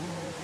World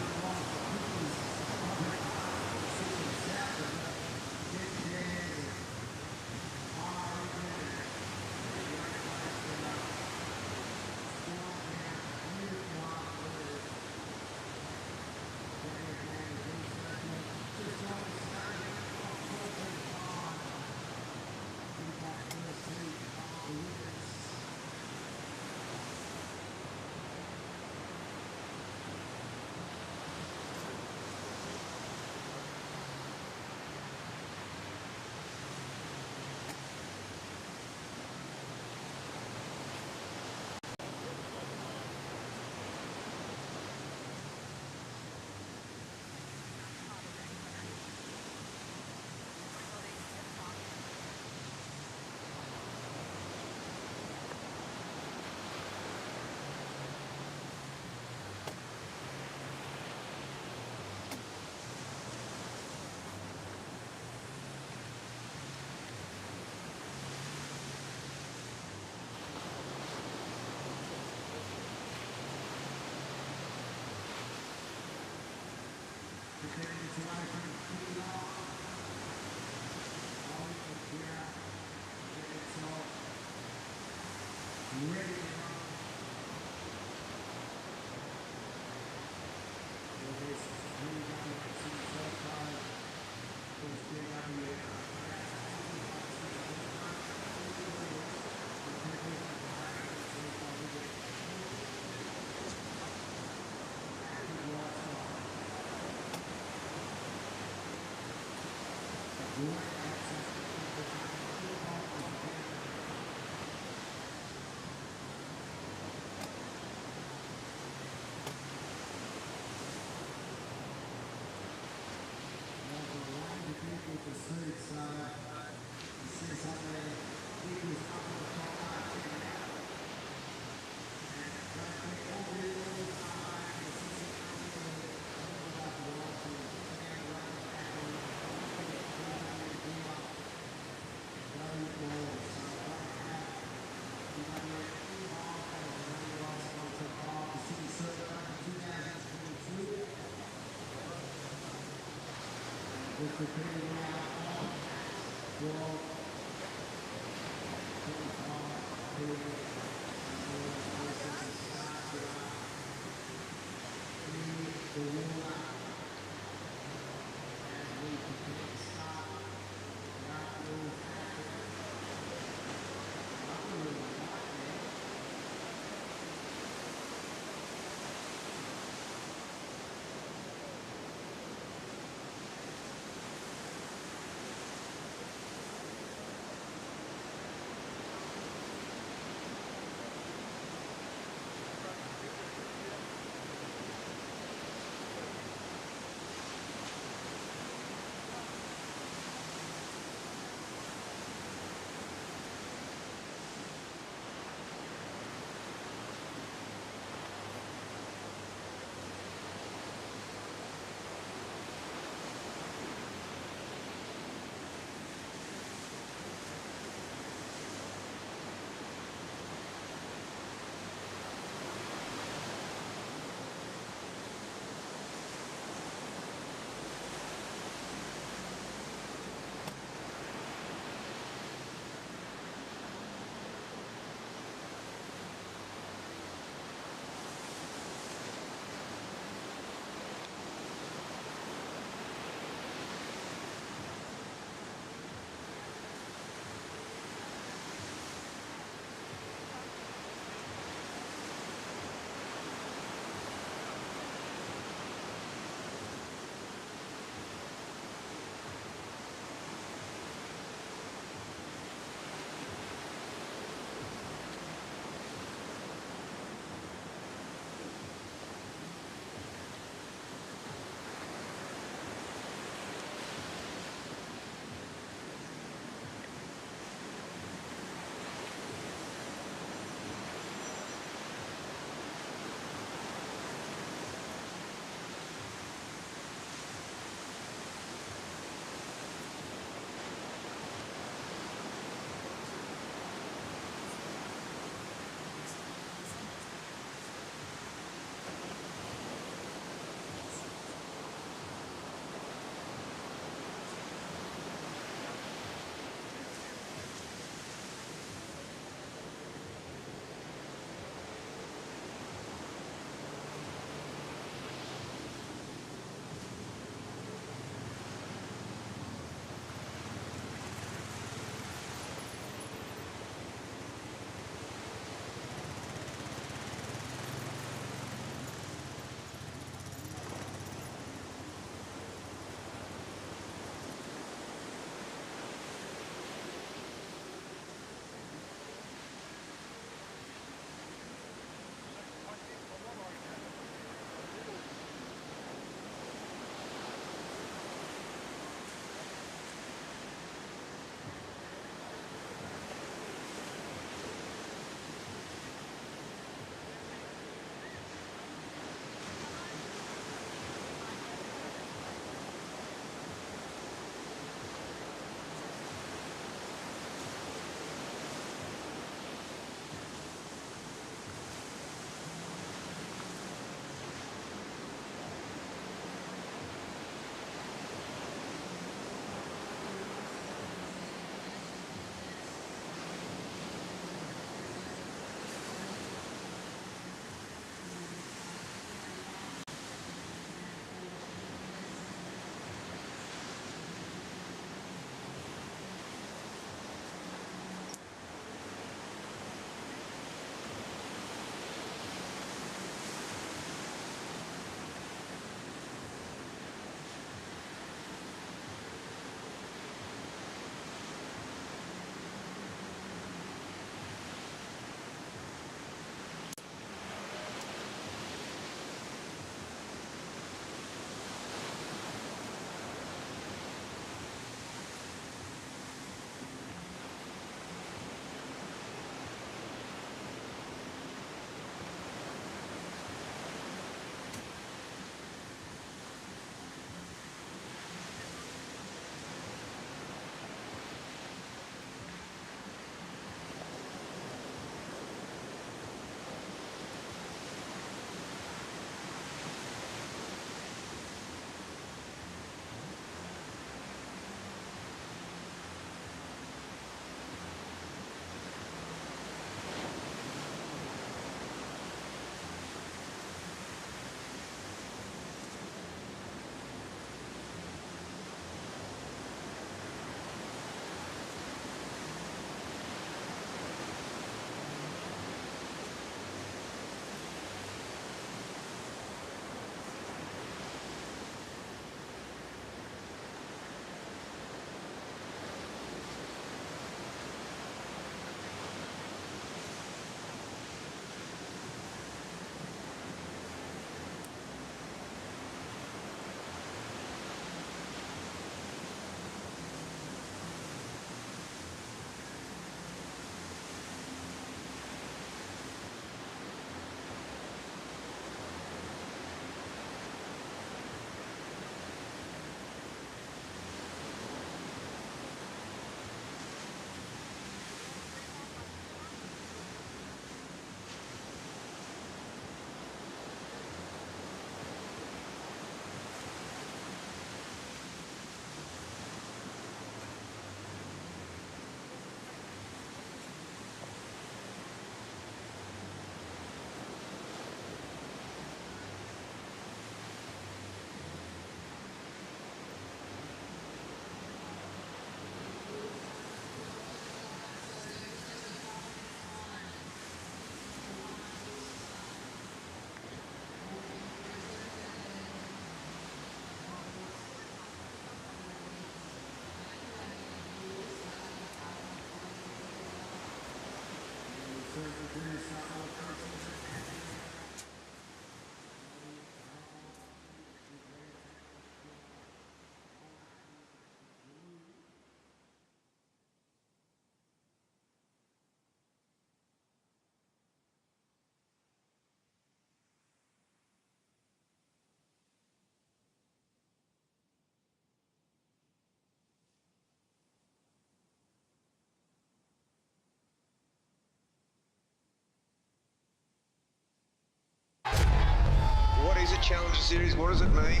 Challenger Series, what does it mean?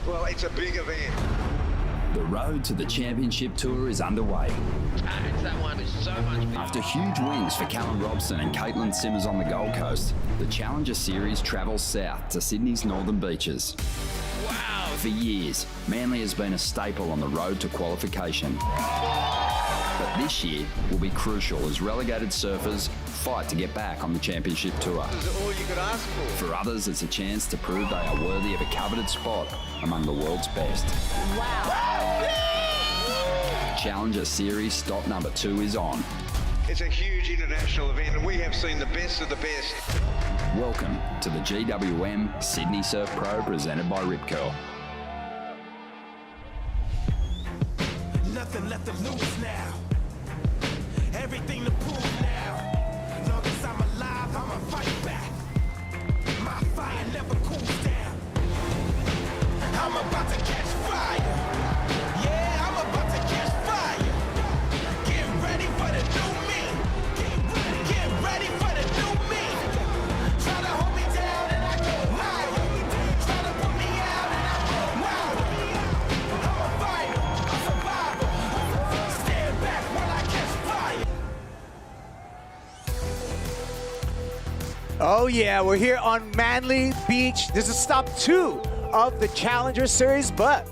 Well, it's a big event. The road to the championship tour is underway. It's that one. It's so much bigger. After huge wins for Callum Robson and Caitlin Simmers on the Gold Coast, the Challenger Series travels south to Sydney's northern beaches. Wow. For years, Manly has been a staple on the road to qualification. But this year will be crucial as relegated surfers fight to get back on the championship tour. Is it all you could ask for? For others, it's a chance to prove they are worthy of a coveted spot among the world's best. Wow. Challenger Series stop number 2 is on. It's a huge international event, and we have seen the best of the best. Welcome to the GWM Sydney Surf Pro presented by Rip Curl. Nothing left to lose now. Everything to prove now. Long as I'm alive, I'ma fight back. My fire never cools down. I'm about to catch fire. Yeah, I'm about to catch fire. Get ready for the new me. Get ready for the new me. Try to hold me down and I go higher. Try to put me out and I go louder. I'm a fighter, a survivor. Stand back while I catch fire. Oh yeah, we're here on Manly Beach. This is stop 2 of the Challenger Series, but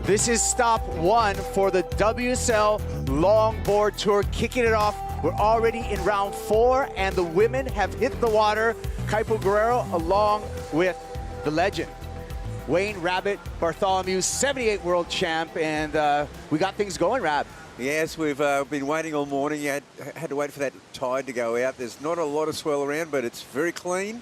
this is stop 1 for the WSL Longboard Tour, kicking it off. We're already in round 4, and the women have hit the water. Kaipo Guerrero along with the legend, Wayne Rabbit Bartholomew, 78 world champ, and we got things going, Rab. Yes, we've been waiting all morning. You had to wait for that tide to go out. There's not a lot of swell around, but it's very clean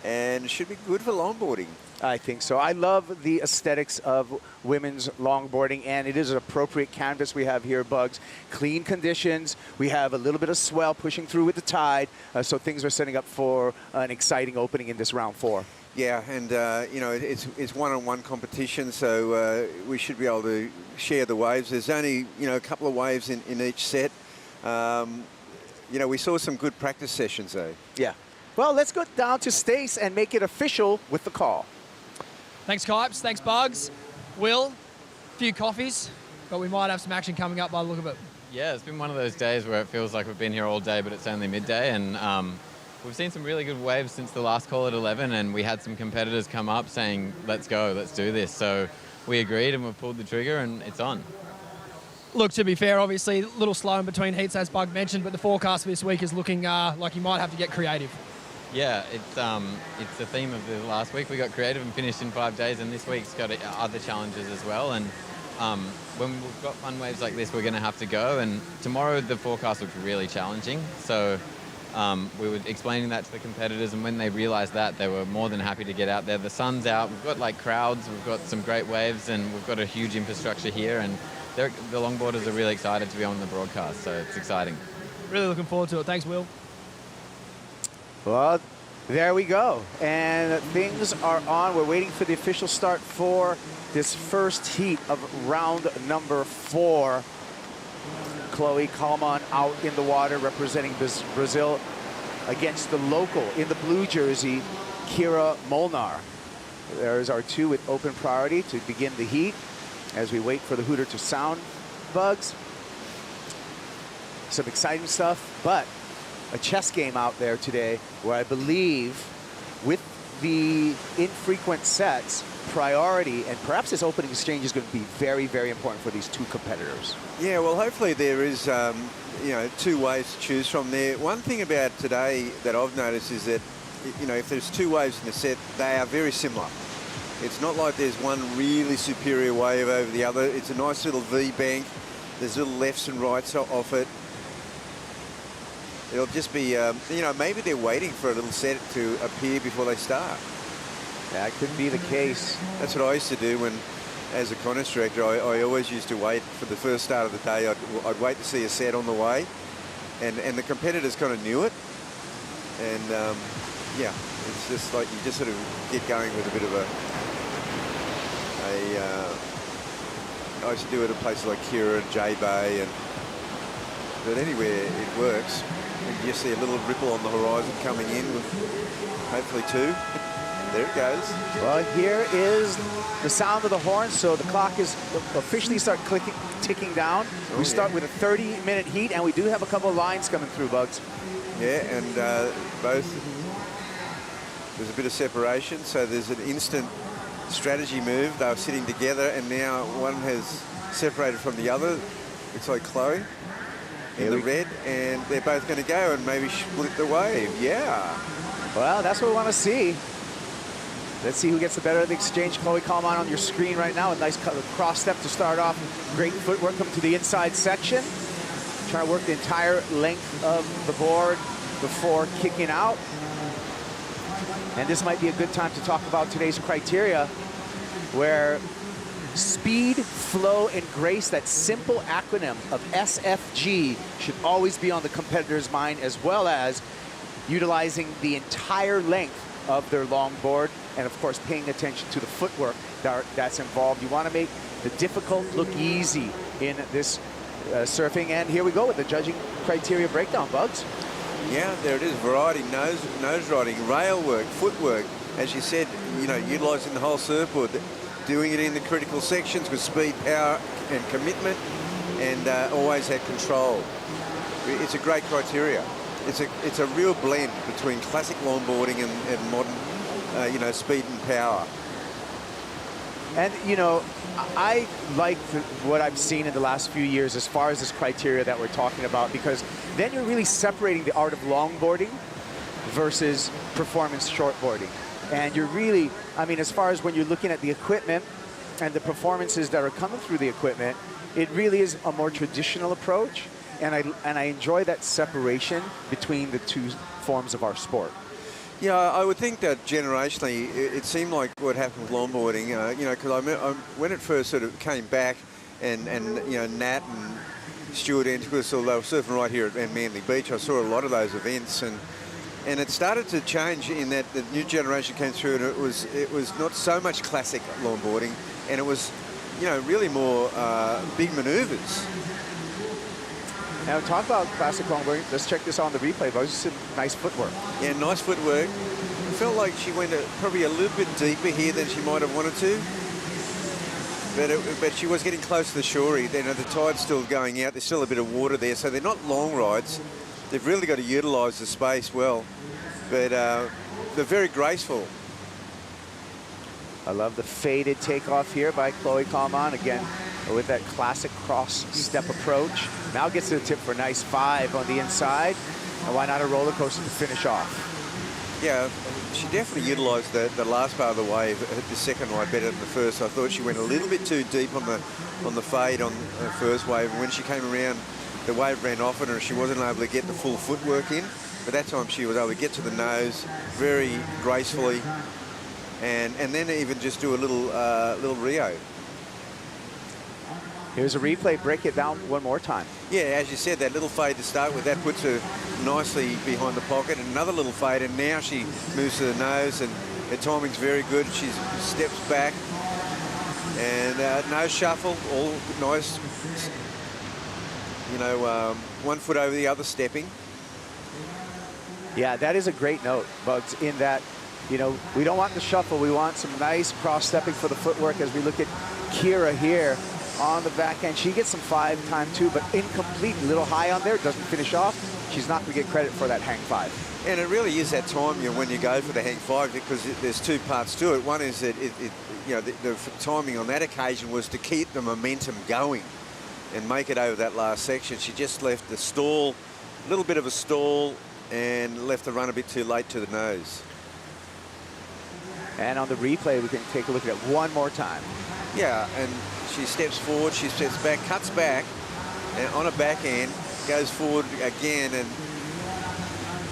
and should be good for longboarding. I think so. I love the aesthetics of women's longboarding, and it is an appropriate canvas we have here, Bugs. Clean conditions. We have a little bit of swell pushing through with the tide, so things are setting up for an exciting opening in this round 4. Yeah, and you know, it's one-on-one competition, so we should be able to share the waves. There's only, you know, a couple of waves in each set. You know, we saw some good practice sessions though. Yeah. Well, let's go down to Stace and make it official with the call. Thanks, Kipes. Thanks, Bugs. Will, a few coffees, but we might have some action coming up by the look of it. Yeah, it's been one of those days where it feels like we've been here all day, but it's only midday, and we've seen some really good waves since the last call at 11, and we had some competitors come up saying, let's go, let's do this. So we agreed and we've pulled the trigger and it's on. Look, to be fair, obviously, a little slow in between heats, as Bug mentioned, but the forecast for this week is looking like you might have to get creative. Yeah, it's the theme of the last week. We got creative and finished in 5 days, and this week's got other challenges as well. And when we've got fun waves like this, we're going to have to go. And tomorrow the forecast looks really challenging. So we were explaining that to the competitors, and when they realised that, they were more than happy to get out there. The sun's out, we've got like crowds, we've got some great waves, and we've got a huge infrastructure here. And the longboarders are really excited to be on the broadcast, so it's exciting. Really looking forward to it. Thanks, Will. Well, there we go. And things are on. We're waiting for the official start for this first heat of round number 4. Chloe Coleman out in the water representing Brazil against the local in the blue jersey, Kira Molnar. There's our 2 with open priority to begin the heat as we wait for the hooter to sound. Bugs. Some exciting stuff, but a chess game out there today where I believe with the infrequent sets, priority and perhaps this opening exchange is going to be very, very important for these 2 competitors. Yeah, well, hopefully there is, you know, 2 waves to choose from there. One thing about today that I've noticed is that, you know, if there's 2 waves in the set, they are very similar. It's not like there's one really superior wave over the other. It's a nice little V bank. There's little lefts and rights off it. It'll just be, you know, maybe they're waiting for a little set to appear before they start. That could be the case. That's what I used to do when, as a contest director, I always used to wait for the first start of the day. I'd wait to see a set on the way, and the competitors kind of knew it. And yeah, it's just like you just sort of get going with a bit of I used to do it at places like Kira and J Bay, but anywhere it works. And you see a little ripple on the horizon coming in with hopefully 2. There it goes. Well, here is the sound of the horn. So the clock is officially ticking down. We start with a 30-minute heat, and we do have a couple of lines coming through, Bugs. Yeah, and both, there's a bit of separation, so there's an instant strategy move. They were sitting together, and now one has separated from the other. Looks like Chloe in the red, and they're both going to go and maybe split the wave. Yeah. Well, that's what we want to see. Let's see who gets the better of the exchange. Chloe Coleman on your screen right now. A nice cross step to start off. Great footwork coming to the inside section. Trying to work the entire length of the board before kicking out. And this might be a good time to talk about today's criteria, where speed, flow, and grace, that simple acronym of SFG, should always be on the competitor's mind, as well as utilizing the entire length of their longboard, and of course paying attention to the footwork that's involved. You want to make the difficult look easy in this surfing. And here we go with the judging criteria breakdown, Bugs. Yeah, there it is. Variety, nose riding, rail work, footwork. As you said, you know, utilising the whole surfboard, doing it in the critical sections with speed, power, and commitment, and always had control. It's a great criteria. It's a real blend between classic longboarding and modern, you know, speed and power. And, you know, I like what I've seen in the last few years as far as this criteria that we're talking about, because then you're really separating the art of longboarding versus performance shortboarding. And you're really, I mean, as far as when you're looking at the equipment and the performances that are coming through the equipment, it really is a more traditional approach. And I enjoy that separation between the two forms of our sport. Yeah, I would think that generationally, it seemed like what happened with longboarding, you know, because when it first sort of came back, and you know, Nat and Stuart Entwistle, so they were surfing right here at Manly Beach. I saw a lot of those events, and it started to change in that the new generation came through, and it was not so much classic longboarding, and it was, you know, really more big manoeuvres. Now, talk about classic longboarding. Let's check this on the replay, Bugs. Just a nice footwork. Yeah, nice footwork. I felt like she went probably a little bit deeper here than she might have wanted to. But she was getting close to the shore. You know, the tide's still going out. There's still a bit of water there, so they're not long rides. They've really got to utilise the space well. But they're very graceful. I love the faded takeoff here by Chloe Coleman, again, with that classic cross step approach. Now gets to the tip for a nice 5 on the inside. And why not a roller coaster to finish off? Yeah, she definitely utilised the last part of the wave, the second ride, better than the first. I thought she went a little bit too deep on the fade on the first wave. And when she came around, the wave ran off her and she wasn't able to get the full footwork in. But that time she was able to get to the nose very gracefully, and then even just do a little Rio. Here's a replay. Break it down one more time. Yeah, as you said, that little fade to start with, that puts her nicely behind the pocket. And another little fade, and now she moves to the nose, and her timing's very good. She steps back, and nose shuffle, all nice. You know, 1 foot over the other stepping. Yeah, that is a great note, Bugs, in that, you know, we don't want the shuffle. We want some nice cross-stepping for the footwork as we look at Kira here on the back end. She gets some 5 time too, but incomplete, a little high on there, doesn't finish off. She's not going to get credit for that hang 5. And it really is that time, you know, when you go for the hang 5, because there's 2 parts to it. One is that, you know, the timing on that occasion was to keep the momentum going and make it over that last section. She just left the stall, a little bit of a stall, and left the run a bit too late to the nose. And on the replay, we can take a look at it one more time. Yeah, and she steps forward, she steps back, cuts back, and on a backhand, goes forward again, and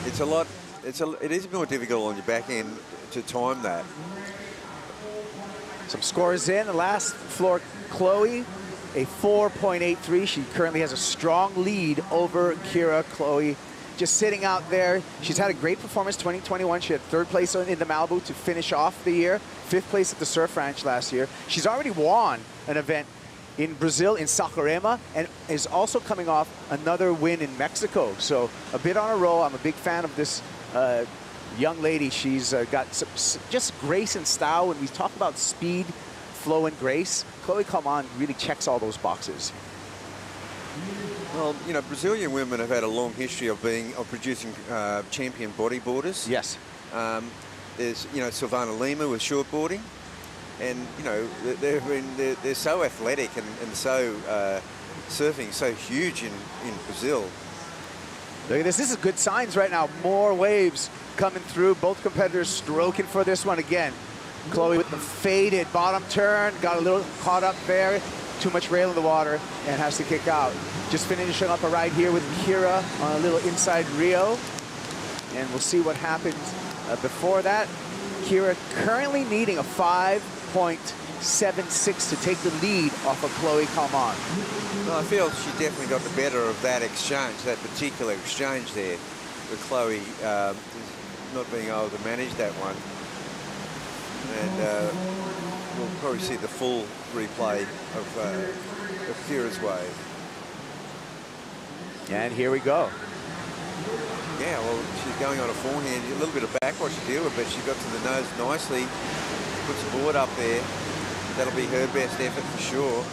it is more difficult on your backhand to time that. Some scores in. The last floor, Chloe, a 4.83. She currently has a strong lead over Kira. Chloe just sitting out there. She's had a great performance 2021. She had 3rd place in the Malibu to finish off the year, 5th place at the Surf Ranch last year. She's already won an event in Brazil, in Saquarema, and is also coming off another win in Mexico. So a bit on a roll. I'm a big fan of this young lady. She's got just grace and style. When we talk about speed, flow, and grace, Chloe Coleman really checks all those boxes. Well, you know, Brazilian women have had a long history of producing champion bodyboarders. Yes. There's, you know, Silvana Lima with shortboarding, and you know they're so athletic and so surfing so huge in Brazil. Look at this. This is good signs right now. More waves coming through. Both competitors stroking for this one again. Chloe with the faded bottom turn. Got a little caught up there. Too much rail in the water and has to kick out. Just finishing up a ride here with Kira on a little inside Rio. And we'll see what happens before that. Kira currently needing a 5.76 to take the lead off of Chloe Coleman. Well, I feel she definitely got the better of that exchange, that particular exchange there, with Chloe not being able to manage that one. And we'll probably see the full replay of Kira's wave. And here we go. Yeah, well, she's going on a forehand, a little bit of backwash to deal with, but she got to the nose nicely, puts the board up there. That'll be her best effort for sure.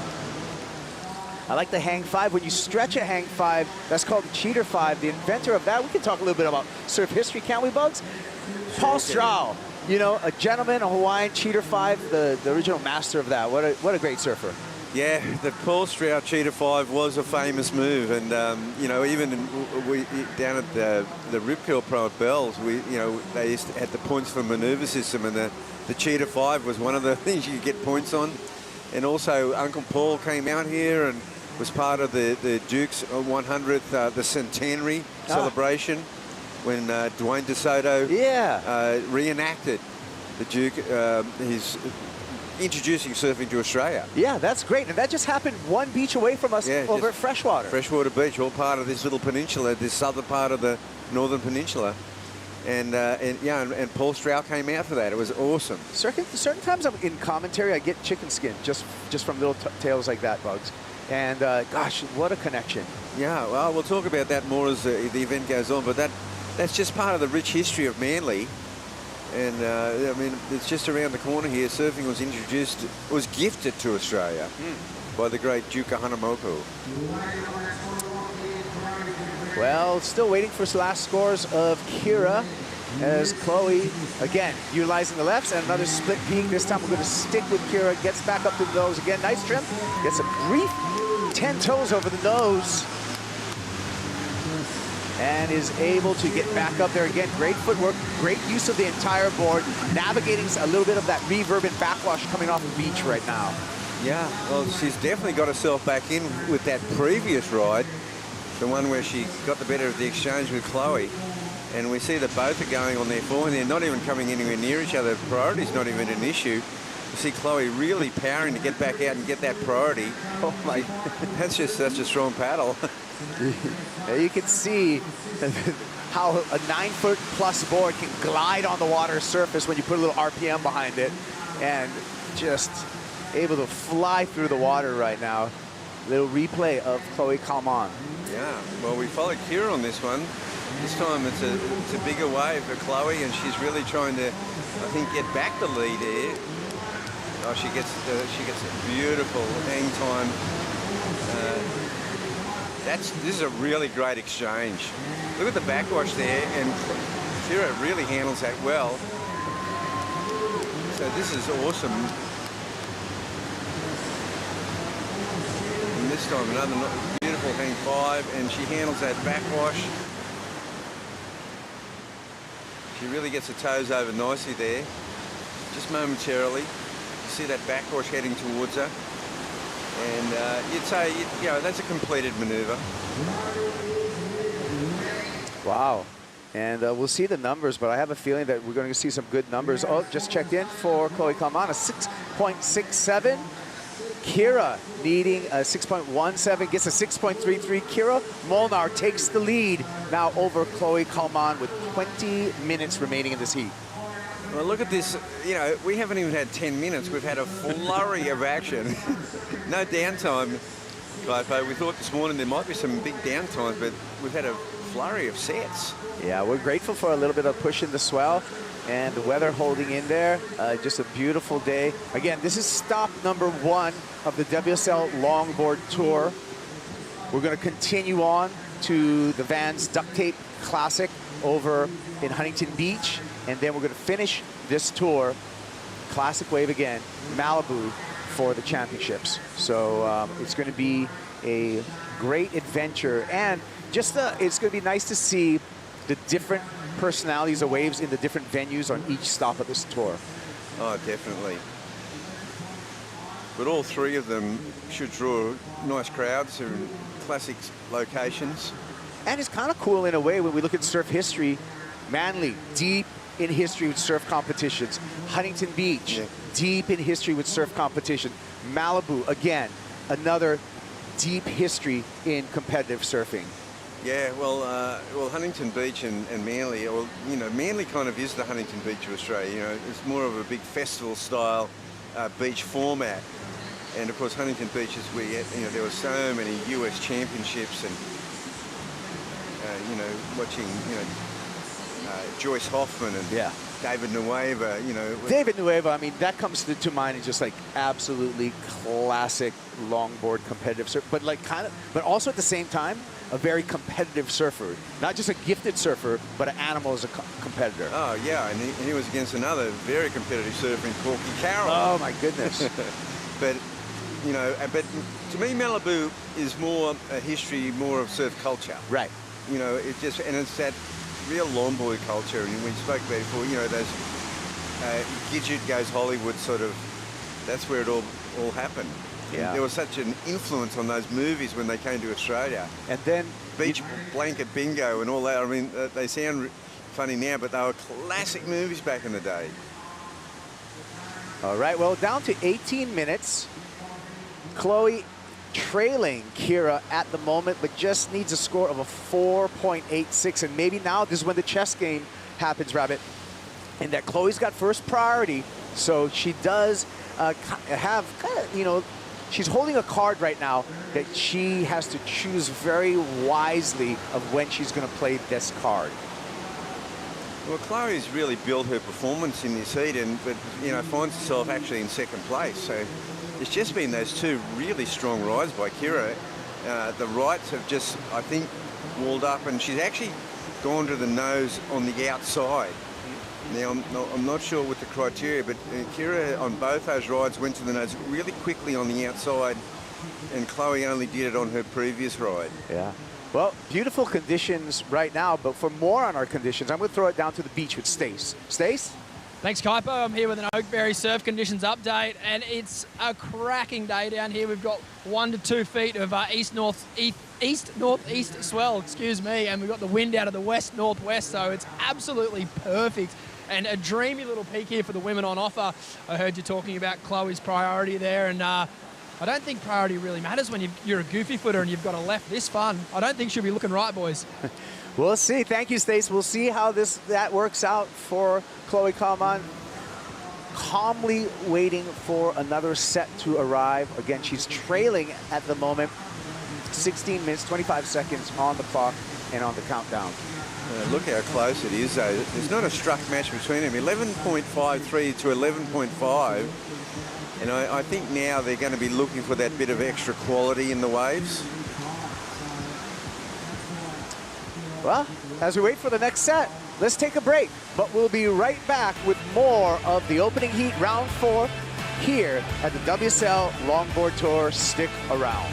I like the hang five. When you stretch a hang five, that's called the cheater five. The inventor of that, we can talk a little bit about surf history, can't we, Bugs? Paul Stroud, you know, a gentleman, a Hawaiian cheater five, the original master of that. What a great surfer. Yeah, the Paul Stroud Cheetah 5 was a famous move, and you know, even down at the Rip Curl Pro at Bells, they used to had the points for maneuver system, and the Cheetah 5 was one of the things you could get points on. And also, Uncle Paul came out here and was part of the Duke's 100th, the centenary celebration, when Dwayne DeSoto reenacted the Duke, his introducing surfing to Australia. Yeah, that's great. And that just happened one beach away from us over at Freshwater. Freshwater Beach, all part of this little peninsula, this southern part of the northern peninsula. And Paul Stroud came out for that. It was awesome. Certain times I'm in commentary, I get chicken skin just from little tales like that, Bugs. And gosh, what a connection. Yeah, well, we'll talk about that more as the event goes on, but that's just part of the rich history of Manly. And I mean, it's just around the corner here. Surfing was gifted to Australia by the great Duke Hanamoku. Well, still waiting for last scores of Kira as Chloe, again, utilizing the lefts and another split peak. This time we're going to stick with Kira. Gets back up to the nose again. Nice trim. Gets a brief 10 toes over the nose. And is able to get back up there again. Great footwork, great use of the entire board, navigating a little bit of that reverb and backwash coming off the beach right now. Yeah, well, she's definitely got herself back in with that previous ride, the one where she got the better of the exchange with Chloe. And we see that both are going on their forehand. They're not even coming anywhere near each other. Priority's not even an issue. You see Chloe really powering to get back out and get that priority. Oh my, that's just such a strong paddle. You can see how a 9-foot-plus board can glide on the water surface when you put a little RPM behind it, and just able to fly through the water right now. Little replay of Chloe Coleman. Yeah, well, we followed Kira on this one. This time it's a bigger wave for Chloe, and she's really trying to, I think, get back the lead here. Oh, she gets a beautiful hang time. This is a really great exchange. Look at the backwash there, and Kira really handles that well. So this is awesome. And this time another beautiful hang five, and she handles that backwash. She really gets her toes over nicely there, just momentarily. You see that backwash heading towards her. And you'd say, that's a completed maneuver. Wow. And we'll see the numbers, but I have a feeling that we're going to see some good numbers. Oh, just checked in for Chloe Coleman, a 6.67. Kira needing a 6.17, gets a 6.33. Kira Molnar takes the lead now over Chloe Coleman with 20 minutes remaining in this heat. Well, look at this. We haven't even had 10 minutes. We've had a flurry of action. No downtime, Clipo. We thought this morning there might be some big downtimes, but we've had a flurry of sets. Yeah, we're grateful for a little bit of push in the swell and the weather holding in there. Just a beautiful day. Again, this is stop number 1 of the WSL Longboard Tour. We're going to continue on to the Vans Duct Tape Classic over in Huntington Beach, and then we're going to finish this tour, Classic Wave again, Malibu, for the championships. So it's going to be a great adventure, and just it's going to be nice to see the different personalities of waves in the different venues on each stop of this tour. Oh, definitely. But all 3 of them should draw nice crowds in classic locations. And it's kind of cool in a way when we look at surf history. Manly, deep in history with surf competitions. Huntington Beach, deep in history with surf competition. Malibu, again, another deep history in competitive surfing. Yeah, well, Huntington Beach and Manly, well, you know, Manly kind of is the Huntington Beach of Australia. You know, it's more of a big festival-style beach format. And of course, Huntington Beach is where, you know, there were so many US championships, and you know, watching, you know, Joyce Hoffman and David Nueva, you know. David Nueva, I mean, that comes to mind as just like absolutely classic longboard competitive surf, but like but also at the same time, a very competitive surfer. Not just a gifted surfer, but an animal as a competitor. Oh, yeah, and he was against another very competitive surfer in Corky Carroll. Oh, my goodness. But, you know, but to me, Malibu is more a history, more of surf culture. Right. You know, it just, and it's that real longboard culture, and we spoke about it before, you know, those Gidget Goes Hollywood sort of, that's where it all happened. Yeah. There was such an influence on those movies when they came to Australia. And then Beach Blanket Bingo and all that. I mean, they sound funny now, but they were classic movies back in the day. All right, well, down to 18 minutes. Chloe trailing Kira at the moment, but just needs a score of a 4.86. And maybe now this is when the chess game happens, Rabbit. And that Chloe's got first priority, so she does have kind of, you know, she's holding a card right now that she has to choose very wisely of when she's going to play this card. Well, Chloe's really built her performance in this heat, but you know, finds herself actually in second place. So it's just been those 2 really strong rides by Kira. The rights have just, I think, walled up, and she's actually gone to the nose on the outside. Now, I'm not sure with the criteria, but Kira on both those rides went to the nose really quickly on the outside, and Chloe only did it on her previous ride. Yeah. Well, beautiful conditions right now, but for more on our conditions, I'm going to throw it down to the beach with Stace. Stace? Thanks, Kuiper. I'm here with an Oakberry surf conditions update, and it's a cracking day down here. We've got 1 to 2 feet of east-northeast swell, excuse me, and we've got the wind out of the west-northwest, so it's absolutely perfect. And a dreamy little peak here for the women on offer. I heard you talking about Chloe's priority there, and I don't think priority really matters when you're a goofy footer and you've got a left this fun. I don't think she'll be looking right, boys. We'll see. Thank you, Stace. We'll see how that works out for Chloe Coleman. Calmly waiting for another set to arrive. Again, she's trailing at the moment. 16 minutes, 25 seconds on the clock and on the countdown. Look how close it is, though. There's not a struck match between them. 11.53 to 11.5. And I think now they're going to be looking for that bit of extra quality in the waves. Well, as we wait for the next set, let's take a break. But we'll be right back with more of the opening heat, round 4, here at the WSL Longboard Tour. Stick around.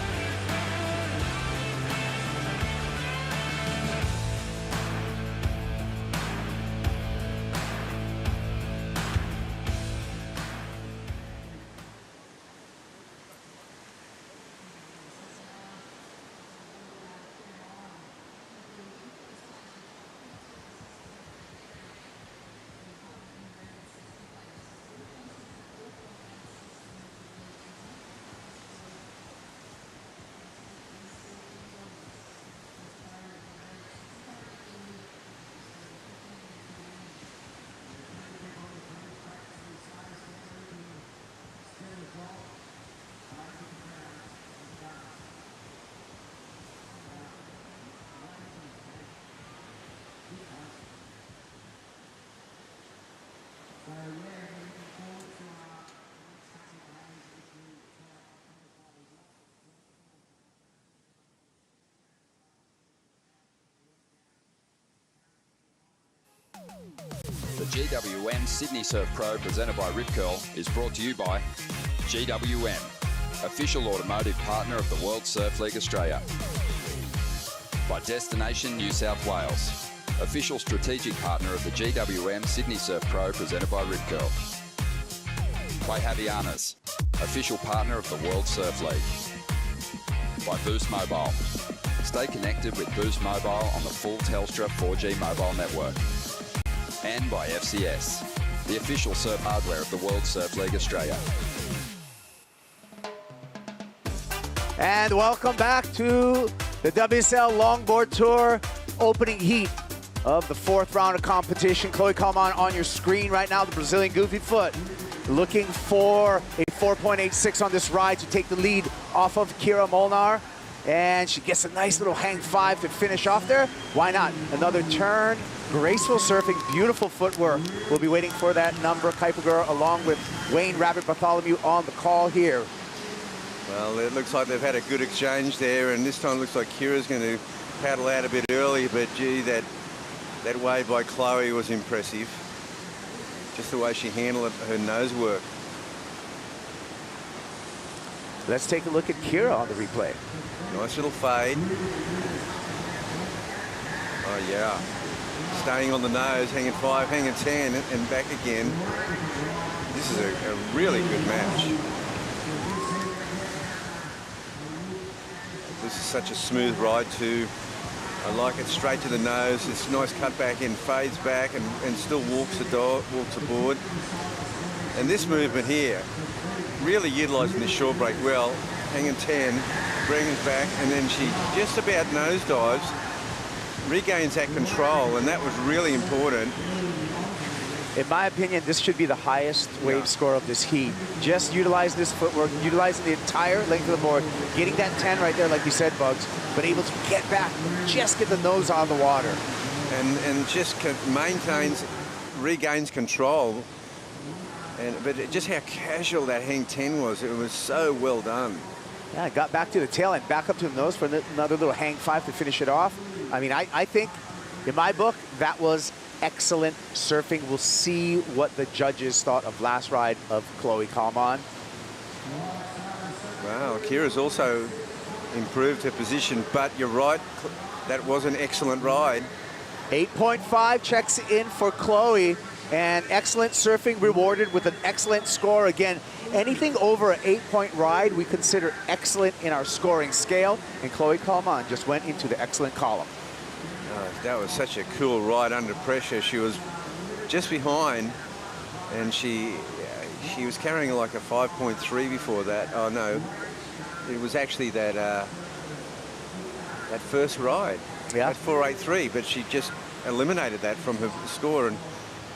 GWM Sydney Surf Pro presented by Rip Curl is brought to you by GWM, official automotive partner of the World Surf League Australia. By Destination New South Wales, official strategic partner of the GWM Sydney Surf Pro presented by Rip Curl. By Havaianas, official partner of the World Surf League. By Boost Mobile. Stay connected with Boost Mobile on the full Telstra 4G mobile network. And by FCS, the official surf hardware of the World Surf League Australia. And welcome back to the WSL Longboard Tour opening heat of the 4th round of competition. Chloe Coleman on your screen right now, the Brazilian Goofy Foot, looking for a 4.86 on this ride to take the lead off of Kira Molnar. And she gets a nice little hang 5 to finish off there. Why not? Another turn, graceful surfing, beautiful footwork. We'll be waiting for that number, Kuiper Girl, along with Wayne Rabbit Bartholomew on the call here. Well, it looks like they've had a good exchange there, and this time looks like Kira's going to paddle out a bit early, but gee, that wave by Chloe was impressive. Just the way she handled her nose work. Let's take a look at Kira on the replay. Nice little fade. Oh yeah. Staying on the nose, hanging 5, hanging 10, and back again. This is a really good match. This is such a smooth ride too. I like it straight to the nose. It's nice cut back in, fades back, and still walks aboard. And this movement here, really utilising the short break well, hanging 10, brings back, and then she just about nosedives, regains that control, and that was really important. In my opinion, this should be the highest wave score of this heat. Just utilizing this footwork, utilizing the entire length of the board, getting that 10 right there, like you said, Bugs, but able to get back, just get the nose on the water. And just regains control. But just how casual that hang 10 was. It was so well done. Yeah, got back to the tail end, back up to the nose for another little hang 5 to finish it off. I mean, I think, in my book, that was excellent surfing. We'll see what the judges thought of last ride of Chloe Coleman. Wow, Kira's also improved her position, but you're right, that was an excellent ride. 8.5 checks in for Chloe, and excellent surfing rewarded with an excellent score. Again, anything over an 8-point ride we consider excellent in our scoring scale, and Chloe Coleman just went into the excellent column. That was such a cool ride under pressure. She was just behind, and she was carrying like a 5.3 before that. Oh no, it was actually that first ride, yeah, at 4.83, but she just eliminated that from her score, and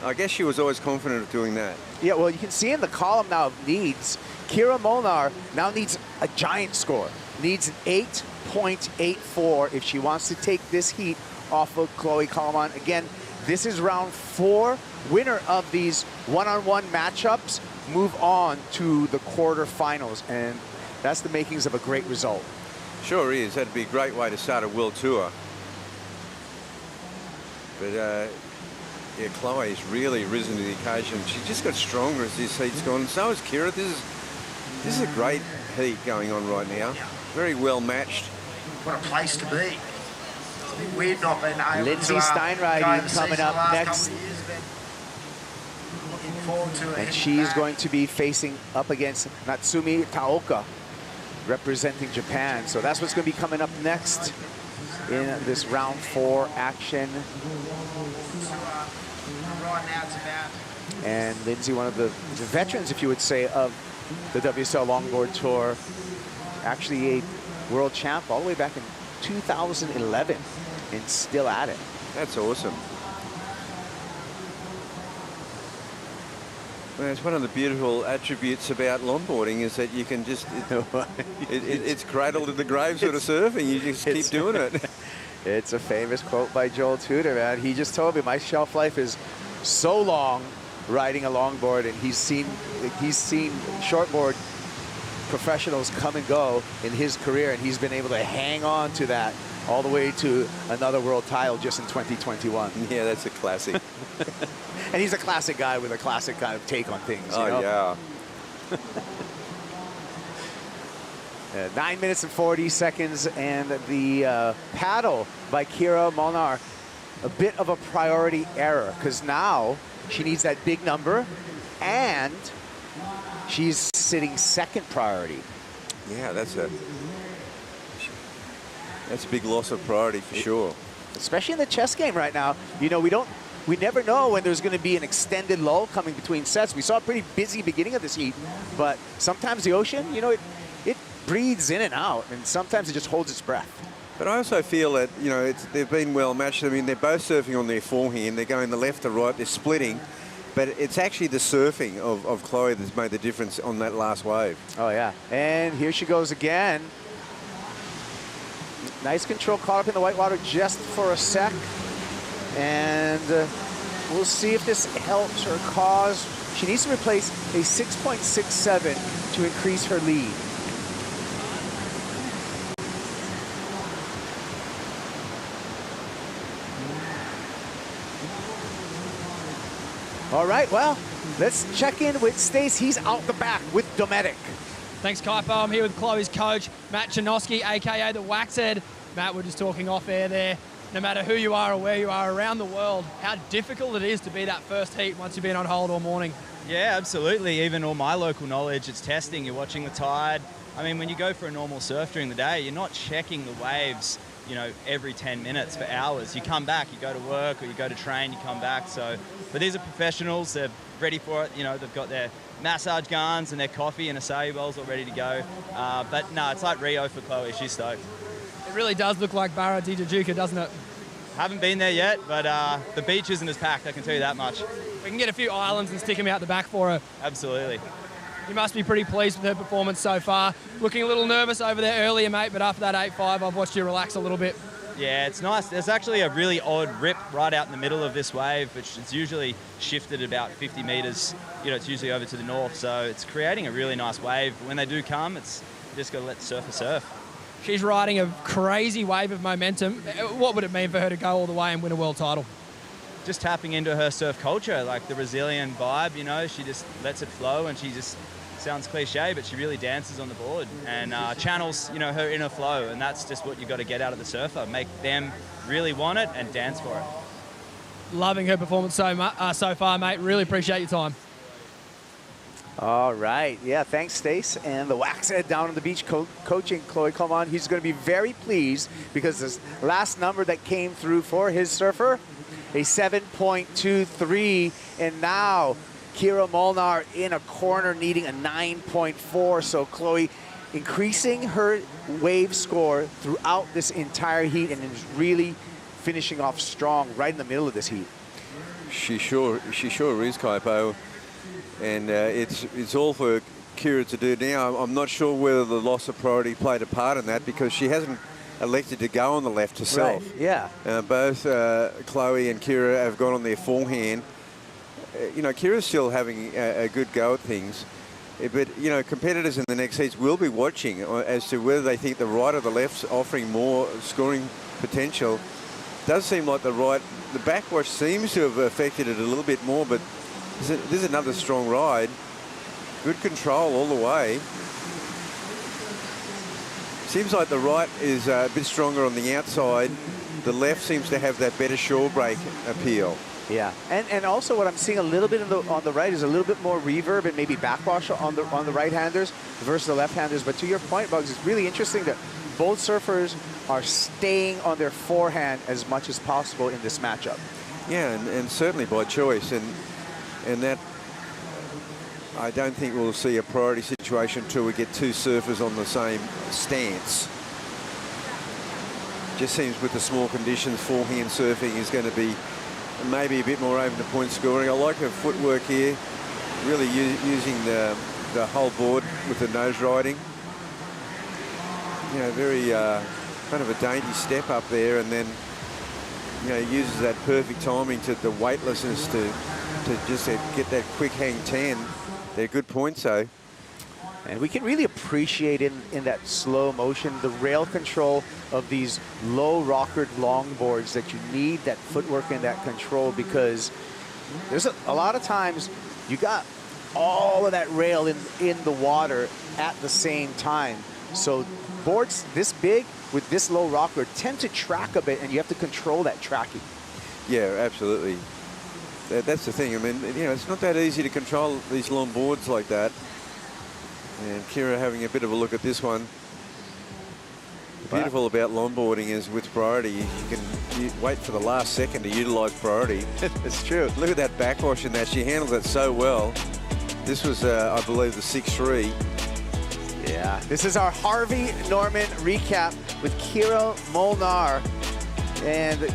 I guess she was always confident of doing that. Yeah, well, you can see in the column now of needs, Kira Molnar now needs a giant score, needs an 8.84 if she wants to take this heat off of Chloe Coleman. Again, this is round 4. Winner of these one-on-one matchups move on to the quarterfinals, and that's the makings of a great result. Sure is. That'd be a great way to start a world tour. But yeah, Chloe's really risen to the occasion. She's just got stronger as this heat's gone. So is Kira. This is a great heat going on right now. Very well matched. What a place to be. Weird not being able Lindsey to Steinrider coming up next. And she's going to be facing up against Natsumi Taoka, representing Japan. So that's what's going to be coming up next in this round 4 action. And Lindsay, one of the veterans, if you would say, of the WSL Longboard Tour, actually a world champ all the way back in 2011, and still at it. That's awesome. Well, it's one of the beautiful attributes about longboarding is that you can just, it's cradle to the grave sort of surfing. You just keep doing it. It's a famous quote by Joel Tudor, man. He just told me my shelf life is so long riding a longboard, and he's seen shortboard professionals come and go in his career, and he's been able to hang on to that all the way to another world title just in 2021. Yeah, that's a classic. And he's a classic guy with a classic kind of take on things. Oh, you know? yeah. 9 minutes and 40 seconds, and the paddle by Kira Molnar, a bit of a priority error, because now she needs that big number, and she's sitting second priority. Yeah, that's a big loss of priority for sure. Especially in the chess game right now. You know, we never know when there's going to be an extended lull coming between sets. We saw a pretty busy beginning of this heat, but sometimes the ocean, you know, it breathes in and out, and sometimes it just holds its breath. But I also feel that, you know, they've been well matched. I mean, they're both surfing on their forehand. They're going the left to right. They're splitting. But it's actually the surfing of Chloe that's made the difference on that last wave. Oh, yeah. And here she goes again. Nice control, caught up in the white water just for a sec. And we'll see if this helps her cause. She needs to replace a 6.67 to increase her lead. All right, well, let's check in with Stace. He's out the back with Dometic. Thanks, Kaipo. I'm here with Chloe's coach, Matt Chinoski, a.k.a. the Waxhead. Matt, we're just talking off air there. No matter who you are or where you are around the world, how difficult it is to be that first heat once you've been on hold all morning. Yeah, absolutely. Even all my local knowledge, it's testing. You're watching the tide. I mean, when you go for a normal surf during the day, you're not checking the waves, you know, every 10 minutes for hours. You come back, you go to work or you go to train, you come back. So, but these are professionals. They're ready for it. You know, they've got their massage guns and their coffee and acai bowls all ready to go. But no, it's like Rio for Chloe. She's stoked. It really does look like Barra di Tijuca, doesn't it? Haven't been there yet, but the beach isn't as packed, I can tell you that much. We can get a few islands and stick them out the back for her. Absolutely. You must be pretty pleased with her performance so far. Looking a little nervous over there earlier, mate, but after that 8.5, I've watched you relax a little bit. Yeah, it's nice. There's actually a really odd rip right out in the middle of this wave, which is usually shifted about 50 metres. You know, it's usually over to the north, so it's creating a really nice wave. When they do come, it's just got to let the surfer surf. She's riding a crazy wave of momentum. What would it mean for her to go all the way and win a world title? Just tapping into her surf culture, like the Brazilian vibe, you know, she just lets it flow and she just, sounds cliche, but she really dances on the board and channels, you know, her inner flow, and that's just what you've got to get out of the surfer. Make them really want it and dance for it. Loving her performance so far, mate. Really appreciate your time. All right. Yeah, thanks, Stace. And the Waxhead down on the beach coaching Chloe Coleman. He's going to be very pleased because this last number that came through for his surfer, a 7.23. And now Kira Molnar in a corner needing a 9.4. So Chloe increasing her wave score throughout this entire heat and is really finishing off strong right in the middle of this heat. She sure is, Kaipo. And it's all for Kira to do now. I'm not sure whether the loss of priority played a part in that because she hasn't elected to go on the left herself. Right, yeah. Both Chloe and Kira have gone on their forehand. You know, Kira's still having a good go at things. But, you know, competitors in the next heats will be watching as to whether they think the right or the left's offering more scoring potential. It does seem like the backwash seems to have affected it a little bit more, but this is another strong ride. Good control all the way. Seems like the right is a bit stronger on the outside. The left seems to have that better shore break appeal. Yeah, and also what I'm seeing a little bit on the right is a little bit more reverb and maybe backwash on the right-handers versus the left-handers. But to your point, Bugs, it's really interesting that both surfers are staying on their forehand as much as possible in this matchup. Yeah, and certainly by choice. And that, I don't think we'll see a priority situation until we get two surfers on the same stance. Just seems with the small conditions, forehand surfing is going to be maybe a bit more open to point scoring. I like her footwork here, really using the whole board with the nose riding. You know, very kind of a dainty step up there, and then, you know, uses that perfect timing to the weightlessness to just get that quick hang 10. They're good points, though. And we can really appreciate in that slow motion the rail control of these low rockered longboards, that you need that footwork and that control, because there's a lot of times you got all of that rail in the water at the same time. So boards this big with this low rocker tend to track a bit, and you have to control that tracking. Yeah, absolutely. That's the thing. I mean, you know, it's not that easy to control these long boards like that. And Kira having a bit of a look at this one. The beautiful about longboarding is with priority, you wait for the last second to utilize priority. It's true. Look at that backwash in that. She handled it so well. This was, I believe, the 6-3. Yeah, this is our Harvey Norman recap with Kira Molnar, and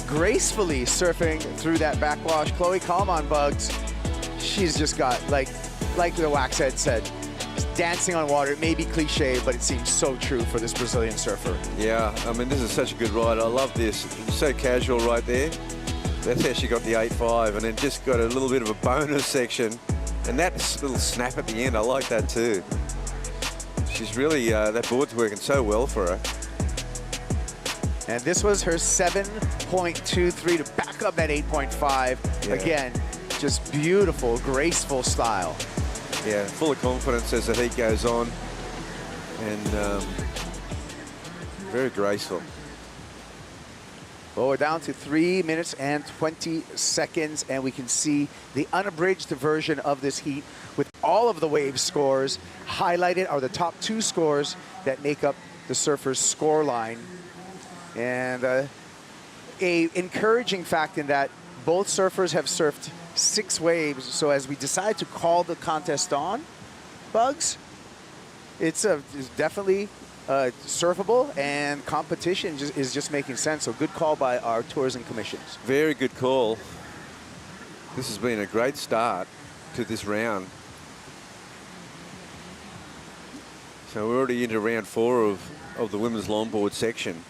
gracefully surfing through that backwash. Chloe Coleman, Bugs, she's just got, like the Waxhead said, dancing on water. It may be cliche, but it seems so true for this Brazilian surfer. Yeah, I mean, this is such a good ride. I love this. It's so casual right there. That's how she got the 8.5, and then just got a little bit of a bonus section. And that little snap at the end, I like that too. She's really, that board's working so well for her. And this was her 7.23 to back up that 8.5. Yeah. Again, just beautiful, graceful style. Yeah, full of confidence as the heat goes on, and very graceful. Well, we're down to 3 minutes and 20 seconds, and we can see the unabridged version of this heat with all of the wave scores. Highlighted are the top 2 scores that make up the surfers' score line. And a encouraging fact in that both surfers have surfed 6 waves, so as we decide to call the contest on, Bugs, it's definitely surfable, and competition is just making sense. So good call by our tours and commissions. Very good call. This has been a great start to this round. So we're already into round 4 of the women's longboard section.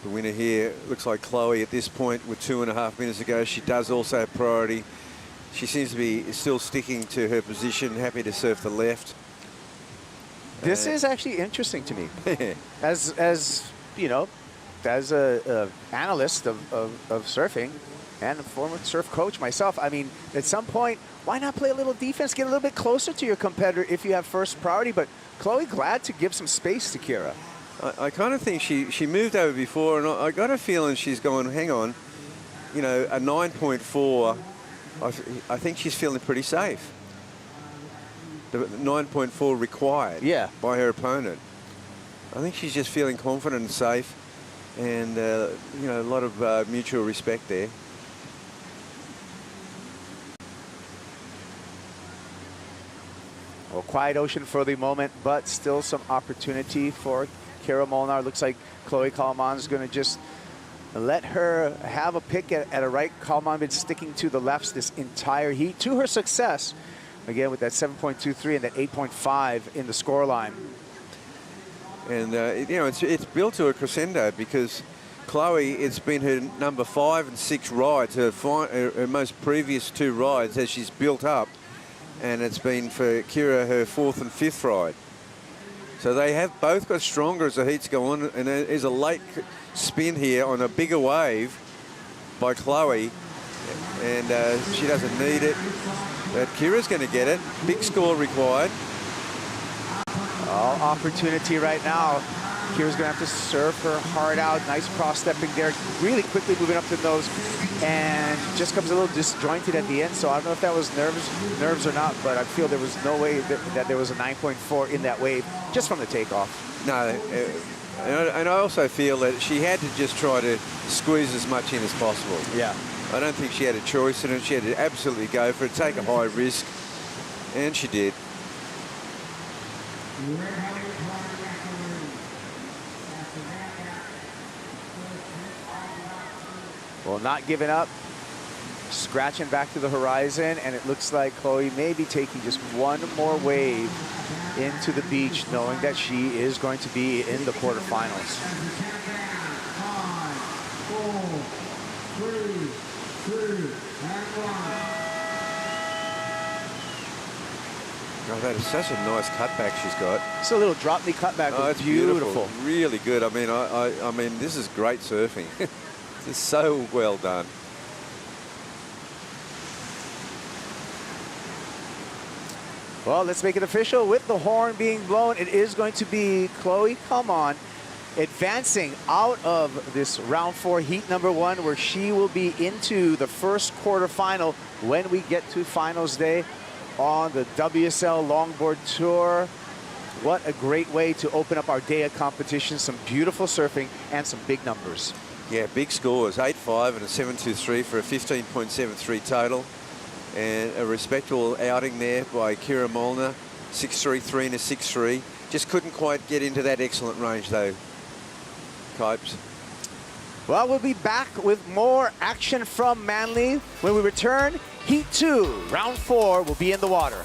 The winner here looks like Chloe at this point with 2.5 minutes to go. She does also have priority. She seems to be still sticking to her position, happy to surf the left. This is actually interesting to me. as you know, as a analyst of surfing and a former surf coach myself, I mean, at some point, why not play a little defense, get a little bit closer to your competitor if you have first priority? But Chloe glad to give some space to Kira. I kind of think she moved over before, and I got a feeling she's going, hang on, you know, a 9.4, I think she's feeling pretty safe. The 9.4 required by her opponent. I think she's just feeling confident and safe, and, you know, a lot of mutual respect there. Well, quiet ocean for the moment, but still some opportunity for Kira Molnar. Looks like Chloe Coleman is going to just let her have a pick at a right. Coleman been sticking to the lefts this entire heat to her success. Again, with that 7.23 and that 8.5 in the scoreline. And, you know, it's built to a crescendo because Chloe, it's been her number 5 and 6 rides, her most previous 2 rides as she's built up. And it's been for Kira her 4th and 5th ride. So they have both got stronger as the heats go on, and there's a late spin here on a bigger wave by Chloe, and she doesn't need it. But Kira's going to get it. Big score required. All opportunity right now. Kira's going to have to surf her heart out. Nice cross-stepping there. Really quickly moving up to those, and just comes a little disjointed at the end. So I don't know if that was nerves or not, but I feel there was no way that there was a 9.4 in that wave just from the takeoff. No, and I also feel that she had to just try to squeeze as much in as possible. Yeah. I don't think she had a choice in it. She had to absolutely go for it, take a high risk, and she did. Well, not giving up, scratching back to the horizon, and it looks like Chloe may be taking just one more wave into the beach, knowing that she is going to be in the quarterfinals. 5, 4, 3, 2, and 1. Oh, that is such a nice cutback she's got. It's a little drop knee cutback. Oh, It's it's beautiful. Really good. I mean, I mean, this is great surfing. It's so well done. Well, let's make it official with the horn being blown. It is going to be Chloe Coleman advancing out of this round 4 heat number 1, where she will be into the first quarterfinal when we get to finals day on the WSL Longboard Tour. What a great way to open up our day of competition. Some beautiful surfing and some big numbers. Yeah, big scores, 8.5 and a 7.23 for a 15.73 total. And a respectable outing there by Kira Molnar, 6.33 and a 6.3. Just couldn't quite get into that excellent range though, Kipes. Well, we'll be back with more action from Manly when we return. Heat 2, round 4 will be in the water.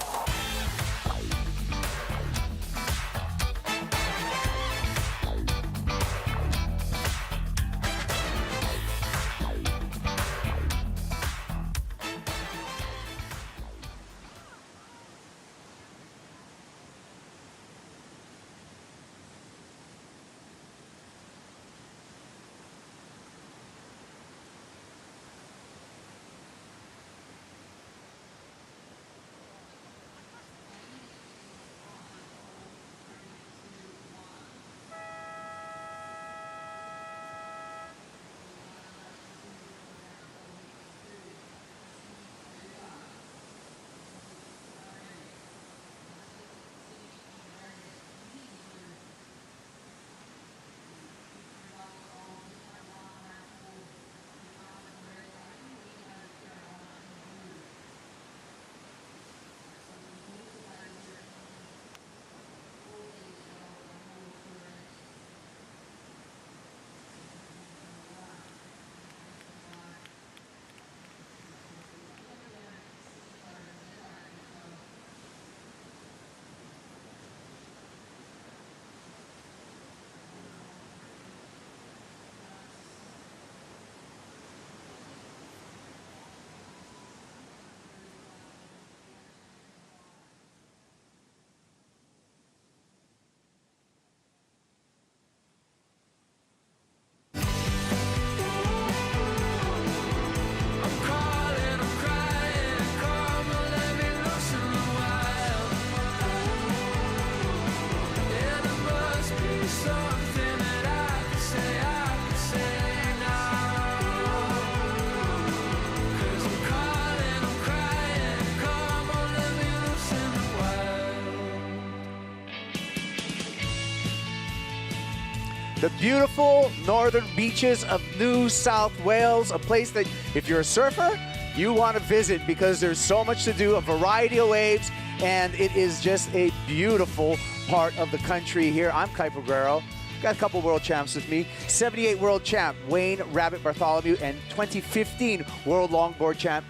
The beautiful northern beaches of New South Wales, a place that if you're a surfer, you want to visit because there's so much to do, a variety of waves, and it is just a beautiful part of the country here. I'm Kuiper Guerrero. Got a couple world champs with me. 78 world champ Wayne Rabbit Bartholomew and 2015 world longboard champ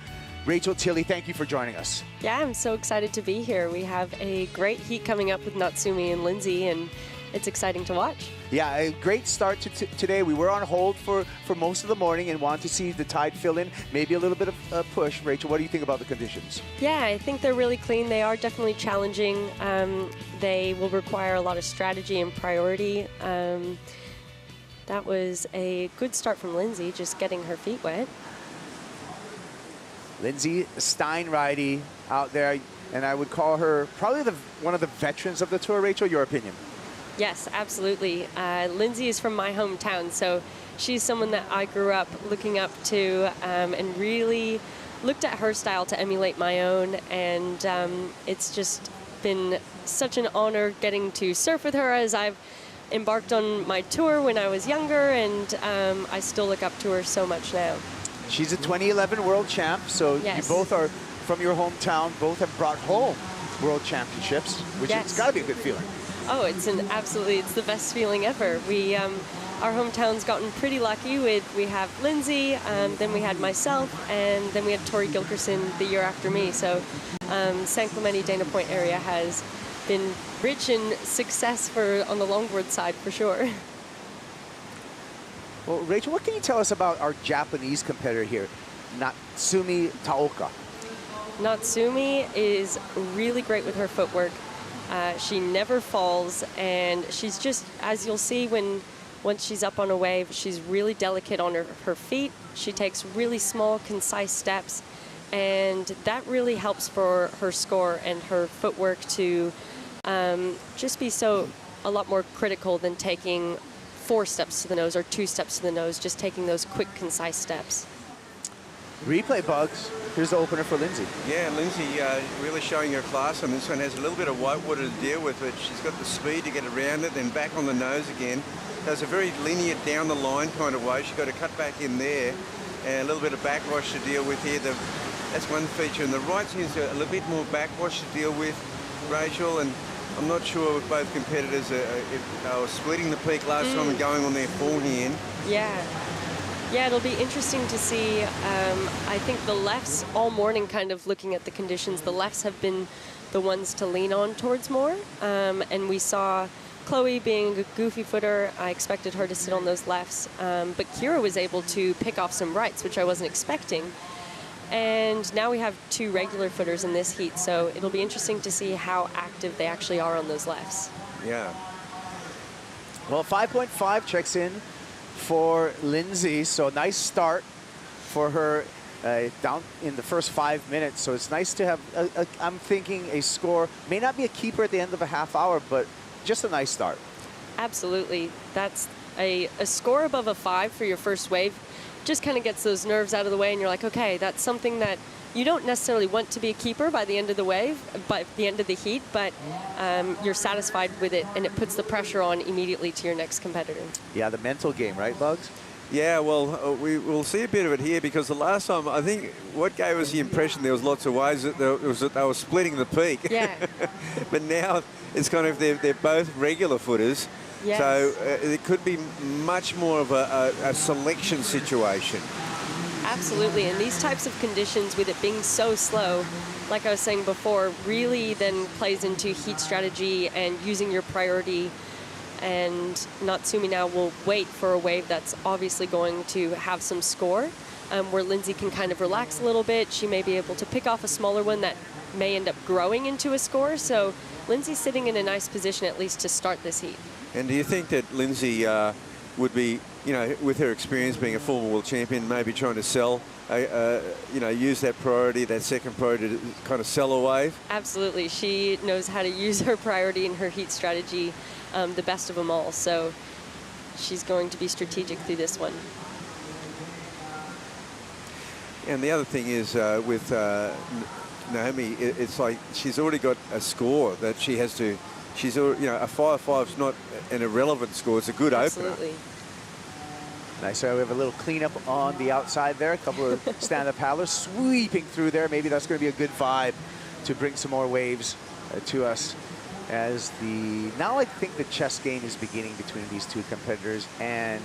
Rachel Tilley. Thank you for joining us. Yeah, I'm so excited to be here. We have a great heat coming up with Natsumi and Lindsay, and it's exciting to watch. Yeah, a great start to today. We were on hold for most of the morning and wanted to see the tide fill in, maybe a little bit of a push. Rachel, what do you think about the conditions? Yeah, I think they're really clean. They are definitely challenging. They will require a lot of strategy and priority. That was a good start from Lindsay, just getting her feet wet. Lindsey Steinrider out there, and I would call her probably one of the veterans of the tour. Rachel, your opinion? Yes, absolutely. Lindsay is from my hometown, so she's someone that I grew up looking up to and really looked at her style to emulate my own, and it's just been such an honor getting to surf with her as I've embarked on my tour when I was younger, and I still look up to her so much now. She's a 2011 world champ, so yes. You both are from your hometown, both have brought home world championships, which yes. has got to be a good feeling. Oh, it's it's the best feeling ever. We, our hometown's gotten pretty lucky we have Lindsay, then we had myself, and then we had Tori Gilkerson the year after me. So San Clemente, Dana Point area has been rich in success on the longboard side for sure. Well, Rachel, what can you tell us about our Japanese competitor here, Natsumi Taoka? Natsumi is really great with her footwork. She never falls, and she's just, as you'll see once she's up on a wave, she's really delicate on her feet. She takes really small, concise steps, and that really helps for her score and her footwork to just be a lot more critical than taking 4 steps to the nose or 2 steps to the nose, just taking those quick, concise steps. Replay, Bugs. Here's the opener for Lindsay. Yeah, Lindsay really showing her class on this one. Has a little bit of whitewater to deal with, but she's got the speed to get around it, then back on the nose again. Does a very linear down the line kind of way. She's got to cut back in there, and a little bit of backwash to deal with here. That's one feature. And the right seems a little bit more backwash to deal with, Rachel. And I'm not sure if both competitors if they were splitting the peak last time and going on their forehand. Yeah, it'll be interesting to see. I think the lefts all morning, kind of looking at the conditions, the lefts have been the ones to lean on towards more. And we saw Chloe being a goofy footer. I expected her to sit on those lefts. But Kira was able to pick off some rights, which I wasn't expecting. And now we have 2 regular footers in this heat, so it'll be interesting to see how active they actually are on those lefts. Yeah. Well, 5.5 checks in for Lindsay, so nice start for her down in the first 5 minutes. So it's nice to have, I'm thinking, a score. May not be a keeper at the end of a half hour, but just a nice start. Absolutely. That's a score above a 5 for your first wave. Just kind of gets those nerves out of the way, and you're like, okay, that's something that you don't necessarily want to be a keeper by the end of the wave, by the end of the heat, but you're satisfied with it, and it puts the pressure on immediately to your next competitor. Yeah, the mental game, right, Bugs? Yeah, well, we'll see a bit of it here, because the last time, I think what gave us the impression there was lots of ways that they were splitting the peak. Yeah. But now it's kind of they're both regular footers. Yes. So it could be much more of a selection situation. Absolutely, and these types of conditions, with it being so slow, like I was saying before, really then plays into heat strategy and using your priority. And Natsumi now will wait for a wave that's obviously going to have some score, where Lindsay can kind of relax a little bit. She may be able to pick off a smaller one that may end up growing into a score. So Lindsay's sitting in a nice position, at least to start this heat. And do you think that Lindsay would be, with her experience being a former world champion, maybe trying to sell, use that priority, that second priority to kind of sell a wave? Absolutely. She knows how to use her priority and her heat strategy the best of them all. So she's going to be strategic through this one. And the other thing is with Naomi, it's like she's already got a score that she has to. She's, a 5.5 is not an irrelevant score. It's a good Absolutely. opener. Nice. So we have a little cleanup on the outside there. A couple of stand-up paddlers sweeping through there. Maybe that's going to be a good vibe to bring some more waves to us. Now I think the chess game is beginning between these two competitors, and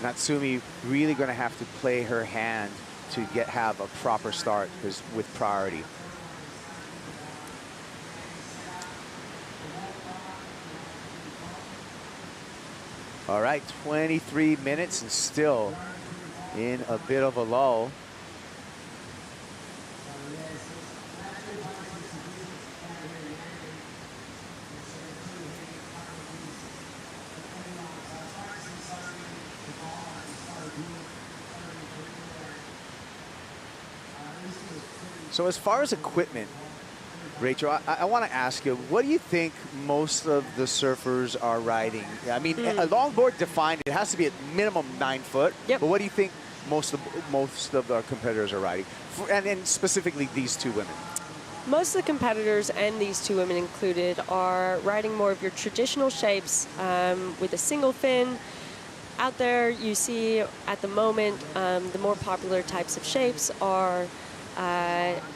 Natsumi really going to have to play her hand to have a proper start with priority. All right, 23 minutes and still in a bit of a lull. So as far as equipment, Rachel, I want to ask you, what do you think most of the surfers are riding? I mean, a longboard defined, it has to be at minimum 9 foot. Yep. But what do you think most of our competitors are riding? And specifically these two women. Most of the competitors, and these two women included, are riding more of your traditional shapes with a single fin. Out there, you see at the moment, the more popular types of shapes are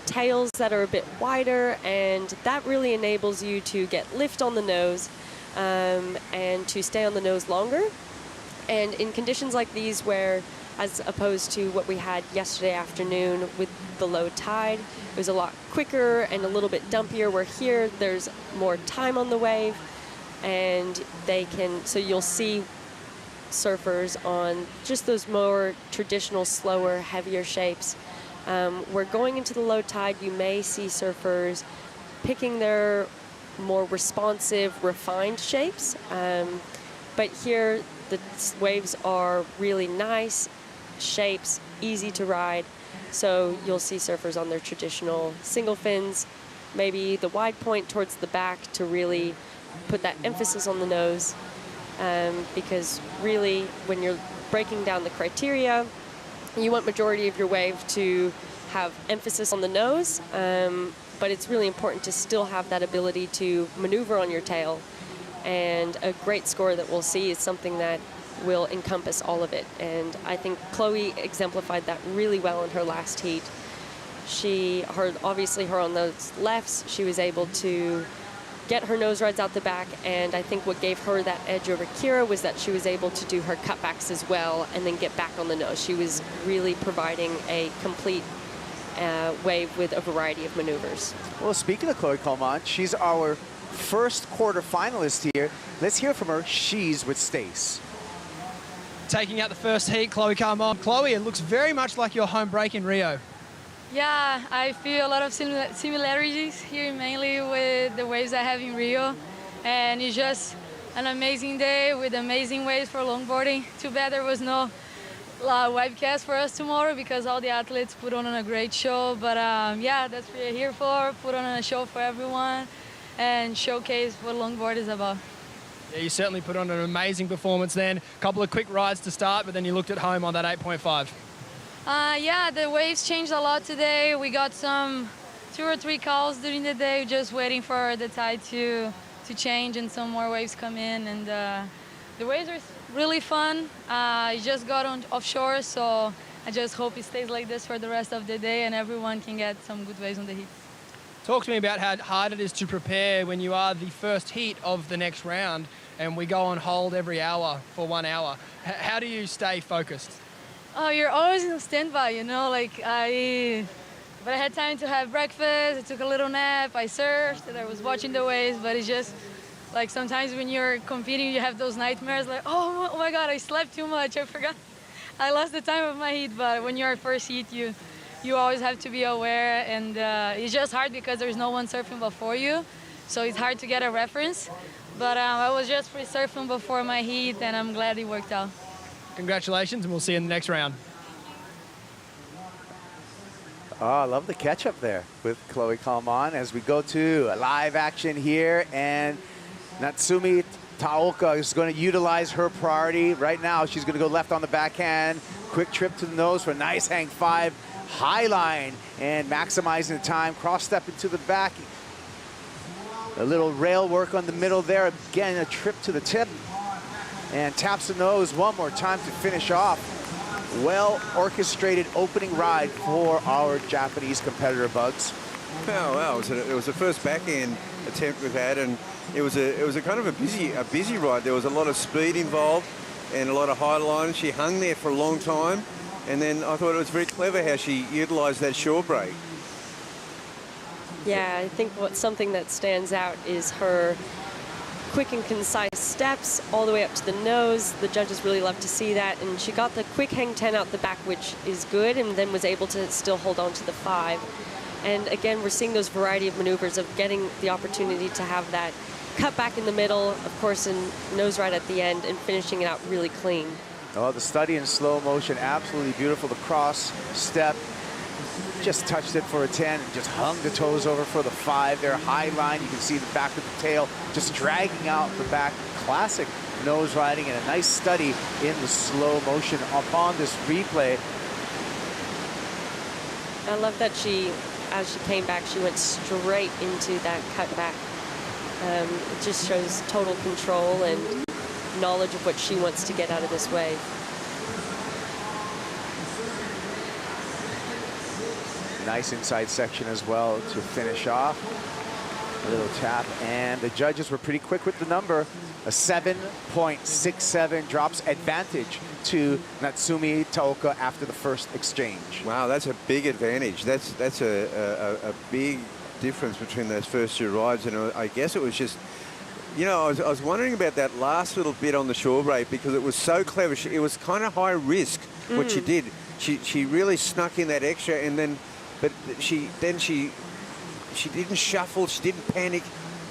tails that are a bit wider, and that really enables you to get lift on the nose and to stay on the nose longer. And in conditions like these, where as opposed to what we had yesterday afternoon with the low tide, it was a lot quicker and a little bit dumpier, where here there's more time on the wave, and so you'll see surfers on just those more traditional, slower, heavier shapes We're going into the low tide. You may see surfers picking their more responsive, refined shapes. But here, the waves are really nice shapes, easy to ride. So you'll see surfers on their traditional single fins, maybe the wide point towards the back to really put that emphasis on the nose. Because really, when you're breaking down the criteria, you want majority of your wave to have emphasis on the nose, but it's really important to still have that ability to maneuver on your tail. And a great score that we'll see is something that will encompass all of it. And I think Chloe exemplified that really well in her last heat. Obviously her on those lefts, she was able to get her nose rides out the back, and I think what gave her that edge over Kira was that she was able to do her cutbacks as well and then get back on the nose. She was really providing a complete wave with a variety of maneuvers. Well, speaking of Chloe Coleman, she's our first quarter finalist here. Let's hear from her. She's with Stace. Taking out the first heat, Chloe Coleman. Chloe, it looks very much like your home break in Rio. Yeah, I feel a lot of similarities here, mainly with the waves I have in Rio. And it's just an amazing day with amazing waves for longboarding. Too bad there was no webcast for us tomorrow because all the athletes put on a great show. But yeah, that's what we're here for, put on a show for everyone and showcase what longboard is about. Yeah, you certainly put on an amazing performance then. A couple of quick rides to start, but then you looked at home on that 8.5. Yeah, the waves changed a lot today. We got some 2 or 3 calls during the day, just waiting for the tide to change and some more waves come in. And the waves are really fun. I just got on offshore, so I just hope it stays like this for the rest of the day and everyone can get some good waves on the heat. Talk to me about how hard it is to prepare when you are the first heat of the next round and we go on hold every hour for 1 hour. How do you stay focused? Oh, you're always in standby, you know, but I had time to have breakfast, I took a little nap, I surfed, and I was watching the waves, but it's just, like, sometimes when you're competing, you have those nightmares, like, oh my God, I slept too much, I forgot. I lost the time of my heat, but when you're first heat, you always have to be aware, and it's just hard because there's no one surfing before you, so it's hard to get a reference. But I was just free surfing before my heat, and I'm glad it worked out. Congratulations, and we'll see you in the next round. Oh, I love the catch up there with Chloe Coleman as we go to a live action here, and Natsumi Taoka is going to utilize her priority. Right now, she's going to go left on the backhand, quick trip to the nose for a nice hang 5, high line, and maximizing the time, cross step into the back. A little rail work on the middle there, again, a trip to the tip, and taps the nose one more time to finish off. Well orchestrated opening ride for our Japanese competitor, Bugs. Oh, wow, it was the first backhand attempt we've had, and it was a kind of a busy ride. There was a lot of speed involved and a lot of high line. She hung there for a long time, and then I thought it was very clever how she utilized that shore break. Yeah, I think something that stands out is her quick and concise steps all the way up to the nose. The judges really love to see that, and she got the quick hang 10 out the back, which is good, and then was able to still hold on to the 5. And again, we're seeing those variety of maneuvers of getting the opportunity to have that cut back in the middle, of course, and nose right at the end, and finishing it out really clean. Oh, the study in slow motion, absolutely beautiful. The cross step, just touched it for a 10 and just hung the toes over for the 5 there. High line, you can see the back of the tail just dragging out the back. Classic nose riding and a nice study in the slow motion upon this replay. I love that as she came back, she went straight into that cutback. It just shows total control and knowledge of what she wants to get out of this wave. Nice inside section as well to finish off. A little tap, and the judges were pretty quick with the number. A 7.67 drops advantage to Natsumi Taoka after the first exchange. Wow, that's a big advantage. That's a big difference between those first 2 rides, and I guess it was just, you know, I was wondering about that last little bit on the shore break because it was so clever. It was kind of high risk what she did. she really snuck in that extra, and then, but she didn't shuffle, she didn't panic,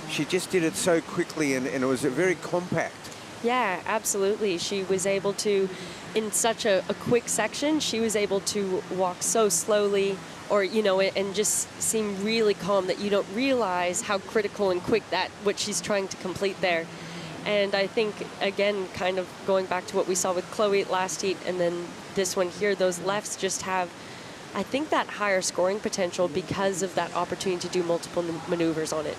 she just did it so quickly, and it was very compact. Yeah, absolutely. She was able to, in such a quick section, she was able to walk so slowly, or, you know, and just seem really calm that you don't realize how critical and quick that what she's trying to complete there. And I think, again, kind of going back to what we saw with Chloe last heat and then this one here, those lefts just have, I think, that higher scoring potential because of that opportunity to do multiple maneuvers on it.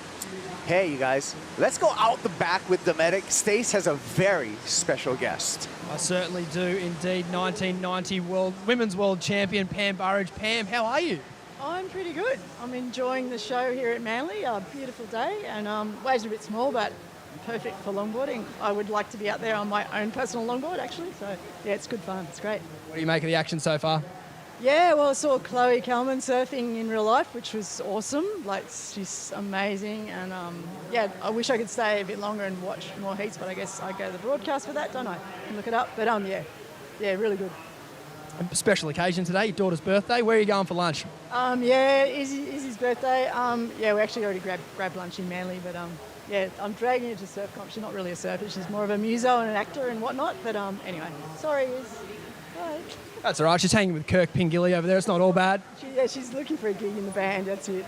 Hey, you guys, let's go out the back with Dometic. Stace has a very special guest. I certainly do indeed. 1990 Women's World Champion Pam Burridge. Pam, how are you? I'm pretty good. I'm enjoying the show here at Manly. A beautiful day, and waves are a bit small, but perfect for longboarding. I would like to be out there on my own personal longboard, actually. So, yeah, it's good fun. It's great. What do you make of the action so far? Yeah, well, I saw Chloe Coleman surfing in real life, which was awesome. Like, she's amazing. And, yeah, I wish I could stay a bit longer and watch more heats, but I guess I go to the broadcast for that, don't I? And look it up. But, yeah, really good. A special occasion today, your daughter's birthday. Where are you going for lunch? Yeah, Izzy's birthday. Yeah, we actually already grabbed lunch in Manly, but, yeah, I'm dragging her to surf comp. She's not really a surfer. She's more of a muso and an actor and whatnot. But, anyway, sorry, Iz. Bye. That's all right. She's hanging with Kirk Pingilly over there. It's not all bad. She's looking for a gig in the band. That's it.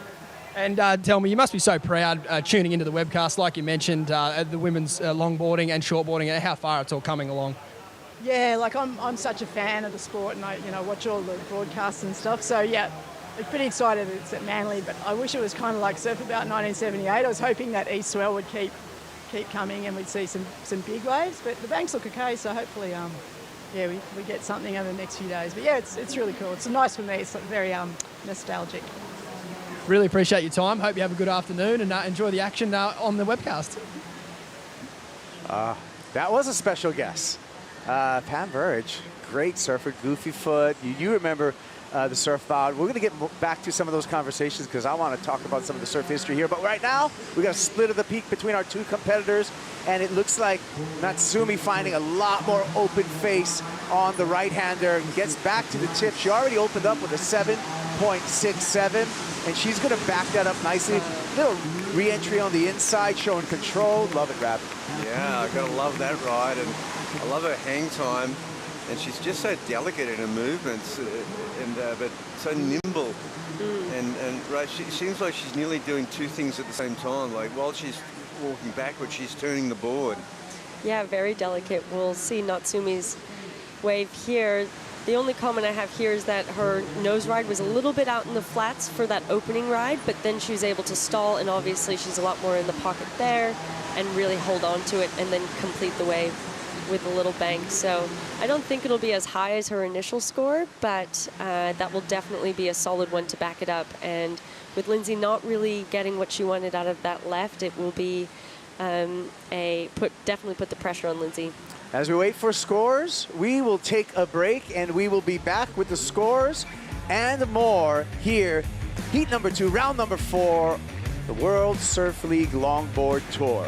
And tell me, you must be so proud tuning into the webcast, like you mentioned, the women's longboarding and shortboarding, and how far it's all coming along. Yeah, like I'm such a fan of the sport, and I watch all the broadcasts and stuff. So yeah, I'm pretty excited that it's at Manly. But I wish it was kind of like Surf About 1978. I was hoping that east swell would keep coming and we'd see some big waves. But the banks look okay, so hopefully yeah, we get something over the next few days. But yeah, it's really cool. It's nice for me. It's very nostalgic. Really appreciate your time. Hope you have a good afternoon and enjoy the action on the webcast. That was a special guest. Pam Burridge, great surfer, goofy foot. You remember the surf bod. We're going to get back to some of those conversations because I want to talk about some of the surf history here. But right now, we got a split of the peak between our two competitors, and it looks like Natsumi finding a lot more open face on the right-hander and gets back to the tip. She already opened up with a 7.67, and she's going to back that up nicely. Little re-entry on the inside, showing control. Love it, Rab. Yeah, I gotta love that ride, and I love her hang time. And she's just so delicate in her movements, but so nimble. And right, she seems like she's nearly doing two things at the same time. Like while she's walking backwards, she's turning the board. Yeah, very delicate. We'll see Natsumi's wave here. The only comment I have here is that her nose ride was a little bit out in the flats for that opening ride, but then she was able to stall, and obviously she's a lot more in the pocket there and really hold on to it and then complete the wave with a little bank. So I don't think it'll be as high as her initial score, but that will definitely be a solid one to back it up. And with Lindsay not really getting what she wanted out of that left, it will be definitely put the pressure on Lindsay. As we wait for scores, we will take a break and we will be back with the scores and more here. Heat number 2, round number 4, the World Surf League Longboard Tour.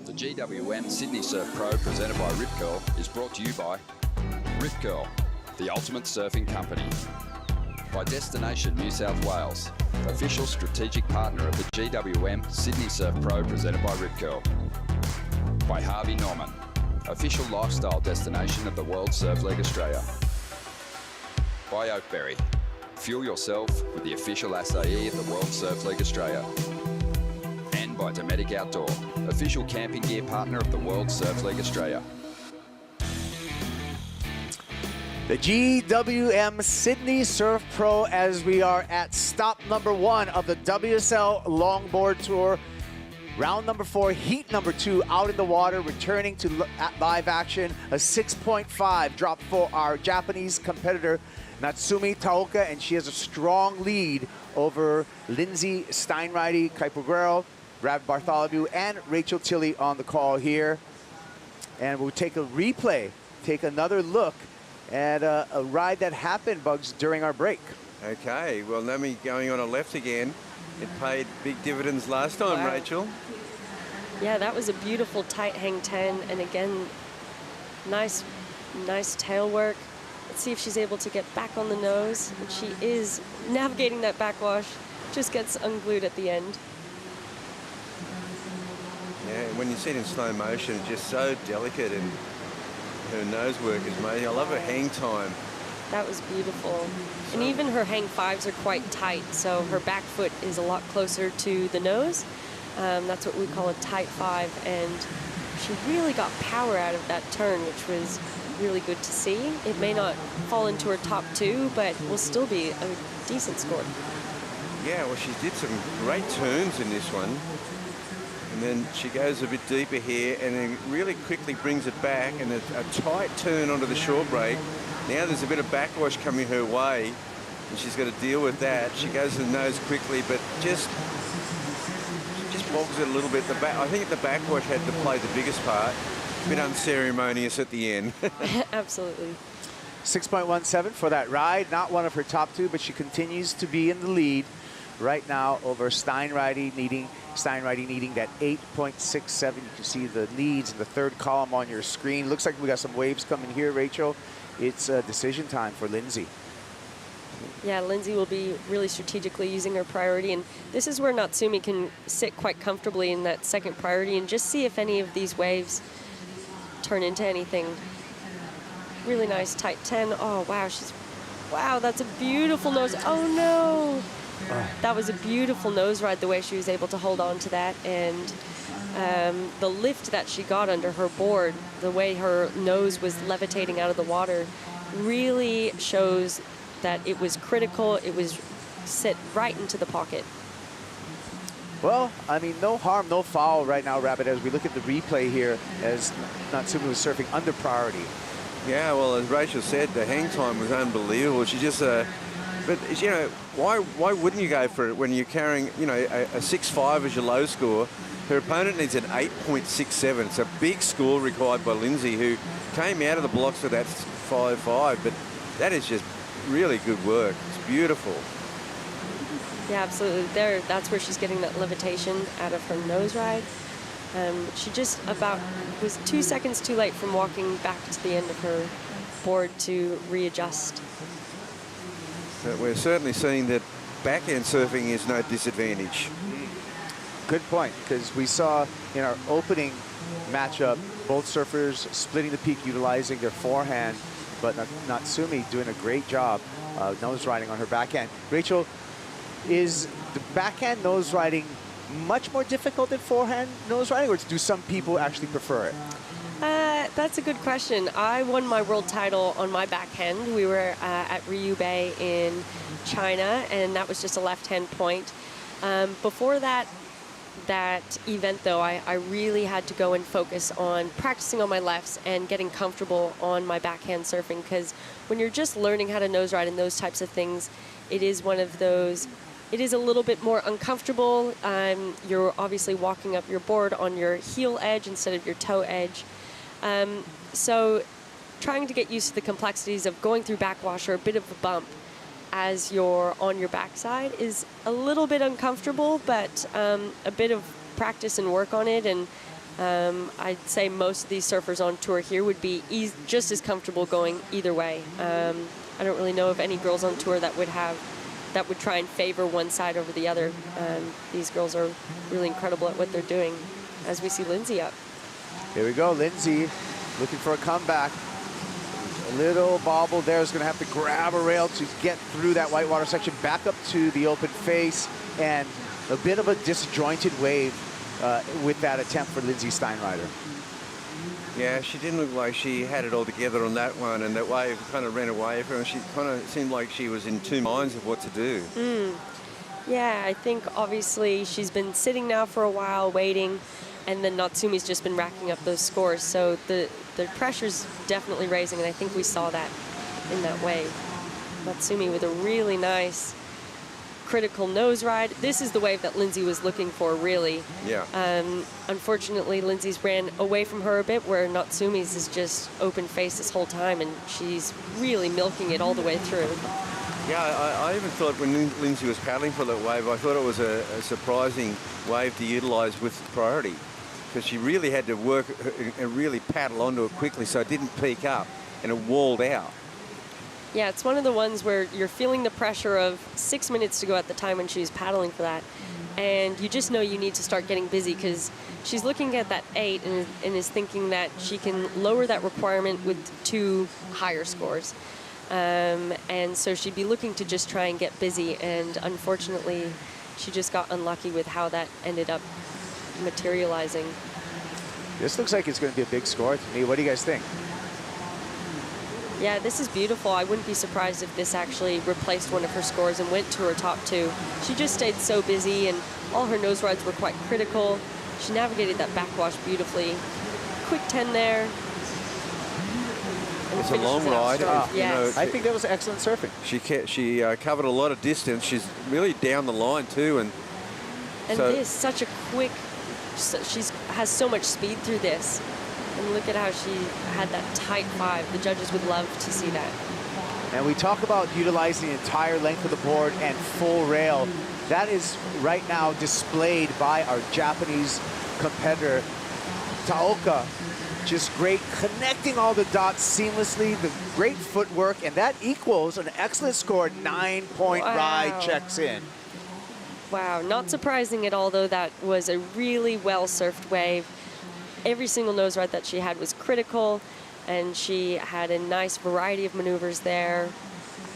The GWM Sydney Surf Pro presented by Rip Curl is brought to you by Rip Curl, the ultimate surfing company. By Destination New South Wales, official strategic partner of the GWM Sydney Surf Pro presented by Rip Curl. by Harvey Norman, official lifestyle destination of the World Surf League Australia. By Oakberry, fuel yourself with the official acai of the World Surf League Australia. And by Dometic Outdoor, official camping gear partner of the World Surf League Australia. The GWM Sydney Surf Pro, as we are at stop number 1 of the WSL Longboard Tour. Round number 4, heat number 2, out in the water, returning to live action. A 6.5 drop for our Japanese competitor, Natsumi Taoka, and she has a strong lead over Lindsey Steinrider, Kuiper Guerrero, Brad Bartholomew, and Rachel Tilley on the call here. And we'll take a replay, take another look at a ride that happened, Bugs, during our break. Okay, well, Nami going on a left again. It paid big dividends last time, Wow. Rachel. Yeah, that was a beautiful tight hang 10, and again, nice tail work. Let's see if she's able to get back on the nose, and she is navigating that backwash. Just gets unglued at the end. Yeah, when you see it in slow motion, it's just so delicate, and her nose work is amazing. I love her hang time. That was beautiful. And even her hang 5s are quite tight, so her back foot is a lot closer to the nose. That's what we call a tight 5, and she really got power out of that turn, which was really good to see. It may not fall into her top 2, but will still be a decent score. Yeah, well, she did some great turns in this one. And then she goes a bit deeper here and then really quickly brings it back, and a tight turn onto the short break. Now there's a bit of backwash coming her way, and she's got to deal with that. She goes to the nose quickly, but just bogs it a little bit. I think the backwash had to play the biggest part. A bit unceremonious at the end. Absolutely. 6.17 for that ride. Not one of her top 2, but she continues to be in the lead right now over Steinrider, needing that 8.67. You can see the leads in the third column on your screen. Looks like we got some waves coming here, Rachel. It's decision time for Lindsay. Yeah, Lindsay will be really strategically using her priority, and this is where Natsumi can sit quite comfortably in that second priority and just see if any of these waves turn into anything. Really nice tight 10. Oh, wow, that's a beautiful nose. Oh, no. That was a beautiful nose ride, the way she was able to hold on to that, and the lift that she got under her board, the way her nose was levitating out of the water, really shows that it was critical. It was set right into the pocket. Well, I mean, no harm, no foul right now, Rabbit, as we look at the replay here, as Natsumi was surfing under priority. Yeah, well, as Rachel said, the hang time was unbelievable. She just, but you know, why wouldn't you go for it when you're carrying, you know, a 6.5 as your low score? Her opponent needs an 8.67. It's a big score required by Lindsay, who came out of the blocks with that 5.5, but that is just really good work. It's beautiful. Yeah, absolutely. That's where she's getting that levitation out of her nose ride. She just was 2 seconds too late from walking back to the end of her board to readjust. But we're certainly seeing that backhand surfing is no disadvantage. Good point, because we saw in our opening matchup both surfers splitting the peak, utilizing their forehand, but Natsumi doing a great job nose riding on her backhand. Rachel, is the backhand nose riding much more difficult than forehand nose riding, or do some people actually prefer it? That's a good question. I won my world title on my backhand. We were at Ryu Bay in China, and that was just a left-hand point. Before that event, though, I really had to go and focus on practicing on my lefts and getting comfortable on my backhand surfing, because when you're just learning how to nose ride and those types of things, it is one of those, it is a little bit more uncomfortable. You're obviously walking up your board on your heel edge instead of your toe edge. So trying to get used to the complexities of going through backwash or a bit of a bump as you're on your backside is a little bit uncomfortable, but a bit of practice and work on it, and I'd say most of these surfers on tour here would be just as comfortable going either way. I don't really know of any girls on tour that would try and favor one side over the other. These girls are really incredible at what they're doing, as we see Lindsay up. Here we go, Lindsay looking for a comeback. A little bobble there, is going to have to grab a rail to get through that whitewater section, back up to the open face, and a bit of a disjointed wave with that attempt for Lindsey Steinrider. Yeah, she didn't look like she had it all together on that one, and that wave kind of ran away from her. She kind of seemed like she was in two minds of what to do. Yeah, I think obviously she's been sitting now for a while waiting, and then Natsumi's just been racking up those scores. So the pressure's definitely raising, and I think we saw that in that wave. Natsumi with a really nice critical nose ride. This is the wave that Lindsay was looking for, really. Yeah. Unfortunately, Lindsay's ran away from her a bit, where Natsumi's is just open face this whole time, and she's really milking it all the way through. Yeah, I even thought when Lindsay was paddling for that wave, I thought it was a surprising wave to utilise with priority, because she really had to work and really paddle onto it quickly so it didn't peak up and it walled out. Yeah, it's one of the ones where you're feeling the pressure of 6 minutes to go at the time when she was paddling for that. And you just know you need to start getting busy, because she's looking at that 8 and is thinking that she can lower that requirement with 2 higher scores. And so she'd be looking to just try and get busy. And unfortunately, she just got unlucky with how that ended up materializing. This looks like it's going to be a big score to me. What do you guys think? Yeah, this is beautiful. I wouldn't be surprised if this actually replaced one of her scores and went to her top 2. She just stayed so busy, and all her nose rides were quite critical. She navigated that backwash beautifully. Quick 10 there. It's a long ride. Yes. You know, I think that was excellent surfing. She covered a lot of distance. She's really down the line too, and so this such a quick. She has so much speed through this. And look at how she had that tight 5. The judges would love to see that. And we talk about utilizing the entire length of the board and full rail. That is right now displayed by our Japanese competitor, Taoka. Just great, connecting all the dots seamlessly, the great footwork, and that equals an excellent score. 9-point ride checks in. Wow, not surprising at all, though. That was a really well-surfed wave. Every single nose ride that she had was critical, and she had a nice variety of maneuvers there.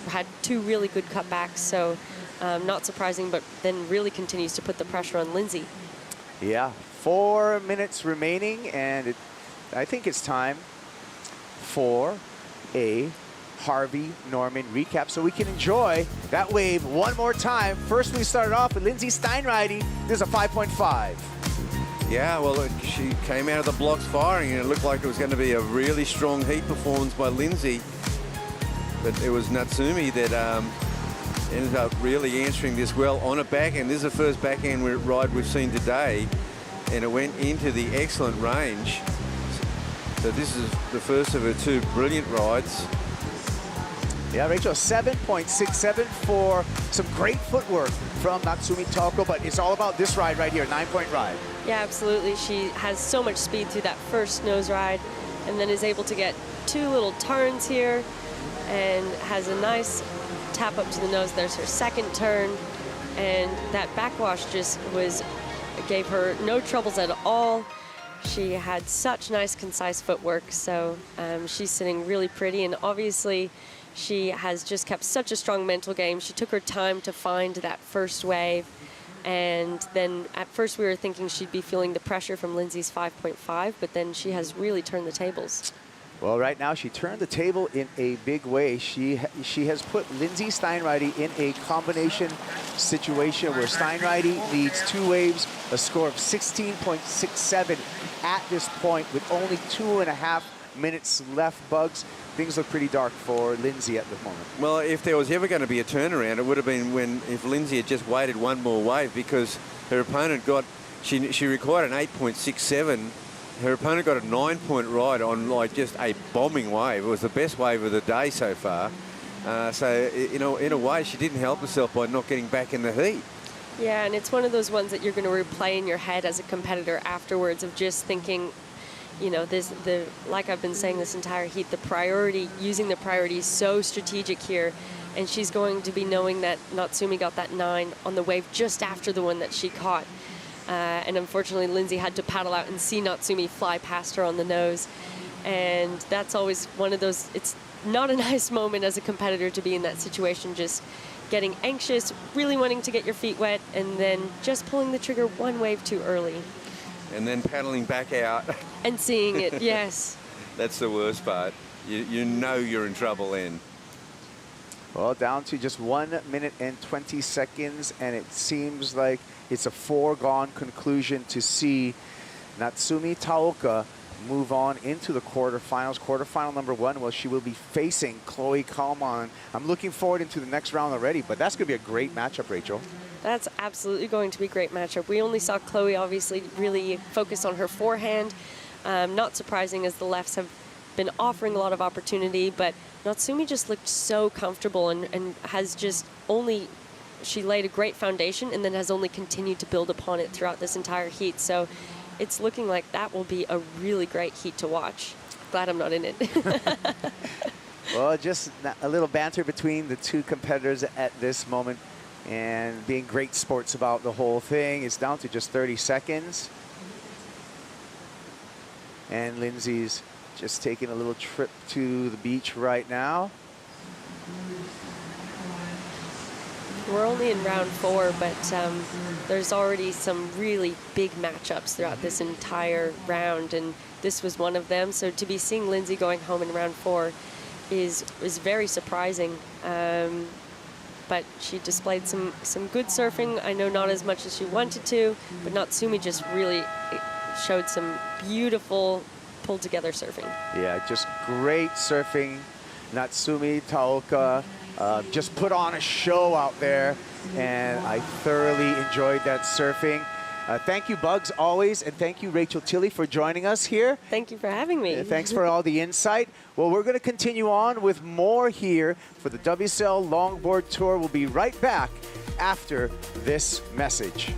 Had 2 really good cutbacks, so not surprising, but then really continues to put the pressure on Lindsay. Yeah, 4 minutes remaining, and I think it's time for a Harvey Norman recap so we can enjoy that wave one more time. First, we started off with Lindsey Steinrider. This is a 5.5. yeah, well, she came out of the blocks firing, and it looked like it was going to be a really strong heat performance by Lindsay. But it was Natsumi that ended up really answering this well on a backhand. This is the first backhand ride we've seen today, and it went into the excellent range. So this is the first of her 2 brilliant rides. Yeah, Rachel, 7.67 for some great footwork from Natsumi Taoka, but it's all about this ride right here, 9-point ride. Yeah, absolutely. She has so much speed through that first nose ride, and then is able to get 2 little turns here, and has a nice tap up to the nose. There's her second turn, and that backwash just gave her no troubles at all. She had such nice, concise footwork, so she's sitting really pretty, and obviously she has just kept such a strong mental game. She took her time to find that first wave, and then at first we were thinking she'd be feeling the pressure from Lindsay's 5.5, but then she has really turned the tables. Well, right now she turned the table in a big way. She has put Lindsey Steinrider in a combination situation where Steinrider leads 2 waves, a score of 16.67 at this point with only 2.5 minutes left. Bugs, things look pretty dark for Lindsay at the moment. Well, if there was ever going to be a turnaround, it would have been if Lindsay had just waited 1 more wave, because her opponent got, she required an 8.67. Her opponent got a 9-point ride on like just a bombing wave. It was the best wave of the day so far. So, you know, in a way, she didn't help herself by not getting back in the heat. Yeah, and it's one of those ones that you're going to replay in your head as a competitor afterwards, of just thinking, you know, like I've been saying this entire heat, using the priority is so strategic here. And she's going to be knowing that Natsumi got that 9 on the wave just after the one that she caught. And unfortunately, Lindsay had to paddle out and see Natsumi fly past her on the nose. And that's always one of those, it's not a nice moment as a competitor to be in that situation, just getting anxious, really wanting to get your feet wet, and then just pulling the trigger one wave too early. And then paddling back out. And seeing it, yes. That's the worst part. You know you're in trouble then. Well, down to just 1 minute and 20 seconds, and it seems like it's a foregone conclusion to see Natsumi Taoka move on into the quarterfinals. Quarterfinal number 1, well, she will be facing Chloe Coleman. I'm looking forward into the next round already, but that's going to be a great matchup, Rachel. That's absolutely going to be a great matchup. We only saw Chloe obviously really focus on her forehand. Not surprising, as the lefts have been offering a lot of opportunity, but Natsumi just looked so comfortable and has just only, she laid a great foundation and then has only continued to build upon it throughout this entire heat. So it's looking like that will be a really great heat to watch. Glad I'm not in it. Well, just a little banter between the two competitors at this moment and being great sports about the whole thing. It's down to just 30 seconds. And Lindsay's just taking a little trip to the beach right now. We're only in round 4, but there's already some really big matchups throughout this entire round, and this was one of them. So to be seeing Lindsay going home in round 4 is very surprising. But she displayed some good surfing. I know not as much as she wanted to, but Natsumi just really showed some beautiful pulled together surfing. Yeah, just great surfing. Natsumi Taoka just put on a show out there, and I thoroughly enjoyed that surfing. Thank you, Bugs, always, and thank you, Rachel Tilley, for joining us here. Thank you for having me. Thanks for all the insight. Well, we're going to continue on with more here for the WSL Longboard Tour. We'll be right back after this message.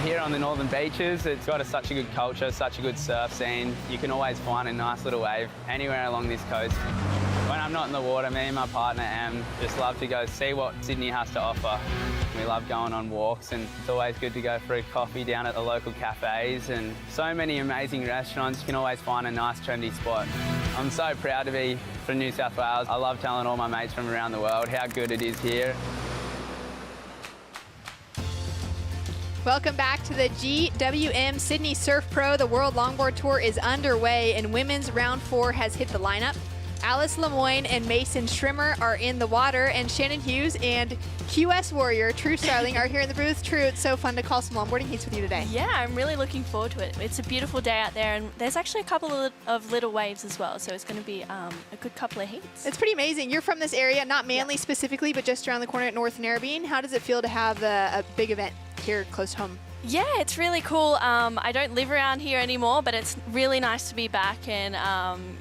Here on the northern beaches, it's got such a good culture, such a good surf scene. You can always find a nice little wave anywhere along this coast. When I'm not in the water, me and my partner Em just love to go see what Sydney has to offer. We love going on walks, and it's always good to go for a coffee down at the local cafes, and so many amazing restaurants. You can always find a nice trendy spot. I'm so proud to be from New South Wales. I love telling all my mates from around the world how good it is here. Welcome back to the GWM Sydney Surf Pro. The World Longboard Tour is underway, and women's round 4 has hit the lineup. Alison Moyne and Mason Schrimmer are in the water, and Shannon Hughes and QS Warrior, True Starling, are here in the booth. True, it's so fun to call some longboarding heats with you today. Yeah, I'm really looking forward to it. It's a beautiful day out there, and there's actually a couple of little waves as well, so it's going to be a good couple of heats. It's pretty amazing. You're from this area, not Manly specifically, but just around the corner at North Narrabeen. How does it feel to have a big event here close to home? Yeah, it's really cool. I don't live around here anymore, but it's really nice to be back. And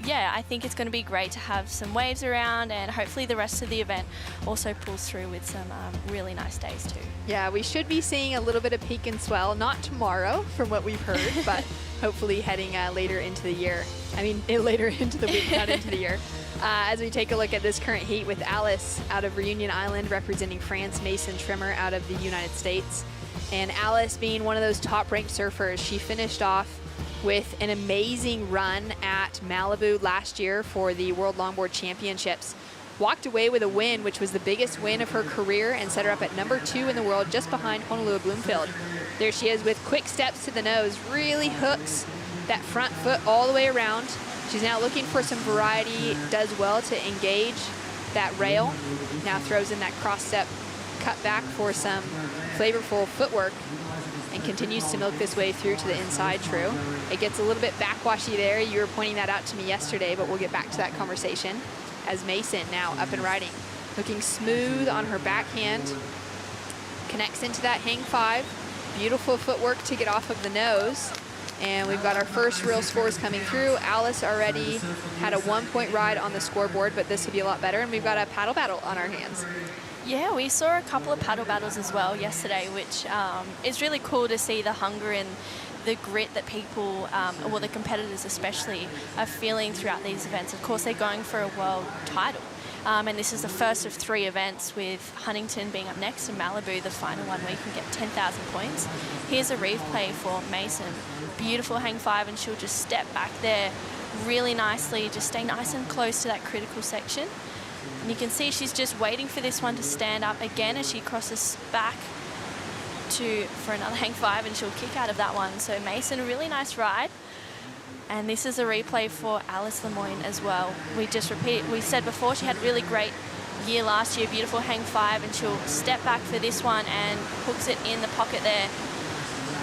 yeah, I think it's going to be great to have some waves around, and hopefully the rest of the event also pulls through with some really nice days too. Yeah, we should be seeing a little bit of peak and swell, not tomorrow from what we've heard, but hopefully heading later into the year. I mean, later into the week, not into the year. As we take a look at this current heat with Alice out of Reunion Island representing France, Mason Trimmer out of the United States. And Alice being one of those top-ranked surfers, she finished off with an amazing run at Malibu last year for the World Longboard Championships. Walked away with a win, which was the biggest win of her career, and set her up at #2 in the world, just behind Honolulu Bloomfield. There she is with quick steps to the nose, really hooks that front foot all the way around. She's now looking for some variety, does well to engage that rail. Now throws in that cross step cut back for some flavorful footwork, and continues to milk this way through to the inside true. It gets a little bit backwashy there. You were pointing that out to me yesterday, but we'll get back to that conversation. As Mason now up and riding, looking smooth on her backhand, connects into that hang 5. Beautiful footwork to get off of the nose. And we've got our first real scores coming through. Alice already had a 1-point ride on the scoreboard, but this will be a lot better. And we've got a paddle battle on our hands. Yeah, we saw a couple of paddle battles as well yesterday, which is really cool to see the hunger and the grit that people, well, the competitors especially, are feeling throughout these events. Of course, they're going for a world title. And this is the first of 3 events, with Huntington being up next and Malibu, the final one, where you can get 10,000 points. Here's a replay for Mason. Beautiful hang 5, and she'll just step back there really nicely, just stay nice and close to that critical section. And you can see she's just waiting for this one to stand up again as she crosses back for another hang 5, and she'll kick out of that one. So Mason, a really nice ride. And this is a replay for Alison Moyne as well. We said before, she had a really great year last year, beautiful hang 5, and she'll step back for this one and hooks it in the pocket there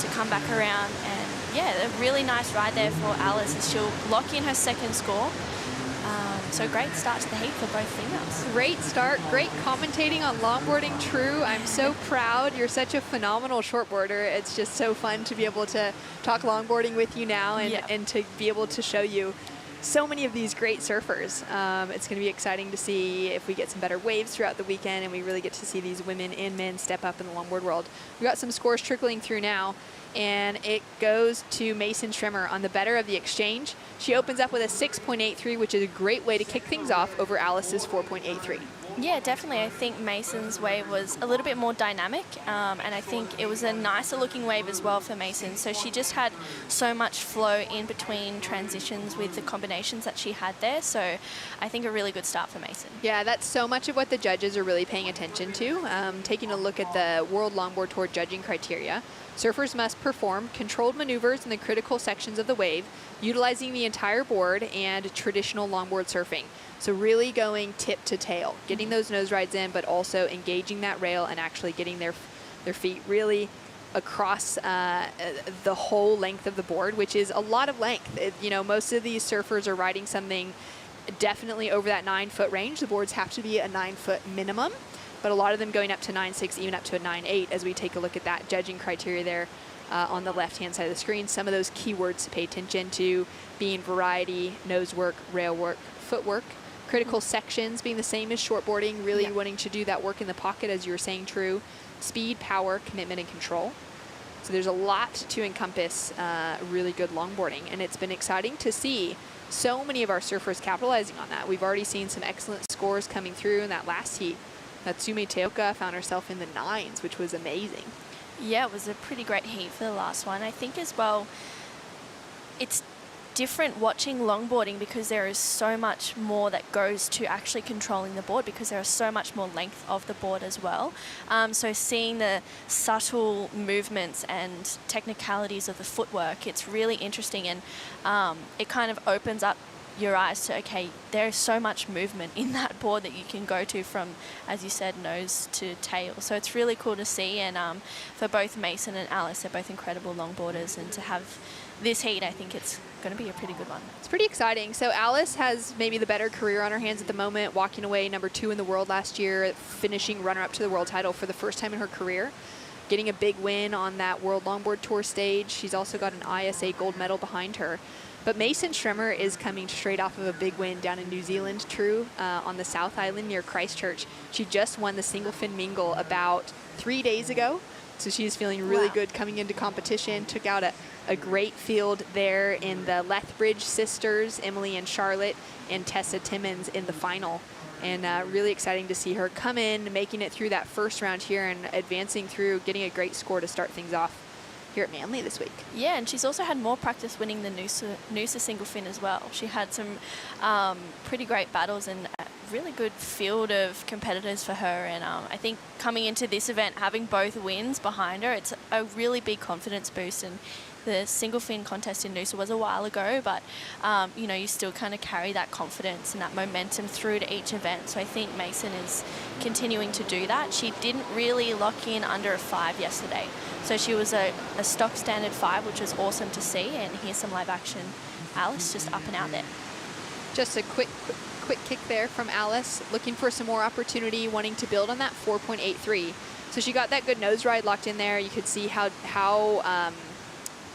to come back around. And yeah, a really nice ride there for Alice as she'll lock in her second score. So great start to the heat for both females. Great start, great commentating on Longboarding True. I'm so proud. You're such a phenomenal shortboarder. It's just so fun to be able to talk longboarding with you now, and to be able to show you so many of these great surfers. It's going to be exciting to see if we get some better waves throughout the weekend, and we really get to see these women and men step up in the longboard world. We've got some scores trickling through now, and it goes to Mason Trimmer on the better of the exchange. She opens up with a 6.83, which is a great way to kick things off over Alice's 4.83. Yeah, definitely. I think Mason's wave was a little bit more dynamic, and I think it was a nicer looking wave as well for Mason. So she just had so much flow in between transitions with the combinations that she had there. So I think a really good start for Mason. Yeah, that's so much of what the judges are really paying attention to. Taking a look at the World Longboard Tour judging criteria, surfers must perform controlled maneuvers in the critical sections of the wave, utilizing the entire board and traditional longboard surfing. So really going tip to tail, getting those nose rides in, but also engaging that rail and actually getting their feet really across the whole length of the board, which is a lot of length. Most of these surfers are riding something definitely over that 9-foot range. The boards have to be a 9-foot minimum, but a lot of them going up to 9.6, even up to a 9.8 as we take a look at that judging criteria there on the left-hand side of the screen. Some of those keywords to pay attention to being variety, nose work, rail work, footwork. Critical sections being the same as shortboarding, really wanting to do that work in the pocket, as you were saying, True. Speed, power, commitment, and control. So there's a lot to encompass really good longboarding, and it's been exciting to see so many of our surfers capitalizing on that. We've already seen some excellent scores coming through in that last heat. Natsume Teoka found herself in the 9s, which was amazing. Yeah, it was a pretty great heat for the last one. I think as well, it's different watching longboarding because there is so much more that goes to actually controlling the board, because there is so much more length of the board as well. So seeing the subtle movements and technicalities of the footwork, it's really interesting, and it kind of opens up your eyes to, okay, there's so much movement in that board that you can go to from, as you said, nose to tail. So it's really cool to see, and for both Mason and Alice, they're both incredible longboarders, and to have this heat, I think it's going to be a pretty good one. It's pretty exciting. So Alice has maybe the better career on her hands at the moment, walking away #2 in the world last year, finishing runner-up to the world title for the first time in her career. getting a big win on that World Longboard Tour stage. She's also got an ISA gold medal behind her. But Mason Schrimmer is coming straight off of a big win down in New Zealand, on the South Island near Christchurch. She just won the single fin mingle about 3 days ago. So she's feeling really good coming into competition. Took out a great field there in the Lethbridge sisters, Emily and Charlotte, and Tessa Timmons in the final. And really exciting to see her come in, making it through that first round here and advancing through, getting a great score to start things off here at Manly this week. Yeah, and she's also had more practice winning the Noosa single fin as well. She had some pretty great battles and a really good field of competitors for her. And I think coming into this event, having both wins behind her, it's a really big confidence boost. And the single fin contest in Noosa was a while ago, but you know, you still kind of carry that confidence and that momentum through to each event. So I think Mason is continuing to do that. She didn't really lock in under a 5 yesterday. So she was a stock standard 5, which was awesome to see. And here's some live action. Alice just up and out there. Just a quick kick there from Alice, looking for some more opportunity, wanting to build on that 4.83. So she got that good nose ride locked in there. You could see how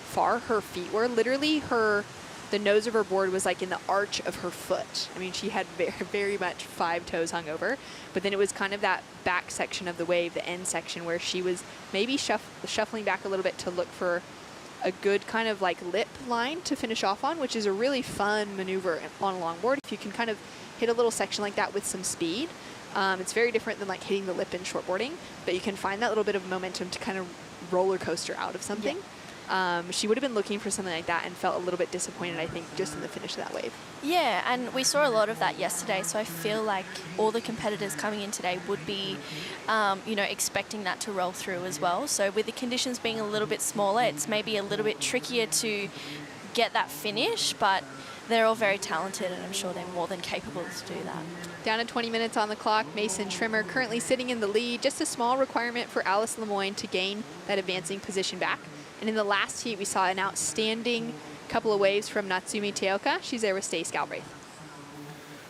far her feet were. Literally the nose of her board was like in the arch of her foot. I mean, she had very, very much 5 toes hung over, but then it was kind of that back section of the wave, the end section, where she was maybe shuffling back a little bit to look for a good kind of like lip line to finish off on, which is a really fun maneuver on a longboard. If you can kind of hit a little section like that with some speed, it's very different than like hitting the lip in shortboarding, but you can find that little bit of momentum to kind of roller coaster out of something. Yeah. She would have been looking for something like that and felt a little bit disappointed, I think, just in the finish of that wave. Yeah, and we saw a lot of that yesterday, so I feel like all the competitors coming in today would be, you know, expecting that to roll through as well. So with the conditions being a little bit smaller, it's maybe a little bit trickier to get that finish, but they're all very talented, and I'm sure they're more than capable to do that. Down to 20 minutes on the clock, Mason Schrimmer currently sitting in the lead. Just a small requirement for Alison Moyne to gain that advancing position back. And in the last heat, we saw an outstanding couple of waves from Natsumi Teoka. She's there with Stace Galbraith.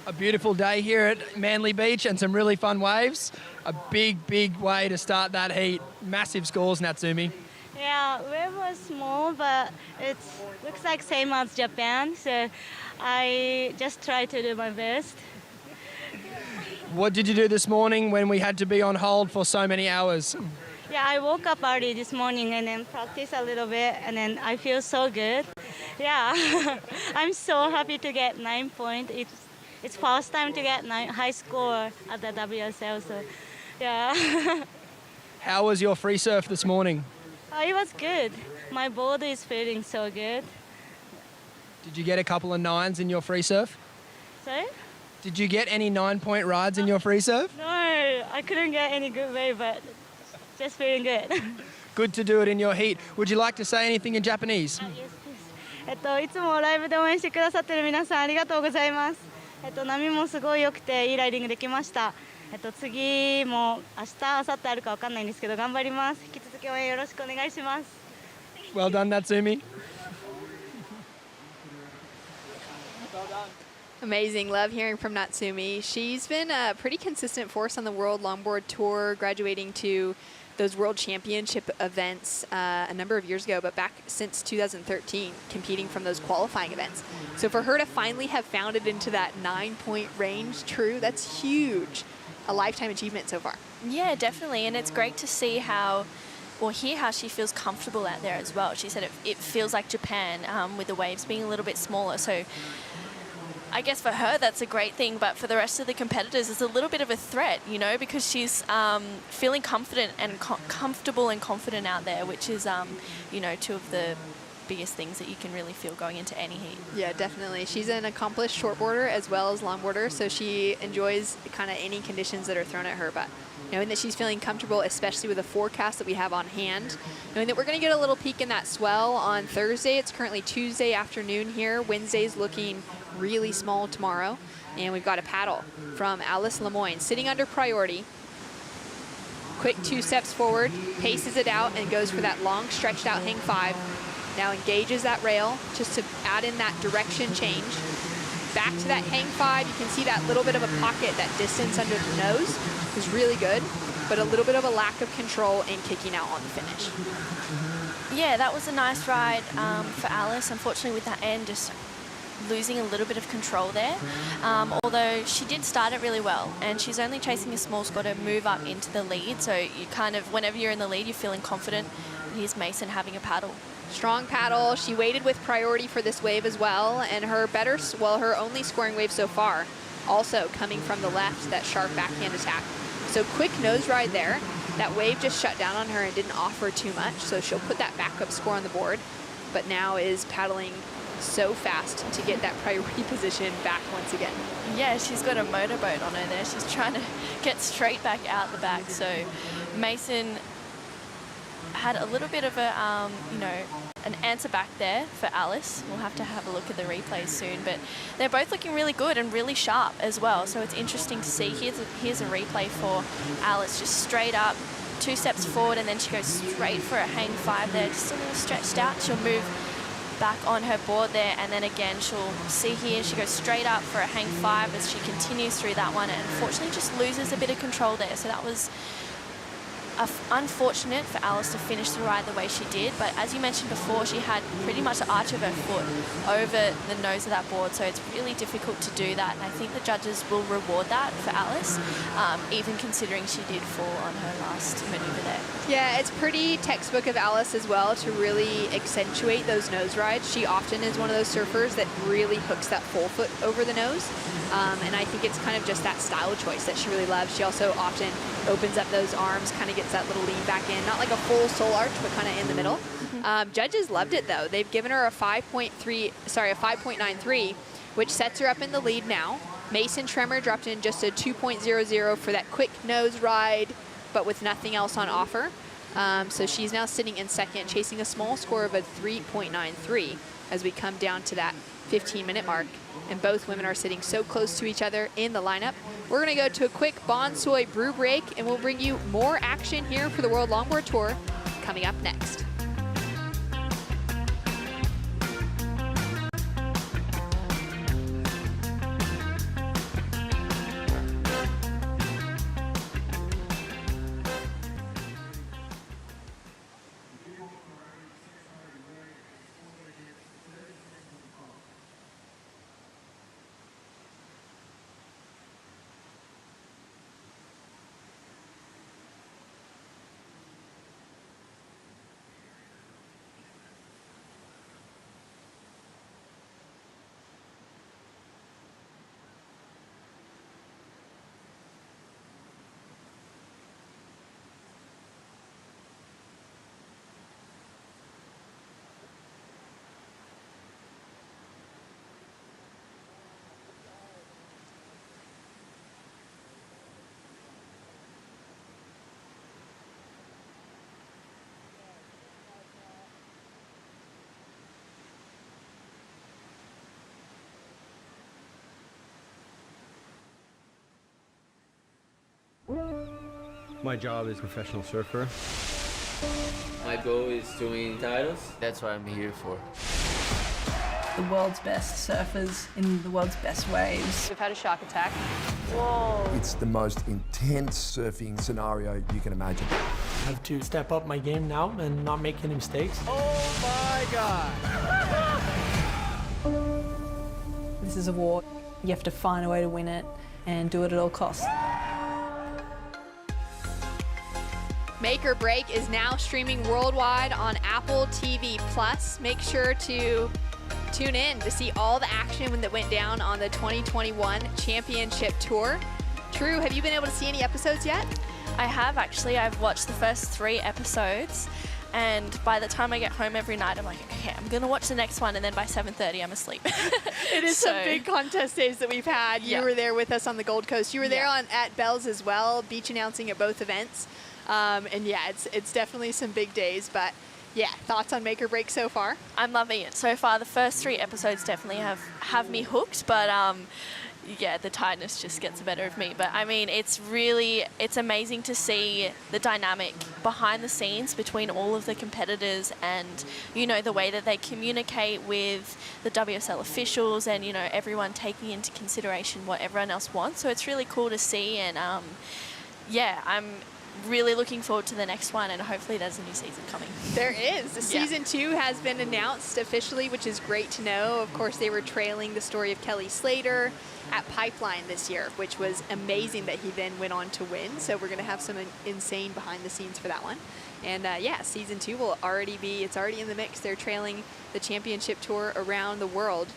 A beautiful day here at Manly Beach and some really fun waves. A big, big way to start that heat. Massive scores, Natsumi. Yeah, wave was small, but it looks like same as Japan. So I just try to do my best. What did you do this morning when we had to be on hold for so many hours? Yeah, I woke up early this morning and then practice a little bit, and then I feel so good. Yeah, I'm so happy to get 9 points. It's first time to get high score at the WSL, so yeah. How was your free surf this morning? It was good. My board is feeling so good. Did you get a couple of 9s in your free surf? Sorry? Did you get any 9-point rides in your free surf? No, I couldn't get any good wave, but just feeling good. Good to do it in your heat. Would you like to say anything in Japanese? Yes, please. いつもライブで応援してくださっている皆さんありがとうございます。波もすごい良くていいライディングできました。次も明日、明後日あるかわかんないんですけど頑張ります。引き続き応援よろしくお願いします。Well done, Natsumi. Amazing. Love hearing from Natsumi. She's been a pretty consistent force on the World Longboard Tour, graduating to those World Championship events a number of years ago, but back since 2013, competing from those qualifying events. So for her to finally have found it into that 9-point range, that's huge. A lifetime achievement so far. Yeah, definitely. And it's great to see how, or hear how she feels comfortable out there as well. She said it feels like Japan with the waves being a little bit smaller. So I guess for her that's a great thing, but for the rest of the competitors it's a little bit of a threat, you know, because she's feeling confident and comfortable and confident out there, which is, you know, two of the biggest things that you can really feel going into any heat. Yeah, definitely. She's an accomplished shortboarder as well as longboarder, so she enjoys kind of any conditions that are thrown at her, but knowing that she's feeling comfortable, especially with the forecast that we have on hand, knowing that we're going to get a little peek in that swell on Thursday. It's currently Tuesday afternoon here. Wednesday's looking really small tomorrow, and we've got a paddle from Alice Lemoyne sitting under priority. Quick 2 steps forward, paces it out, and goes for that long stretched out hang 5. Now engages that rail just to add in that direction change. Back to that hang 5. You can see that little bit of a pocket, that distance under the nose is really good. but a little bit of a lack of control and kicking out on the finish. Yeah, that was a nice ride for Alice. Unfortunately, with that end, just losing a little bit of control there. Although she did start it really well, and she's only chasing a small score to move up into the lead. So you kind of, whenever you're in the lead, you're feeling confident. Here's Mason having a paddle. Strong paddle. She waited with priority for this wave as well, and her her only scoring wave so far, also coming from the left, that sharp backhand attack. So quick nose ride there. That wave just shut down on her and didn't offer too much, so she'll put that backup score on the board, but now is paddling so fast to get that priority position back once again. Yeah, she's got a motorboat on her there. She's trying to get straight back out the back. So Mason had a little bit of a, an answer back there for Alice. We'll have to have a look at the replays soon, but they're both looking really good and really sharp as well. So it's interesting to see. Here's a replay for Alice, just straight up, 2 steps forward, and then she goes straight for a hang 5 there, just a little stretched out. She'll move back on her board there, and then again she'll see here she goes straight up for a hang 5 as she continues through that one, and unfortunately just loses a bit of control there. So that was unfortunate for Alice to finish the ride the way she did, but as you mentioned before, she had pretty much the arch of her foot over the nose of that board, so it's really difficult to do that, and I think the judges will reward that for Alice, even considering she did fall on her last maneuver there. Yeah, it's pretty textbook of Alice as well to really accentuate those nose rides. She often is one of those surfers that really hooks that full foot over the nose, and I think it's kind of just that style choice that she really loves. She also often opens up those arms, kind of gets that little lean back in, not like a full soul arch, but kind of in the middle. Judges loved it though. They've given her a 5.93, which sets her up in the lead now. Mason Tremor dropped in just a 2.00 for that quick nose ride, but with nothing else on offer. So she's now sitting in second, chasing a small score of a 3.93 as we come down to that 15-minute mark. And both women are sitting so close to each other in the lineup. We're going to go to a quick Bonsoy brew break, and we'll bring you more action here for the World Longboard Tour coming up next. My job is professional surfer. My goal is to win titles. That's what I'm here for. The world's best surfers in the world's best waves. We've had a shark attack. Whoa. It's the most intense surfing scenario you can imagine. I have to step up my game now and not make any mistakes. Oh my God. This is a war. You have to find a way to win it and do it at all costs. Make or Break is now streaming worldwide on Apple TV+. Make sure to tune in to see all the action that went down on the 2021 Championship Tour. True, have you been able to see any episodes yet? I have actually. I've watched the first 3 episodes, and by the time I get home every night, I'm like, okay, I'm gonna watch the next one, and then by 7:30 I'm asleep. It is some big contest days that we've had. You were there with us on the Gold Coast. You were there at Bell's as well, beach announcing at both events. And yeah, it's definitely some big days, but yeah, thoughts on Make or Break so far? I'm loving it so far. The first 3 episodes definitely have me hooked, but yeah, the tiredness just gets the better of me. But I mean, it's amazing to see the dynamic behind the scenes between all of the competitors, and the way that they communicate with the WSL officials, and everyone taking into consideration what everyone else wants. So it's really cool to see, and yeah, I'm really looking forward to the next one, and hopefully there's a new season coming. There is. Season 2 has been announced officially, which is great to know. Of course, they were trailing the story of Kelly Slater at Pipeline this year, which was amazing that he then went on to win. So we're going to have some insane behind the scenes for that one. And yeah, season 2 will already be, it's already in the mix. They're trailing the championship tour around the world,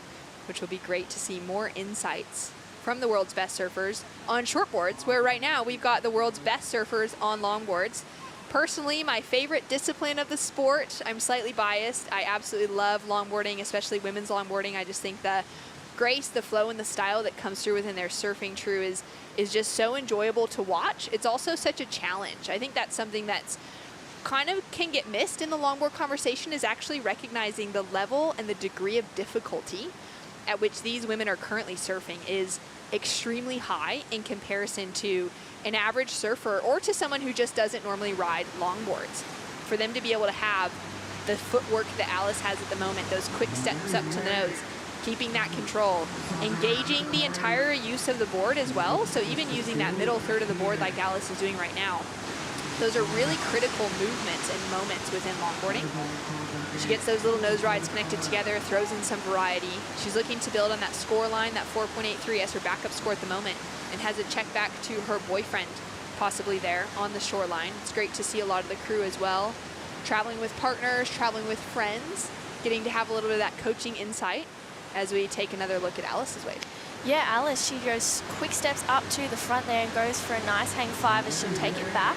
which will be great to see more insights from the world's best surfers on shortboards, where right now we've got the world's best surfers on longboards. Personally, my favorite discipline of the sport, I'm slightly biased. I absolutely love longboarding, especially women's longboarding. I just think the grace, the flow, and the style that comes through within their surfing crew is just so enjoyable to watch. It's also such a challenge. I think that's something that's kind of can get missed in the longboard conversation, is actually recognizing the level and the degree of difficulty at which these women are currently surfing is extremely high in comparison to an average surfer or to someone who just doesn't normally ride longboards. For them to be able to have the footwork that Alice has at the moment, those quick steps up to the nose, keeping that control, engaging the entire use of the board as well. So even using that middle third of the board like Alice is doing right now, those are really critical movements and moments within longboarding. She gets those little nose rides connected together, throws in some variety. She's looking to build on that score line, that 4.83 as her backup score at the moment, and has a check back to her boyfriend, possibly there on the shoreline. It's great to see a lot of the crew as well, traveling with partners, traveling with friends, getting to have a little bit of that coaching insight as we take another look at Alice's wave. Yeah, Alice, she goes quick steps up to the front there and goes for a nice hang 5 as she'll take it back.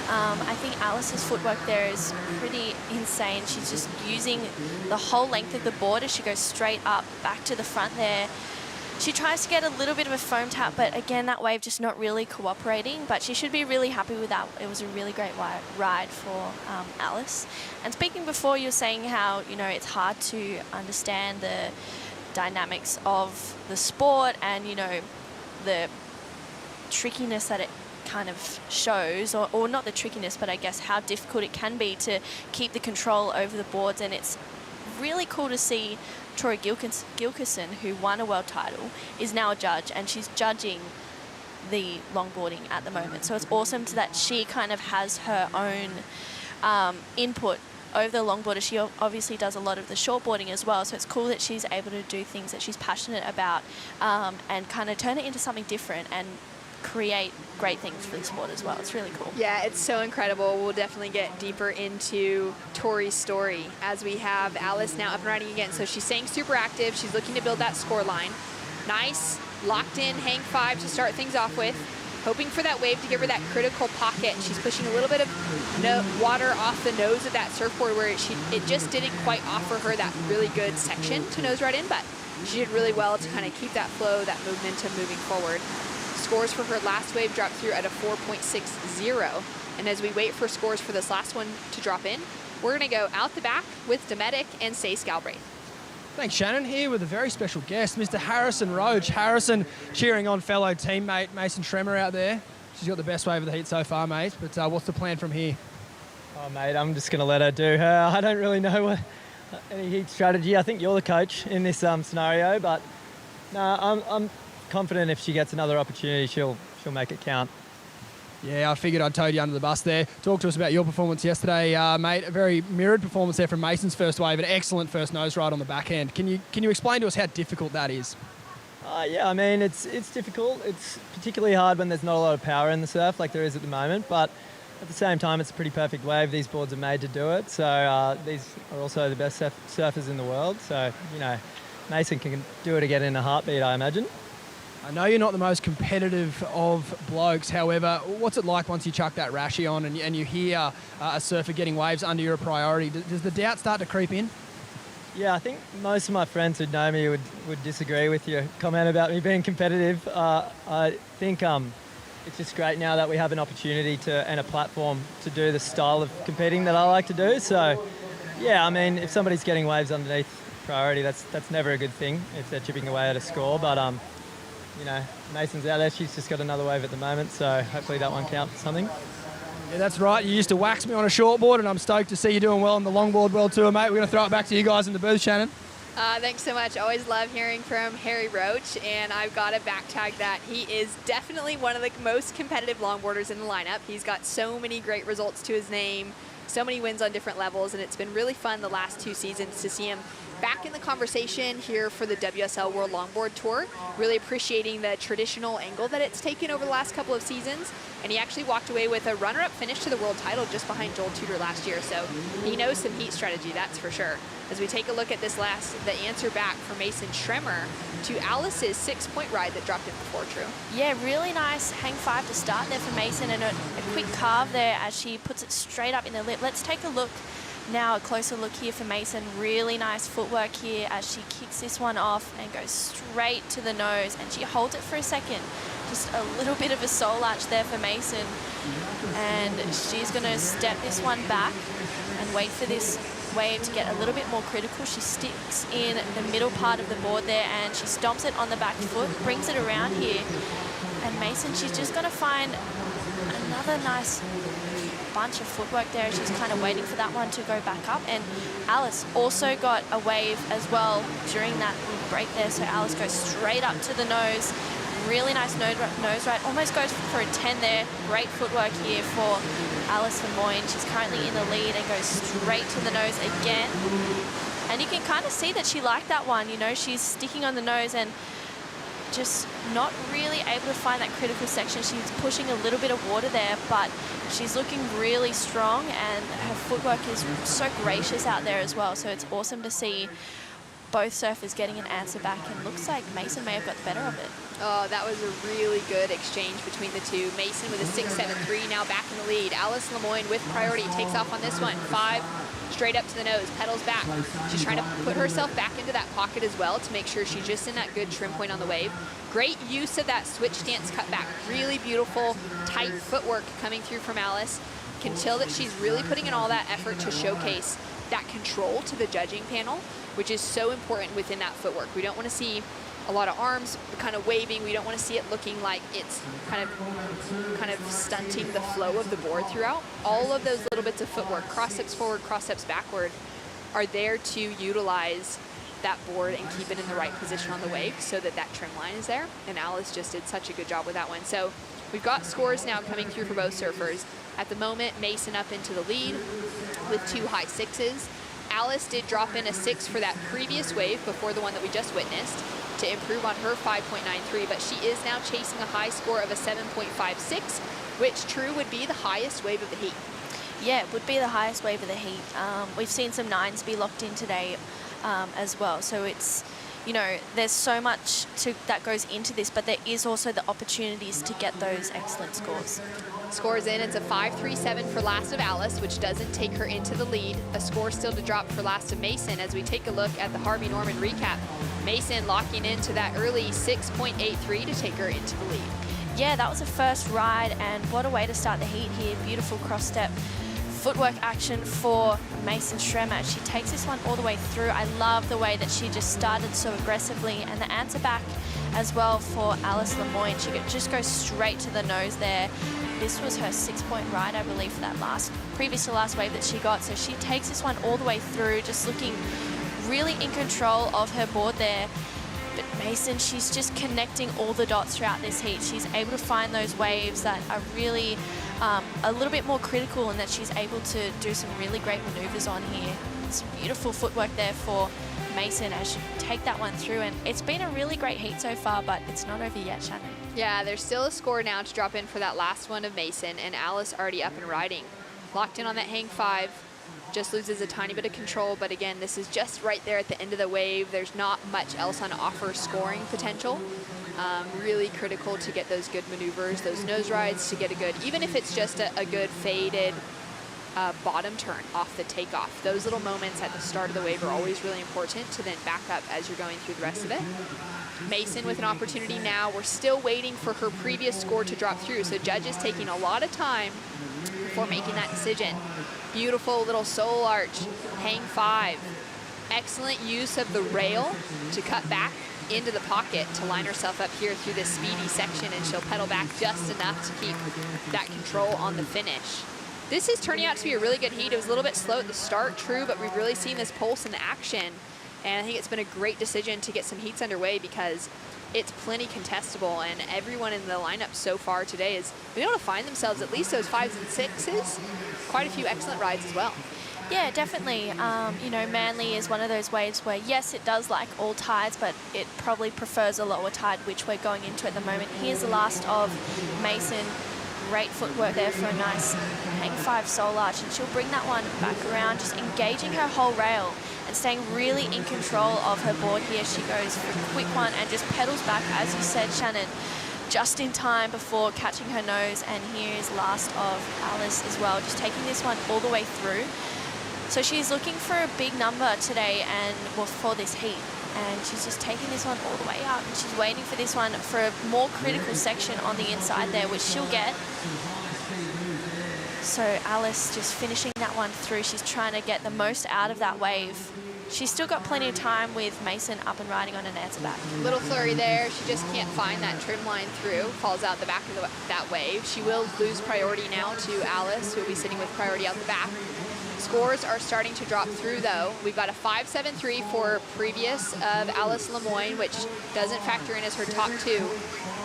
I think Alice's footwork there is pretty insane. She's just using the whole length of the board as she goes straight up back to the front there. She tries to get a little bit of a foam tap, but again, that wave just not really cooperating, but she should be really happy with that. It was a really great ride for Alice. And speaking before, you were saying how, you know, it's hard to understand the dynamics of the sport and, you know, the trickiness that it kind of shows, or not the trickiness, but I guess how difficult it can be to keep the control over the boards. And it's really cool to see Tori Gilkison, who won a world title, is now a judge, and she's judging the longboarding at the moment. So it's awesome that she kind of has her own input over the longboarder. She obviously does a lot of the shortboarding as well, so it's cool that she's able to do things that she's passionate about and kind of turn it into something different and create great things for the sport as well. It's really cool. Yeah, it's so incredible. We'll definitely get deeper into Tori's story as we have Alice now up and riding again. So she's staying super active. She's looking to build that score line. Nice, locked in hang 5 to start things off with. Hoping for that wave to give her that critical pocket. She's pushing a little bit of water off the nose of that surfboard where it just didn't quite offer her that really good section to nose right in, but she did really well to kind of keep that flow, that momentum moving forward. Scores for her last wave dropped through at a 4.60. And as we wait for scores for this last one to drop in, we're going to go out the back with Dometic and Sace Galbraith. Thanks, Shannon. Here with a very special guest, Mr. Harrison Roach. Harrison cheering on fellow teammate Mason Tremor out there. She's got the best wave of the heat so far, mate. But what's the plan from here? Oh, mate, I'm just going to let her do her. I don't really know any heat strategy. I think you're the coach in this scenario, but no, I'm confident if she gets another opportunity, she'll make it count. Yeah, I figured I'd tow you under the bus there. Talk to us about your performance yesterday, mate. A very mirrored performance there from Mason's first wave, an excellent first nose ride on the back end. Can you explain to us how difficult that is? Yeah, I mean, it's difficult. It's particularly hard when there's not a lot of power in the surf like there is at the moment, but at the same time, it's a pretty perfect wave. These boards are made to do it, so these are also the best surfers in the world. So, you know, Mason can do it again in a heartbeat, I imagine. I know you're not the most competitive of blokes. However, what's it like once you chuck that rashie on and you hear a surfer getting waves under your priority? Does the doubt start to creep in? Yeah, I think most of my friends who know me would disagree with your comment about me being competitive. I think it's just great now that we have an opportunity and a platform to do the style of competing that I like to do. So, yeah, I mean, if somebody's getting waves underneath priority, that's never a good thing if they're chipping away at a score. But you know, Mason's out there. She's just got another wave at the moment, so hopefully that one counts for something. Yeah, that's right. You used to wax me on a shortboard, and I'm stoked to see you doing well on the Longboard World Tour, mate. We're going to throw it back to you guys in the booth, Shannon. Thanks so much. Always love hearing from Harry Roach, and I've got to back tag that. He is definitely one of the most competitive longboarders in the lineup. He's got so many great results to his name, so many wins on different levels, and it's been really fun the last 2 seasons to see him back in the conversation here for the WSL World Longboard Tour. Really appreciating the traditional angle that it's taken over the last couple of seasons, and he actually walked away with a runner-up finish to the world title just behind Joel Tudor last year, so he knows some heat strategy, that's for sure. As we take a look at the answer back for Mason Schremer to Alice's 6-point ride that dropped in before True. Yeah, really nice hang 5 to start there for Mason, and a quick carve there as she puts it straight up in the lip. Let's take a look now, a closer look here for Mason. Really nice footwork here as she kicks this one off and goes straight to the nose, and she holds it for a second. Just a little bit of a soul arch there for Mason, and she's going to step this one back and wait for this wave to get a little bit more critical. She sticks in the middle part of the board there, and she stomps it on the back foot, brings it around here, and Mason, she's just going to find another nice bunch of footwork there. She's kind of waiting for that one to go back up, and Alice also got a wave as well during that break there, so Alice goes straight up to the nose. Really nice nose ride, almost goes for a 10 there. Great footwork here for Alison Moyne. She's currently in the lead and goes straight to the nose again. And you can kind of see that she liked that one, you know, she's sticking on the nose and just not really able to find that critical section. She's pushing a little bit of water there, but she's looking really strong, and her footwork is so gracious out there as well. So it's awesome to see both surfers getting an answer back, and looks like Mason may have got the better of it. Oh, that was a really good exchange between the two. Mason with a 6-7-3, now back in the lead. Alice Lemoyne with priority takes off on this one. 5, straight up to the nose, pedals back. She's trying to put herself back into that pocket as well to make sure she's just in that good trim point on the wave. Great use of that switch stance cutback. Really beautiful, tight footwork coming through from Alice. Can tell that she's really putting in all that effort to showcase that control to the judging panel, which is so important within that footwork. We don't want to see a lot of arms kind of waving. We don't want to see it looking like it's kind of stunting the flow of the board throughout. All of those little bits of footwork, cross steps forward, cross steps backward, are there to utilize that board and keep it in the right position on the wave so that that trim line is there. And Alice just did such a good job with that one. So we've got scores now coming through for both surfers. At the moment, Mason up into the lead with 2 high 6s. Alice did drop in a 6 for that previous wave before the one that we just witnessed to improve on her 5.93, but she is now chasing a high score of a 7.56, which true would be the highest wave of the heat. Yeah, it would be the highest wave of the heat. We've seen some 9s be locked in today as well, so it's, you know, there's so much that goes into this, but there is also the opportunities to get those excellent scores. Scores in, it's a 5.37 for last of Alice, which doesn't take her into the lead. A score still to drop for last of Mason as we take a look at the Harvey Norman recap. Mason locking into that early 6.83 to take her into the lead. Yeah, that was a first ride, and what a way to start the heat here. Beautiful cross-step footwork action for Mason Schremer. She takes this one all the way through. I love the way that she just started so aggressively, and the answer back as well for Alice Lemoyne. She just goes straight to the nose there. This was her 6-point ride, I believe, for that previous to last wave that she got. So she takes this one all the way through, just looking really in control of her board there. But Mason, she's just connecting all the dots throughout this heat. She's able to find those waves that are really a little bit more critical, and that she's able to do some really great maneuvers on here. Some beautiful footwork there for Mason as she take that one through, and it's been a really great heat so far, but it's not over yet, Shannon. Yeah, there's still a score now to drop in for that last one of Mason, and Alice already up and riding. Locked in on that hang 5, just loses a tiny bit of control, but again, this is just right there at the end of the wave. There's not much else on offer scoring potential. Really critical to get those good maneuvers, those nose rides, to get a good, even if it's just a good faded bottom turn off the takeoff. Those little moments at the start of the wave are always really important to then back up as you're going through the rest of it. Mason with an opportunity now. We're still waiting for her previous score to drop through, so judges taking a lot of time before making that decision. Beautiful little soul arch, hang 5. Excellent use of the rail to cut back into the pocket to line herself up here through this speedy section, and she'll pedal back just enough to keep that control on the finish. This is turning out to be a really good heat. It was a little bit slow at the start, true, but we've really seen this pulse in action. And I think it's been a great decision to get some heats underway because it's plenty contestable, and everyone in the lineup so far today has been able to find themselves at least those 5s and 6s. Quite a few excellent rides as well. Yeah, definitely. You know, Manly is one of those waves where, yes, it does like all tides, but it probably prefers a lower tide, which we're going into at the moment. Here's the last of Mason. Great footwork there for a nice hang 5 soul arch, and she'll bring that one back around, just engaging her whole rail and staying really in control of her board here. She goes for a quick one and just pedals back, as you said, Shannon, just in time before catching her nose. And here's last of Alice as well, just taking this one all the way through. So she's looking for a big number today and well, for this heat. And she's just taking this one all the way up. And she's waiting for this one for a more critical section on the inside there, which she'll get. So Alice just finishing that one through. She's trying to get the most out of that wave. She's still got plenty of time with Mason up and riding on an air to back. Little flurry there. She just can't find that trim line through. Falls out the back of that wave. She will lose priority now to Alice, who will be sitting with priority out the back. Scores are starting to drop through, though. We've got a 5.73 for previous of Alice Moyne, which doesn't factor in as her top 2.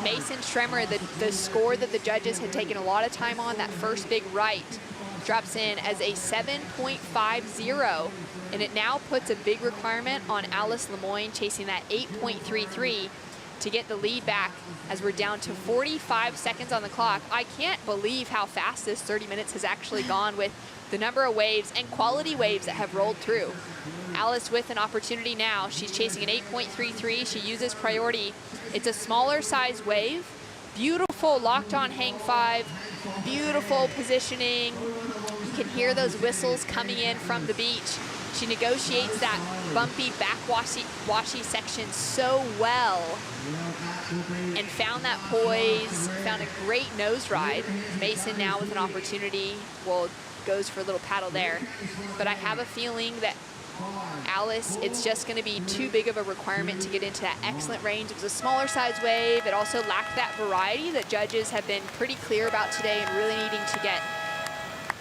Mason Stremmer, the score that the judges had taken a lot of time on, that first big right, drops in as a 7.50, and it now puts a big requirement on Alice Moyne, chasing that 8.33 to get the lead back as we're down to 45 seconds on the clock. I can't believe how fast this 30 minutes has actually gone with the number of waves and quality waves that have rolled through. Alice with an opportunity now. She's chasing an 8.33. She uses priority. It's a smaller size wave. Beautiful locked on hang 5. Beautiful positioning. You can hear those whistles coming in from the beach. She negotiates that bumpy back washy section so well and found that poise, found a great nose ride. Mason now with an opportunity, well, goes for a little paddle there. But I have a feeling that Alice, it's just going to be too big of a requirement to get into that excellent range. It was a smaller size wave. It also lacked that variety that judges have been pretty clear about today, and really needing to get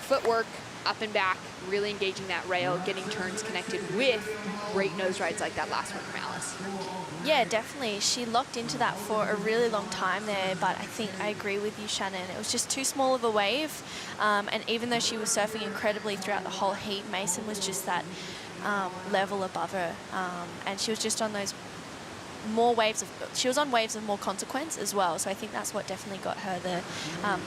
footwork up and back, really engaging that rail, getting turns connected with great nose rides like that last one from Alice. Yeah, definitely. She locked into that for a really long time there, but I think I agree with you, Shannon. It was just too small of a wave, and even though she was surfing incredibly throughout the whole heat, Mason was just that level above her, and she was just on those more waves she was on waves of more consequence as well. So I think that's what definitely got her the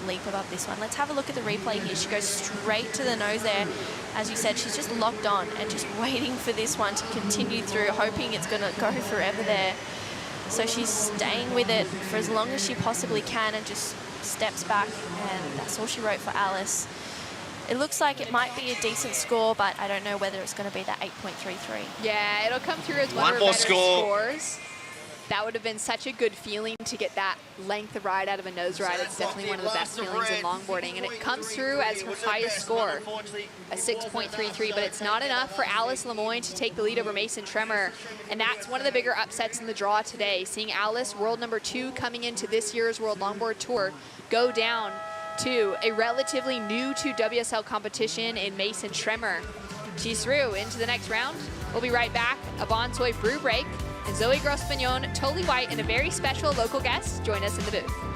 leap above this one. Let's have a look at the replay here. She goes straight to the nose there. As you said, she's just locked on and just waiting for this one to continue through, hoping it's going to go forever there. So she's staying with it for as long as she possibly can and just steps back, and that's all she wrote for Alice. It looks like it might be a decent score, but I don't know whether it's going to be that 8.33. Yeah, it'll come through as one of her better scores. That would have been such a good feeling to get that length of ride out of a nose ride. It's definitely one of the best feelings in longboarding, and it comes through as her highest score, a 6.33, but it's not enough for Alice Moyne to take the lead over Mason Stremmer, and that's one of the bigger upsets in the draw today. Seeing Alice, world number 2 coming into this year's World Longboard Tour, go down to a relatively new to WSL competition in Mason Stremmer. She's through into the next round. We'll be right back. A Bon Soy brew break. And Zoe Grossman, Totally White, and a very special local guest join us in the booth.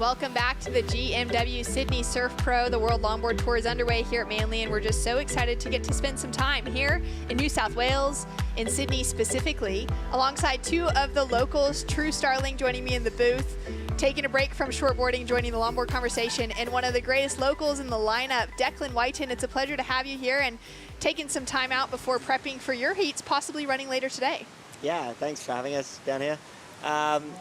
Welcome back to the GMW Sydney Surf Pro. The World Longboard Tour is underway here at Manly, and we're just so excited to get to spend some time here in New South Wales, in Sydney specifically, alongside two of the locals, True Starling joining me in the booth, taking a break from shortboarding, joining the longboard conversation, and one of the greatest locals in the lineup, Declan Whiten. It's a pleasure to have you here and taking some time out before prepping for your heats, possibly running later today. Yeah, thanks for having us down here.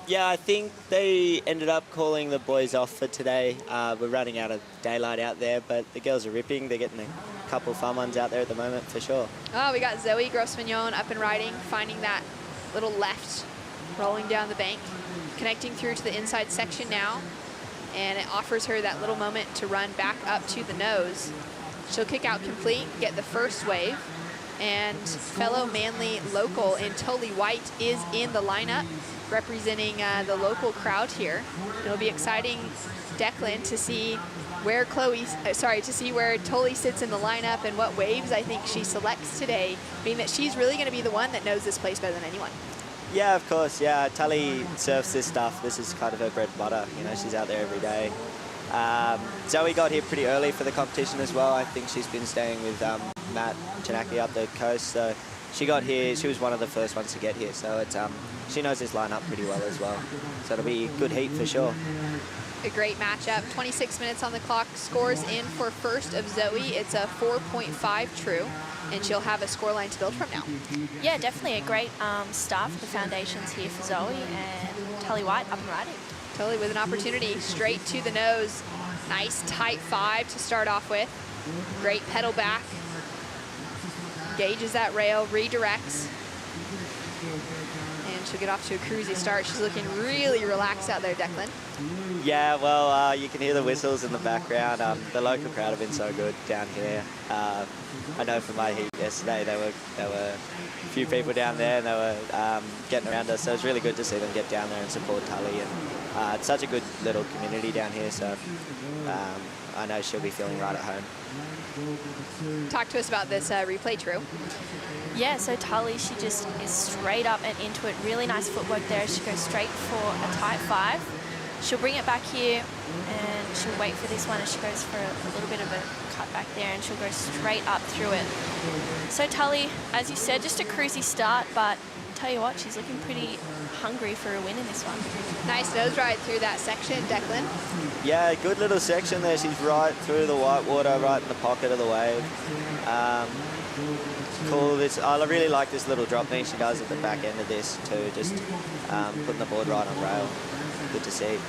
Yeah, I think they ended up calling the boys off for today. We're running out of daylight out there, but the girls are ripping. They're getting a couple fun ones out there at the moment, for sure. Oh, we got Zoe Grossman up and riding, finding that little left, rolling down the bank, connecting through to the inside section now, and it offers her that little moment to run back up to the nose. She'll kick out complete, get the first wave, and fellow Manly local in Tully White is in the lineup, representing the local crowd here. It'll be exciting, Declan, to see where where Tully sits in the lineup and what waves I think she selects today, being that she's really going to be the one that knows this place better than anyone. Yeah, of course, yeah. Tully surfs this stuff. This is kind of her bread and butter. You know, she's out there every day. Zoe got here pretty early for the competition as well. I think she's been staying with Matt Chanaki up the coast, so she got here. She was one of the first ones to get here, so it's she knows this lineup pretty well as well. So it'll be a good heat for sure. A great matchup. 26 minutes on the clock. Scores in for first of Zoe. It's a 4.5 true, and she'll have a scoreline to build from now. Yeah, definitely a great start for the foundations here for Zoe, and Tully White up and riding. Tully with an opportunity straight to the nose. Nice tight 5 to start off with. Great pedal back. Engages that rail, redirects. And she'll get off to a cruisy start. She's looking really relaxed out there, Declan. Yeah, well, you can hear the whistles in the background. The local crowd have been so good down here. I know from my heat yesterday, there were a few people down there, and they were getting around us, so it's really good to see them get down there and support Tully. And it's such a good little community down here, so I know she'll be feeling right at home. Talk to us about this replay, True. Yeah, so Tully, she just is straight up and into it. Really nice footwork there. She goes straight for a tight 5. She'll bring it back here, and she'll wait for this one, and she goes for a little bit of a cut back there, and she'll go straight up through it. So Tully, as you said, just a cruisy start, but tell you what, she's looking pretty hungry for a win in this one. Nice nose ride through that section, Declan. Yeah, good little section there. She's right through the white water, right in the pocket of the wave. Cool. I really like this little drop knee she does at the back end of this too, just putting the board right on rail. Good to see.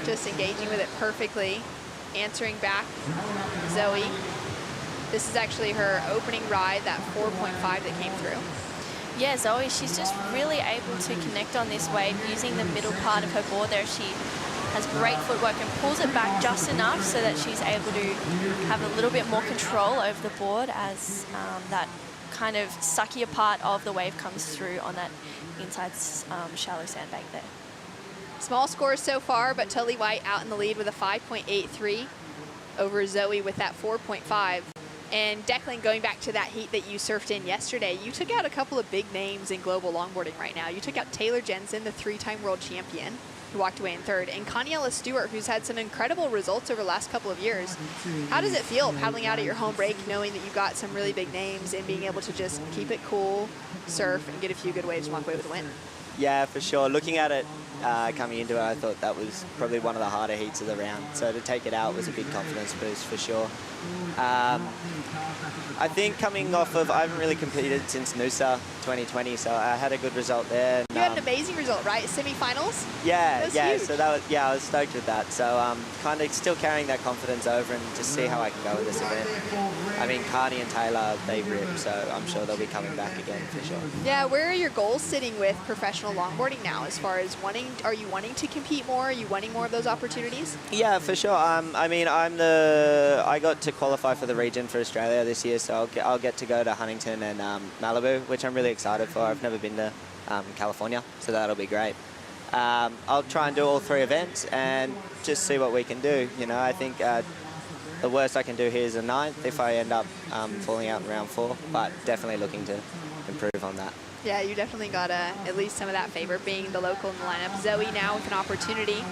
Just engaging with it perfectly, answering back Zoe. This is actually her opening ride, that 4.5 that came through. Yeah, Zoe, she's just really able to connect on this wave using the middle part of her board there. She has great footwork and pulls it back just enough so that she's able to have a little bit more control over the board as that kind of suckier part of the wave comes through on that inside shallow sandbank there. Small scores so far, but Tully White out in the lead with a 5.83 over Zoe with that 4.5. And Declan, going back to that heat that you surfed in yesterday, you took out a couple of big names in global longboarding right now. You took out Taylor Jensen, the 3-time world champion, who walked away in third, and Coniella Stewart, who's had some incredible results over the last couple of years. How does it feel paddling out at your home break, knowing that you got some really big names and being able to just keep it cool, surf, and get a few good waves and walk away with a win? Yeah, for sure. Looking at it coming into it, I thought that was probably one of the harder heats of the round. So to take it out was a big confidence boost for sure. I think coming off of, I haven't really competed since Noosa 2020, so I had a good result there. And, you had an amazing result, right? Semi-finals? Yeah, huge. So that was, I was stoked with that. So kind of still carrying that confidence over and just see how I can go with this event. I mean, Carney and Taylor, they rip, so I'm sure they'll be coming back again for sure. Yeah, where are your goals sitting with professional longboarding now as far as are you wanting to compete more? Are you wanting more of those opportunities? Yeah, for sure. I mean, I got to qualify for the region for Australia this year, so I'll get to go to Huntington and Malibu, which I'm really excited for. I've never been to California, so that'll be great. I'll try and do all 3 events and just see what we can do. You know, I think the worst I can do here is a 9th if I end up falling out in round 4, but definitely looking to improve on that. Yeah, you definitely got at least some of that favor being the local in the lineup. Zoe now with an opportunity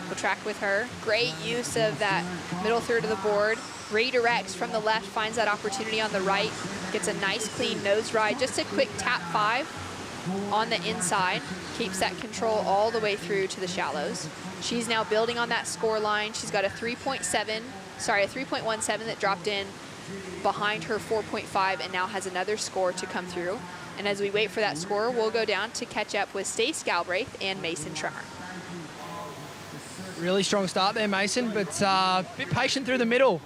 We'll track with her. Great use of that middle third of the board. Redirects from the left, finds that opportunity on the right. Gets a nice clean nose ride. Just a quick tap 5 on the inside. Keeps that control all the way through to the shallows. She's now building on that score line. She's got a 3.17 that dropped in behind her 4.5 and now has another score to come through. And as we wait for that score, we'll go down to catch up with Stace Galbraith and Mason Tremor. Really strong start there, Mason, but a bit patient through the middle.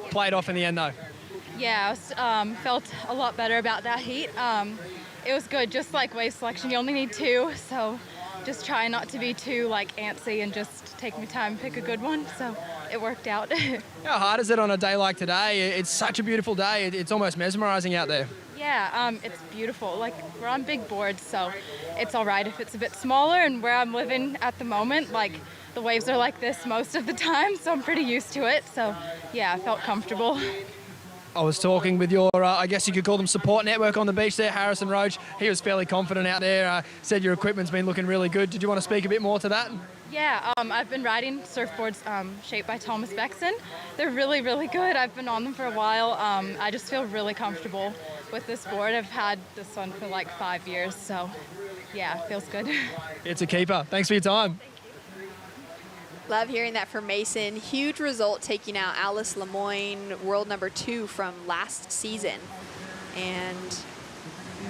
Played off in the end, though. Yeah, I felt a lot better about that heat. It was good, just like wave selection, you only need 2, so just try not to be too antsy and just take my time and pick a good one, so it worked out. How hard is it on a day like today? It's such a beautiful day. It's almost mesmerizing out there. Yeah, it's beautiful. We're on big boards, so it's all right if it's a bit smaller, and where I'm living at the moment, the waves are like this most of the time, so I'm pretty used to it, so yeah, I felt comfortable. I was talking with your, I guess you could call them support network on the beach there, Harrison Roach. He was fairly confident out there, said your equipment's been looking really good. Did you want to speak a bit more to that? Yeah, I've been riding surfboards shaped by Thomas Beckson. They're really, really good. I've been on them for a while. I just feel really comfortable with this board. I've had this one for 5 years, so yeah, it feels good. It's a keeper. Thanks for your time. Love hearing that from Mason. Huge result taking out Alison Moyne, world number 2 from last season. And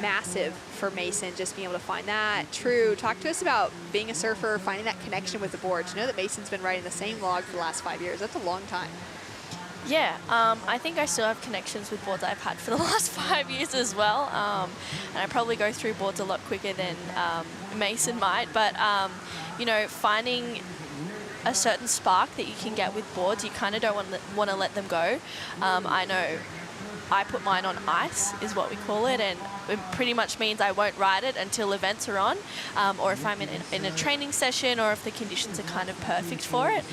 massive for Mason, just being able to find that. True, talk to us about being a surfer, finding that connection with the board. To know that Mason's been riding the same log for the last 5 years, that's a long time. Yeah, I think I still have connections with boards I've had for the last 5 years as well. And I probably go through boards a lot quicker than Mason might. But, finding a certain spark that you can get with boards, you kind of don't want to let them go. I know I put mine on ice, is what we call it, and it pretty much means I won't ride it until events are on, or if I'm in a training session, or if the conditions are kind of perfect for it.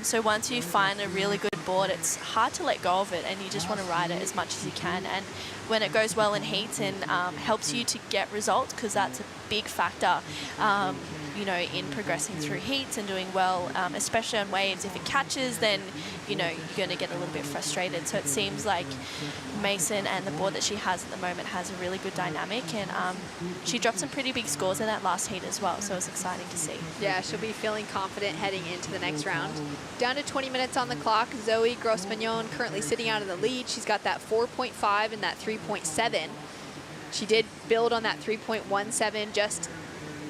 So once you find a really good board, it's hard to let go of it, and you just want to ride it as much as you can. And when it goes well in heats and helps you to get results, because that's a big factor, in progressing through heats and doing well, especially on waves. If it catches, then, you're going to get a little bit frustrated. So it seems like Mason and the board that she has at the moment has a really good dynamic, and she dropped some pretty big scores in that last heat as well, so it's exciting to see. Yeah, she'll be feeling confident heading into the next round. Down to 20 minutes on the clock. Zoe Grossman currently sitting out in the lead. She's got that 4.5 and that 3.7. She did build on that 3.17 just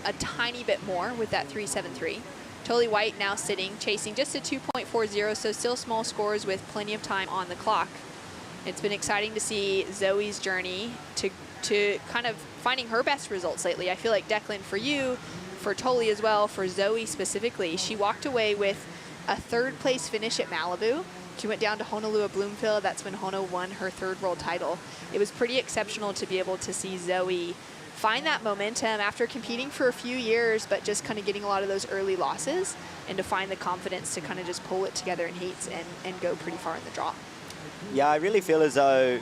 a tiny bit more with that 3.73. Totally White now sitting, chasing just a 2.40, so still small scores with plenty of time on the clock. It's been exciting to see Zoe's journey to kind of finding her best results lately. I feel like, Declan, for you, for Toli as well, for Zoe specifically, she walked away with a 3rd place finish at Malibu. She went down to Honolulu Bloomfield. That's when Hono won her 3rd world title. It was pretty exceptional to be able to see Zoe find that momentum after competing for a few years, but just kind of getting a lot of those early losses, and to find the confidence to kind of just pull it together in heats and go pretty far in the draw. Yeah, I really feel as though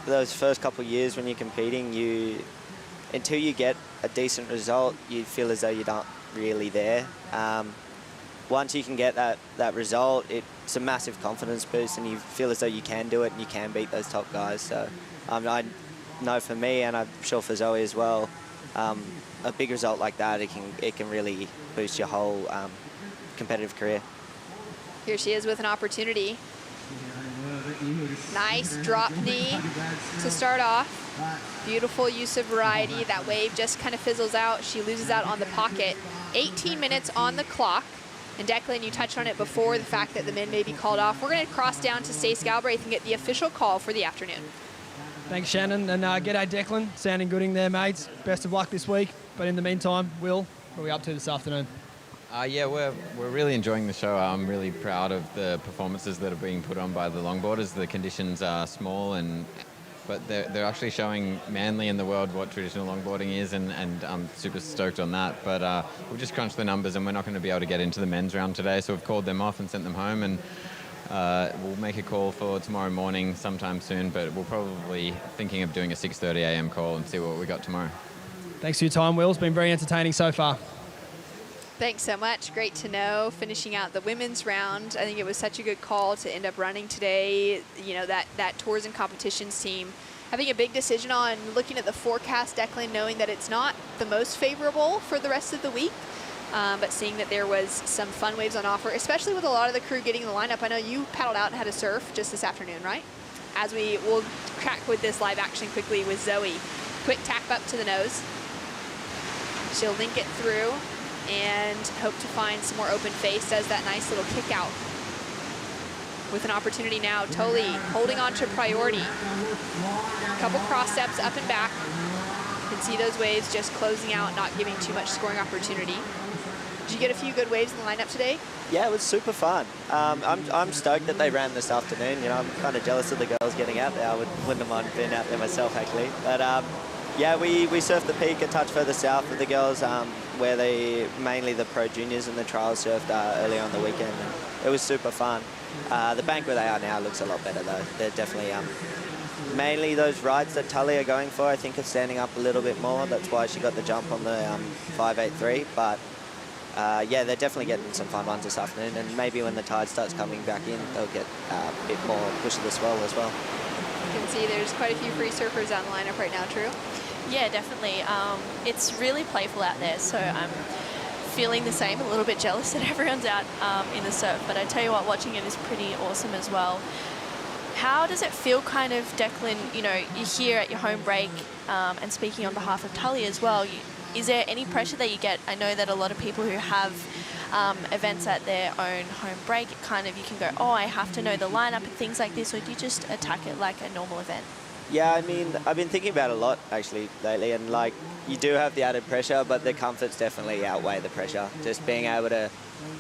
those first couple of years when you're competing, until you get a decent result, you feel as though you're not really there. Once you can get that result, it's a massive confidence boost, and you feel as though you can do it and you can beat those top guys. So I know for me, and I'm sure for Zoe as well, a big result like that, it can really boost your whole competitive career. Here she is with an opportunity. Nice drop knee to start off. Beautiful use of variety. That wave just kind of fizzles out. She loses out on the pocket. 18 minutes on the clock. And Declan, you touched on it before, the fact that the men may be called off. We're going to cross down to Stace Galbraith and get the official call for the afternoon. Thanks, Shannon, and g'day, Declan. Sounding good in there, mates. Best of luck this week. But in the meantime, Will, what are we up to this afternoon? Yeah, we're really enjoying the show. I'm really proud of the performances that are being put on by the longboarders. The conditions are small, but they're actually showing Manly in the world what traditional longboarding is, and I'm super stoked on that. But we've just crunched the numbers, and we're not going to be able to get into the men's round today, so we've called them off and sent them home, and we'll make a call for tomorrow morning sometime soon, but we're probably thinking of doing a 6:30 a.m. call and see what we got tomorrow. Thanks for your time, Will. It's been very entertaining so far. Thanks so much. Great to know. Finishing out the women's round, I think it was such a good call to end up running today. You know, that tours and competitions team having a big decision on looking at the forecast, Declan, knowing that it's not the most favorable for the rest of the week, but seeing that there was some fun waves on offer, especially with a lot of the crew getting in the lineup. I know you paddled out and had a surf just this afternoon, right? As we'll track with this live action quickly with Zoe. Quick tack up to the nose. She'll link it through and hope to find some more open face. Does that nice little kick out. With an opportunity now, Tully holding on to priority. Couple cross steps up and back. You can see those waves just closing out, not giving too much scoring opportunity. Did you get a few good waves in the lineup today? Yeah, it was super fun. I'm stoked that they ran this afternoon. You know, I'm kind of jealous of the girls getting out there. I wouldn't have mind being out there myself, actually. But yeah, we surfed the peak a touch further south with the girls, where mainly the pro juniors and the trials surfed earlier on the weekend. And it was super fun. The bank where they are now looks a lot better though. They're definitely mainly those rides that Tully are going for, I think, are standing up a little bit more. That's why she got the jump on the 583. But yeah, they're definitely getting some fun ones this afternoon, and maybe when the tide starts coming back in, they'll get a bit more push of the swell as well. You can see there's quite a few free surfers on the lineup right now, True? Yeah, definitely. It's really playful out there, so I'm feeling the same, a little bit jealous that everyone's out in the surf, but I tell you what, watching it is pretty awesome as well. How does it feel, kind of, Declan, you know, you're here at your home break and speaking on behalf of Tully as well, is there any pressure that you get? I know that a lot of people who have events at their own home break, it kind of, you can go, oh, I have to know the lineup and things like this, or do you just attack it like a normal event? Yeah, I mean, I've been thinking about it a lot, actually, lately, and, like, you do have the added pressure, but the comforts definitely outweigh the pressure. Just being able to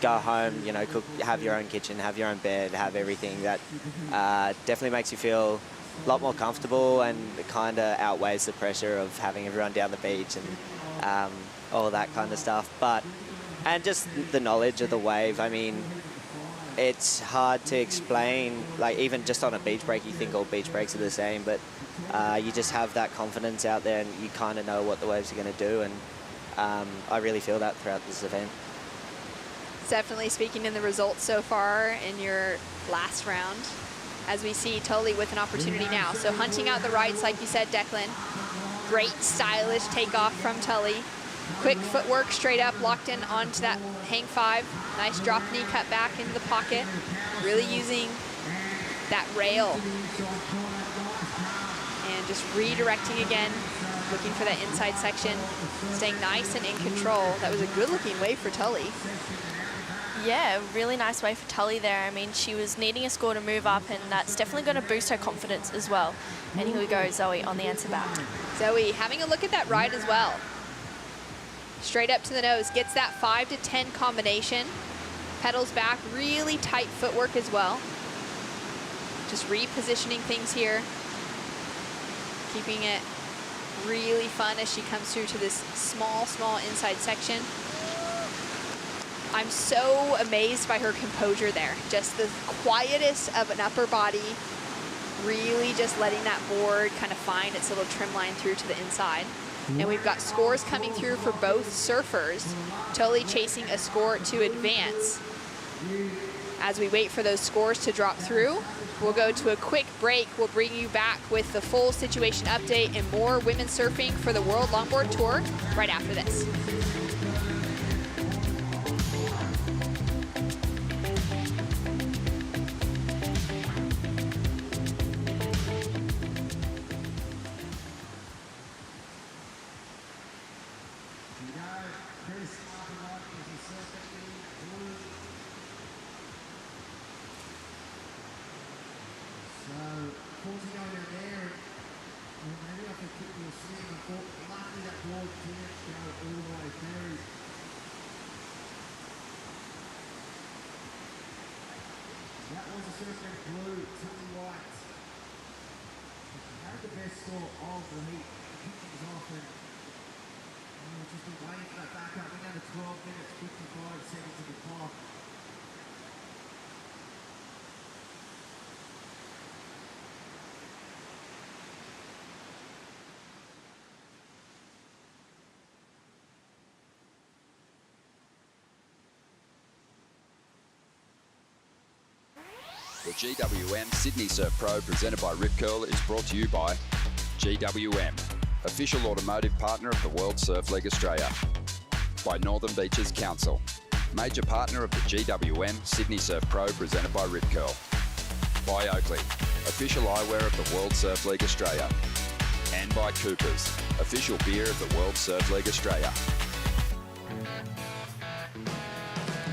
go home, you know, cook, have your own kitchen, have your own bed, have everything, that definitely makes you feel a lot more comfortable, and it kind of outweighs the pressure of having everyone down the beach and all that kind of stuff. And just the knowledge of the wave, I mean, it's hard to explain, like, even just on a beach break, you think all beach breaks are the same, but you just have that confidence out there and you kind of know what the waves are going to do, and I really feel that throughout this event. Definitely speaking in the results so far in your last round, as we see Tully with an opportunity now. So hunting out the rights, like you said, Declan. Great stylish takeoff from Tully. Quick footwork straight up, locked in onto that hang five. Nice drop knee cut back into the pocket. Really using that rail. And just redirecting again, looking for that inside section. Staying nice and in control. That was a good looking wave for Tully. Yeah, really nice wave for Tully there. I mean, she was needing a score to move up, and that's definitely going to boost her confidence as well. And here we go, Zoe on the answer back. Zoe having a look at that ride as well. Straight up to the nose, gets that 5 to 10 combination. Pedals back, really tight footwork as well. Just repositioning things here. Keeping it really fun as she comes through to this small inside section. I'm so amazed by her composure there. Just the quietest of an upper body, really just letting that board kind of find its little trim line through to the inside. And we've got scores coming through for both surfers. Tully chasing a score to advance. As we wait for those scores to drop through, we'll go to a quick break. We'll bring you back with the full situation update and more women's surfing for the World Longboard Tour right after this. The GWM Sydney Surf Pro presented by Rip Curl is brought to you by GWM, official automotive partner of the World Surf League Australia. By Northern Beaches Council, major partner of the GWM Sydney Surf Pro presented by Rip Curl. By Oakley, official eyewear of the World Surf League Australia. And by Coopers, official beer of the World Surf League Australia.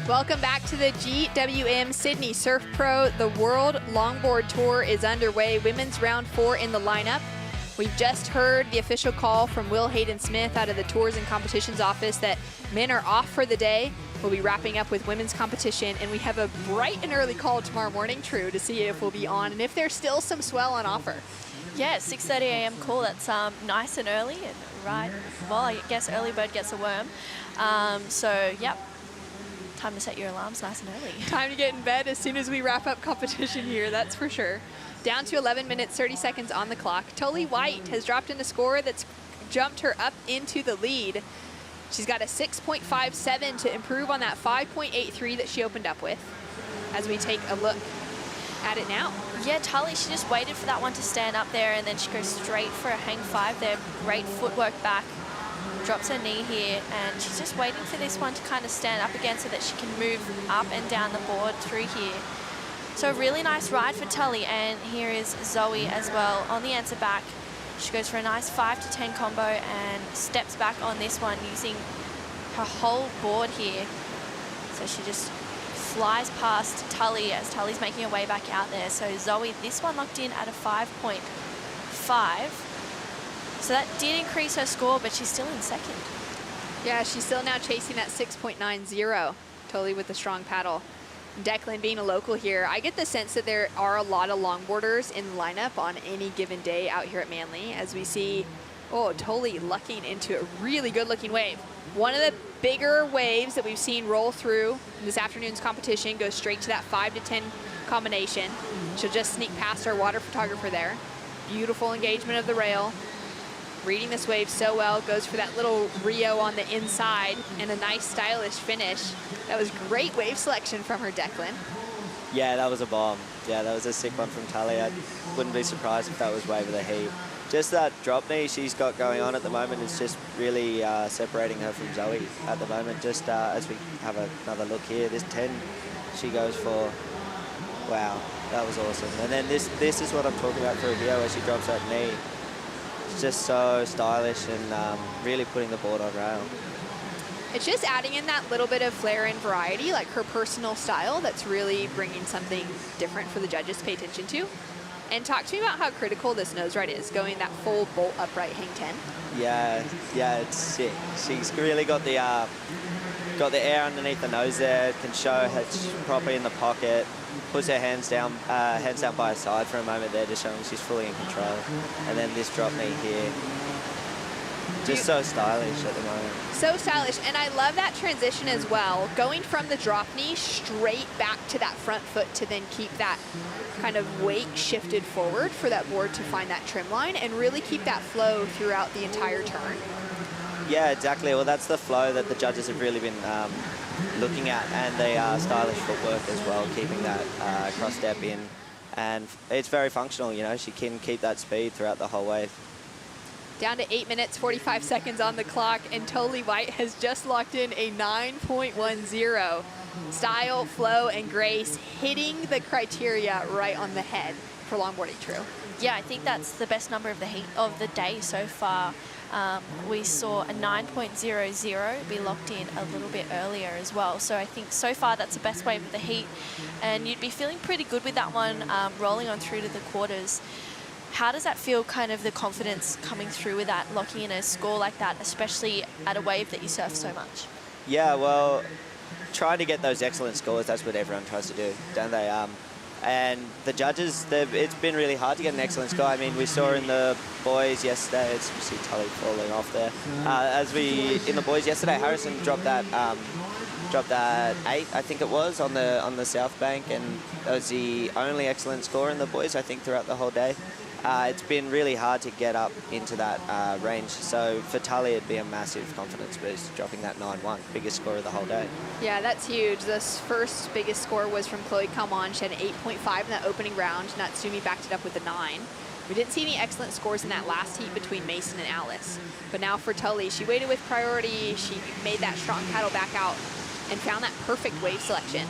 Welcome back to the GWM Sydney Surf Pro. The World Longboard Tour is underway. Women's round 4 in the lineup. We've just heard the official call from Will Hayden-Smith out of the Tours and Competitions office that men are off for the day. We'll be wrapping up with women's competition, and we have a bright and early call tomorrow morning, True, to see if we'll be on and if there's still some swell on offer. Yeah, 6:30 a.m. call. That's nice and early, and right. Well, I guess early bird gets a worm. So, yep. Time to set your alarms nice and early. Time to get in bed as soon as we wrap up competition here, that's for sure. Down to 11 minutes, 30 seconds on the clock. Tolly White has dropped in a score that's jumped her up into the lead. She's got a 6.57 to improve on that 5.83 that she opened up with. As we take a look at it now. Yeah, Tully, she just waited for that one to stand up there, and then she goes straight for a hang 5 there. Great footwork back. Drops her knee here, and she's just waiting for this one to kind of stand up again so that she can move up and down the board through here. So a really nice ride for Tully, and here is Zoe as well on the answer back. She goes for a nice 5 to 10 combo and steps back on this one using her whole board here. So she just flies past Tully as Tully's making her way back out there. So Zoe, this one locked in at a 5.5. So that did increase her score, but she's still in second. Yeah, she's still now chasing that 6.90, totally with the strong paddle. Declan being a local here, I get the sense that there are a lot of longboarders in the lineup on any given day out here at Manly, as we see, totally lucking into a really good looking wave. One of the bigger waves that we've seen roll through this afternoon's competition goes straight to that 5 to 10 combination. She'll just sneak past our water photographer there. Beautiful engagement of the rail. Reading this wave so well, goes for that little Rio on the inside and a nice stylish finish. That was great wave selection from her, Declan. Yeah, that was a bomb. Yeah, that was a sick one from Tully. I wouldn't be surprised if that was wave of the heat. Just that drop knee she's got going on at the moment is just really separating her from Zoe at the moment. Just as we have another look here, this 10 she goes for. Wow, that was awesome. And then this is what I'm talking about for a Rio, where she drops that knee. It's just so stylish and really putting the board on rail. It's just adding in that little bit of flair and variety, like her personal style, that's really bringing something different for the judges to pay attention to. And talk to me about how critical this nose ride is, going that full bolt upright hang 10. Yeah, it's sick. She's really got the air underneath the nose there. Can show her properly in the pocket. Puts her hands down by her side for a moment there, just showing she's fully in control. And then this drop knee here. Just so stylish at the moment. So stylish, and I love that transition as well. Going from the drop knee straight back to that front foot to then keep that kind of weight shifted forward for that board to find that trim line and really keep that flow throughout the entire turn. Yeah, exactly. Well, that's the flow that the judges have really been looking at, and the stylish footwork as well, keeping that cross step in. And it's very functional, you know, she can keep that speed throughout the whole wave. Down to 8 minutes, 45 seconds on the clock, and Tolly White has just locked in a 9.10. Style, flow, and grace, hitting the criteria right on the head for longboarding, True. Yeah, I think that's the best number of the day so far. We saw a 9.00 be locked in a little bit earlier as well. So I think so far that's the best wave of the heat, and you'd be feeling pretty good with that one rolling on through to the quarters. How does that feel, kind of the confidence coming through with that, locking in a score like that, especially at a wave that you surf so much? Yeah, well, trying to get those excellent scores, that's what everyone tries to do, don't they? And the judges, it's been really hard to get an excellent score. I mean, we saw in the boys yesterday, you see Tully falling off there. In the boys yesterday, Harrison dropped that 8, I think it was, on the South Bank, and that was the only excellent score in the boys, I think, throughout the whole day. it's been really hard to get up into that range. So for Tully, it'd be a massive confidence boost, dropping that 9-1, biggest score of the whole day. Yeah, that's huge. The first biggest score was from Chloe Coleman. She had an 8.5 in that opening round. Natsumi backed it up with a 9. We didn't see any excellent scores in that last heat between Mason and Alice. But now for Tully, she waited with priority. She made that strong paddle back out and found that perfect wave selection.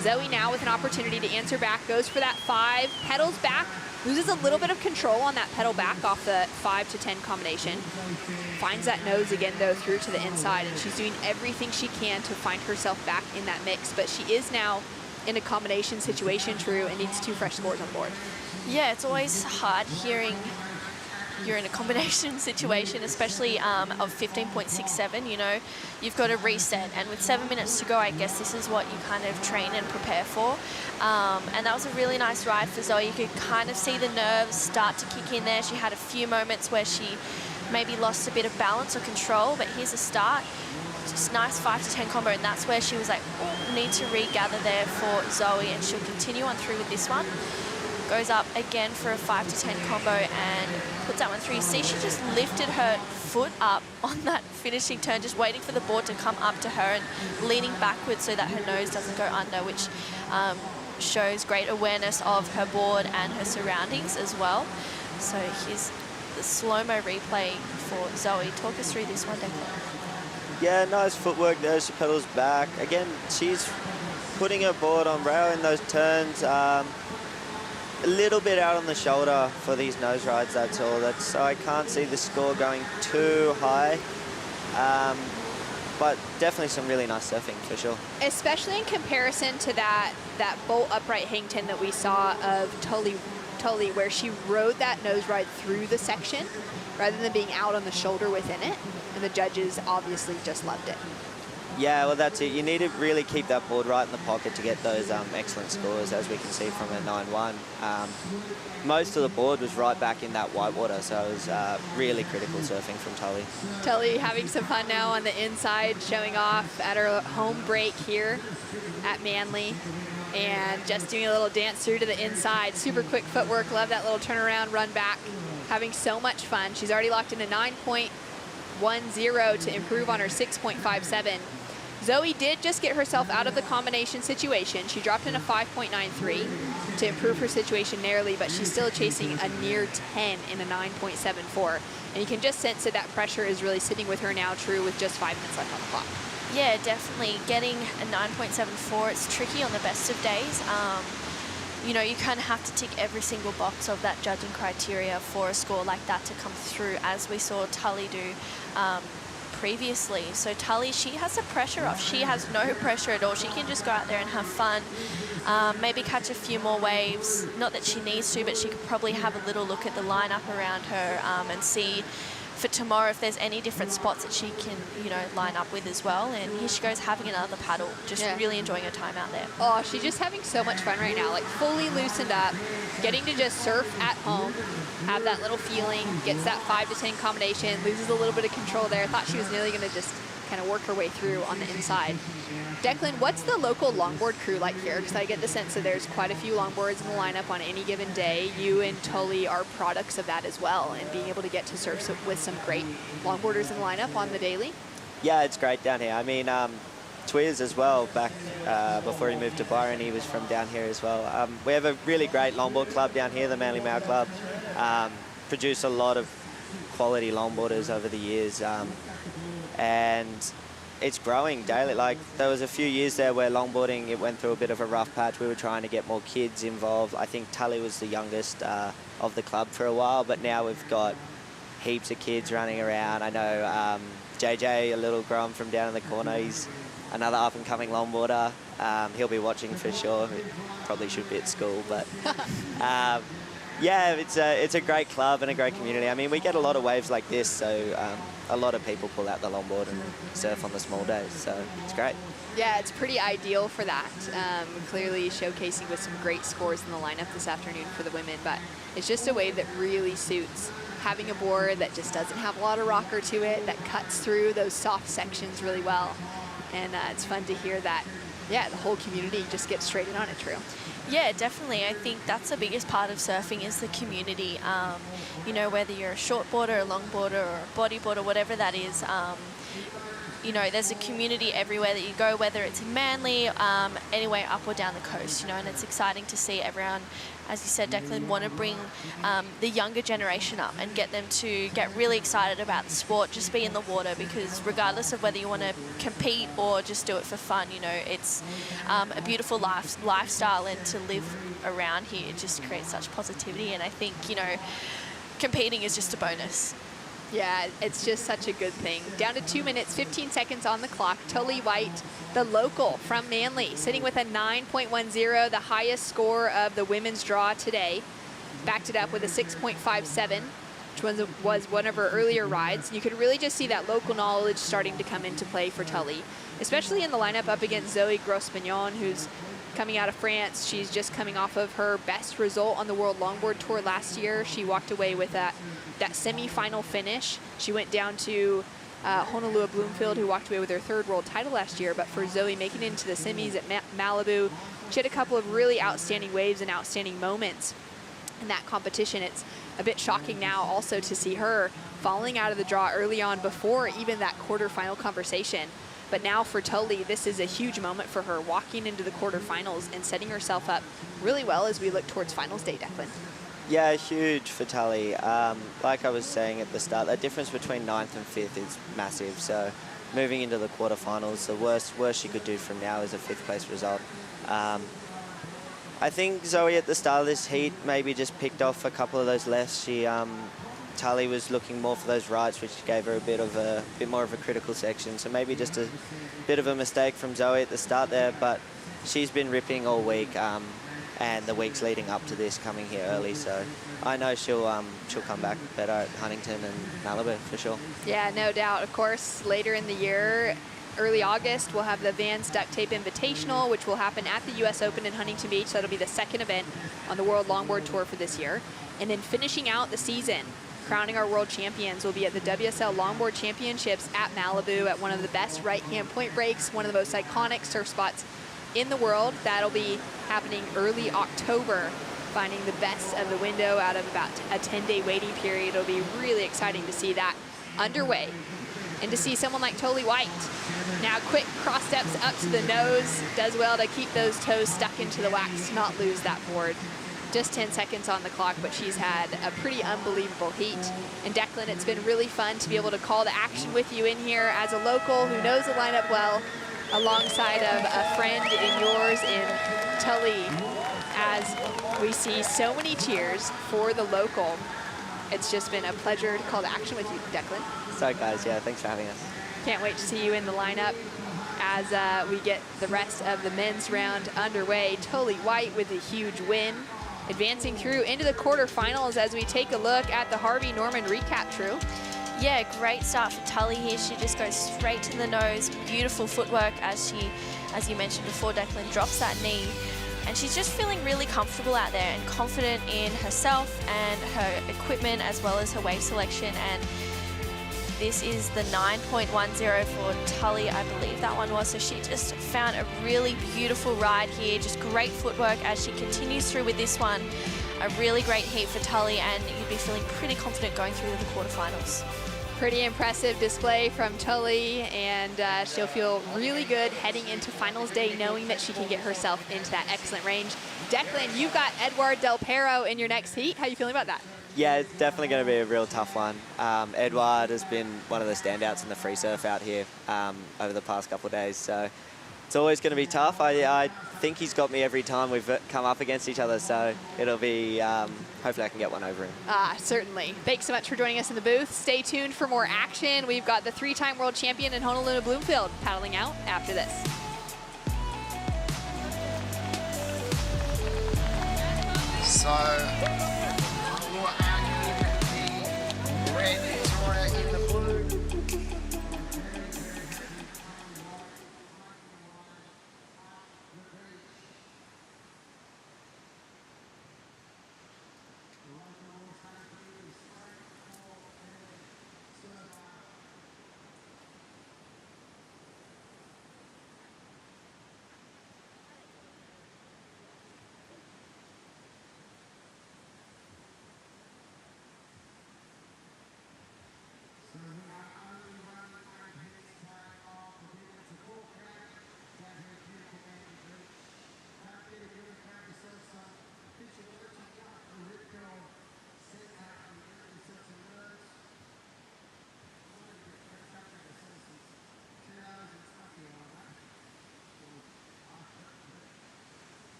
Zoe now with an opportunity to answer back, goes for that 5, pedals back, loses a little bit of control on that pedal back off the 5 to 10 combination. Finds that nose again though through to the inside, and she's doing everything she can to find herself back in that mix. But she is now in a combination situation, True, and needs 2 fresh scores on board. Yeah, it's always hard hearing you're in a combination situation, especially of 15.67, you know, you've got to reset. And with 7 minutes to go, I guess this is what you kind of train and prepare for. And that was a really nice ride for Zoe. You could kind of see the nerves start to kick in there. She had a few moments where she maybe lost a bit of balance or control, but here's a start. Just nice 5 to 10 combo, and that's where she was like, oh, need to regather there for Zoe, and she'll continue on through with this one. Goes up again for a 5 to 10 combo and puts that one through. You see, she just lifted her foot up on that finishing turn, just waiting for the board to come up to her and leaning backwards so that her nose doesn't go under, which shows great awareness of her board and her surroundings as well. So here's the slow-mo replay for Zoe. Talk us through this one, Declan. Yeah, nice footwork there. She pedals back. Again, she's putting her board on rail in those turns. A little bit out on the shoulder for these nose rides, that's all. So I can't see the score going too high. But definitely some really nice surfing for sure. Especially in comparison to that bolt upright hang 10 that we saw of Tully, where she rode that nose ride through the section rather than being out on the shoulder within it. And the judges obviously just loved it. Yeah, well, that's it. You need to really keep that board right in the pocket to get those excellent scores, as we can see from a 9-1. Most of the board was right back in that white water, so it was really critical surfing from Tully. Tully having some fun now on the inside, showing off at her home break here at Manly, and just doing a little dance through to the inside. Super quick footwork. Love that little turnaround run back. Having so much fun. She's already locked in a 9.10 to improve on her 6.57. Zoe did just get herself out of the combination situation. She dropped in a 5.93 to improve her situation narrowly, but she's still chasing a near 10 in a 9.74. And you can just sense that that pressure is really sitting with her now, True, with just 5 minutes left on the clock. Yeah, definitely. Getting a 9.74, it's tricky on the best of days. You know, you kind of have to tick every single box of that judging criteria for a score like that to come through, as we saw Tully do previously. So Tully, she has the pressure off. She has no pressure at all. She can just go out there and have fun, maybe catch a few more waves. Not that she needs to, but she could probably have a little look at the lineup around her and see for tomorrow if there's any different spots that she can, you know, line up with as well. And here she goes having another paddle, just really enjoying her time out there. Oh, she's just having so much fun right now, like fully loosened up, getting to just surf at home, have that little feeling, gets that 5 to 10 combination, loses a little bit of control there. Thought she was nearly going to just kind of work her way through on the inside. Declan, what's the local longboard crew like here? Because I get the sense that there's quite a few longboards in the lineup on any given day. You and Tully are products of that as well, and being able to get to surf with some great longboarders in the lineup on the daily. Yeah, it's great down here. I mean, Twiz as well, back before he moved to Byron, he was from down here as well. We have a really great longboard club down here, the Manly Male Club. Produce a lot of quality longboarders over the years, and it's growing daily. Like, there was a few years there where longboarding, it went through a bit of a rough patch. We were trying to get more kids involved. I think Tully was the youngest of the club for a while, but now we've got heaps of kids running around. I know JJ, a little grown from down in the corner, he's another up-and-coming longboarder. He'll be watching for sure. He probably should be at school, but yeah, it's a great club and a great community. I mean, we get a lot of waves like this, so a lot of people pull out the longboard and surf on the small days, so it's great. Yeah, it's pretty ideal for that. Clearly showcasing with some great scores in the lineup this afternoon for the women, but it's just a wave that really suits having a board that just doesn't have a lot of rocker to it, that cuts through those soft sections really well. And it's fun to hear that yeah, the whole community just gets straight in on it, true. Yeah, definitely. I think that's the biggest part of surfing is the community. You know, whether you're a shortboarder, a longboarder, or a bodyboarder, whatever that is, you know, there's a community everywhere that you go, whether it's in Manly, anywhere up or down the coast, you know, and it's exciting to see everyone, as you said, Declan, want to bring the younger generation up and get them to get really excited about the sport, just be in the water, because regardless of whether you want to compete or just do it for fun, you know, it's a beautiful lifestyle, and to live around here just creates such positivity, and I think, you know, competing is just a bonus. Yeah, it's just such a good thing. Down to 2 minutes, 15 seconds on the clock. Tully White, the local from Manly, sitting with a 9.10, the highest score of the women's draw today. Backed it up with a 6.57, which was one of her earlier rides. You could really just see that local knowledge starting to come into play for Tully, especially in the lineup up against Zoe Grossman, who's coming out of France. She's just coming off of her best result on the World Longboard Tour last year. She walked away with that semi-final finish. She went down to Honolulu Bloomfield, who walked away with her third world title last year. But for Zoe, making it into the semis at Malibu, she had a couple of really outstanding waves and outstanding moments in that competition. It's a bit shocking now also to see her falling out of the draw early on before even that quarterfinal conversation. But now for Tully, this is a huge moment for her, walking into the quarterfinals and setting herself up really well as we look towards finals day, Declan. Yeah, huge for Tully. Like I was saying at the start, the difference between 9th and 5th is massive. So moving into the quarterfinals, the worst she could do from now is a 5th place result. I think Zoe at the start of this heat maybe just picked off a couple of those lefts. Tully was looking more for those rights, which gave her a bit more of a critical section. So maybe just a bit of a mistake from Zoe at the start there, but she's been ripping all week, and the weeks leading up to this coming here early. So I know she'll come back better at Huntington and Malibu for sure. Yeah, no doubt. Of course, later in the year, early August, we'll have the Vans Duct Tape Invitational, which will happen at the U.S. Open in Huntington Beach. That'll be the second event on the World Longboard Tour for this year. And then finishing out the season, crowning our world champions, will be at the WSL Longboard Championships at Malibu at one of the best right-hand point breaks, one of the most iconic surf spots in the world. That'll be happening early October, finding the best of the window out of about a 10-day waiting period. It'll be really exciting to see that underway. And to see someone like Tully White, now quick cross steps up to the nose, does well to keep those toes stuck into the wax, not lose that board. Just 10 seconds on the clock, but she's had a pretty unbelievable heat. And Declan, it's been really fun to be able to call the action with you in here as a local who knows the lineup well, alongside of a friend in yours in Tully, as we see so many cheers for the local. It's just been a pleasure to call the action with you, Declan. So guys, yeah, thanks for having us. Can't wait to see you in the lineup as we get the rest of the men's round underway. Tully White with a huge win, advancing through into the quarterfinals as we take a look at the Harvey Norman recap, True. Yeah, great start for Tully here. She just goes straight to the nose. Beautiful footwork as she, as you mentioned before, Declan drops that knee. And she's just feeling really comfortable out there and confident in herself and her equipment as well as her wave selection. And this is the 9.10 for Tully, I believe that one was. So she just found a really beautiful ride here. Just great footwork as she continues through with this one. A really great heat for Tully, and you'd be feeling pretty confident going through to the quarterfinals. Pretty impressive display from Tully, and she'll feel really good heading into finals day, knowing that she can get herself into that excellent range. Declan, you've got Edouard Del Perro in your next heat. How are you feeling about that? Yeah, it's definitely going to be a real tough one. Edouard has been one of the standouts in the free surf out here over the past couple of days, so it's always going to be tough. I think he's got me every time we've come up against each other, so it'll be, hopefully I can get one over him. Certainly. Thanks so much for joining us in the booth. Stay tuned for more action. We've got the 3-time world champion in Honolulu Bloomfield paddling out after this. So, we'll the red Victoria in the blue.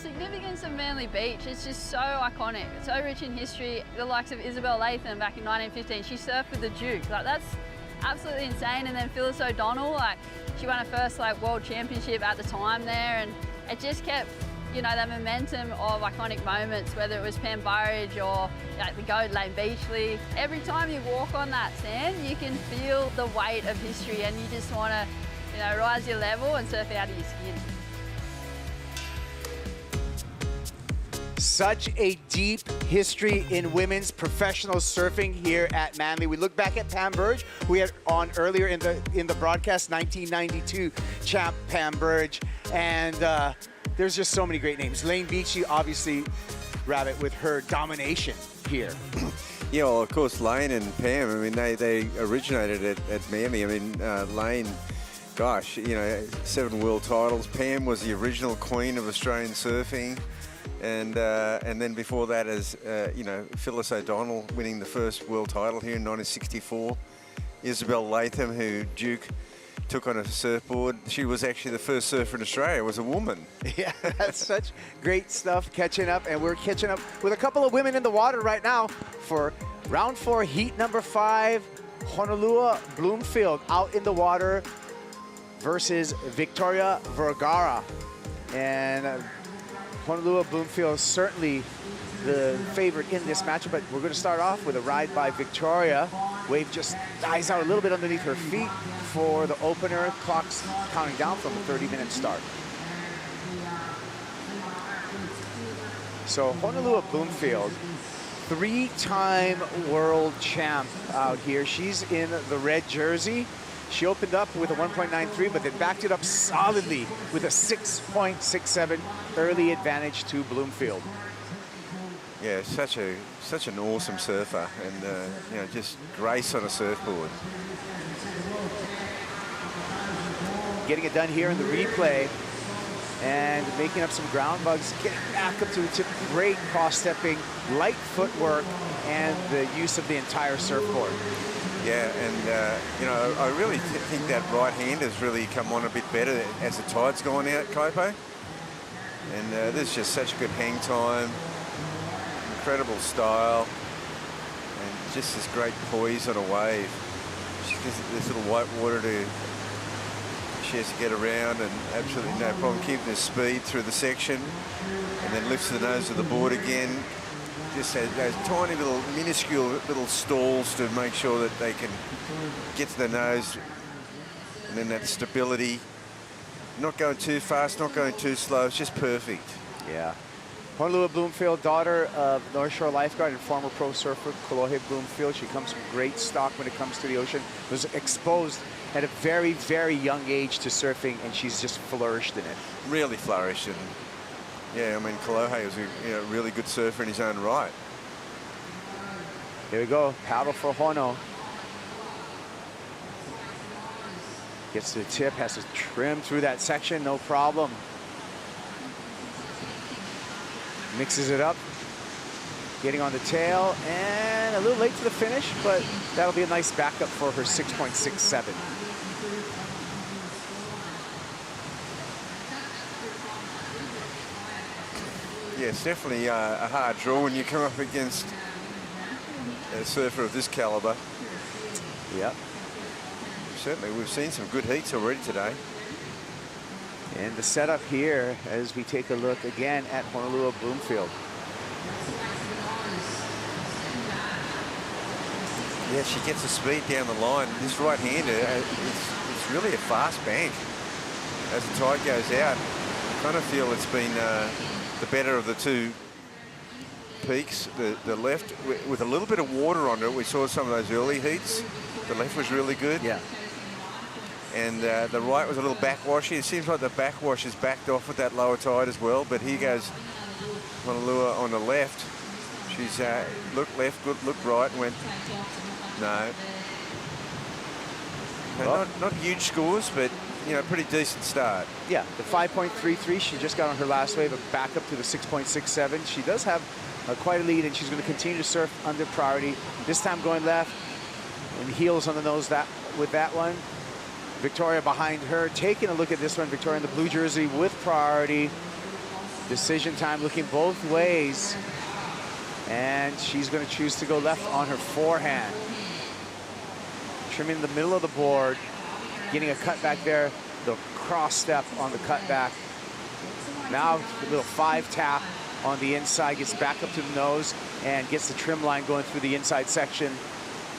significance of Manly Beach is just so iconic. It's so rich in history. The likes of Isabel Latham back in 1915, she surfed with the Duke. Like, that's absolutely insane. And then Phyllis O'Donnell, like, she won her first world championship at the time there, and it just kept, you know, that momentum of iconic moments, whether it was Pam Burridge or the GOAT Lane Beachley. Every time you walk on that sand, you can feel the weight of history, and you just want to, you know, rise your level and surf out of your skin. Such a deep history in women's professional surfing here at Manly. We look back at Pam Burridge, who we had on earlier in the broadcast, 1992 champ Pam Burridge, and there's just so many great names. Lane Beachley, obviously, Rabbit, with her domination here. Yeah, well, of course, Lane and Pam, I mean, they originated at Manly. I mean, Lane, gosh, you know, 7 world titles. Pam was the original queen of Australian surfing. And then before that, as you know, Phyllis O'Donnell winning the first world title here in 1964. Isabel Latham, who Duke took on a surfboard. She was actually the first surfer in Australia, was a woman. Yeah, that's such great stuff catching up. And we're catching up with a couple of women in the water right now for round 4, heat number 5. Honolulu Bloomfield out in the water versus Victoria Vergara. And Honolulu Bloomfield certainly the favorite in this matchup, but we're going to start off with a ride by Victoria. Wave just dies out a little bit underneath her feet for the opener. Clock's counting down from a 30-minute start. So Honolulu Bloomfield, 3-time world champ out here. She's in the red jersey. She opened up with a 1.93, but then backed it up solidly with a 6.67 early advantage to Bloomfield. Yeah, such an awesome surfer, and you know, just grace on a surfboard. Getting it done here in the replay and making up some ground bugs, getting back up to the tip. Great cross-stepping, light footwork, and the use of the entire surfboard. Yeah, and you know, I really think that right hand has really come on a bit better as the tide's gone out, Kopo. And there's just such good hang time, incredible style, and just this great poise on a wave. She gets this little white water she has to get around, and absolutely no problem keeping the speed through the section, and then lifts the nose of the board again. Just has those tiny little, minuscule little stalls to make sure that they can get to the nose, and then that stability. Not going too fast, not going too slow. It's just perfect. Yeah. Honolulu Bloomfield, daughter of North Shore lifeguard and former pro surfer Kolohe Bloomfield. She comes from great stock when it comes to the ocean. Was exposed at a very, very young age to surfing, and she's just flourished in it. Really flourished. And yeah, I mean, Kolohe was a really good surfer in his own right. There we go, paddle for Hono. Gets to the tip, has to trim through that section, no problem. Mixes it up, getting on the tail, and a little late to the finish, but that'll be a nice backup for her 6.67. Yeah, it's definitely a hard draw when you come up against a surfer of this caliber. Yep. Certainly, we've seen some good heats already today. And the setup here as we take a look again at Honolulu Bloomfield. Yeah, she gets the speed down the line. This right-hander, it's really a fast bank. As the tide goes out, I kind of feel it's been the better of the two peaks. The left, with a little bit of water on it, we saw some of those early heats. The left was really good. Yeah. And the right was a little backwashy. It seems like the backwash is backed off with that lower tide as well. But here goes Honolulu on the left. She's looked left, looked right, and went, no. Well, not huge scores, but you know, pretty decent start. Yeah, the 5.33 she just got on her last wave, a back up to the 6.67. She does have quite a lead, and she's going to continue to surf under priority. This time going left, and heels on the nose with that one. Victoria behind her, taking a look at this one. Victoria in the blue jersey with priority. Decision time, looking both ways. And she's going to choose to go left on her forehand. Trimming the middle of the board, getting a cutback there, the cross step on the cutback. Now a little 5-tap on the inside, gets back up to the nose and gets the trim line going through the inside section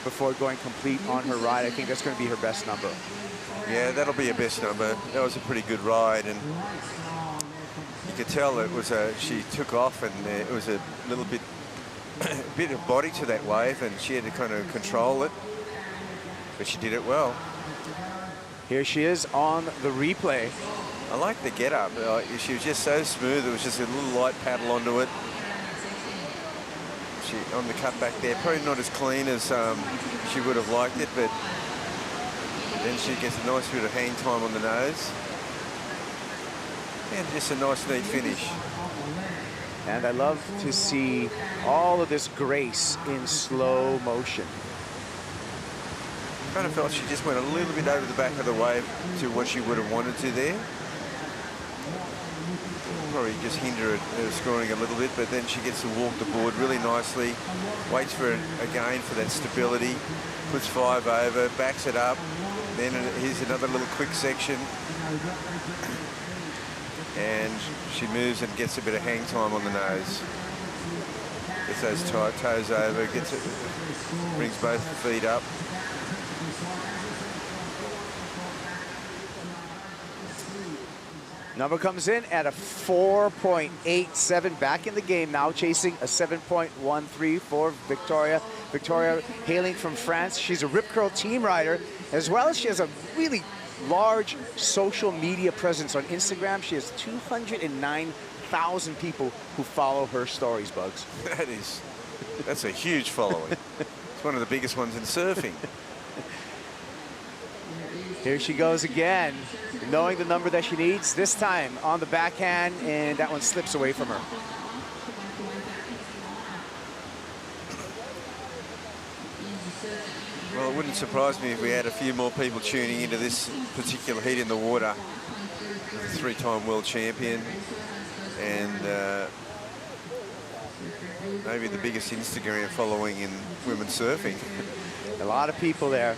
before going complete on her ride. I think that's going to be her best number. Yeah, that'll be her best number. That was a pretty good ride, and you could tell it was she took off, and it was a little bit of body to that wave, and she had to kind of control it, but she did it well. Here she is on the replay. I like the get-up. She was just so smooth. It was just a little light paddle onto it. She on the cutback there, probably not as clean as she would have liked it, but then she gets a nice bit of hang time on the nose. And just a nice, neat finish. And I love to see all of this grace in slow motion. Kind of felt she just went a little bit over the back of the wave to what she would have wanted to there. Probably just hinder her scoring a little bit, but then she gets to walk the board really nicely, waits for again for that stability, puts 5 over, backs it up, then here's another little quick section, and she moves and gets a bit of hang time on the nose. Gets those tight toes over, gets it, brings both the feet up. Number comes in at a 4.87, back in the game now, chasing a 7.13 for Victoria. Victoria hailing from France. She's a Rip Curl team rider, as well as she has a really large social media presence on Instagram. She has 209,000 people who follow her stories, Bugs. That's a huge following. It's one of the biggest ones in surfing. Here she goes again, knowing the number that she needs, this time on the backhand, and that one slips away from her. Well, it wouldn't surprise me if we had a few more people tuning into this particular heat in the water. The 3-time world champion, and maybe the biggest Instagram following in women's surfing. A lot of people there.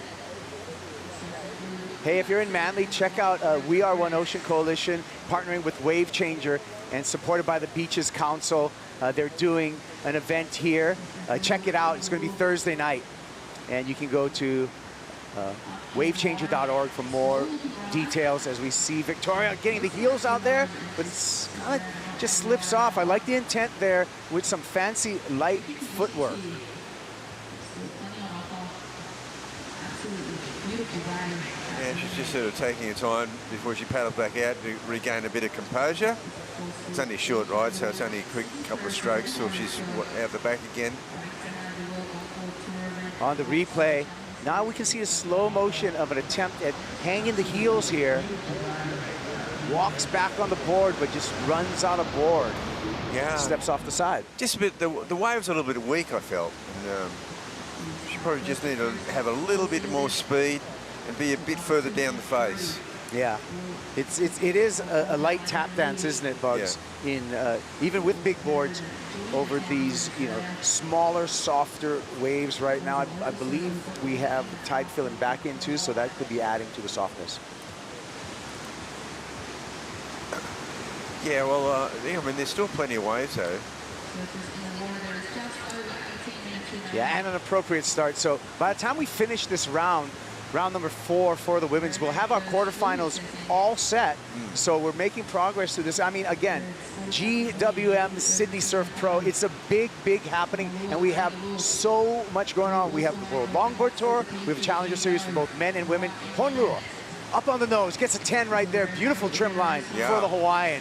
Hey, if you're in Manly, check out We Are One Ocean Coalition, partnering with Wave Changer and supported by the Beaches Council. They're doing an event here. Check it out. It's going to be Thursday night. And you can go to wavechanger.org for more details as we see Victoria getting the heels out there, but it's kind of just slips off. I like the intent there with some fancy light footwork. And she's just sort of taking her time before she paddles back out to regain a bit of composure. It's only a short ride, so it's only a quick couple of strokes till she's out the back again. On the replay, now we can see a slow motion of an attempt at hanging the heels here. Walks back on the board, but just runs out of board. Yeah. Steps off the side. Just a bit, the wave's a little bit weak, I felt. And, she probably just needed to have a little bit more speed and be a bit further down the face. Yeah, it is a light tap dance, isn't it, Bugs? Yeah. In even with big boards over these, smaller, softer waves right now. I believe we have tide filling back into, so that could be adding to the softness. Yeah, well, I mean, there's still plenty of waves though. Yeah, and an appropriate start. So by the time we finish this round number 4 for the women's, we'll have our quarterfinals all set. So we're making progress through this. I mean, again, GWM Sydney Surf Pro, it's a big, big happening, and we have so much going on. We have the World Longboard Tour, we have a Challenger Series for both men and women. Honrua, up on the nose, gets a 10 right there. Beautiful trim line for the Hawaiian.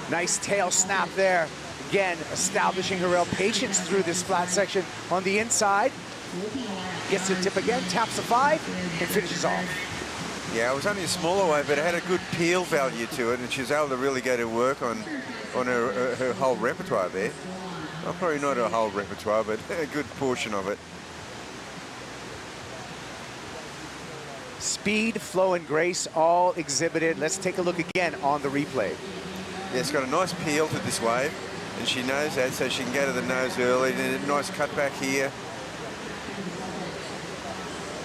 Nice tail snap there. Again, establishing her real patience through this flat section on the inside. Gets the tip again, taps the 5, and finishes off. Yeah, it was only a smaller wave, but it had a good peel value to it, and she was able to really go to work on her whole repertoire there. Well, probably not her whole repertoire, but a good portion of it. Speed, flow, and grace all exhibited. Let's take a look again on the replay. Yeah, it's got a nice peel to this wave, and she knows that, so she can go to the nose early. And a nice cut back here.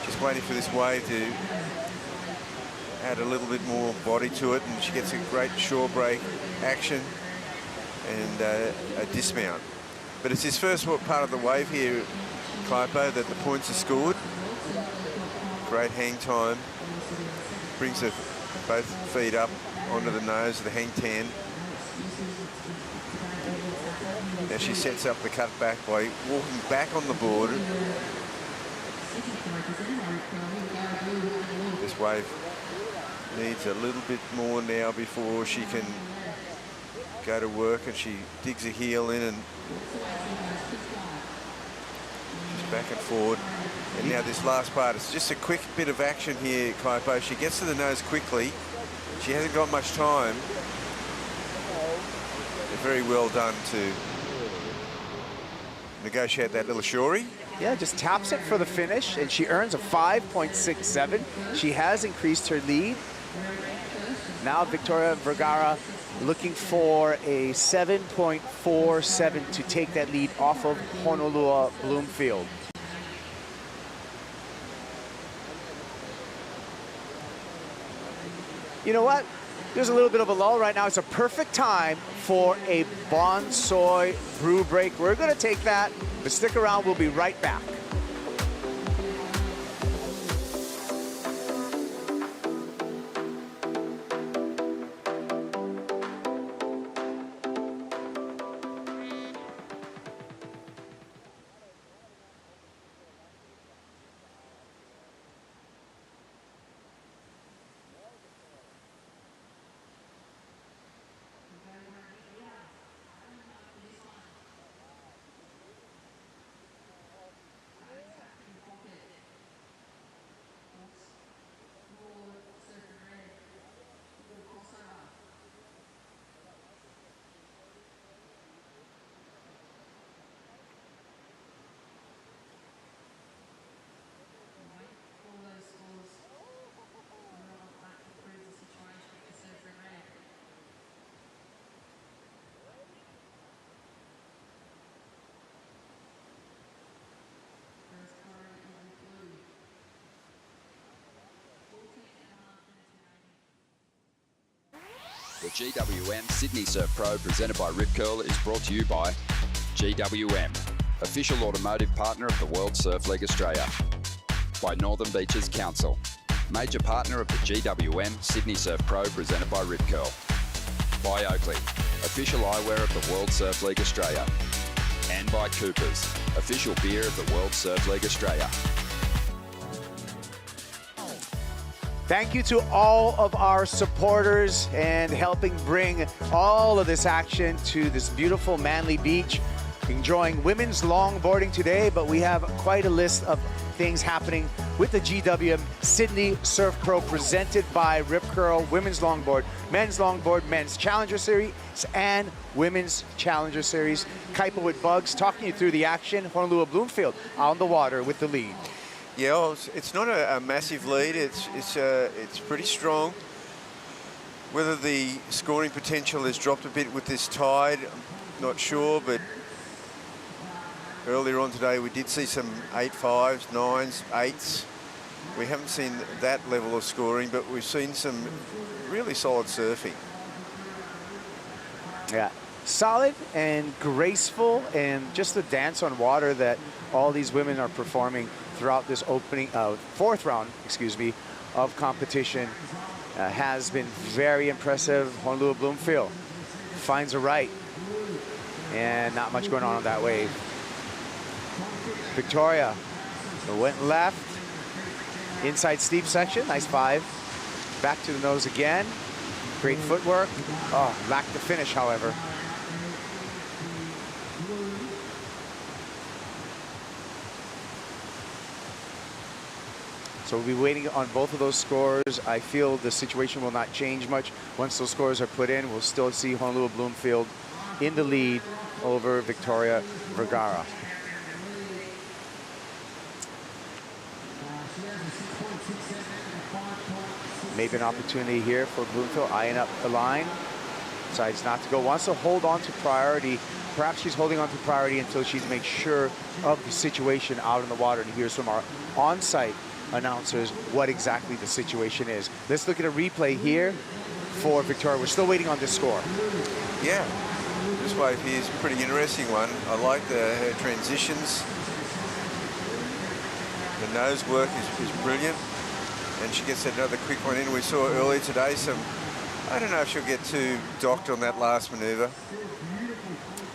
Just waiting for this wave to add a little bit more body to it, and she gets a great shore break action and a dismount. But it's his first part of the wave here, Kaipo, that the points are scored. Great hang time. Brings both feet up onto the nose of the hang 10. Now she sets up the cut back by walking back on the board. This wave needs a little bit more now before she can go to work, and she digs a heel in and she's back and forward. And now this last part, it's just a quick bit of action here, Kaipo. She gets to the nose quickly. She hasn't got much time. Very well done to negotiate that little shorey. Yeah, just taps it for the finish, and she earns a 5.67. She has increased her lead. Now Victoria Vergara looking for a 7.47 to take that lead off of Honolulu Bloomfield. You know what? There's a little bit of a lull right now. It's a perfect time for a Bonsoy brew break. We're going to take that, but stick around. We'll be right back. The GWM Sydney Surf Pro presented by Rip Curl is brought to you by GWM, official automotive partner of the World Surf League Australia. By Northern Beaches Council, major partner of the GWM Sydney Surf Pro presented by Rip Curl. By Oakley, official eyewear of the World Surf League Australia. And by Coopers, official beer of the World Surf League Australia. Thank you to all of our supporters and helping bring all of this action to this beautiful Manly Beach. Enjoying women's longboarding today, but we have quite a list of things happening with the GWM Sydney Surf Pro presented by Rip Curl, women's longboard, men's Challenger Series, and women's Challenger Series. Kaipo with Bugs talking you through the action. Honolulu Bloomfield on the water with the lead. Yeah, well, it's not a massive lead. It's pretty strong. Whether the scoring potential has dropped a bit with this tide, I'm not sure, but earlier on today we did see some 8.5s, 9s, 8s. We haven't seen that level of scoring, but we've seen some really solid surfing. Yeah, solid and graceful, and just the dance on water that all these women are performing throughout this opening, fourth round, of competition has been very impressive. Honolulu Bloomfield finds a right, and not much going on that wave. Victoria went left, inside steep section, nice 5. Back to the nose again, great footwork. Oh, lacked the finish, however. So we'll be waiting on both of those scores. I feel the situation will not change much. Once those scores are put in, we'll still see Honolulu Bloomfield in the lead over Victoria Vergara. Maybe an opportunity here for Bloomfield, eyeing up the line. Decides not to go. Wants to hold on to priority. Perhaps she's holding on to priority until she's made sure of the situation out in the water and hears from our on-site announcers what exactly the situation is. Let's look at a replay here for Victoria. We're still waiting on this score. Yeah, this wave here is a pretty interesting one. I like her transitions. The nose work is brilliant, and she gets another quick one in. We saw earlier today some, I don't know if she'll get too docked on that last maneuver.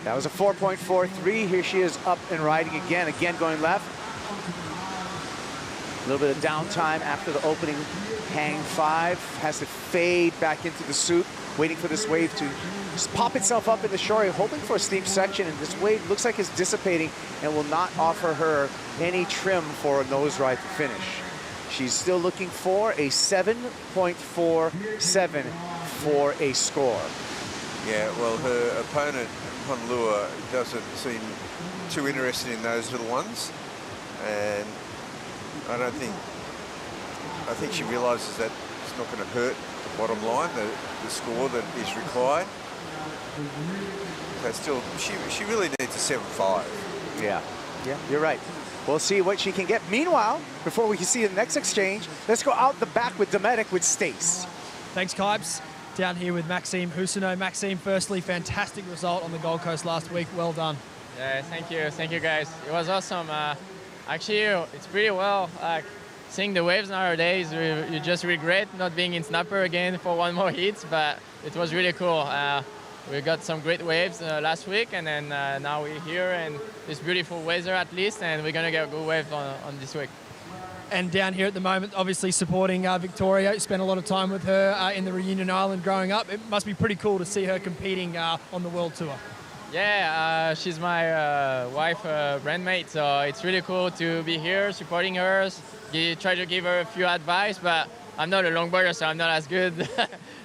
That was a 4.43. Here she is up and riding again going left. A little bit of downtime after the opening hang 5. Has to fade back into the suit, waiting for this wave to just pop itself up in the shore, hoping for a steep section, and this wave looks like it's dissipating and will not offer her any trim for a nose ride to finish. She's still looking for a 7.47 for a score. Yeah, well, her opponent, Honolulu, doesn't seem too interested in those little ones, and I think she realises that it's not going to hurt the bottom line, the score that is required. So still, she really needs a 7.5. Yeah, you're right. We'll see what she can get. Meanwhile, before we can see the next exchange, let's go out the back with Dometic with Stace. Thanks, Kipes. Down here with Maxime Husino. Maxime, firstly, fantastic result on the Gold Coast last week. Well done. Yeah, thank you guys. It was awesome. Actually, it's pretty well. Seeing the waves nowadays, you just regret not being in snapper again for one more hit, but it was really cool. We got some great waves last week, and then now we're here, and it's beautiful weather at least, and we're going to get a good wave on this week. And down here at the moment, obviously supporting Victoria. You spent a lot of time with her in the Reunion Island growing up. It must be pretty cool to see her competing on the World Tour. Yeah, she's my wife, brandmate, so it's really cool to be here supporting her. Try to give her a few advice, but I'm not a longboarder, so I'm not as good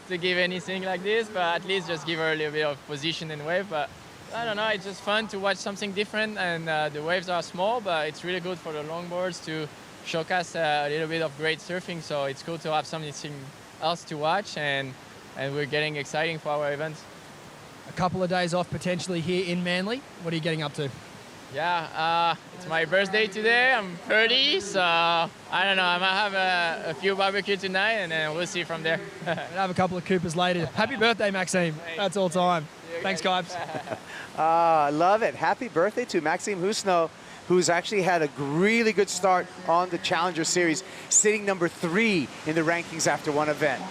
to give anything like this, but at least just give her a little bit of position and wave. But I don't know, it's just fun to watch something different, and the waves are small, but it's really good for the longboards to showcase a little bit of great surfing, so it's cool to have something else to watch, and we're getting exciting for our events. A couple of days off potentially here in Manly. What are you getting up to? Yeah, it's my birthday today. I'm 30, so I don't know. I might have a few barbecue tonight, and then we'll see from there. We'll have a couple of Coopers later. Happy birthday, Maxime. That's all time. Thanks, Kipes. I love it. Happy birthday to Maxime Husino, who's actually had a really good start on the Challenger Series, sitting number 3 in the rankings after one event.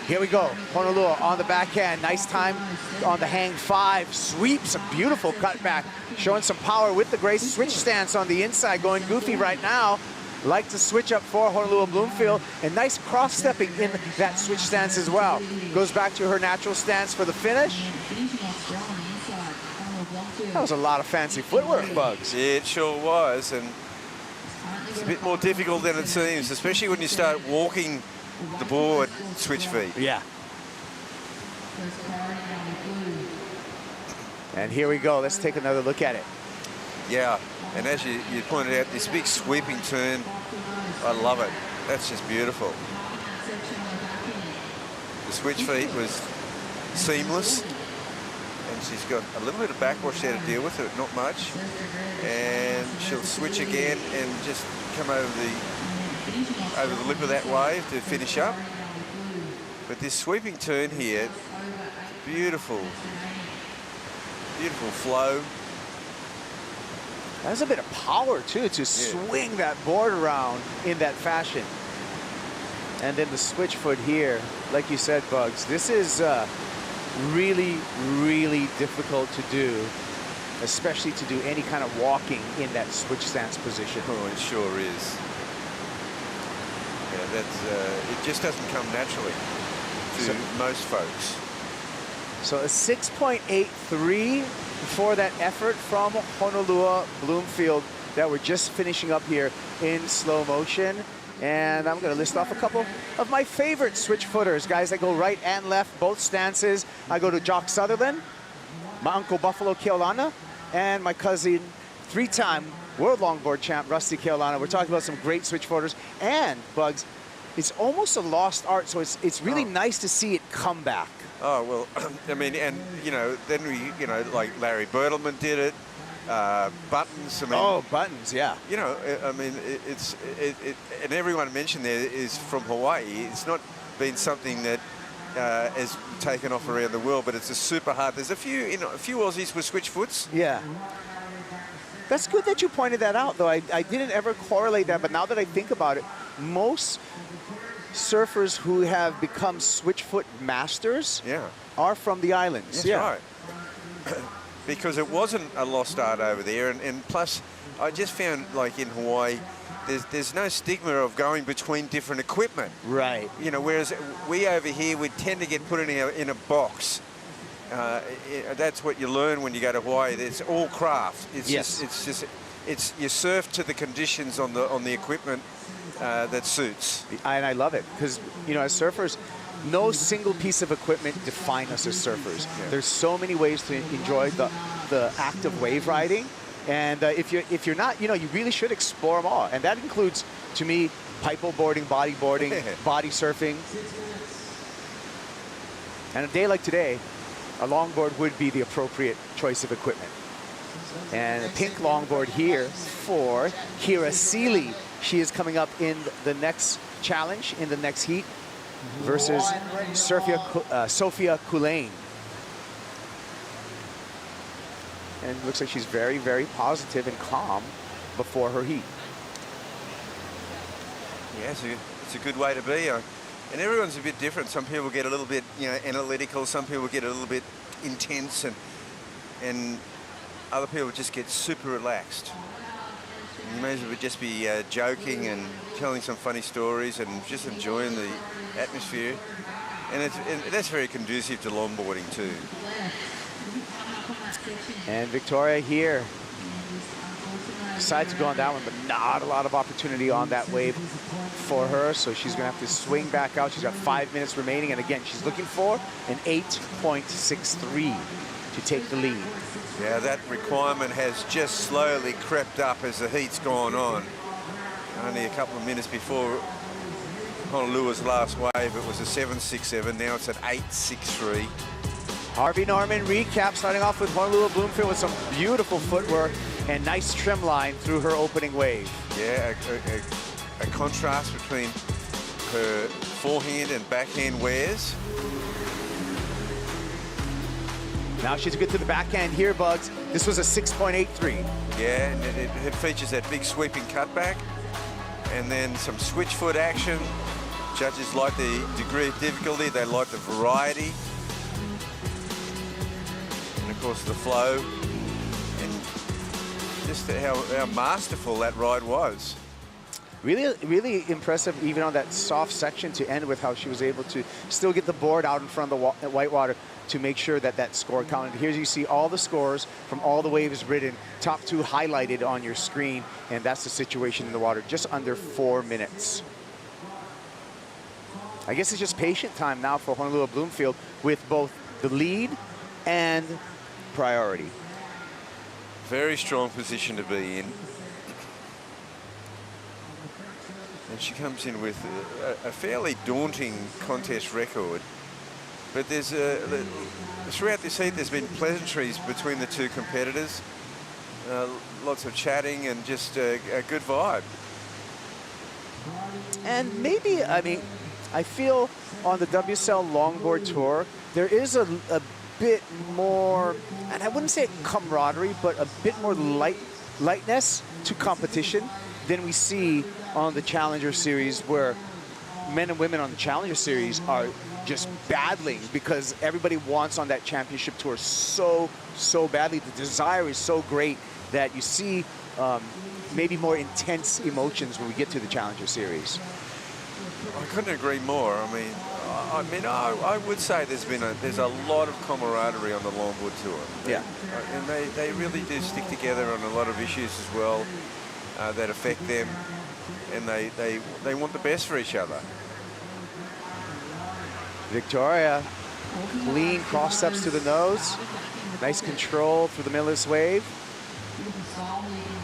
Here we go. Honolulu on the backhand. Nice time on the hang 5. Sweeps, a beautiful cutback. Showing some power with the grace. Switch stance on the inside, going goofy right now. Like to switch up for Honolulu Bloomfield. And nice cross-stepping in that switch stance as well. Goes back to her natural stance for the finish. That was a lot of fancy footwork, Bugs. Yeah, it sure was. And it's a bit more difficult than it seems, especially when you start walking the board switch feet. Yeah. And here we go. Let's take another look at it. Yeah, and as you pointed out, this big sweeping turn, I love it. That's just beautiful. The switch feet was seamless, and she's got a little bit of backwash there to deal with it, not much. And she'll switch again and just come over the lip of that wave to finish up. But this sweeping turn here, beautiful flow. That's a bit of power too, to swing that board around in that fashion. And then the switch foot here, like you said, Bugs, this is really, really difficult to do, especially to do any kind of walking in that switch stance position. Oh, it sure is. Yeah, it just doesn't come naturally to most folks. So a 6.83 for that effort from Honolulu Bloomfield that we're just finishing up here in slow motion. And I'm going to list off a couple of my favorite switch footers, guys that go right and left, both stances. I go to Jock Sutherland, my uncle Buffalo Keolana, and my cousin, 3-time world longboard champ, Rusty Keolana. We're talking about some great switch footers. And, Bugs, it's almost a lost art, so it's really nice to see it come back. Oh, well, I mean, and, you know, then we, you know, like Larry Bertelman did it, Buttons. I mean, oh, Buttons, yeah. You know, I mean, and everyone mentioned there is from Hawaii. It's not been something that has taken off around the world, but it's a super hard. There's a few, you know, a few Aussies with switch foots. Yeah. That's good that you pointed that out, though. I didn't ever correlate that, but now that I think about it, most surfers who have become switchfoot masters are from the islands. That's right. Because it wasn't a lost art over there, and plus, I just found, like in Hawaii, there's no stigma of going between different equipment. Right. You know, whereas we over here, we tend to get put in a box. That's what you learn when you go to Hawaii. It's all craft. It's just you surf to the conditions on the equipment that suits. And I love it because, you know, as surfers, no single piece of equipment defines us as surfers. Yeah. There's so many ways to enjoy the act of wave riding. And if you're not, you know, you really should explore them all. And that includes, to me, boarding, bodyboarding, body surfing. And a day like today, a longboard would be the appropriate choice of equipment. And a pink longboard here for Kira Seeley. She is coming up in the next challenge, in the next heat, versus Sophia Kulain. And it looks like she's very, very positive and calm before her heat. Yeah, it's a good way to be. And everyone's a bit different. Some people get a little bit, you know, analytical. Some people get a little bit intense, and other people just get super relaxed. You may as well just be joking and telling some funny stories and just enjoying the atmosphere. And that's very conducive to longboarding too. And Victoria here decides to go on that one, but not a lot of opportunity on that wave for her. So she's going to have to swing back out. She's got 5 minutes remaining. And again, she's looking for an 8.63 to take the lead. Yeah, that requirement has just slowly crept up as the heat's gone on. Only a couple of minutes before Honolulu's last wave, it was a 7.67. Now it's an 8.63. Harvey Norman recap, starting off with Honolulu Bloomfield with some beautiful footwork and nice trim line through her opening wave. Yeah, a contrast between her forehand and backhand wears. Now she's good to the backhand here, Bugs. This was a 6.83. Yeah, and it features that big sweeping cutback and then some switch foot action. Judges like the degree of difficulty, they like the variety. And of course the flow and just how masterful that ride was. Really, really impressive even on that soft section to end with how she was able to still get the board out in front of the whitewater to make sure that that score counted. Here you see all the scores from all the waves ridden, top two highlighted on your screen, and that's the situation in the water, just under 4 minutes. I guess it's just patient time now for Honolulu Bloomfield with both the lead and priority. Very strong position to be in. And she comes in with a fairly daunting contest record. But there's throughout this heat, there's been pleasantries between the two competitors. Lots of chatting and just a good vibe. And maybe, I mean, I feel on the WSL Longboard Tour, there is a bit more, and I wouldn't say camaraderie, but a bit more lightness to competition than we see on the Challenger Series, where men and women on the Challenger Series are just battling because everybody wants on that championship tour so badly. The desire is so great that you see maybe more intense emotions when we get to the Challenger Series. I couldn't agree more. I would say there's a lot of camaraderie on the Longboard Tour. Yeah. And they really do stick together on a lot of issues as well that affect them, and they want the best for each other. Victoria, clean cross steps to the nose. Nice control through the middle of this wave.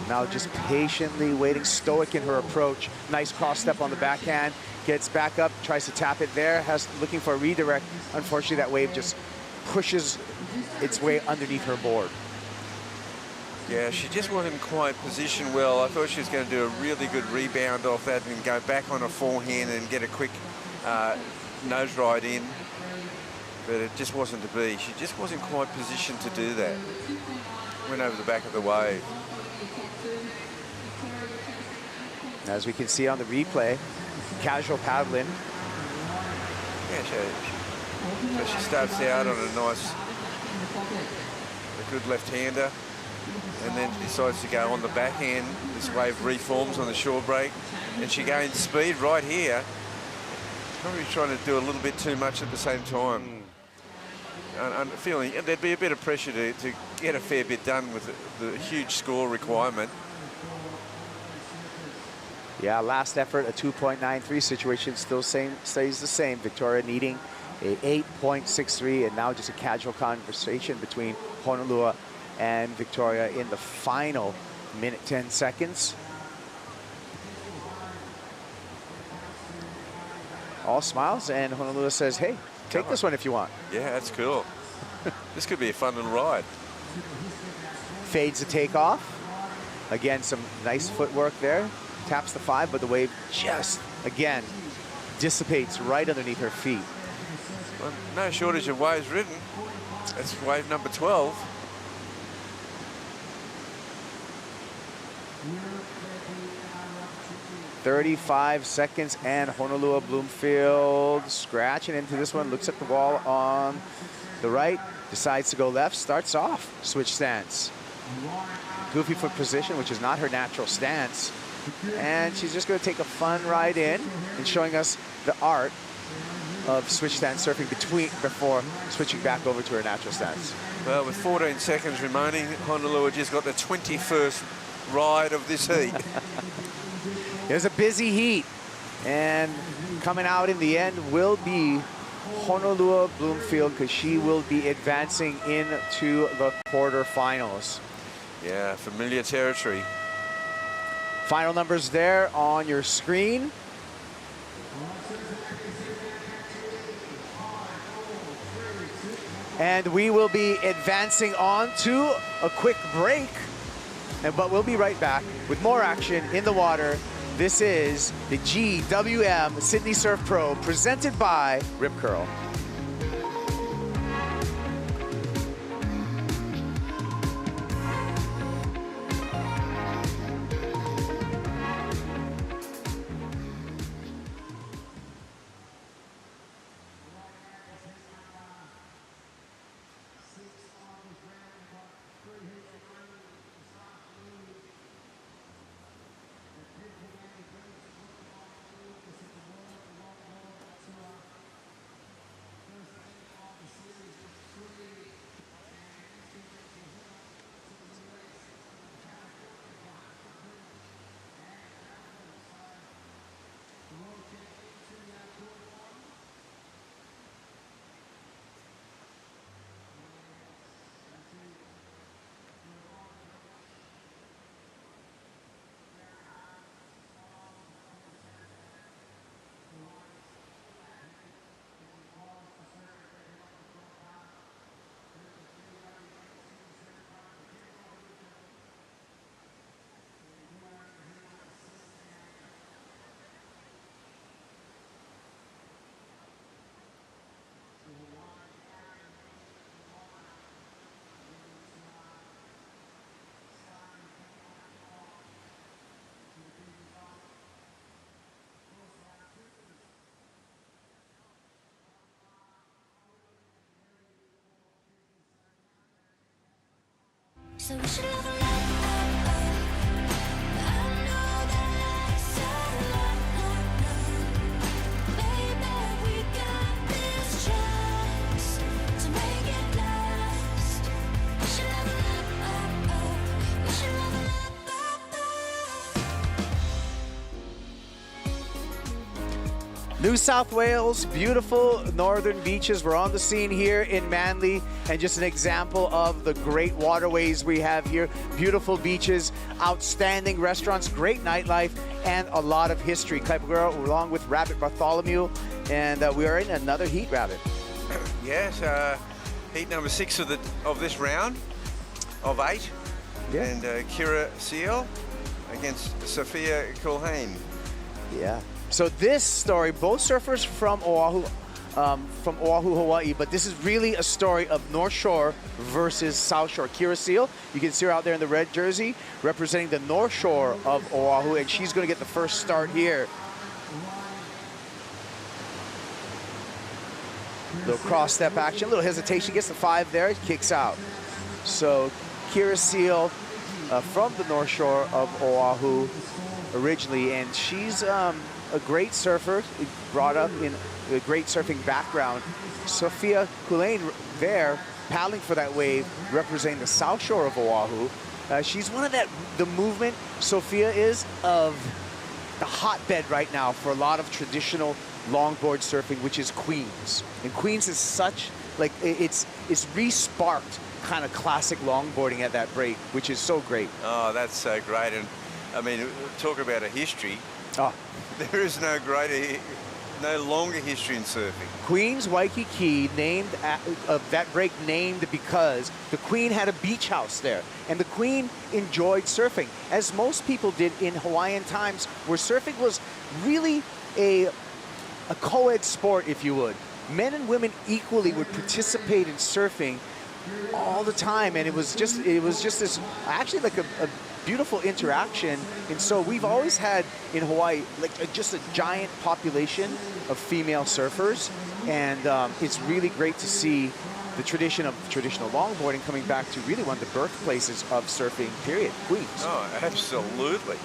Now just patiently waiting, stoic in her approach. Nice cross step on the backhand. Gets back up, tries to tap it there, looking for a redirect. Unfortunately, that wave just pushes its way underneath her board. Yeah, she just wasn't quite positioned well. I thought she was going to do a really good rebound off that and go back on a forehand and get a quick nose ride in. But it just wasn't to be. She just wasn't quite positioned to do that. Went over the back of the wave. As we can see on the replay, casual paddling. Yeah, so she starts out on a good left-hander, and then decides to go on the backhand. This wave reforms on the shore break, and she gains speed right here. Probably trying to do a little bit too much at the same time. I'm feeling there'd be a bit of pressure to get a fair bit done with the huge score requirement. Yeah, last effort, a 2.93 situation still stays the same. Victoria needing a 8.63, and now just a casual conversation between Honolulu and Victoria in the final minute 10 seconds. All smiles, and Honolulu says, hey, take this one if you want. Yeah, that's cool. This could be a fun little ride. Fades the takeoff. Again, some nice footwork there. Taps the 5, but the wave just, again, dissipates right underneath her feet. Well, no shortage of waves ridden. That's wave number 12. "35 seconds, and Honolulu Bloomfield scratching into this one. Looks at the wall on the right, decides to go left, starts off switch stance. Goofy foot position, which is not her natural stance. And she's just going to take a fun ride in and showing us the art of switch stance surfing before switching back over to her natural stance. Well, with 14 seconds remaining, Honolulu just got the 21st ride of this heat. There's a busy heat, and coming out in the end will be Honolulu Bloomfield, because she will be advancing into the quarterfinals. Yeah, familiar territory. Final numbers there on your screen. And we will be advancing on to a quick break, but we'll be right back with more action in the water. This is the GWM Sydney Surf Pro, presented by Rip Curl. So we should level up, I know that I said baby, we got this chance to make it last. We should level up, we should level up. New South Wales, beautiful northern beaches. We're on the scene here in Manly, and just an example of the great waterways we have here. Beautiful beaches, outstanding restaurants, great nightlife, and a lot of history. Kaipagura along with Rabbit Bartholomew, and we are in another heat, Rabbit. Yes, heat number 6 of this round of 8. Yeah. And Kira Seal against Sophia Culhane. Yeah. So this story, both surfers from Oahu, Hawaii, but this is really a story of North Shore versus South Shore. Kira Seal, you can see her out there in the red jersey, representing the North Shore of Oahu, and she's going to get the first start here. Little cross step action, little hesitation, gets the 5 there, kicks out. So Kira Seal from the North Shore of Oahu originally, and she's a great surfer, brought up in a great surfing background. Sophia Culhane there, paddling for that wave, representing the South Shore of Oahu. She's one of the movement, Sophia is, of the hotbed right now for a lot of traditional longboard surfing, which is Queens. And Queens is such, like, it's re-sparked kind of classic longboarding at that break, which is so great. Oh, that's so great. And I mean, talk about a history. Oh. There is no longer history in surfing. Queens Waikiki named that break named because the Queen had a beach house there, and the Queen enjoyed surfing, as most people did in Hawaiian times, where surfing was really a co-ed sport, if you would. Men and women equally would participate in surfing all the time, and it was just this actually like a beautiful interaction. And so we've always had in Hawaii like just a giant population of female surfers, and it's really great to see the tradition of traditional longboarding coming back to really one of the birthplaces of surfing, period, Queens. Oh, absolutely.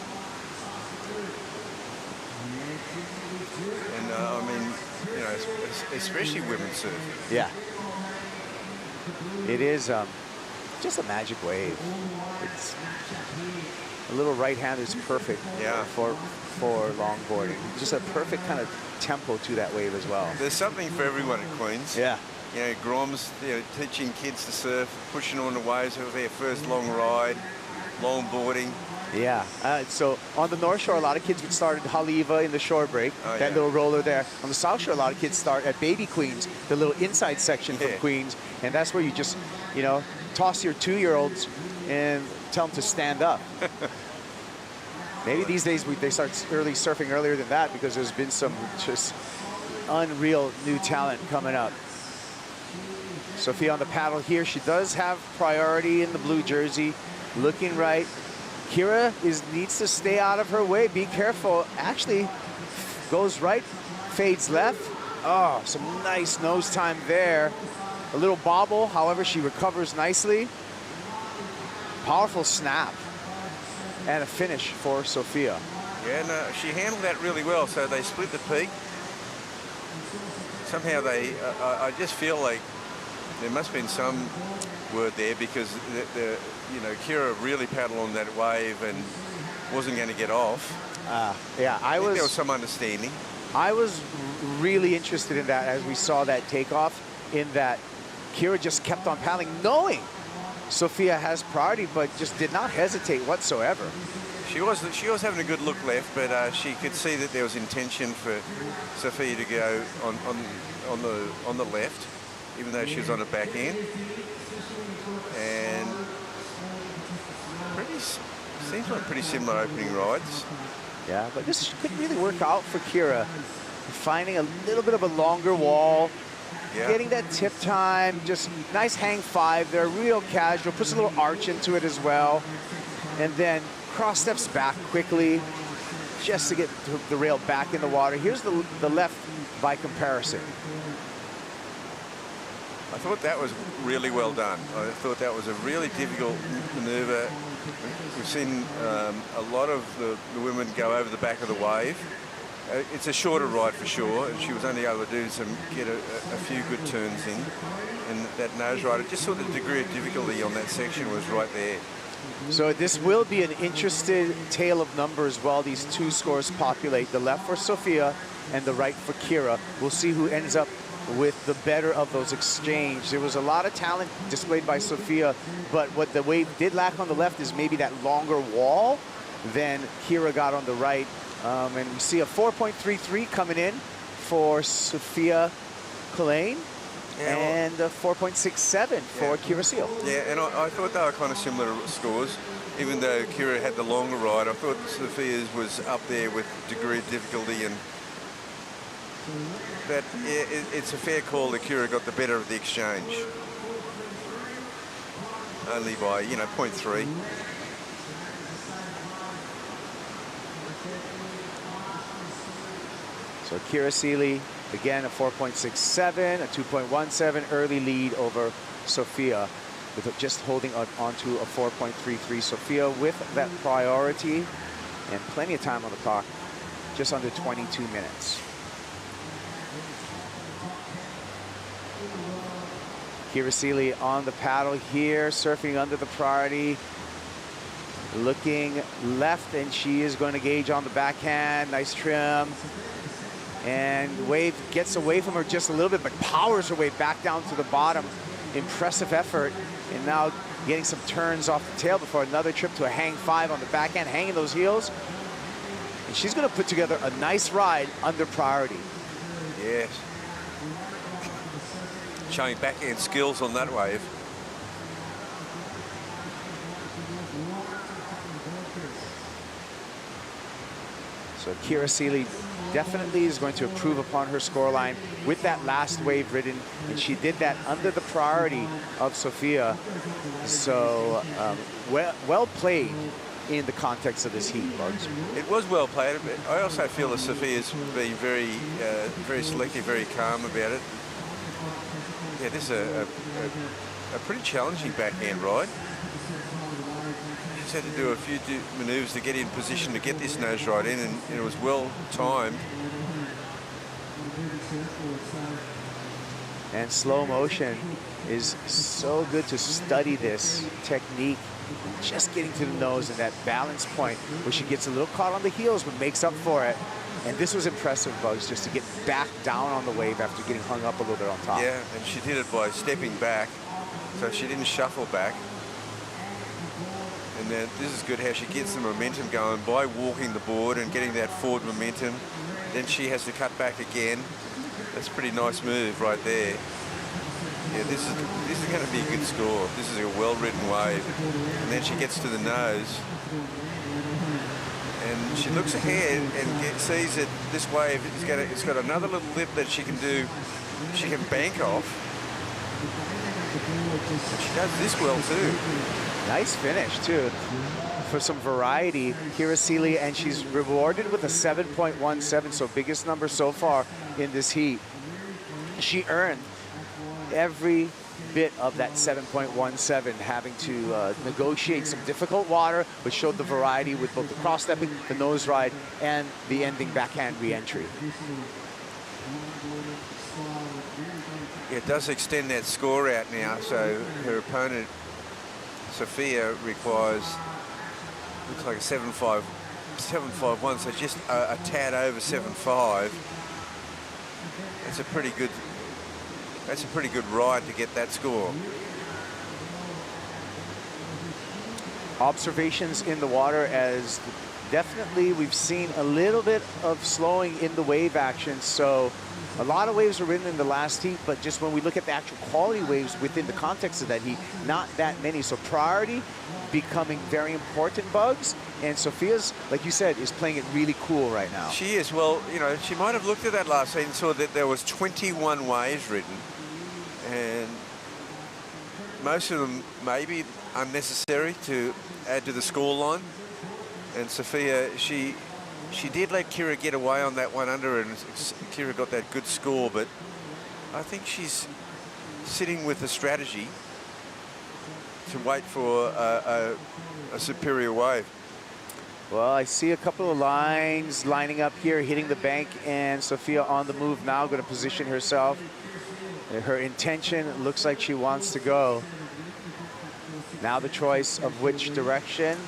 And I mean, you know, especially women surfing. Yeah. It is just a magic wave. It's a little right hand is perfect for longboarding. Just a perfect kind of tempo to that wave as well. There's something for everyone at Queens. Yeah. You know, Groms, you know, teaching kids to surf, pushing on the waves for their first long ride, longboarding. Yeah, so on the North Shore, a lot of kids would start at Haleiwa in the shore break, that little roller there. On the South Shore, a lot of kids start at Baby Queens, the little inside section from Queens, and that's where you just, you know, toss your 2-year-olds and tell them to stand up. Maybe these days they start surfing earlier than that, because there's been some just unreal new talent coming up. Sophia on the paddle here. She does have priority in the blue jersey, looking right. Kira needs to stay out of her way. Be careful. Actually, goes right, fades left. Oh, some nice nose time there. A little bobble, however, she recovers nicely. Powerful snap. And a finish for Sophia. Yeah, no, she handled that really well. So they split the peak. Somehow I just feel like there must have been some word there, because you know, Kira really paddled on that wave and wasn't going to get off. Yeah, I think there was some understanding. I was really interested in that as we saw that takeoff, in that Kira just kept on paddling, knowing Sophia has priority, but just did not hesitate whatsoever. She was having a good look left, but she could see that there was intention for Sophia to go on the left, even though she was on the back end. And seems like pretty similar opening rides. Yeah, but this could really work out for Kira. Finding a little bit of a longer wall, getting that tip time, just nice hang 5 there, real casual, puts a little arch into it as well. And then cross steps back quickly, just to get the rail back in the water. Here's the left by comparison. I thought that was really well done. I thought that was a really difficult maneuver. We've seen a lot of the women go over the back of the wave. It's a shorter ride for sure, and she was only able to get a few good turns in. And that nose ride, I just thought the degree of difficulty on that section was right there. So this will be an interesting tale of numbers while these two scores populate. The left for Sophia and the right for Kira. We'll see who ends up with the better of those exchanges. There was a lot of talent displayed by Sophia, but what the wave did lack on the left is maybe that longer wall than Kira got on the right. And we see a 4.33 coming in for Sophia Coleman. Yeah, And a 4.67 for Kira Seal. Yeah, and I thought they were kind of similar scores. Even though Kira had the longer ride, I thought Sophia's was up there with degree of difficulty. But yeah, it's a fair call that Kira got the better of the exchange. Only by, you know, 0.3. So Kira Seeley, again, a 4.67, a 2.17 early lead over Sophia, with just holding onto a 4.33. Sophia with that priority and plenty of time on the clock, just under 22 minutes. Kira Seeley on the paddle here, surfing under the priority. Looking left, and she is going to gauge on the backhand. Nice trim. And wave gets away from her just a little bit, but powers her way back down to the bottom. Impressive effort. And now getting some turns off the tail before another trip to a hang 5 on the backhand, hanging those heels. And she's going to put together a nice ride under priority. Yes. Showing backhand skills on that wave. So Kira Seeley definitely is going to improve upon her scoreline with that last wave ridden, and she did that under the priority of Sophia. So well played in the context of this heat, Bugs. It was well played. I also feel that Sophia's been very, very selective, very calm about it. Yeah, this is a pretty challenging backhand ride. She's had to do a few manoeuvres to get in position to get this nose ride in, and it was well timed. And slow motion is so good to study this technique. Just getting to the nose and that balance point where she gets a little caught on the heels but makes up for it. And this was impressive, Bugs, just to get back down on the wave after getting hung up a little bit on top. Yeah, and she did it by stepping back, so she didn't shuffle back. And then this is good how she gets the momentum going by walking the board and getting that forward momentum. Then she has to cut back again. That's a pretty nice move right there. Yeah, this is going to be a good score. This is a well-ridden wave. And then she gets to the nose. And she looks ahead and sees that this wave it's got another little lip that she can do. She can bank off. And she does this well too. Nice finish too. For some variety, Kira Seeley, and she's rewarded with a 7.17, so biggest number so far in this heat. She earned every bit of that 7.17, having to negotiate some difficult water, which showed the variety with both the cross-stepping, the nose ride, and the ending backhand re-entry. Yeah, it does extend that score out now, so her opponent, Sophia, requires, looks like a 7.51, so just a tad over 7.5. That's a pretty good ride to get that score. Observations in the water, as definitely we've seen a little bit of slowing in the wave action. So a lot of waves were ridden in the last heat, but just when we look at the actual quality waves within the context of that heat, not that many. So priority becoming very important, Bugs. And Sophia's, like you said, is playing it really cool right now. She is. Well, you know, she might have looked at that last heat and saw that there was 21 waves ridden. And most of them maybe unnecessary to add to the scoreline. And Sophia, she did let Kira get away on that one under, and Kira got that good score, but I think she's sitting with a strategy to wait for a superior wave. Well, I see a couple of lines lining up here, hitting the bank, and Sophia on the move now, going to position herself. Her intention looks like she wants to go Now the choice of which direction.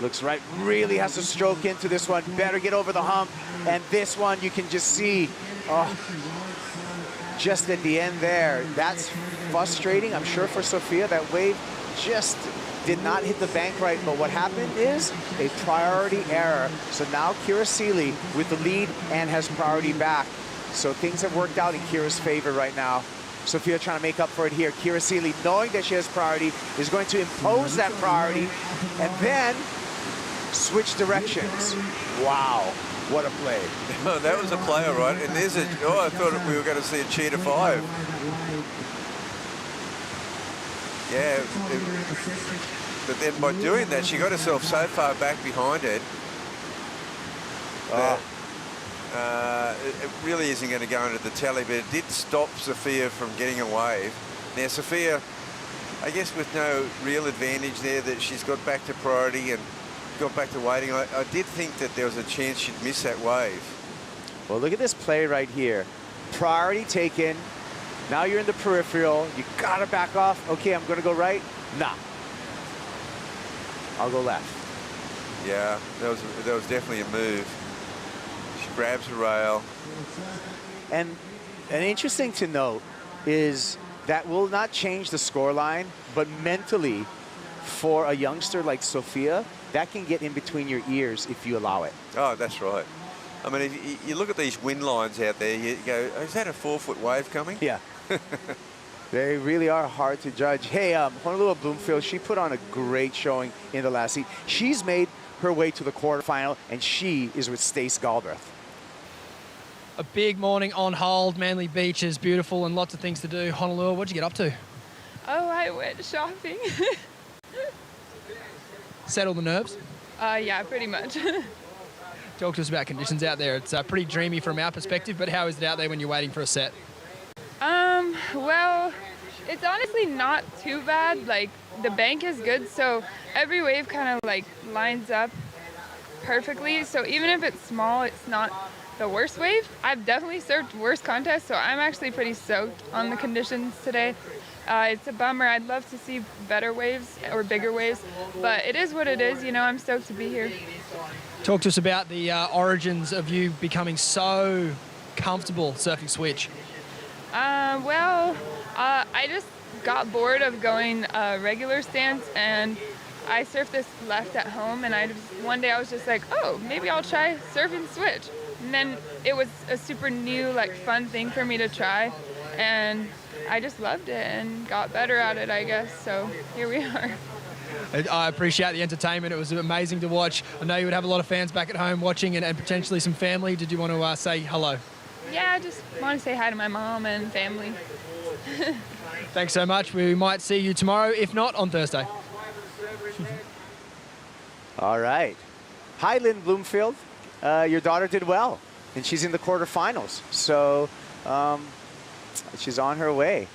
Looks right, really has to stroke into this one. Better get over the hump. And this one you can just see, just at the end there. That's frustrating, I'm sure, for Sophia. That wave just did not hit the bank right, but what happened is a priority error. So now Kira Seeley with the lead and has priority back. So things have worked out in Kira's favor right now. Sophia trying to make up for it here. Kira Seeley, knowing that she has priority, is going to impose that priority and then switch directions. Wow, what a play. That was a play, all right. And there's a, I thought we were going to see a cheetah 5. Yeah, but then by doing that, she got herself so far back behind it that it really isn't going to go into the tally, but it did stop Sophia from getting a wave. Now, Sophia, I guess with no real advantage there, that she's got back to priority and got back to waiting. I did think that there was a chance she'd miss that wave. Well, look at this play right here. Priority taken. Now you're in the peripheral. You gotta back off. Okay, I'm gonna go right. Nah. I'll go left. Yeah, that was definitely a move. She grabs the rail. And interesting to note is that will not change the scoreline, but mentally, for a youngster like Sophia, that can get in between your ears if you allow it. Oh, that's right. I mean, if you look at these wind lines out there, you go, is that a 4-foot wave coming? Yeah. They really are hard to judge. Hey, Honolulu Bloomfield, she put on a great showing in the last heat. She's made her way to the quarterfinal, and she is with Stace Galbraith. A big morning on hold. Manly Beach is beautiful and lots of things to do. Honolulu, what'd you get up to? Oh, I went shopping. Settle the nerves? Yeah, pretty much. Talk to us about conditions out there. It's pretty dreamy from our perspective, but how is it out there when you're waiting for a set? Well, it's honestly not too bad. Like, the bank is good, so every wave kind of like lines up perfectly. So even if it's small, it's not the worst wave. I've definitely surfed worse contests, so I'm actually pretty stoked on the conditions today. It's a bummer. I'd love to see better waves or bigger waves, but it is what it is. You know, I'm stoked to be here. Talk to us about the origins of you becoming so comfortable surfing switch. I just got bored of going regular stance, and I surfed this left at home, and one day I was just like, oh, maybe I'll try surfing switch. And then it was a super new, like, fun thing for me to try, and I just loved it and got better at it, I guess. So here we are. I appreciate the entertainment. It was amazing to watch. I know you would have a lot of fans back at home watching and potentially some family. Did you want to say hello? Yeah, I just want to say hi to my mom and family. Thanks so much. We might see you tomorrow, if not on Thursday. All right. Hi, Lynn Bloomfield. Your daughter did well, and she's in the quarterfinals. So she's on her way.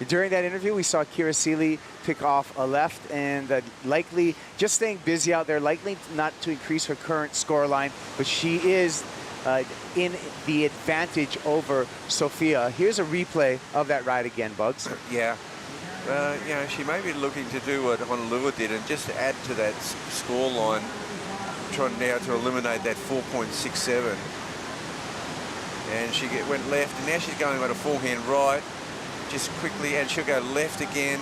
During that interview, we saw Kira Seeley pick off a left and likely just staying busy out there, likely not to increase her current scoreline, but she is in the advantage over Sophia. Here's a replay of that ride again, Bugs. Yeah. You know, she may be looking to do what Honolulu did and just add to that score line, trying now to eliminate that 4.67. And she went left, and now she's going on a forehand right, just quickly, and she'll go left again.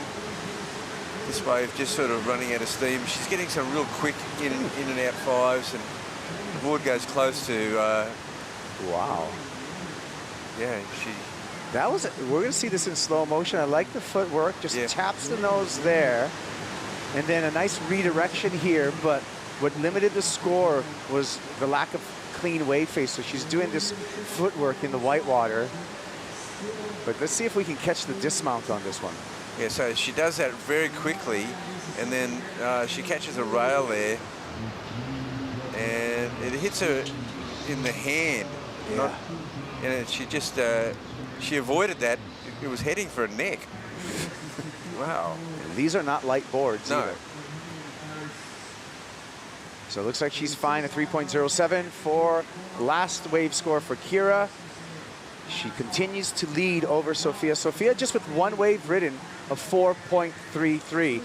This wave just sort of running out of steam. She's getting some real quick in and out fives, and the board goes close to. Wow. Yeah, we're going to see this in slow motion. I like the footwork. Just taps the nose there, and then a nice redirection here. But what limited the score was the lack of clean wave face. So she's doing this footwork in the whitewater. But let's see if we can catch the dismount on this one. Yeah, so she does that very quickly, and then she catches a rail there, and it hits her in the hand. Yeah. And she just, she avoided that. It was heading for a neck. Wow. These are not light boards No. either. So it looks like she's fine, a 3.07 for last wave score for Kira. She continues to lead over Sophia. Sophia just with one wave ridden of 4.33.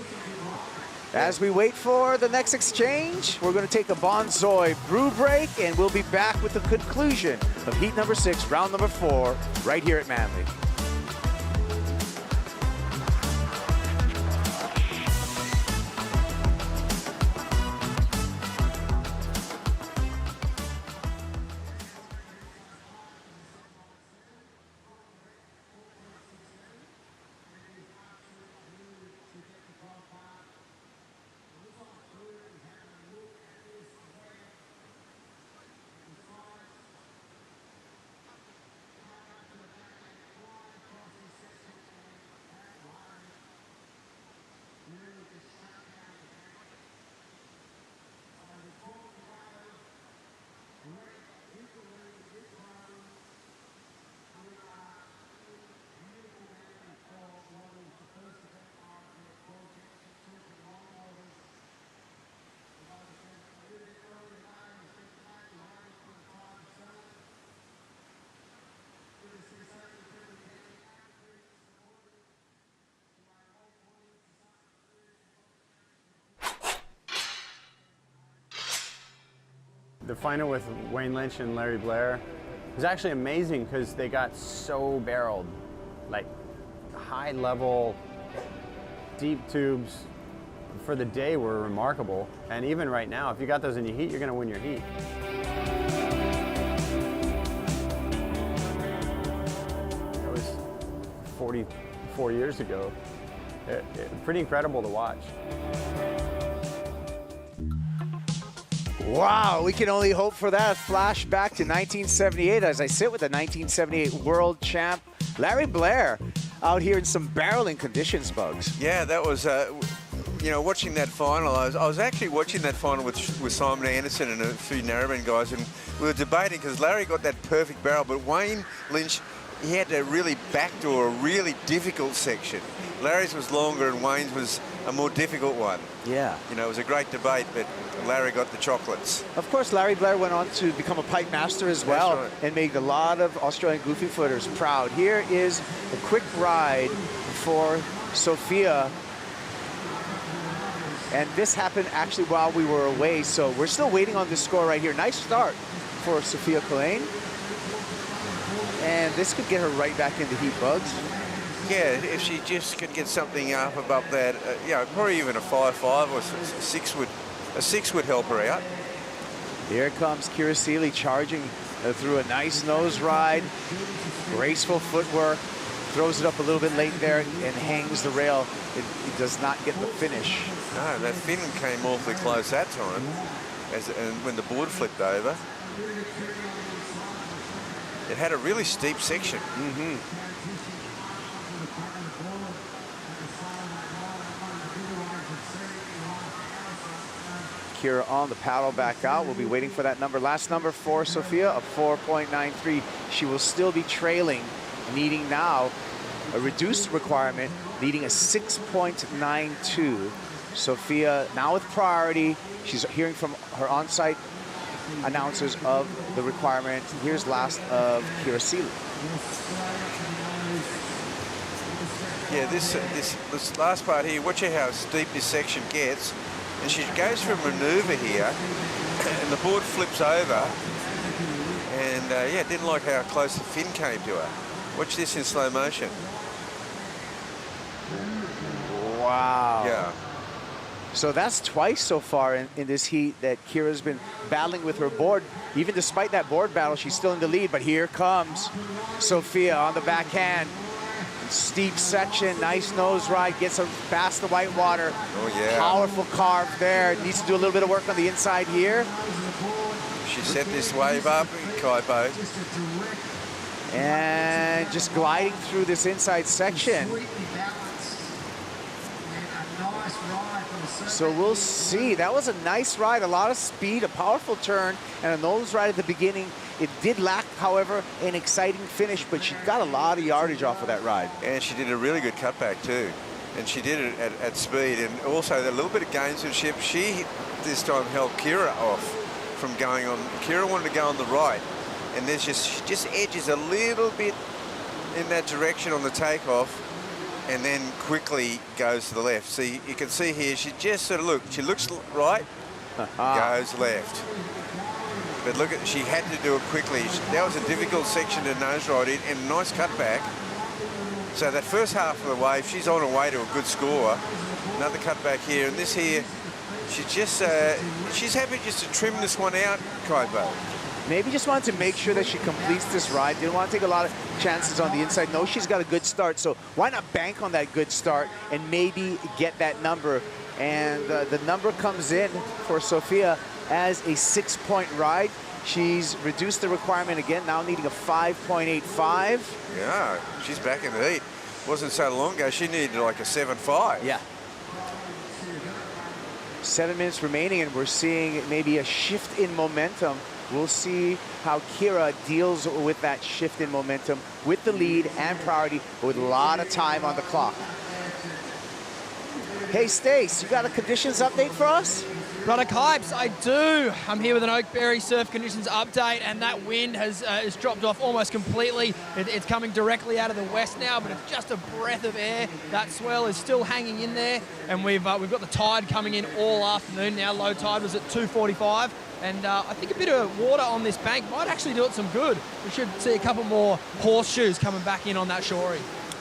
As we wait for the next exchange, we're going to take a Bonzoy brew break, and we'll be back with the conclusion of heat number 6, round number 4, right here at Manly. The final with Wayne Lynch and Larry Blair was actually amazing because they got so barreled. Like high level, deep tubes for the day were remarkable. And even right now, if you got those in your heat, you're gonna win your heat. That was 44 years ago. Pretty incredible to watch. Wow, we can only hope for that. Flashback to 1978 as I sit with the 1978 world champ, Larry Blair, out here in some barreling conditions, Bugs. Yeah, that was, you know, watching that final. I was actually watching that final with Simon Anderson and a few Narrabeen guys, and we were debating because Larry got that perfect barrel, but Wayne Lynch, he had to really backdoor a really difficult section. Larry's was longer and Wayne's was a more difficult one. Yeah. You know, it was a great debate, but Larry got the chocolates. Of course, Larry Blair went on to become a pipe master as well, right, and made a lot of Australian goofy footers proud. Here is a quick ride for Sophia. And this happened actually while we were away, so we're still waiting on this score right here. Nice start for Sophia Coleman. And this could get her right back into heat, Bugs. Yeah, if she just could get something up above that, you know, probably even a 5.5 or a 6 would help her out. Here comes Kira Seeley charging through a nice nose ride. Graceful footwork. Throws it up a little bit late there and hangs the rail. It does not get the finish. No, that fin came awfully close that time and when the board flipped over. It had a really steep section. Kira on the paddle back out. We'll be waiting for that number. Last number for Sophia, a 4.93. She will still be trailing, needing now a reduced requirement, needing a 6.92. Sophia now with priority. She's hearing from her on-site announcers of the requirement. Here's last of Kira Seeley. Yeah, this last part here, watch out how steep this section gets. And she goes for a maneuver here, and the board flips over. And yeah, didn't like how close the fin came to her. Watch this in slow motion. Wow. Yeah. So that's twice so far in this heat that Kira's been battling with her board. Even despite that board battle, she's still in the lead. But here comes Sophia on the backhand. Steep section, nice nose ride, gets her past the white water. Oh, yeah. Powerful carve there. Needs to do a little bit of work on the inside here. She set this wave up in Kaipo. And just gliding through this inside section. So we'll see. That was a nice ride, a lot of speed, a powerful turn, and a nose ride at the beginning. It did lack, however, an exciting finish, but she got a lot of yardage off of that ride. And she did a really good cutback too. And she did it at speed. And also a little bit of gamesmanship. She, this time, held Kira off from going on. Kira wanted to go on the right. and there's she just edges a little bit in that direction on the takeoff, and then quickly goes to the left. See, you can see here, she just sort of she looks right, goes left. But look at, she had to do it quickly. That was a difficult section to nose ride in, and a nice cutback. So that first half of the wave, she's on her way to a good score. Another cutback here, and this here, she's just, she's happy just to trim this one out, Kaibo. Maybe just wanted to make sure that she completes this ride. Didn't want to take a lot of chances on the inside. No, she's got a good start, so why not bank on that good start and maybe get that number? And the number comes in for Sophia as a 6-point ride. She's reduced the requirement again, now needing a 5.85. Yeah, she's back in the heat. Wasn't so long ago, she needed like a 7.5. Yeah. 7 minutes remaining, and we're seeing maybe a shift in momentum. We'll see how Kira deals with that shift in momentum with the lead and priority with a lot of time on the clock. Hey, Stace, you got a conditions update for us? Product Hypes, I do. I'm here with an Oakberry surf conditions update, and that wind has dropped off almost completely. It's coming directly out of the west now, but it's just a breath of air. That swell is still hanging in there, and we've got the tide coming in all afternoon now. Low tide was at 2:45, and I think a bit of water on this bank might actually do it some good. We should see a couple more horseshoes coming back in on that shorey.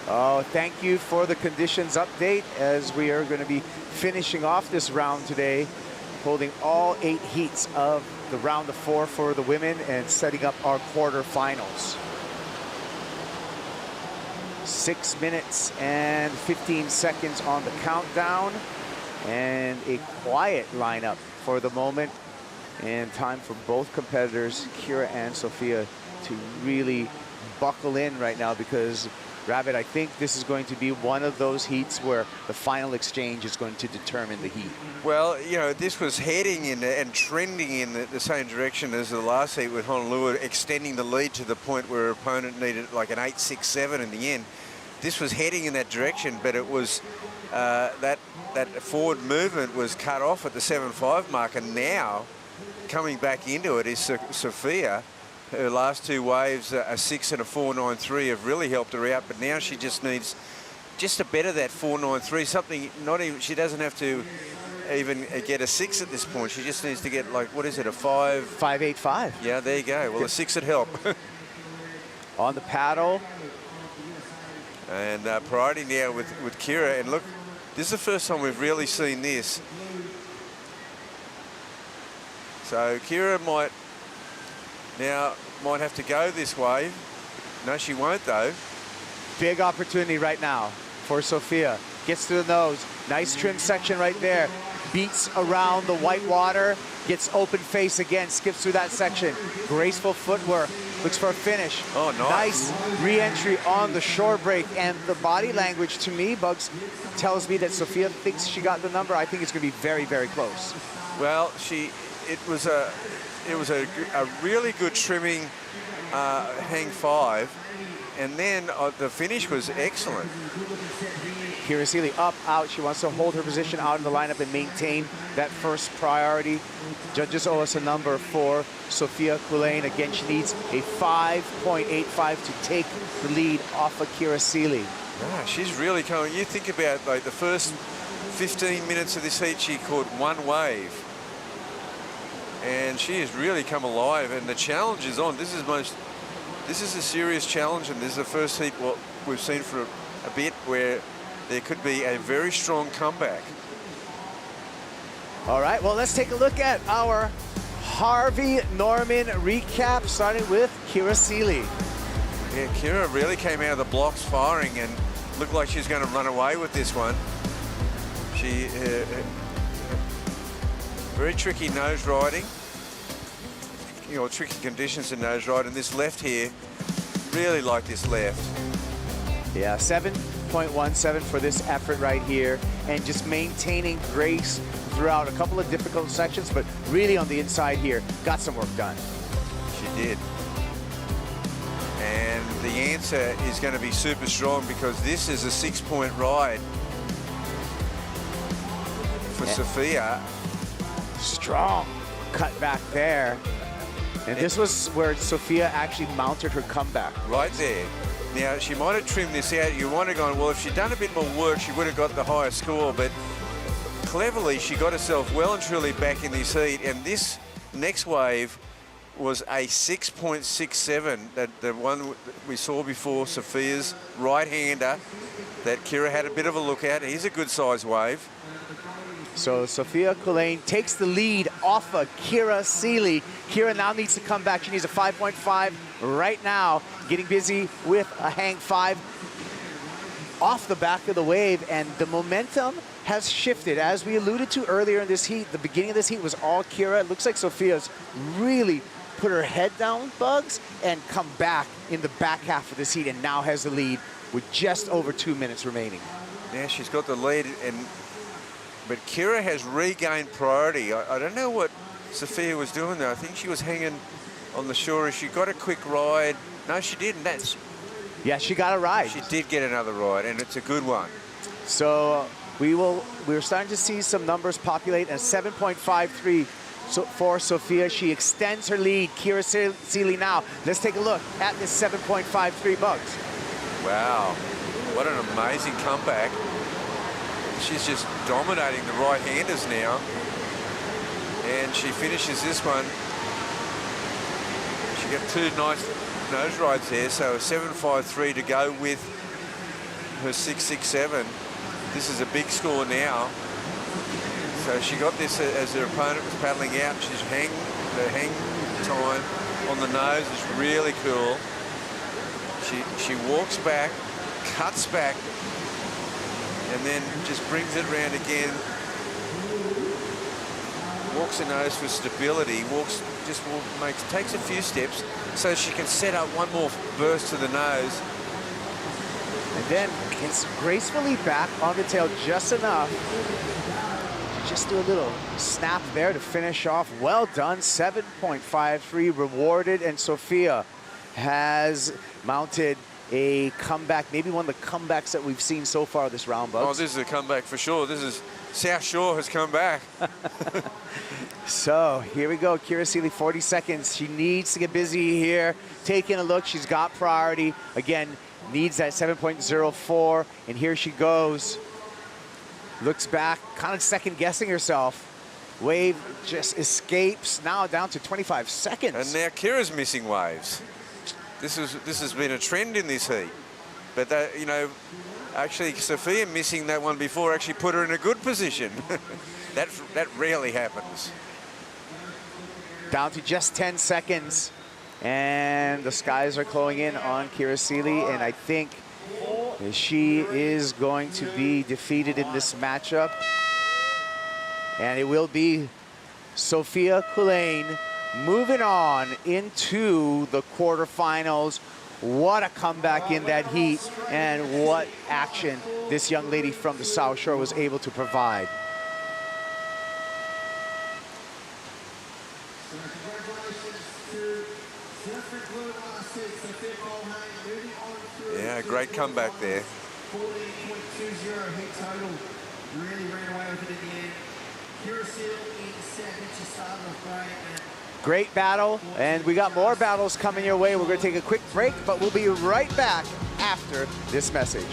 Oh, thank you for the conditions update, as we are going to be finishing off this round today, holding all 8 heats of the round of 4 for the women and setting up our quarterfinals. 6 minutes and 15 seconds on the countdown, and a quiet lineup for the moment, and time for both competitors, Kira and Sophia, to really buckle in right now, because Rabbit, I think this is going to be one of those heats where the final exchange is going to determine the heat. Well, you know, this was heading in and trending in the same direction as the last heat with Honolulu, extending the lead to the point where her opponent needed like an 8.67 in the end. This was heading in that direction, but it was that forward movement was cut off at the 7.5 mark, and now coming back into it is Sophia. Her last 2 waves, a 6 and a 4.93, have really helped her out, but now she just needs just to better that 4.93, something not even, she doesn't have to even get a 6 at this point. She just needs to get, like, what is it, a 5.85. Yeah, there you go. Well, a 6 would help. On the paddle. And priority now with Kira, and look, this is the first time we've really seen this. So Kira might have to go this way. No, she won't, though. Big opportunity right now for Sophia. Gets to the nose. Nice trim section right there. Beats around the white water. Gets open face again. Skips through that section. Graceful footwork. Looks for a finish. Oh, nice. Nice re-entry on the shore break. And the body language, to me, Bugs, tells me that Sophia thinks she got the number. I think it's going to be very, very close. Well, it was a really good trimming hang 5, and then the finish was excellent. Kira Seeley up, out. She wants to hold her position out in the lineup and maintain that first priority. Judges owe us a number for Sophia Kulane. Again, she needs a 5.85 to take the lead off of Kira Seeley. Yeah, she's really coming. You think about, like, the first 15 minutes of this heat, she caught 1 wave. And she has really come alive, and the challenge is on. This is a serious challenge, and this is the first heat what we've seen for a bit where there could be a very strong comeback. All right, well, let's take a look at our Harvey Norman recap, starting with Kira Seeley. Yeah, Kira really came out of the blocks firing and looked like she's going to run away with this one. She very tricky nose riding, you know, tricky conditions in nose ride, and this left here, really like this left. Yeah, 7.17 for this effort right here, and just maintaining grace throughout a couple of difficult sections, but really on the inside here, got some work done. She did. And the answer is going to be super strong, because this is a 6-point ride for Sophia. Strong cut back there. And this was where Sophia actually mounted her comeback. Right there. Now, she might have trimmed this out. You might have gone, well, if she'd done a bit more work, she would have got the higher score. But cleverly, she got herself well and truly back in this heat. And this next wave was a 6.67, the one we saw before, Sophia's right-hander that Kira had a bit of a look at. He's a good size wave. So Sophia Coleman takes the lead off of Kira Seeley. Kira now needs to come back. She needs a 5.5 right now. Getting busy with a hang 5 off the back of the wave, and the momentum has shifted. As we alluded to earlier in this heat, the beginning of this heat was all Kira. It looks like Sophia's really put her head down, Bugs, and come back in the back half of this heat, and now has the lead with just over 2 minutes remaining. Yeah, she's got the lead, but Kira has regained priority. I don't know what Sophia was doing there. I think she was hanging on the shore. She got a quick ride. No, she didn't. Yeah, she got a ride. She did get another ride, and it's a good one. So we're starting to see some numbers populate, and 7.53 for Sophia. She extends her lead. Kira Seeley now. Let's take a look at this 7.53, Bugs. Wow, what an amazing comeback. She's just dominating the right-handers now. And she finishes this one. She got 2 nice nose rides there, so a 7.53 to go with her 6.67. This is a big score now. So she got this as her opponent was paddling out. She's the hang time on the nose is really cool. She walks back, cuts back, and then just brings it around again. Walks the nose for stability. Takes a few steps so she can set up one more burst to the nose. And then gets gracefully back on the tail just enough. Just do a little snap there to finish off. Well done, 7.53 rewarded, and Sophia has mounted a comeback, maybe one of the comebacks that we've seen so far this round, Bugs. Oh, this is a comeback for sure. This is South Shore has come back. So here we go, Kira Seeley, 40 seconds. She needs to get busy here. Taking a look, she's got priority. Again, needs that 7.04, and here she goes. Looks back, kind of second guessing herself. Wave just escapes, now down to 25 seconds. And now Kira's missing waves. This has been a trend in this heat. But that, you know, actually Sophia missing that one before actually put her in a good position. that rarely happens. Down to just 10 seconds. And the skies are closing in on Kira Seeley, and I think she is going to be defeated in this matchup. And it will be Sophia Coleman moving on into the quarterfinals. What a comeback in that heat, and what action this young lady from the South Shore was able to provide. Yeah, great comeback there. 14.20 heat total. Really ran away with it in the end. Kira Seeley in second. She started off great. Great battle, and we got more battles coming your way. We're going to take a quick break, but we'll be right back after this message.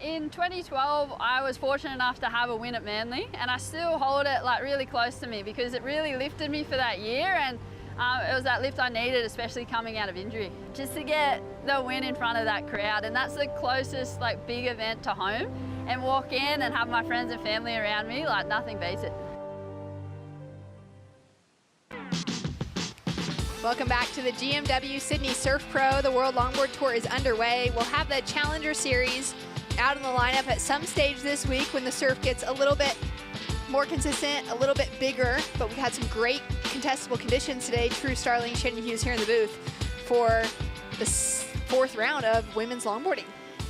In 2012, I was fortunate enough to have a win at Manly, and I still hold it like really close to me because it really lifted me for that year, and it was that lift I needed, especially coming out of injury. Just to get the win in front of that crowd, and that's the closest like big event to home, and walk in and have my friends and family around me, like nothing beats it. Welcome back to the GMW Sydney Surf Pro. The World Longboard Tour is underway. We'll have the Challenger Series out in the lineup at some stage this week when the surf gets a little bit more consistent, a little bit bigger, but we've had some great contestable conditions today. True Starling, Shannon Hughes here in the booth for the fourth round of women's longboarding.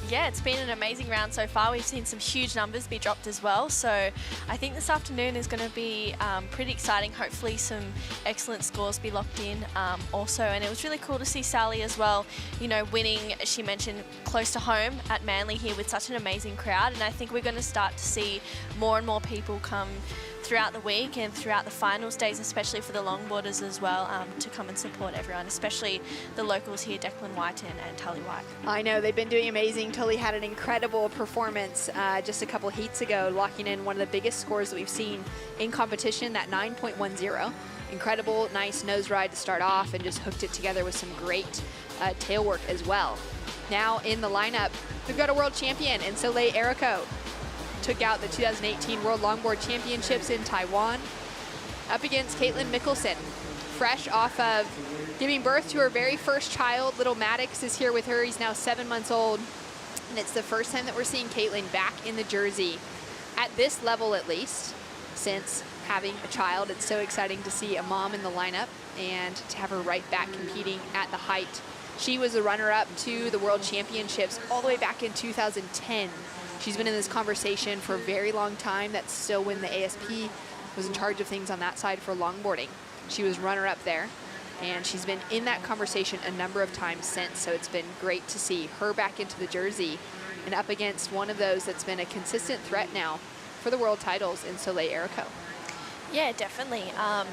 Yeah, it's been an amazing round so far. We've seen some huge numbers be dropped as well. So I think this afternoon is going to be pretty exciting. Hopefully some excellent scores be locked in also. And it was really cool to see Sally as well, you know, winning, as she mentioned, close to home at Manly here with such an amazing crowd. And I think we're going to start to see more and more people come throughout the week and throughout the finals days, especially for the longboarders as well, to come and support everyone, especially the locals here, Declan White and Tully White. I know, they've been doing amazing. Tully had an incredible performance just a couple heats ago, locking in one of the biggest scores that we've seen in competition, that 9.10. Incredible, nice nose ride to start off, and just hooked it together with some great tail work as well. Now in the lineup, we've got a world champion in Soleil Erico. Took out the 2018 World Longboard Championships in Taiwan, up against Caitlin Mickelson, fresh off of giving birth to her very first child. Little Maddox is here with her. He's now 7 months old, and it's the first time that we're seeing Caitlin back in the jersey at this level, at least, since having a child. It's so exciting to see a mom in the lineup and to have her right back competing at the height. She was a runner-up to the World Championships all the way back in 2010. She's been in this conversation for a very long time. That's still when the ASP was in charge of things on that side for longboarding. She was runner-up there, and she's been in that conversation a number of times since, so it's been great to see her back into the jersey and up against one of those that's been a consistent threat now for the world titles in Soleil Erico. Yeah, definitely.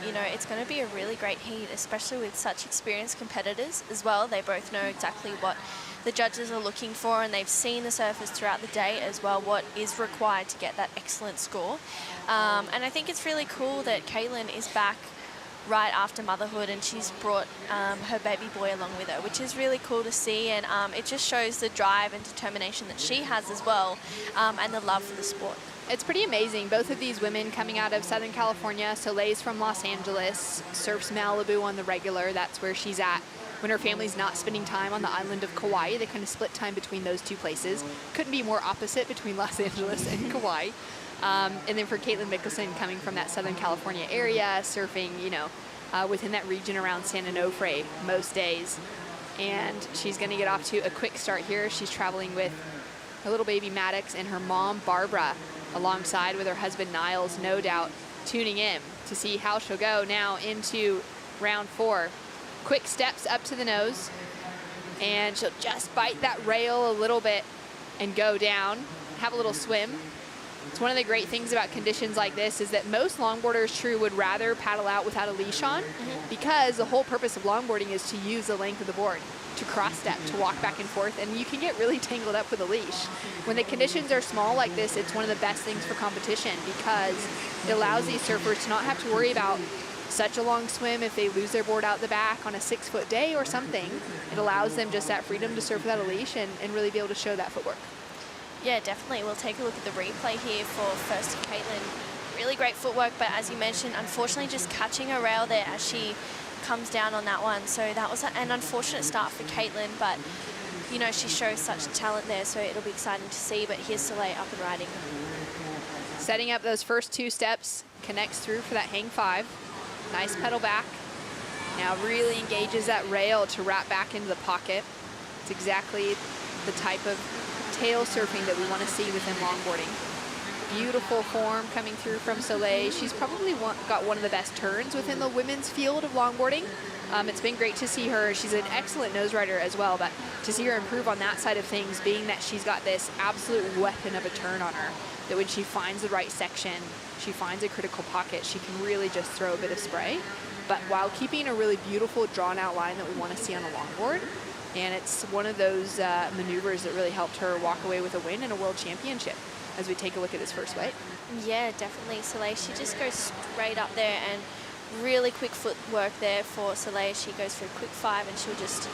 You know, it's going to be a really great heat, especially with such experienced competitors as well. They both know exactly what the judges are looking for, and they've seen the surfers throughout the day as well, what is required to get that excellent score. And I think it's really cool that Caitlin is back right after motherhood, and she's brought her baby boy along with her, which is really cool to see, and it just shows the drive and determination that she has as well, and the love for the sport. It's pretty amazing. Both of these women coming out of Southern California. Soleil's from Los Angeles, surfs Malibu on the regular. That's where she's at when her family's not spending time on the island of Kauai. They kind of split time between those two places. Couldn't be more opposite between Los Angeles and Kauai. And then for Caitlin Mickelson, coming from that Southern California area, surfing, you know, within that region around San Onofre most days. And she's going to get off to a quick start here. She's traveling with her little baby Maddox and her mom Barbara, alongside with her husband Niles, no doubt tuning in to see how she'll go now into round 4. Quick steps up to the nose, and she'll just bite that rail a little bit and go down, have a little swim. It's one of the great things about conditions like this is that most longboarders, true, would rather paddle out without a leash on, because the whole purpose of longboarding is to use the length of the board, to cross step, to walk back and forth, and you can get really tangled up with a leash. When the conditions are small like this, it's one of the best things for competition, because it allows these surfers to not have to worry about such a long swim if they lose their board out the back on a 6-foot day or something. It allows them just that freedom to surf without a leash and really be able to show that footwork. Yeah, definitely. We'll take a look at the replay here for first Caitlin. Really great footwork, but as you mentioned, unfortunately just catching a rail there as she comes down on that one. So that was an unfortunate start for Caitlin, but you know, she shows such talent there, so it'll be exciting to see. But here's Soleil up and riding. Setting up those first 2 steps, connects through for that hang 5. Nice pedal back. Now really engages that rail to wrap back into the pocket. It's exactly the type of tail surfing that we want to see within longboarding. Beautiful form coming through from Soleil. She's probably got one of the best turns within the women's field of longboarding. It's been great to see her. She's an excellent nose rider as well, but to see her improve on that side of things, being that she's got this absolute weapon of a turn on her, that when she finds the right section, she finds a critical pocket, she can really just throw a bit of spray. But while keeping a really beautiful drawn out line that we want to see on a longboard, And it's one of those maneuvers that really helped her walk away with a win and a world championship as we take a look at this first wave. Yeah, definitely. Soleil, she just goes straight up there, and really quick footwork there for Soleil. She goes for a quick 5, and she'll just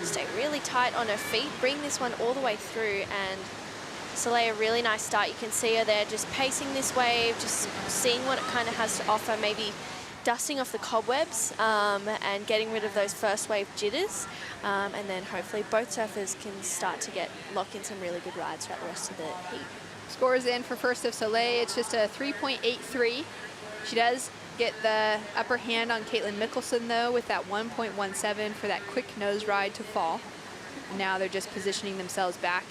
stay really tight on her feet, bring this one all the way through, and Soleil, a really nice start. You can see her there just pacing this wave, just seeing what it kind of has to offer, maybe dusting off the cobwebs and getting rid of those first wave jitters, and then hopefully both surfers can start to lock in some really good rides throughout the rest of the heat. Scores in for first of Soleil, it's just a 3.83. She does get the upper hand on Caitlin Mickelson though with that 1.17 for that quick nose ride to fall. And now they're just positioning themselves back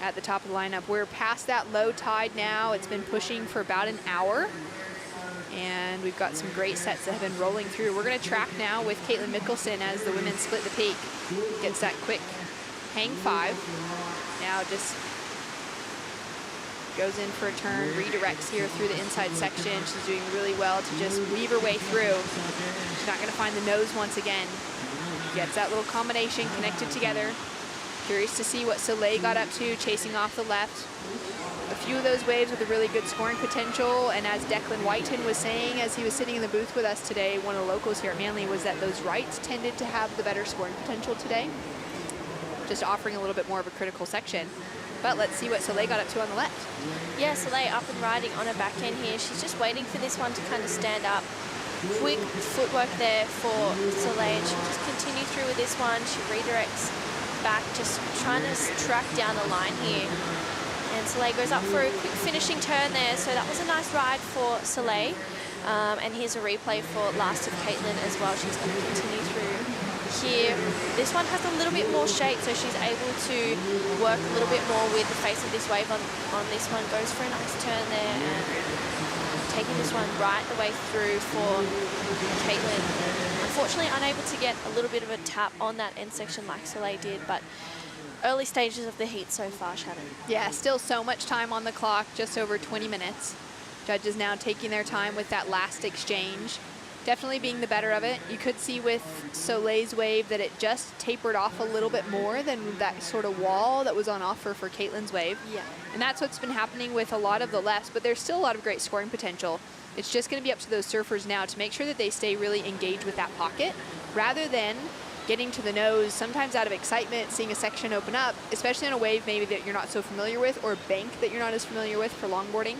at the top of the lineup. We're past that low tide now. It's been pushing for about an hour. And we've got some great sets that have been rolling through. We're gonna track now with Caitlin Mickelson as the women split the peak. Gets that quick hang 5. Now just goes in for a turn, redirects here through the inside section. She's doing really well to just weave her way through. She's not gonna find the nose once again. Gets that little combination connected together. Curious to see what Soleil got up to, chasing off the left. A few of those waves with a really good scoring potential, and as Declan Whiten was saying as he was sitting in the booth with us today, one of the locals here at Manly, was that those rights tended to have the better scoring potential today, just offering a little bit more of a critical section. But let's see what Soleil got up to on the left. Yeah, Soleil up and riding on her back end here. She's just waiting for this one to kind of stand up. Quick footwork there for Soleil, and she'll just continue through with this one. She redirects back, just trying to track down the line here. And Soleil goes up for a quick finishing turn there, so that was a nice ride for Soleil. And here's a replay for last of Caitlin as well. She's going to continue through here. This one has a little bit more shape, so she's able to work a little bit more with the face of this wave on this one. Goes for a nice turn there, and taking this one right the way through for Caitlin. Unfortunately unable to get a little bit of a tap on that end section like Soleil did, but early stages of the heat so far, Shannon. Yeah, still so much time on the clock, just over 20 minutes. Judges now taking their time with that last exchange. Definitely being the better of it. You could see with Soleil's wave that it just tapered off a little bit more than that sort of wall that was on offer for Caitlin's wave. Yeah. And that's what's been happening with a lot of the lefts, but there's still a lot of great scoring potential. It's just going to be up to those surfers now to make sure that they stay really engaged with that pocket rather than getting to the nose, sometimes out of excitement, seeing a section open up, especially on a wave maybe that you're not so familiar with, or a bank that you're not as familiar with for longboarding,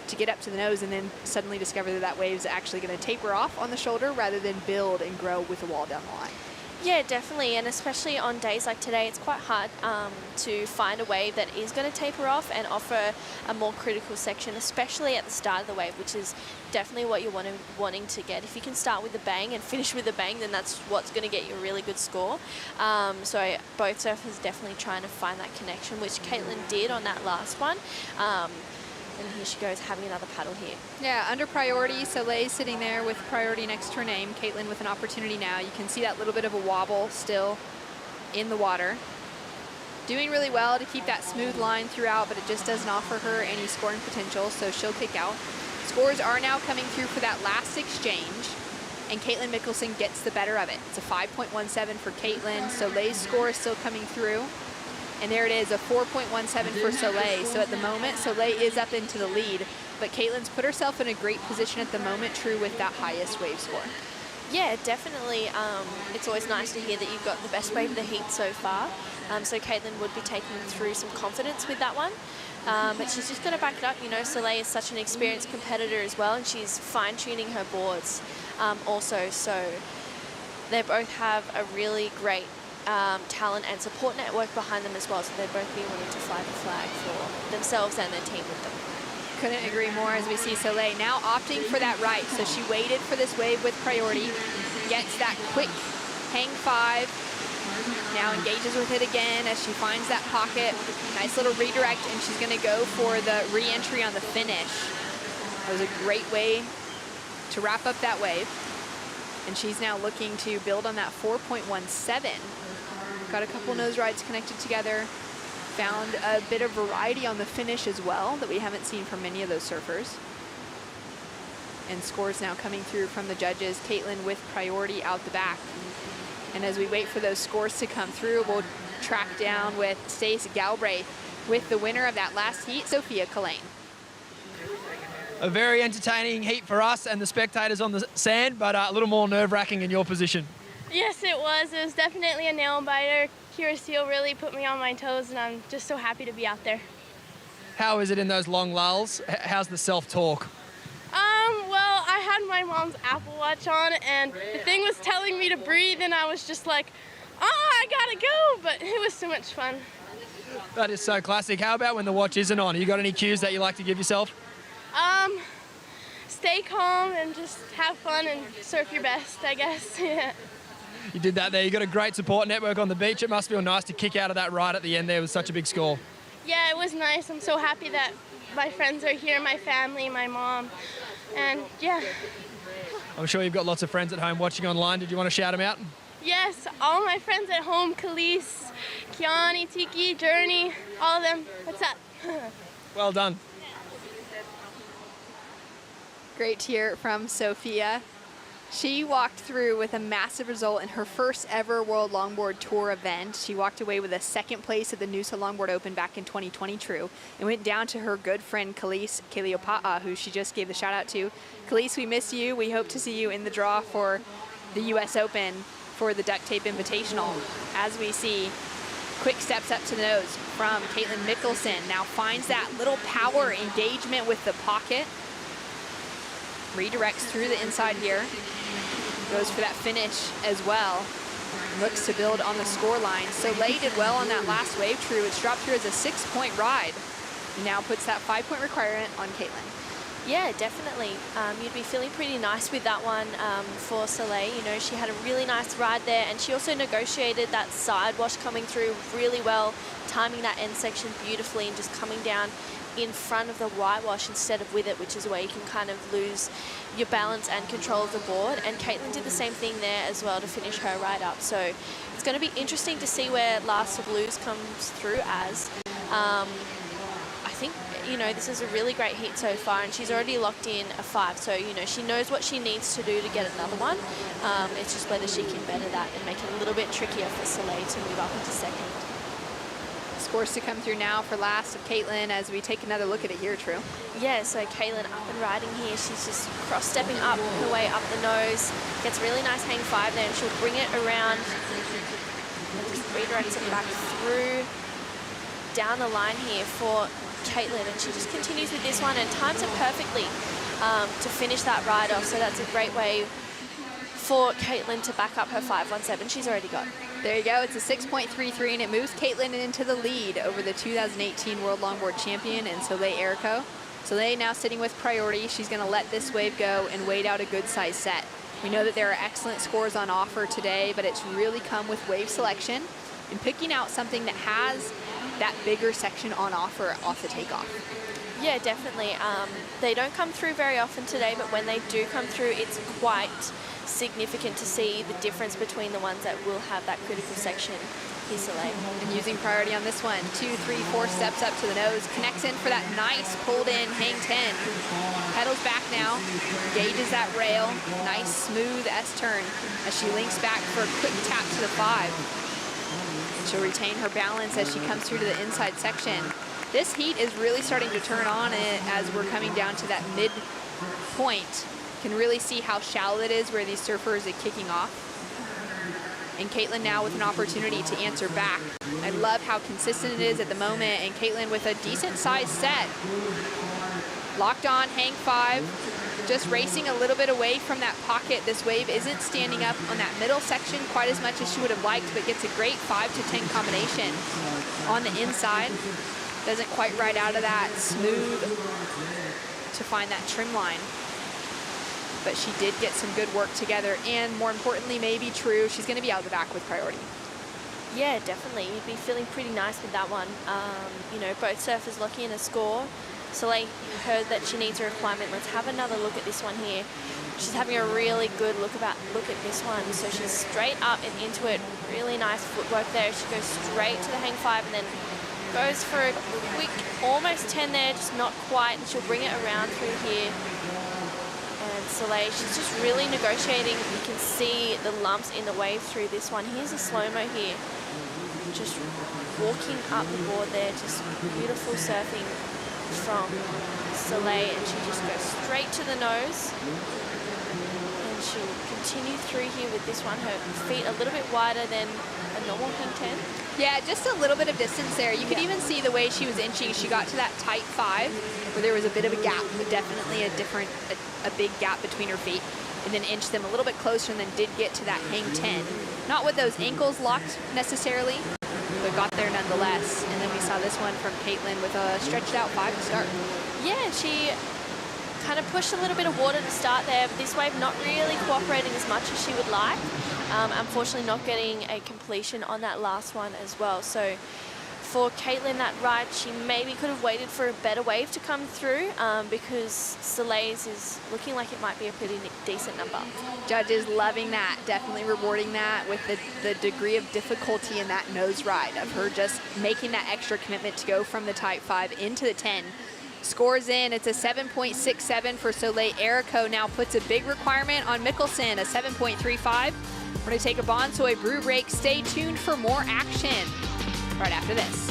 to get up to the nose and then suddenly discover that that wave's actually going to taper off on the shoulder rather than build and grow with the wall down the line. Yeah, definitely, and especially on days like today, it's quite hard to find a wave that is going to taper off and offer a more critical section, especially at the start of the wave, which is definitely what you're wanting to get. If you can start with a bang and finish with a bang, then that's what's going to get you a really good score. So both surfers definitely trying to find that connection, which Caitlin did on that last one. And here she goes, having another paddle here. Yeah, under priority, Soleil sitting there with priority next to her name. Caitlin with an opportunity now. You can see that little bit of a wobble still in the water. Doing really well to keep that smooth line throughout, but it just doesn't offer her any scoring potential, so she'll kick out. Scores are now coming through for that last exchange, and Caitlin Mickelson gets the better of it. It's a 5.17 for Caitlin. Soleil's score is still coming through. And there it is, a 4.17 for Soleil. So at the moment, Soleil is up into the lead, but Caitlin's put herself in a great position at the moment, true with that highest wave score. Yeah, definitely. It's always nice to hear that you've got the best wave of the heat so far. So Caitlin would be taking through some confidence with that one. But she's just going to back it up. You know, Soleil is such an experienced competitor as well, and she's fine-tuning her boards also. So they both have a really great talent and support network behind them as well, so they'd both be wanting to fly the flag for themselves and their team with them. Couldn't agree more as we see Soleil now opting for that right. So she waited for this wave with priority, gets that quick hang 5, now engages with it again as she finds that pocket. Nice little redirect, and she's gonna go for the re-entry on the finish. That was a great way to wrap up that wave. And she's now looking to build on that 4.17. Got a couple nose rides connected together. Found a bit of variety on the finish as well that we haven't seen from many of those surfers. And scores now coming through from the judges. Caitlin with priority out the back. And as we wait for those scores to come through, we'll track down with Stace Galbraith with the winner of that last heat, Sophia Collane. A very entertaining heat for us and the spectators on the sand, but a little more nerve-wracking in your position. Yes, it was. It was definitely a nail biter. Kira Seal really put me on my toes, and I'm just so happy to be out there. How is it in those long lulls? How's the self-talk? Well, I had my mom's Apple Watch on, and the thing was telling me to breathe, and I was just like, I gotta go, but it was so much fun. That is so classic. How about when the watch isn't on? You got any cues that you like to give yourself? Stay calm and just have fun and surf your best, I guess. Yeah. You did that there. You got a great support network on the beach. It must feel nice to kick out of that ride at the end there with such a big score. Yeah, it was nice. I'm so happy that my friends are here, my family, my mom, and yeah. I'm sure you've got lots of friends at home watching online. Did you want to shout them out? Yes, all my friends at home, Khalees, Kiani, Tiki, Journey, all of them. What's up? Well done. Great to hear from Sophia. She walked through with a massive result in her first ever World Longboard Tour event. She walked away with a second place at the Noosa Longboard Open back in 2020, true, and went down to her good friend Khalees Kaleopa'a, who she just gave the shout out to. Khalees, we miss you. We hope to see you in the draw for the US Open for the Duct Tape Invitational. As we see, quick steps up to the nose from Caitlin Mickelson. Now finds that little power engagement with the pocket. Redirects through the inside here. Goes for that finish as well. Looks to build on the score line. Soleil did well on that last wave true, which dropped here as a 6-point ride. Now puts that 5-point requirement on Caitlin. Yeah, definitely. You'd be feeling pretty nice with that one for Soleil. You know, she had a really nice ride there, and she also negotiated that side wash coming through really well, timing that end section beautifully and just coming down in front of the whitewash instead of with it, which is where you can kind of lose your balance and control of the board. And Caitlin did the same thing there as well to finish her ride up. So it's going to be interesting to see where Last of Blues comes through as. I think, you know, this is a really great heat so far, and she's already locked in a 5. So, you know, she knows what she needs to do to get another one. It's just whether she can better that and make it a little bit trickier for Soleil to move up into second. Scores to come through now for Last of Caitlin as we take another look at it here, True. Yeah, so Caitlin up and riding here. She's just cross-stepping up her way up the nose. Gets a really nice hang 5 there, and she'll bring it around. Just redirects it back through down the line here for Caitlin, and she just continues with this one and times it perfectly to finish that ride off. So that's a great way for Caitlin to back up her 5.17 she's already got. There you go. It's a 6.33, and it moves Caitlin into the lead over the 2018 World Longboard Champion and Soleil Erico. Soleil now sitting with priority. She's going to let this wave go and wait out a good size set. We know that there are excellent scores on offer today, but it's really come with wave selection and picking out something that has that bigger section on offer off the takeoff. Yeah, definitely. They don't come through very often today, but when they do come through, it's quite significant to see the difference between the ones that will have that critical section. Here's Soleil. And using priority on this one, 2, 3, 4 steps up to the nose, connects in for that nice pulled in hang 10. Pedals back now, engages that rail, nice smooth S-turn as she links back for a quick tap to the 5. And she'll retain her balance as she comes through to the inside section. This heat is really starting to turn on as we're coming down to that mid point. You can really see how shallow it is where these surfers are kicking off. And Caitlin now with an opportunity to answer back. I love how consistent it is at the moment, and Caitlin with a decent sized set. Locked on, hang 5, just racing a little bit away from that pocket. This wave isn't standing up on that middle section quite as much as she would have liked, but gets a great 5 to 10 combination on the inside. Doesn't quite ride out of that smooth to find that trim line. But she did get some good work together, and more importantly, maybe True, she's going to be out of the back with priority. Yeah, definitely. You'd be feeling pretty nice with that one. You know, both surfers locking in a score. Soleil heard that she needs a requirement. Let's have another look at this one here. She's having a really good look at this one. So she's straight up and into it. Really nice footwork there. She goes straight to the hang 5 and then goes for a quick almost 10 there, just not quite. And she'll bring it around through here and Soleil, she's just really negotiating. You can see the lumps in the wave through this one. Here's a slow-mo here. Just walking up the board there, just beautiful surfing from Soleil, and she just goes straight to the nose. And she'll continue through here with this one. Her feet a little bit wider than a normal hang 10. Yeah, just a little bit of distance there. You could even see the way she was inching. She got to that tight 5 where there was a bit of a gap, but definitely a big gap between her feet, and then inched them a little bit closer and then did get to that hang 10. Not with those ankles locked necessarily, but got there nonetheless. And then we saw this one from Caitlin with a stretched out 5 to start. Yeah, she kind of pushed a little bit of water to start there, but this wave not really cooperating as much as she would like. Unfortunately not getting a completion on that last one as well. So for Caitlin, that ride, she maybe could have waited for a better wave to come through because Soleil's is looking like it might be a pretty decent number. Judges loving that, definitely rewarding that with the degree of difficulty in that nose ride of her just making that extra commitment to go from the type 5 into the 10. Scores in, it's a 7.67 for Soleil. Erico now puts a big requirement on Mickelson, a 7.35. We're gonna take a Bonsoy brew break. Stay tuned for more action right after this.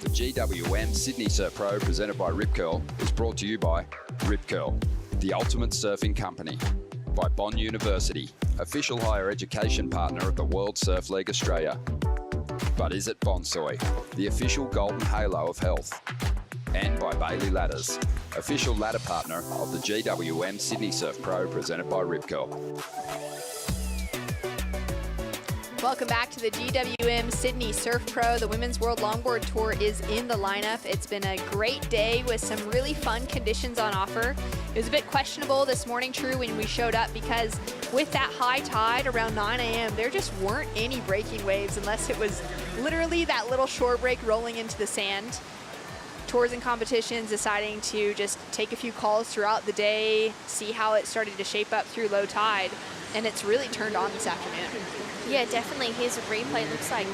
The GWM Sydney Surf Pro presented by Rip Curl is brought to you by Rip Curl, the ultimate surfing company, by Bond University, official higher education partner of the World Surf League Australia. But is it Bonsoy, the official golden halo of health? And by Bailey Ladders, official ladder partner of the GWM Sydney Surf Pro presented by Rip Curl. Welcome back to the GWM Sydney Surf Pro. The Women's World Longboard Tour is in the lineup. It's been a great day with some really fun conditions on offer. It was a bit questionable this morning, True, when we showed up because with that high tide around 9 a.m., there just weren't any breaking waves unless it was literally that little shore break rolling into the sand. Tours and competitions deciding to just take a few calls throughout the day, see how it started to shape up through low tide, and it's really turned on this afternoon. Yeah, definitely. Here's a replay. Looks like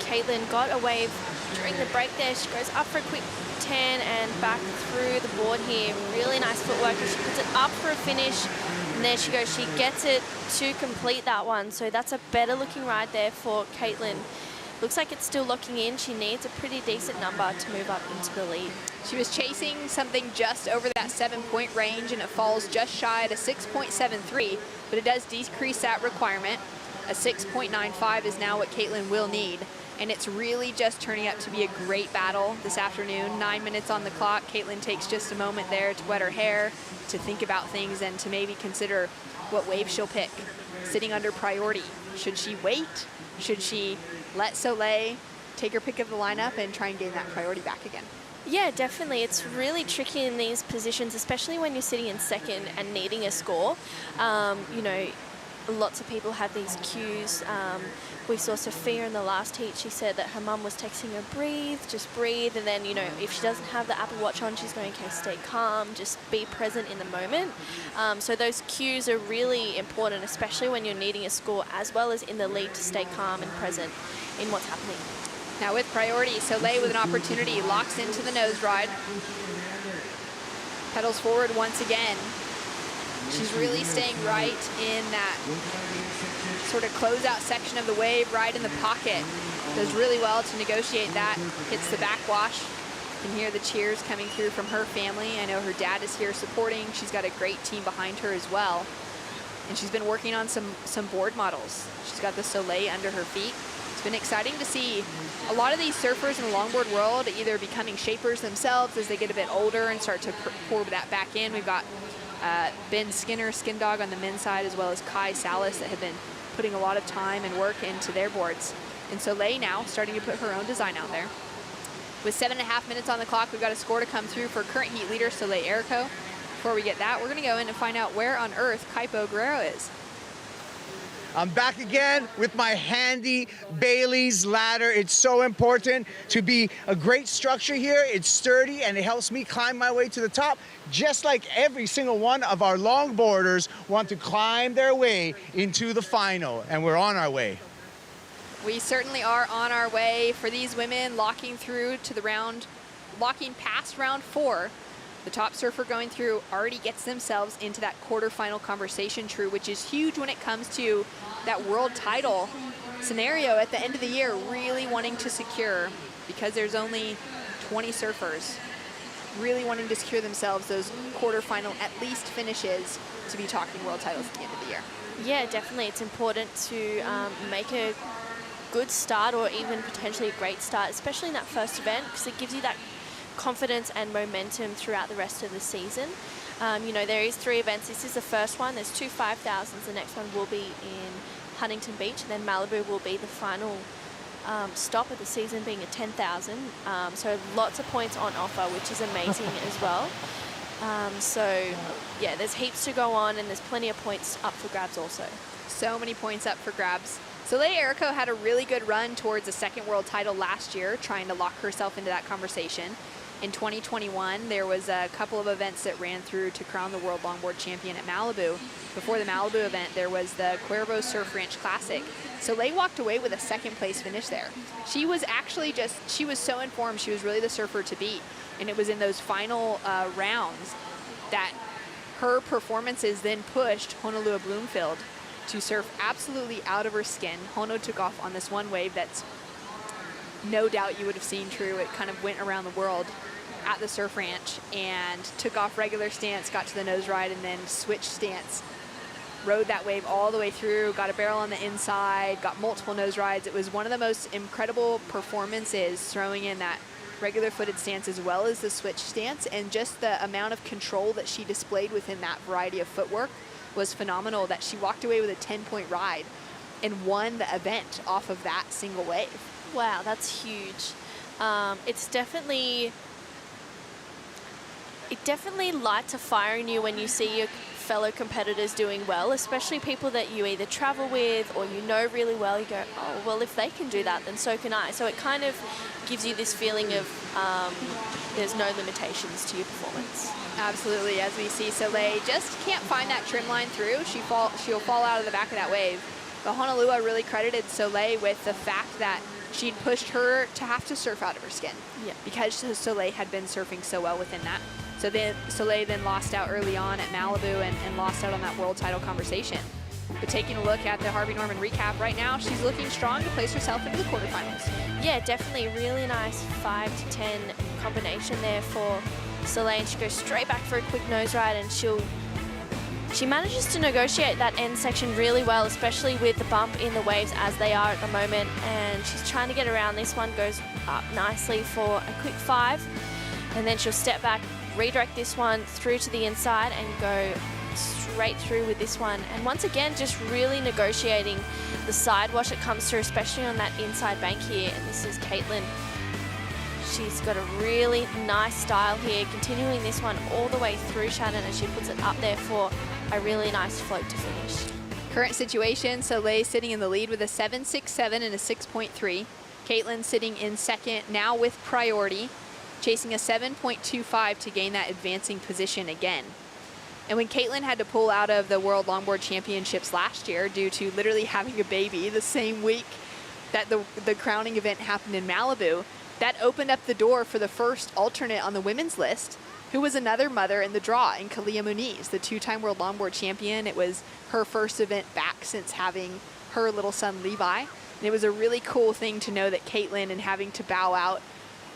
Caitlin got a wave during the break there. She goes up for a quick 10 and back through the board here. Really nice footwork. And she puts it up for a finish. And there she goes. She gets it to complete that one. So that's a better looking ride there for Caitlin. Looks like it's still locking in. She needs a pretty decent number to move up into the lead. She was chasing something just over that 7-point range, and it falls just shy at a 6.73, but it does decrease that requirement. A 6.95 is now what Caitlin will need, and it's really just turning up to be a great battle this afternoon. 9 minutes on the clock. Caitlin takes just a moment there to wet her hair, to think about things, and to maybe consider what wave she'll pick. Sitting under priority. Should she wait? Should she let Soleil take her pick of the lineup and try and gain that priority back again? Yeah, definitely. It's really tricky in these positions, especially when you're sitting in second and needing a score. You know, lots of people have these cues. We saw Sophia in the last heat. She said that her mum was texting her, breathe, just breathe. And then, you know, if she doesn't have the Apple Watch on, she's going, okay, stay calm, just be present in the moment. So those cues are really important, especially when you're needing a score as well as in the lead, to stay calm and present in what's happening. Now with priority, Soleil with an opportunity, locks into the nose ride. Pedals forward once again. She's really staying right in that sort of closeout section of the wave, right in the pocket. Does really well to negotiate that. Hits the backwash. You can hear the cheers coming through from her family. I know her dad is here supporting. She's got a great team behind her as well. And she's been working on some board models. She's got the Soleil under her feet. It's been exciting to see a lot of these surfers in the longboard world either becoming shapers themselves as they get a bit older and start to pour that back in. We've got Ben Skinner, Skin Dog on the men's side, as well as Kai Salas that have been putting a lot of time and work into their boards. And Soleil now starting to put her own design out there. With 7.5 minutes on the clock, we've got a score to come through for current heat leader Soleil Erico. Before we get that, we're gonna go in and find out where on earth Kaipo Guerrero is. I'm back again with my handy Bailey's ladder. It's so important to be a great structure here. It's sturdy and it helps me climb my way to the top, just like every single one of our longboarders want to climb their way into the final, and we're on our way. We certainly are on our way. For these women locking through to the round, locking past round 4, the top surfer going through already gets themselves into that quarterfinal conversation, True, which is huge when it comes to that world title scenario at the end of the year, really wanting to secure, because there's only 20 surfers, really wanting to secure themselves those quarterfinal at least finishes to be talking world titles at the end of the year. Yeah, definitely. It's important to make a good start, or even potentially a great start, especially in that first event, because it gives you that confidence and momentum throughout the rest of the season. You know, there is 3 events. This is the first one. There's 2 5,000s. The next one will be in Huntington Beach, and then Malibu will be the final stop of the season, being a 10,000. So lots of points on offer, which is amazing as well. So yeah, there's heaps to go on, and there's plenty of points up for grabs also. So many points up for grabs. Soleil Erico had a really good run towards a second world title last year, trying to lock herself into that conversation. In 2021, there was a couple of events that ran through to crown the world longboard champion at Malibu. Before the Malibu event, there was the Cuervo Surf Ranch Classic. Soleil walked away with a 2nd place finish there. She was actually she was so informed. She was really the surfer to beat. And it was in those final rounds that her performances then pushed Honolulu Bloomfield to surf absolutely out of her skin. Hono took off on this one wave that's no doubt you would have seen, True. It kind of went around the world at the surf ranch and took off regular stance, got to the nose ride, and then switched stance. Rode that wave all the way through, got a barrel on the inside, got multiple nose rides. It was one of the most incredible performances, throwing in that regular footed stance as well as the switch stance, and just the amount of control that she displayed within that variety of footwork was phenomenal, that she walked away with a 10-point ride and won the event off of that single wave. Wow, that's huge. It definitely lights a fire in you when you see your fellow competitors doing well, especially people that you either travel with or you know really well. You go, oh, well, if they can do that, then so can I. So it kind of gives you this feeling of there's no limitations to your performance. Absolutely. As we see, Soleil just can't find that trim line through. She'll fall out of the back of that wave. But Honolulu really credited Soleil with the fact that she'd pushed her to have to surf out of her skin. Yeah. Because Soleil had been surfing so well within that. So then Soleil then lost out early on at Malibu and lost out on that world title conversation. But taking a look at the Harvey Norman recap right now, she's looking strong to place herself into the quarterfinals. Yeah, definitely really nice 5 to 10 combination there for Soleil. And she goes straight back for a quick nose ride, and she manages to negotiate that end section really well, especially with the bump in the waves as they are at the moment. And she's trying to get around. This one goes up nicely for a quick 5. And then she'll step back, redirect this one through to the inside and go straight through with this one. And once again, just really negotiating the side wash that comes through, especially on that inside bank here. And this is Caitlin. She's got a really nice style here, continuing this one all the way through Shannon as she puts it up there for a really nice float to finish. Current situation, Soleil sitting in the lead with a 7.67 and a 6.3. Caitlin sitting in second now with priority, chasing a 7.25 to gain that advancing position again. And when Caitlin had to pull out of the World Longboard Championships last year due to literally having a baby the same week that the crowning event happened in Malibu, that opened up the door for the first alternate on the women's list, who was another mother in the draw, in Kalia Muniz, the 2-time World Longboard Champion. It was her first event back since having her little son Levi. And it was a really cool thing to know that Caitlin, and having to bow out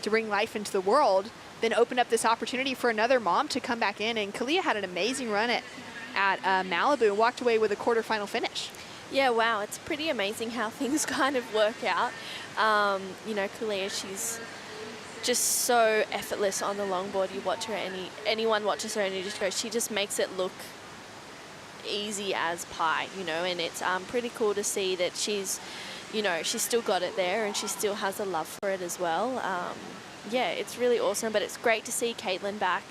to bring life into the world, then opened up this opportunity for another mom to come back in. And Kalia had an amazing run at Malibu and walked away with a quarterfinal finish. Yeah, wow, it's pretty amazing how things kind of work out. You know, Kalia, she's just so effortless on the longboard. You watch her, anyone watches her and you just go, she just makes it look easy as pie, you know, and it's pretty cool to see that she's, you know, she's still got it there and she still has a love for it as well. Yeah, it's really awesome, but it's great to see Caitlin back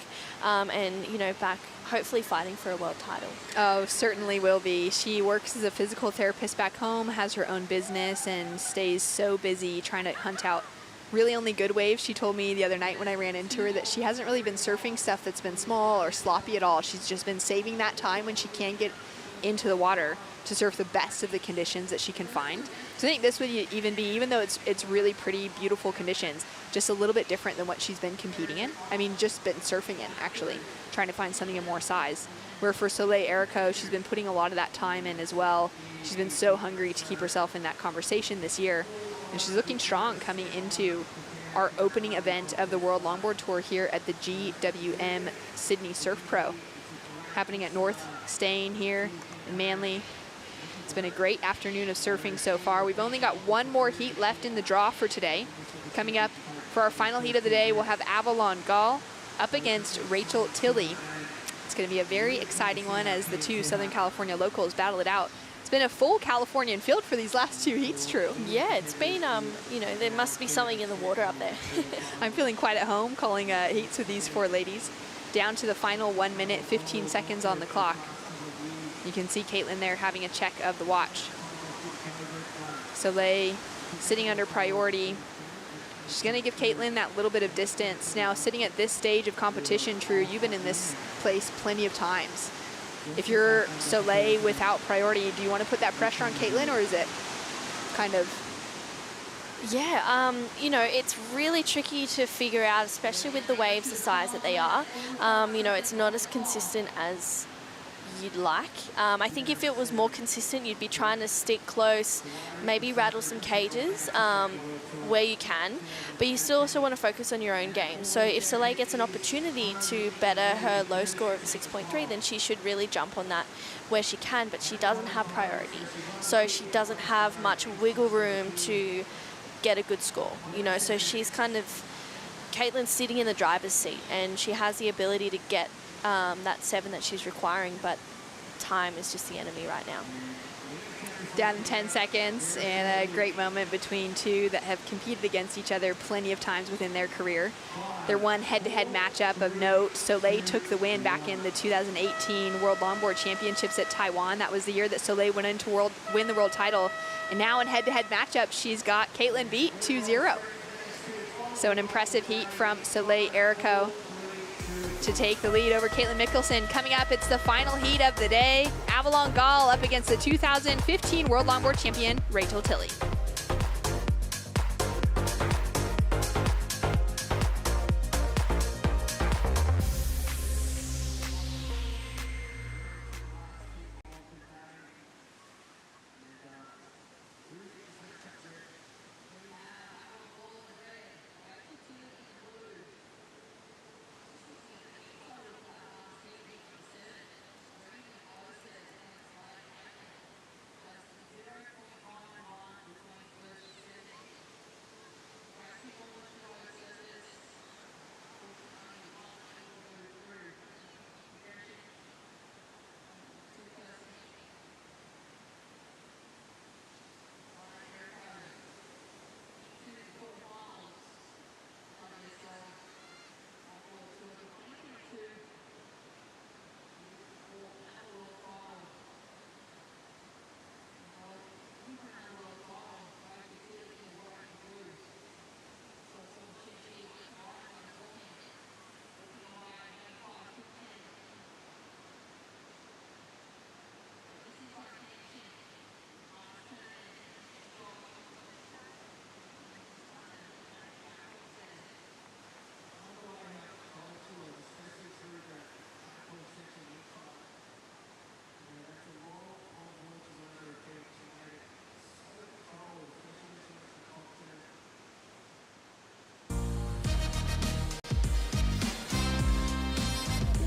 and, you know, back hopefully fighting for a world title. Oh, certainly will be. She works as a physical therapist back home, has her own business, and stays so busy trying to hunt out really only good waves. She told me the other night when I ran into her that she hasn't really been surfing stuff that's been small or sloppy at all. She's just been saving that time when she can get into the water to surf the best of the conditions that she can find. So I think this would even be, even though it's really pretty, beautiful conditions, just a little bit different than what she's been competing in. I mean, just been surfing in, actually, trying to find something of more size. Where for Soleil Erico, she's been putting a lot of that time in as well. She's been so hungry to keep herself in that conversation this year. And she's looking strong coming into our opening event of the World Longboard Tour here at the GWM Sydney Surf Pro, happening at North Stain here in Manly. It's been a great afternoon of surfing so far. We've only got one more heat left in the draw for today. Coming up for our final heat of the day, we'll have Avalon Gall up against Rachel Tilley. It's going to be a very exciting one as the two Southern California locals battle it out. It's been a full Californian field for these last two heats, True. Yeah, it's been, you know, there must be something in the water up there. I'm feeling quite at home calling heats with these four ladies. Down to the final 1 minute, 15 seconds on the clock. You can see Caitlin there having a check of the watch. Soleil sitting under priority. She's going to give Caitlin that little bit of distance. Now, sitting at this stage of competition, True, you've been in this place plenty of times. If you're Soleil without priority, do you want to put that pressure on Caitlin, or is it kind of... Yeah, you know, it's really tricky to figure out, especially with the waves the size that they are. You know, it's not as consistent as you'd like. I think if it was more consistent, you'd be trying to stick close, maybe rattle some cages where you can, but you still also want to focus on your own game. So if Soleil gets an opportunity to better her low score of 6.3, then she should really jump on that where she can, but she doesn't have priority. So she doesn't have much wiggle room to get a good score, you know, so she's kind of, Caitlin's sitting in the driver's seat and she has the ability to get that 7 that she's requiring, but time is just the enemy right now. Down in 10 seconds, and a great moment between two that have competed against each other plenty of times within their career. Their one head-to-head matchup of note, Soleil took the win back in the 2018 World Longboard Championships at Taiwan. That was the year that Soleil went into win the world title. And now in head-to-head matchup, she's got Caitlin beat 2-0. So an impressive heat from Soleil Erico to take the lead over Caitlin Mickelson. Coming up, it's the final heat of the day. Avalon Gall up against the 2015 World Longboard Champion, Rachel Tilley.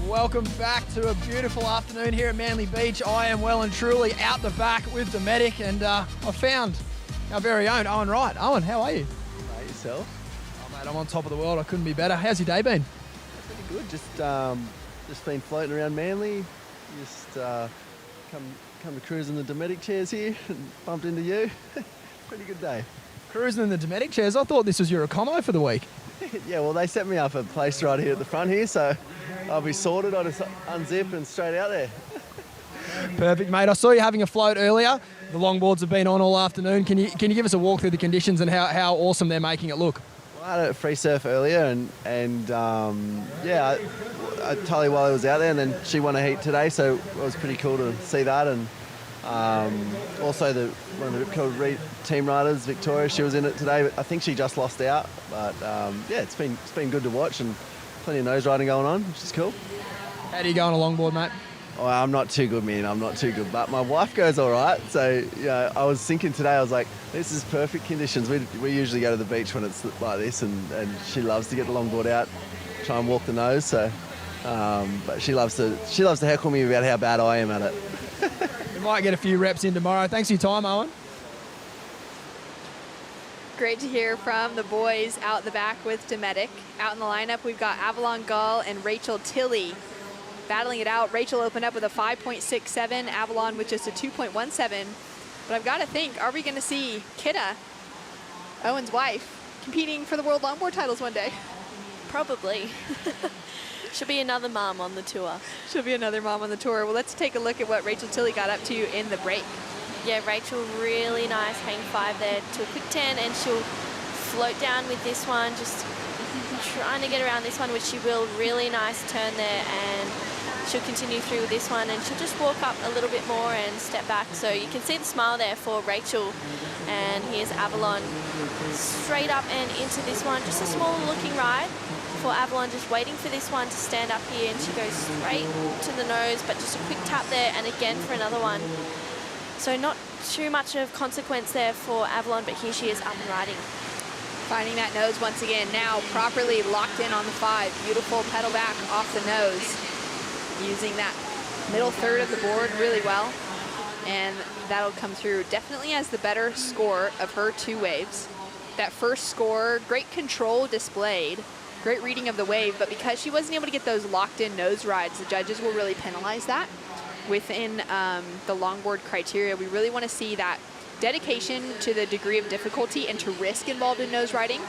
Welcome back to a beautiful afternoon here at Manly Beach. I am well and truly out the back with Dometic, and I found our very own Owen Wright. Owen, how are you? Mate, yourself? Oh, mate, I'm on top of the world. I couldn't be better. How's your day been? Pretty good. Just been floating around Manly. Just come to cruise in the Dometic chairs here and bumped into you. Pretty good day. Cruising in the Dometic chairs. I thought this was your accommodation for the week. Yeah, well, they set me up a place right here at the front here, so I'll be sorted. I'll just unzip and straight out there. Perfect, mate. I saw you having a float earlier. The longboards have been on all afternoon. Can you give us a walk through the conditions and how awesome they're making it look? Well, I had a free surf earlier, and yeah, I Tully while I was out there, and then she won a heat today, so it was pretty cool to see that. And also one of the Rip Curl team riders, Victoria, she was in it today, but I think she just lost out. But yeah, it's been good to watch, and plenty of nose riding going on, which is cool. How do you go on a longboard, mate? Oh, I'm not too good, man. I'm not too good, but my wife goes all right. So yeah, I was thinking today, I was like, this is perfect conditions. We usually go to the beach when it's like this, and she loves to get the longboard out, try and walk the nose. So, but she loves to heckle me about how bad I am at it. We might get a few reps in tomorrow. Thanks for your time, Owen. Great to hear from the boys out the back with Dometic. Out in the lineup, we've got Avalon Gull and Rachel Tilley battling it out. Rachel opened up with a 5.67, Avalon with just a 2.17. But I've got to think, are we going to see Kidda, Owen's wife, competing for the World Longboard titles one day? Probably. She'll be another mom on the tour. She'll be another mom on the tour. Well, let's take a look at what Rachel Tilley got up to in the break. Yeah, Rachel, really nice hang 5 there to a quick 10, and she'll float down with this one, just trying to get around this one, which she will. Really nice turn there, and she'll continue through with this one, and she'll just walk up a little bit more and step back. So you can see the smile there for Rachel. And here's Avalon straight up and into this one. Just a small looking ride for Avalon, just waiting for this one to stand up here, and she goes straight to the nose, but just a quick tap there, and again for another one. So not too much of consequence there for Avalon, but here she is up and riding. Finding that nose once again, now properly locked in on the 5. Beautiful pedal back off the nose. Using that middle third of the board really well. And that'll come through definitely as the better score of her 2 waves. That first score, great control displayed, great reading of the wave, but because she wasn't able to get those locked in nose rides, the judges will really penalize that. Within the longboard criteria, we really want to see that dedication to the degree of difficulty and to risk involved in nose riding.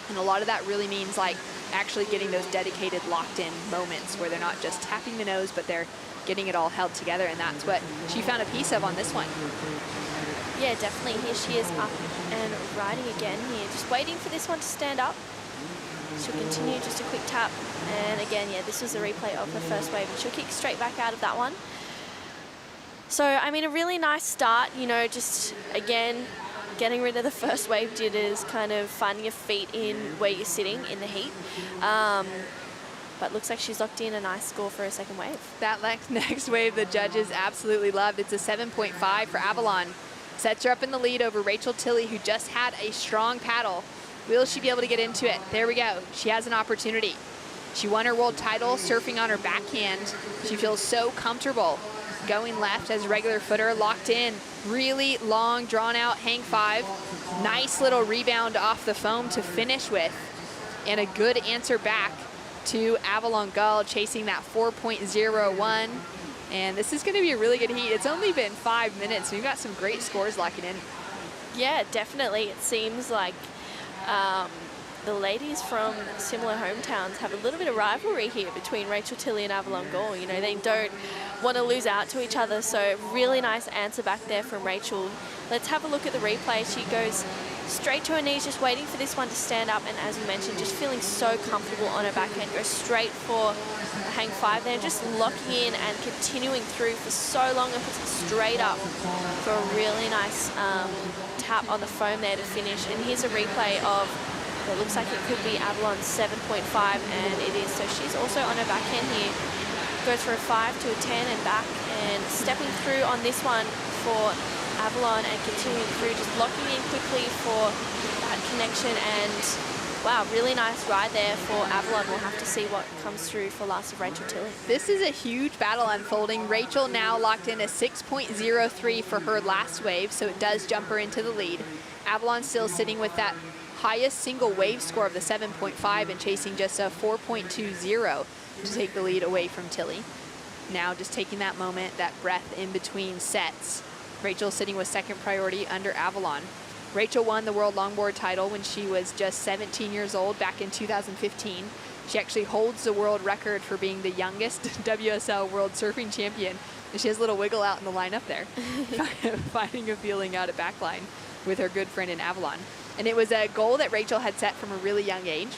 And a lot of that really means like actually getting those dedicated locked in moments where they're not just tapping the nose, but they're getting it all held together. And that's what she found a piece of on this one. Yeah, definitely. Here she is up and riding again here, just waiting for this one to stand up. She'll continue, just a quick tap. And again, yeah, this was a replay of her first wave, and she'll kick straight back out of that one. So, I mean, a really nice start, you know, just, again, getting rid of the first wave jitters, kind of finding your feet in where you're sitting in the heat. But looks like she's locked in a nice score for a second wave. That next wave the judges absolutely loved. It's a 7.5 for Avalon. Sets her up in the lead over Rachel Tilley, who just had a strong paddle. Will she be able to get into it? There we go. She has an opportunity. She won her world title surfing on her backhand. She feels so comfortable going left as a regular footer, locked in. Really long, drawn out hang 5. Nice little rebound off the foam to finish with. And a good answer back to Avalon Gull, chasing that 4.01. And this is going to be a really good heat. It's only been 5 minutes. We've got some great scores locking in. Yeah, definitely. It seems like the ladies from similar hometowns have a little bit of rivalry here between Rachel Tilley and Avalon Gull. You know, they don't want to lose out to each other. So really nice answer back there from Rachel. Let's have a look at the replay. She goes straight to her knees, just waiting for this one to stand up. And as you mentioned, just feeling so comfortable on her backhand. Goes straight for a hang 5 there, just locking in and continuing through for so long, and puts it straight up for a really nice tap on the foam there to finish. And here's a replay of what looks like it could be Avalon's 7.5, and it is. So she's also on her backhand here. Goes for a 5 to a 10 and back, and stepping through on this one for Avalon and continuing through, just locking in quickly for that connection and wow, really nice ride there for Avalon. We'll have to see what comes through for last of Rachel Tilley. This is a huge battle unfolding. Rachel now locked in a 6.03 for her last wave, so it does jump her into the lead. Avalon still sitting with that highest single wave score of the 7.5 and chasing just a 4.20 to take the lead away from Tilley. Now just taking that moment, that breath in between sets. Rachel sitting with second priority under Avalon. Rachel won the World Longboard title when she was just 17 years old back in 2015. She actually holds the world record for being the youngest WSL World Surfing Champion. And she has a little wiggle out in the lineup there, finding a feeling out at backline with her good friend in Avalon. And it was a goal that Rachel had set from a really young age.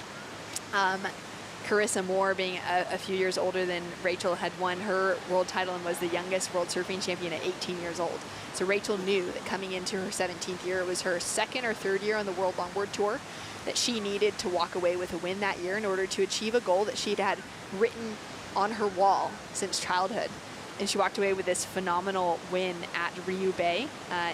Carissa Moore, being a few years older than Rachel, had won her world title and was the youngest world surfing champion at 18 years old. So Rachel knew that coming into her 17th year, it was her second or third year on the World Longboard Tour, that she needed to walk away with a win that year in order to achieve a goal that she'd had written on her wall since childhood. And she walked away with this phenomenal win at Ryu Bay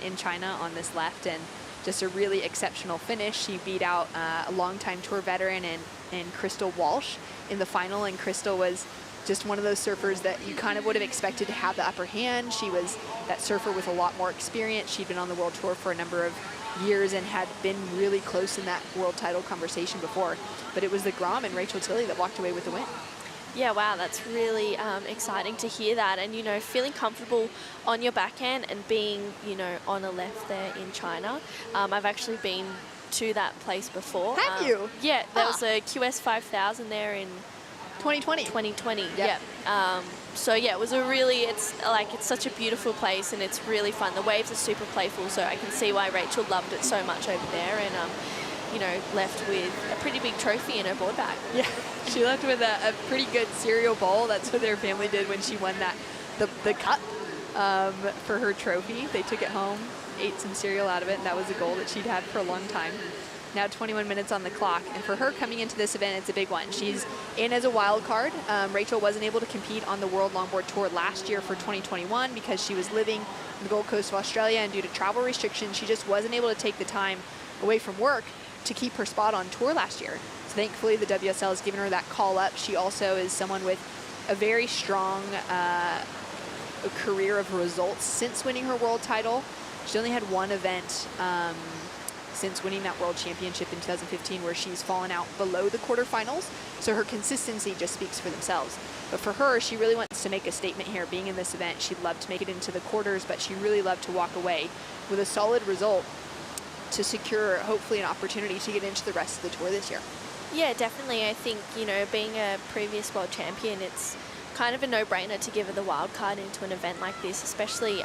in China on this left, and just a really exceptional finish. She beat out a longtime tour veteran and Crystal Walsh in the final, and Crystal was just one of those surfers that you kind of would have expected to have the upper hand. She was that surfer with a lot more experience. She'd been on the World Tour for a number of years and had been really close in that world title conversation before. But it was the Grom and Rachel Tilley that walked away with the win. Yeah, wow, that's really exciting to hear that. And, you know, feeling comfortable on your backhand and being, you know, on a left there in China. I've actually been to that place before. Have you? Yeah, there was a QS 5000 there in 2020. 2020, yeah. So yeah, it was a really, it's such a beautiful place and it's really fun. The waves are super playful, so I can see why Rachel loved it so much over there, and you know, left with a pretty big trophy in her board bag. Yeah, she left with a pretty good cereal bowl. That's what their family did when she won that, the cup for her trophy. They took it home, ate some cereal out of it, and that was a goal that she'd had for a long time. Now 21 minutes on the clock, and for her coming into this event, it's a big one. She's in as a wild card. Rachel wasn't able to compete on the World Longboard Tour last year for 2021 because she was living on the Gold Coast of Australia, and due to travel restrictions, she just wasn't able to take the time away from work to keep her spot on tour last year. So thankfully the WSL has given her that call up. She also is someone with a very strong career of results since winning her world title. She only had one event since winning that world championship in 2015 where she's fallen out below the quarterfinals. So her consistency just speaks for themselves. But for her, she really wants to make a statement here being in this event. She'd love to make it into the quarters, but she really loved to walk away with a solid result to secure hopefully an opportunity to get into the rest of the tour this year. Yeah, definitely. I think, you know, being a previous world champion, it's kind of a no-brainer to give her the wild card into an event like this, especially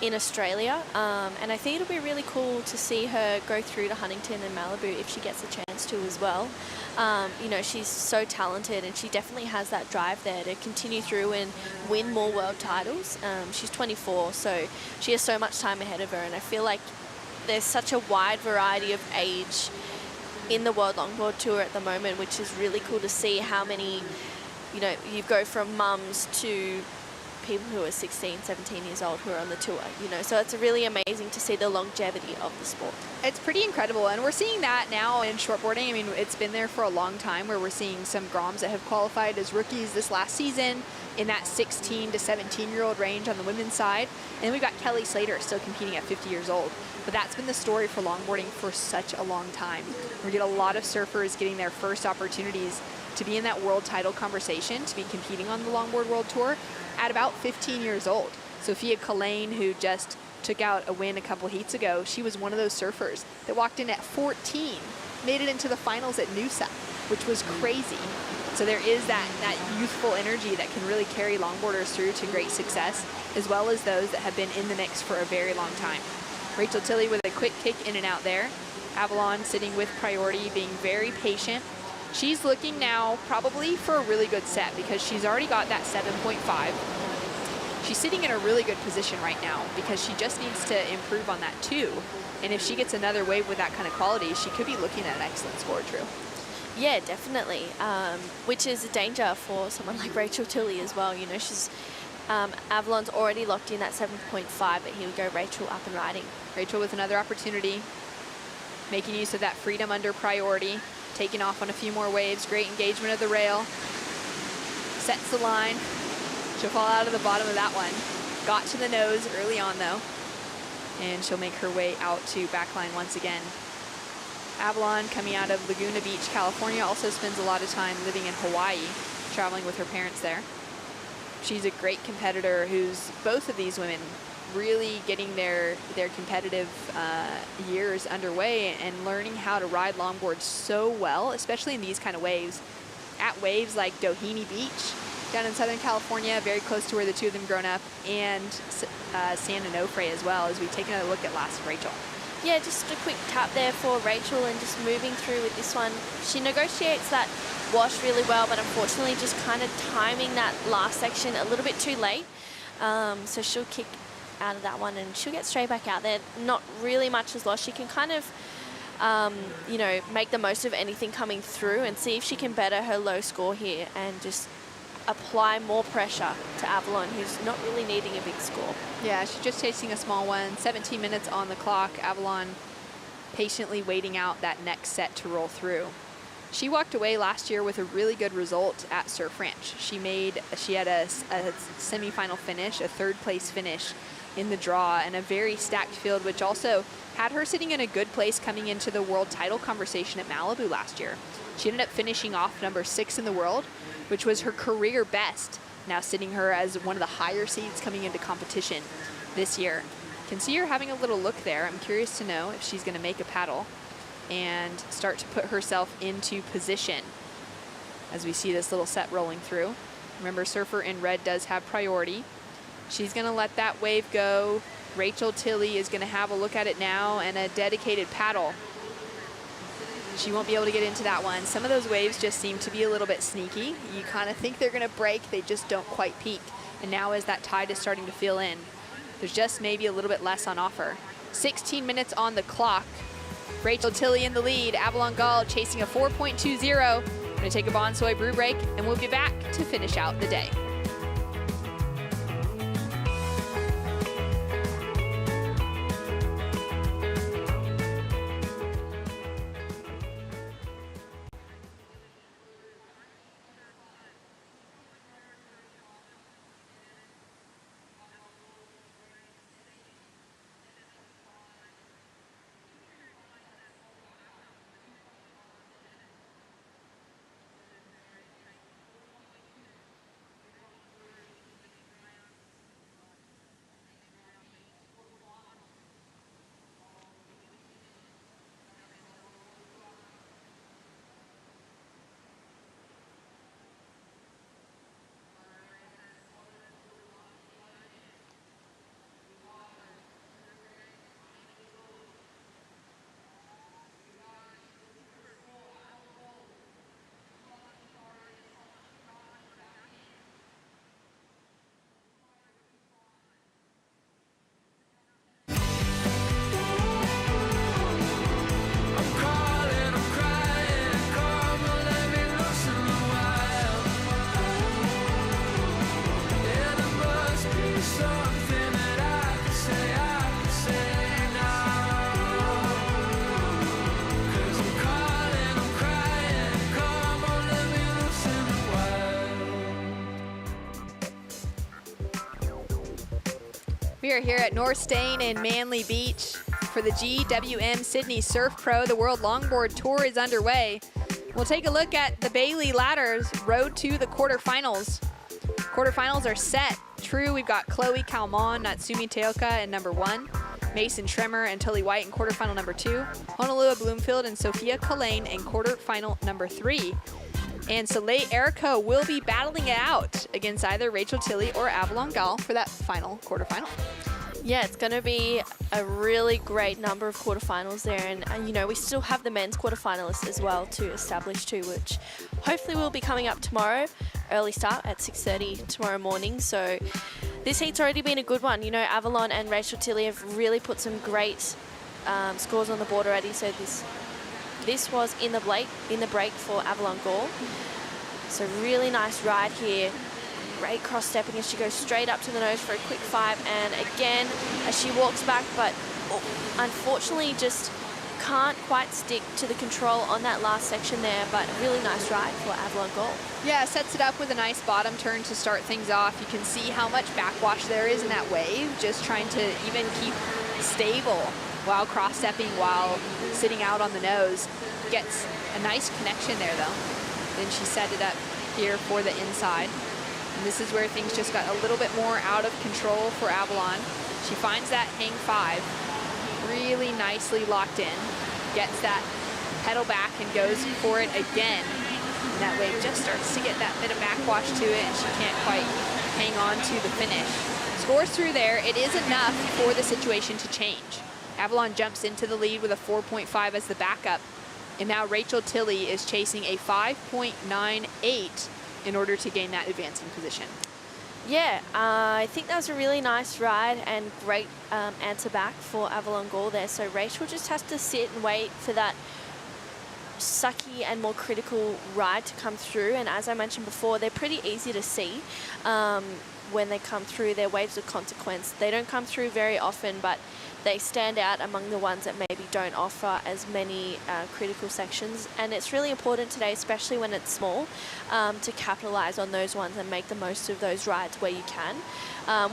in Australia. And I think it'll be really cool to see her go through to Huntington and Malibu if she gets a chance to as well. You know, she's so talented and she definitely has that drive there to continue through and win more world titles. She's 24, so she has so much time ahead of her, and I feel like there's such a wide variety of age in the World Longboard Tour at the moment, which is really cool to see how many, you know, you go from mums to people who are 16, 17 years old who are on the tour, you know, so it's really amazing to see the longevity of the sport. It's pretty incredible, and we're seeing that now in shortboarding. I mean, it's been there for a long time where we're seeing some Groms that have qualified as rookies this last season in that 16 to 17-year-old range on the women's side. And then we've got Kelly Slater still competing at 50 years old. But that's been the story for longboarding for such a long time. We get a lot of surfers getting their first opportunities to be in that world title conversation, to be competing on the Longboard World Tour at about 15 years old. Sophia Collane, who just took out a win a couple heats ago, she was one of those surfers that walked in at 14, made it into the finals at Noosa, which was crazy. So there is that youthful energy that can really carry longboarders through to great success, as well as those that have been in the mix for a very long time. Rachel Tilley with a quick kick in and out there. Avalon sitting with priority, being very patient. She's looking now probably for a really good set because she's already got that 7.5. She's sitting in a really good position right now because she just needs to improve on that too. And if she gets another wave with that kind of quality, she could be looking at an excellent score, Drew. Yeah, definitely, which is a danger for someone like Rachel Tilley as well. You know, she's Avalon's already locked in that 7.5, but here we go, Rachel up and riding. Rachel with another opportunity, making use of that freedom under priority. taking off on a few more waves. Great engagement of the rail. Sets the line. She'll fall out of the bottom of that one. Got to the nose early on though. And she'll make her way out to backline once again. Avalon, coming out of Laguna Beach, California, also spends a lot of time living in Hawaii, traveling with her parents there. She's a great competitor who's, both of these women, really getting their competitive years underway and learning how to ride longboard so well, especially in these kind of waves. At waves like Doheny Beach down in Southern California, very close to where the two of them grown up, and San Onofre as well, as we take another look at last Rachel. Yeah, just a quick tap there for Rachel and just moving through with this one. She negotiates that wash really well, but unfortunately just kind of timing that last section a little bit too late. So she'll kick out of that one and she'll get straight back out there. Not really much is lost. She can kind of, you know, make the most of anything coming through and see if she can better her low score here and just apply more pressure to Avalon, who's not really needing a big score. Yeah, she's just chasing a small one. 17 minutes on the clock. Avalon patiently waiting out that next set to roll through. She walked away last year with a really good result at Surf Ranch. She had a semifinal finish, a third place finish in the draw, and a very stacked field, which also had her sitting in a good place coming into the world title conversation at Malibu last year. She ended up finishing off number 6 in the world, which was her career best, now sitting her as one of the higher seeds coming into competition this year. Can see her having a little look there. I'm curious to know if she's going to make a paddle and start to put herself into position as we see this little set rolling through. Remember, surfer in red does have priority. She's going to let that wave go. Rachel Tilley is going to have a look at it now and a dedicated paddle. She won't be able to get into that one. Some of those waves just seem to be a little bit sneaky. You kind of think they're going to break, they just don't quite peak. And now as that tide is starting to fill in, there's just maybe a little bit less on offer. 16 minutes on the clock. Rachel Tilley in the lead. Avalon Gall chasing a 4.20. We're going to take a Bonsoy brew break, and we'll be back to finish out the day. We are here at North Stain in Manly Beach for the GWM Sydney Surf Pro. The World Longboard Tour is underway. We'll take a look at the Bailey Ladders road to the quarterfinals. Quarterfinals are set. True, we've got Chloe Calmon, Natsumi Teoka in number 1, Mason Tremor and Tully White in quarterfinal number 2, Honolulu Bloomfield and Sophia Collane in quarterfinal number 3. And Soleil Erico will be battling it out against either Rachel Tilley or Avalon Gall for that final quarterfinal. Yeah, it's going to be a really great number of quarterfinals there. And, you know, we still have the men's quarterfinalists as well to establish too, which hopefully will be coming up tomorrow. Early start at 6:30 tomorrow morning. So this heat's already been a good one. You know, Avalon and Rachel Tilley have really put some great scores on the board already. So this was in the break for Avalon Gall. So really nice ride here. Great cross stepping as she goes straight up to the nose for a quick 5. And again, as she walks back, but unfortunately just can't quite stick to the control on that last section there, but a really nice ride for Avalon Gold. Yeah, sets it up with a nice bottom turn to start things off. You can see how much backwash there is in that wave, just trying to even keep stable while cross-stepping, while sitting out on the nose. Gets a nice connection there, though. Then she set it up here for the inside. And this is where things just got a little bit more out of control for Avalon. She finds that hang 5, really nicely locked in, gets that pedal back and goes for it again. And that wave just starts to get that bit of backwash to it, and she can't quite hang on to the finish. Scores through there. It is enough for the situation to change. Avalon jumps into the lead with a 4.5 as the backup, and now Rachel Tilley is chasing a 5.98 in order to gain that advancing position. Yeah, I think that was a really nice ride and great answer back for Avalon Gold there. So Rachel just has to sit and wait for that sucky and more critical ride to come through. And as I mentioned before, they're pretty easy to see when they come through. They're waves of consequence. They don't come through very often, but they stand out among the ones that maybe don't offer as many critical sections. And it's really important today, especially when it's small, to capitalize on those ones and make the most of those rides where you can,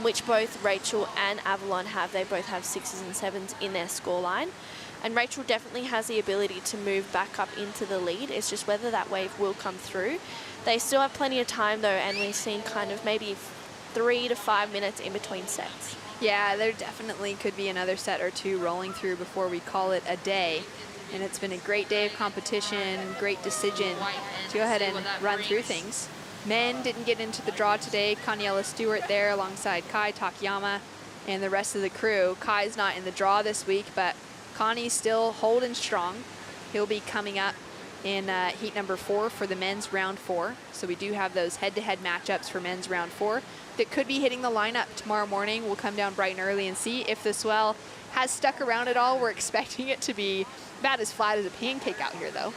which both Rachel and Avalon have. They both have 6s and 7s in their scoreline. And Rachel definitely has the ability to move back up into the lead. It's just whether that wave will come through. They still have plenty of time though, and we've seen kind of maybe 3 to 5 minutes in between sets. Yeah, there definitely could be another set or two rolling through before we call it a day. And it's been a great day of competition, great decision to go ahead and run through things. Men didn't get into the draw today. Kaniela Stewart there alongside Kai Takayama and the rest of the crew. Kai's not in the draw this week, but Connie's still holding strong. He'll be coming up in heat number 4 for the men's round 4. So we do have those head-to-head matchups for men's round 4 that could be hitting the lineup tomorrow morning. We'll come down bright and early and see if the swell has stuck around at all. We're expecting it to be about as flat as a pancake out here, though.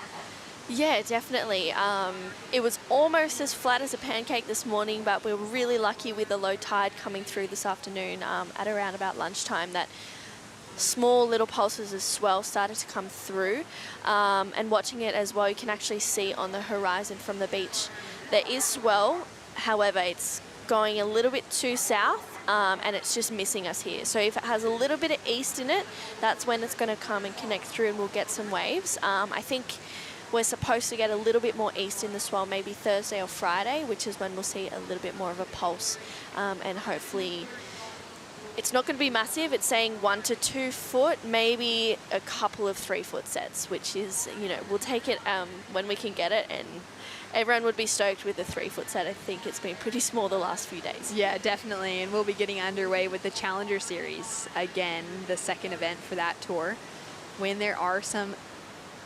Yeah, definitely. It was almost as flat as a pancake this morning, but we were really lucky with the low tide coming through this afternoon at around about lunchtime that small little pulses of swell started to come through. And watching it as well, you can actually see on the horizon from the beach there is swell. However, it's going a little bit too south, and it's just missing us here. So if it has a little bit of east in it, that's when it's going to come and connect through and we'll get some waves. I think we're supposed to get a little bit more east in the swell, maybe Thursday or Friday, which is when we'll see a little bit more of a pulse, and hopefully it's not going to be massive. It's saying 1 to 2 foot, maybe a couple of 3-foot sets, which is, you know, we'll take it when we can get it, and everyone would be stoked with the 3-foot set. I think it's been pretty small the last few days. Yeah, definitely. And we'll be getting underway with the Challenger Series again, the second event for that tour, when there are some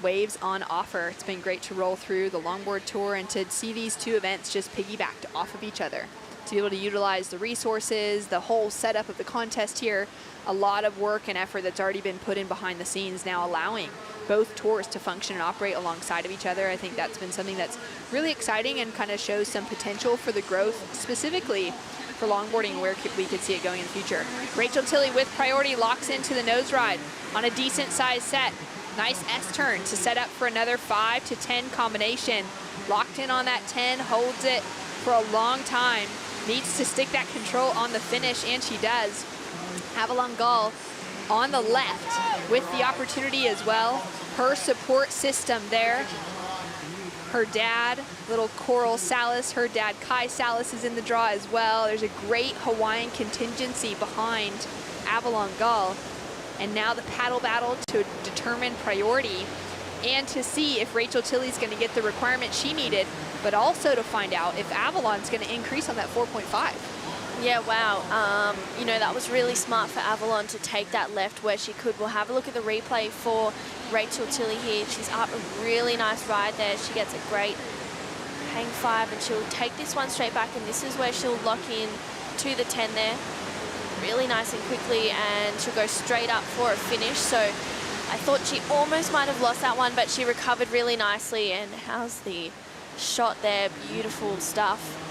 waves on offer. It's been great to roll through the Longboard Tour and to see these two events just piggybacked off of each other. To be able to utilize the resources, the whole setup of the contest here, a lot of work and effort that's already been put in behind the scenes, now allowing both tours to function and operate alongside of each other. I think that's been something that's really exciting and kind of shows some potential for the growth specifically for longboarding, where we could see it going in the future. Rachel Tilley with priority locks into the nose ride on a decent size set. Nice S-turn to set up for another 5 to 10 combination. Locked in on that 10, holds it for a long time. Needs to stick that control on the finish, and she does. Avalon Gull on the left with the opportunity as well. Her support system there. Her dad, little Coral Salas, her dad Kai Salas is in the draw as well. There's a great Hawaiian contingency behind Avalon Gull. And now the paddle battle to determine priority and to see if Rachel Tilley's going to get the requirement she needed, but also to find out if Avalon's going to increase on that 4.5. Yeah, wow. You know, that was really smart for Avalon to take that left where she could. We'll have a look at the replay for Rachel Tilley here. She's up a really nice ride there. She gets a great hang 5, and she'll take this one straight back, and this is where she'll lock in to the 10 there. Really nice and quickly, and she'll go straight up for a finish. So I thought she almost might have lost that one, but she recovered really nicely. And how's the shot there? Beautiful stuff.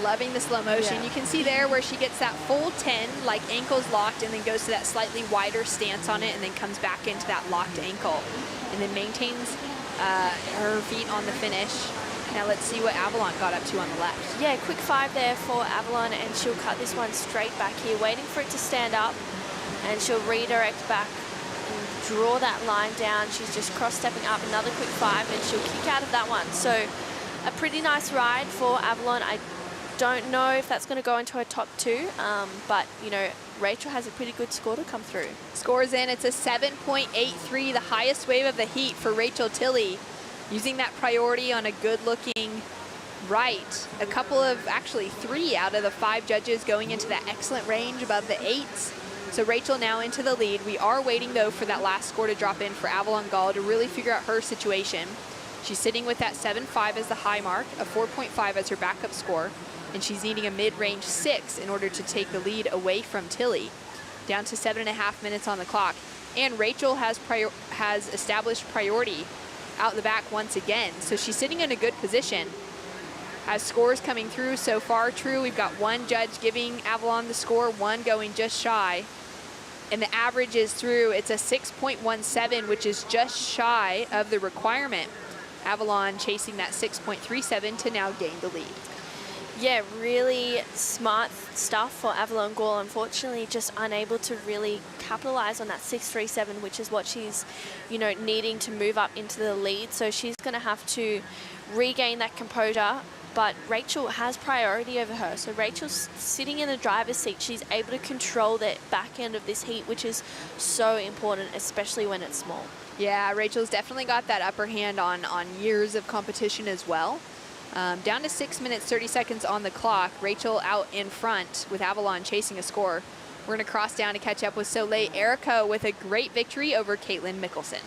Loving the slow motion. Yeah. You can see there where she gets that full 10, like ankles locked, and then goes to that slightly wider stance on it, and then comes back into that locked ankle, and then maintains her feet on the finish. Now let's see what Avalon got up to on the left. Yeah, quick 5 there for Avalon, and she'll cut this one straight back here, waiting for it to stand up, and she'll redirect back and draw that line down. She's just cross-stepping up, another quick 5, and she'll kick out of that one. So a pretty nice ride for Avalon. I don't know if that's going to go into her top 2, but, you know, Rachel has a pretty good score to come through. Scores in, it's a 7.83, the highest wave of the heat for Rachel Tilley. Using that priority on a good-looking right. A couple of, actually 3 out of the 5 judges going into that excellent range above the 8s. So Rachel now into the lead. We are waiting, though, for that last score to drop in for Avalon Gall to really figure out her situation. She's sitting with that 7.5 as the high mark, a 4.5 as her backup score, and she's needing a mid-range 6 in order to take the lead away from Tilley. Down to 7.5 minutes on the clock. And Rachel has established priority out the back once again. So she's sitting in a good position. As scores coming through so far, True, we've got 1 judge giving Avalon the score, 1 going just shy. And the average is through, it's a 6.17, which is just shy of the requirement. Avalon chasing that 6.37 to now gain the lead. Yeah, really smart stuff for Avalon Gall. Unfortunately, just unable to really capitalize on that 6.37, which is what she's, you know, needing to move up into the lead. So she's going to have to regain that composure. But Rachel has priority over her. So Rachel's sitting in the driver's seat. She's able to control the back end of this heat, which is so important, especially when it's small. Yeah, Rachel's definitely got that upper hand on years of competition as well. Down to 6 minutes, 30 seconds on the clock. Rachel out in front with Avalon chasing a score. We're going to cross down to catch up with Soleil Erico with a great victory over Caitlin Mickelson.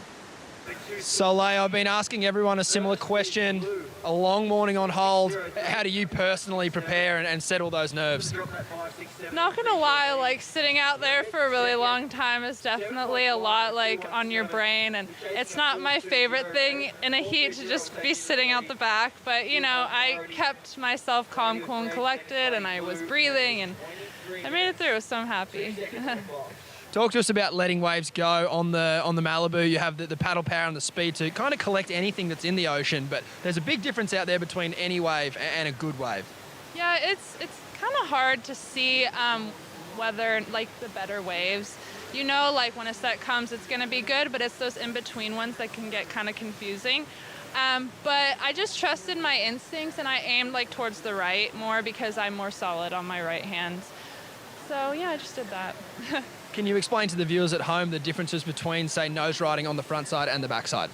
Soleil, I've been asking everyone a similar question. A long morning on hold. How do you personally prepare and settle those nerves? Not gonna lie, like sitting out there for a really long time is definitely a lot like on your brain, and it's not my favorite thing in a heat to just be sitting out the back, but you know, I kept myself calm, cool, and collected, and I was breathing, and I made it through, so I'm happy. Talk to us about letting waves go on the Malibu. You have the paddle power and the speed to kind of collect anything that's in the ocean, but there's a big difference out there between any wave and a good wave. Yeah, it's kind of hard to see whether like the better waves. You know, like when a set comes, it's going to be good, but it's those in-between ones that can get kind of confusing. But I just trusted my instincts, and I aimed like towards the right more because I'm more solid on my right hand. So yeah, I just did that. Can you explain to the viewers at home the differences between, say, nose riding on the front side and the back side?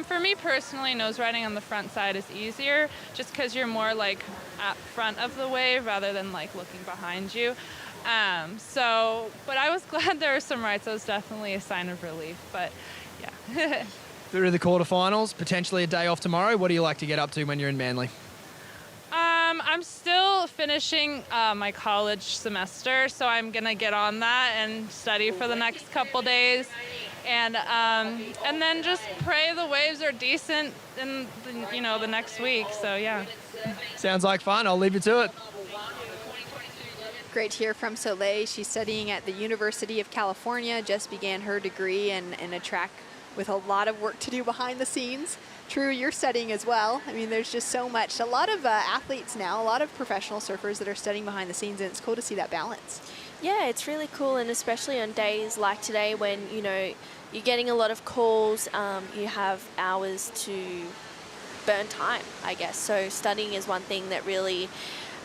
For me personally, nose riding on the front side is easier just because you're more like at front of the wave rather than like looking behind you. But I was glad there were some rights. That was definitely a sign of relief, but yeah. Through to the quarterfinals, potentially a day off tomorrow. What do you like to get up to when you're in Manly? I'm still finishing my college semester, so I'm gonna get on that and study for the next couple days, and then just pray the waves are decent in the next week. So yeah. Sounds like fun. I'll leave you to it. Great to hear from Soleil. She's studying at the University of California, just began her degree in a track with a lot of work to do behind the scenes. True, you're studying as well. I mean, there's just so much. A lot of athletes now, a lot of professional surfers that are studying behind the scenes, and it's cool to see that balance. Yeah, it's really cool, and especially on days like today when, you know, you're getting a lot of calls, you have hours to burn time, I guess. So studying is one thing that really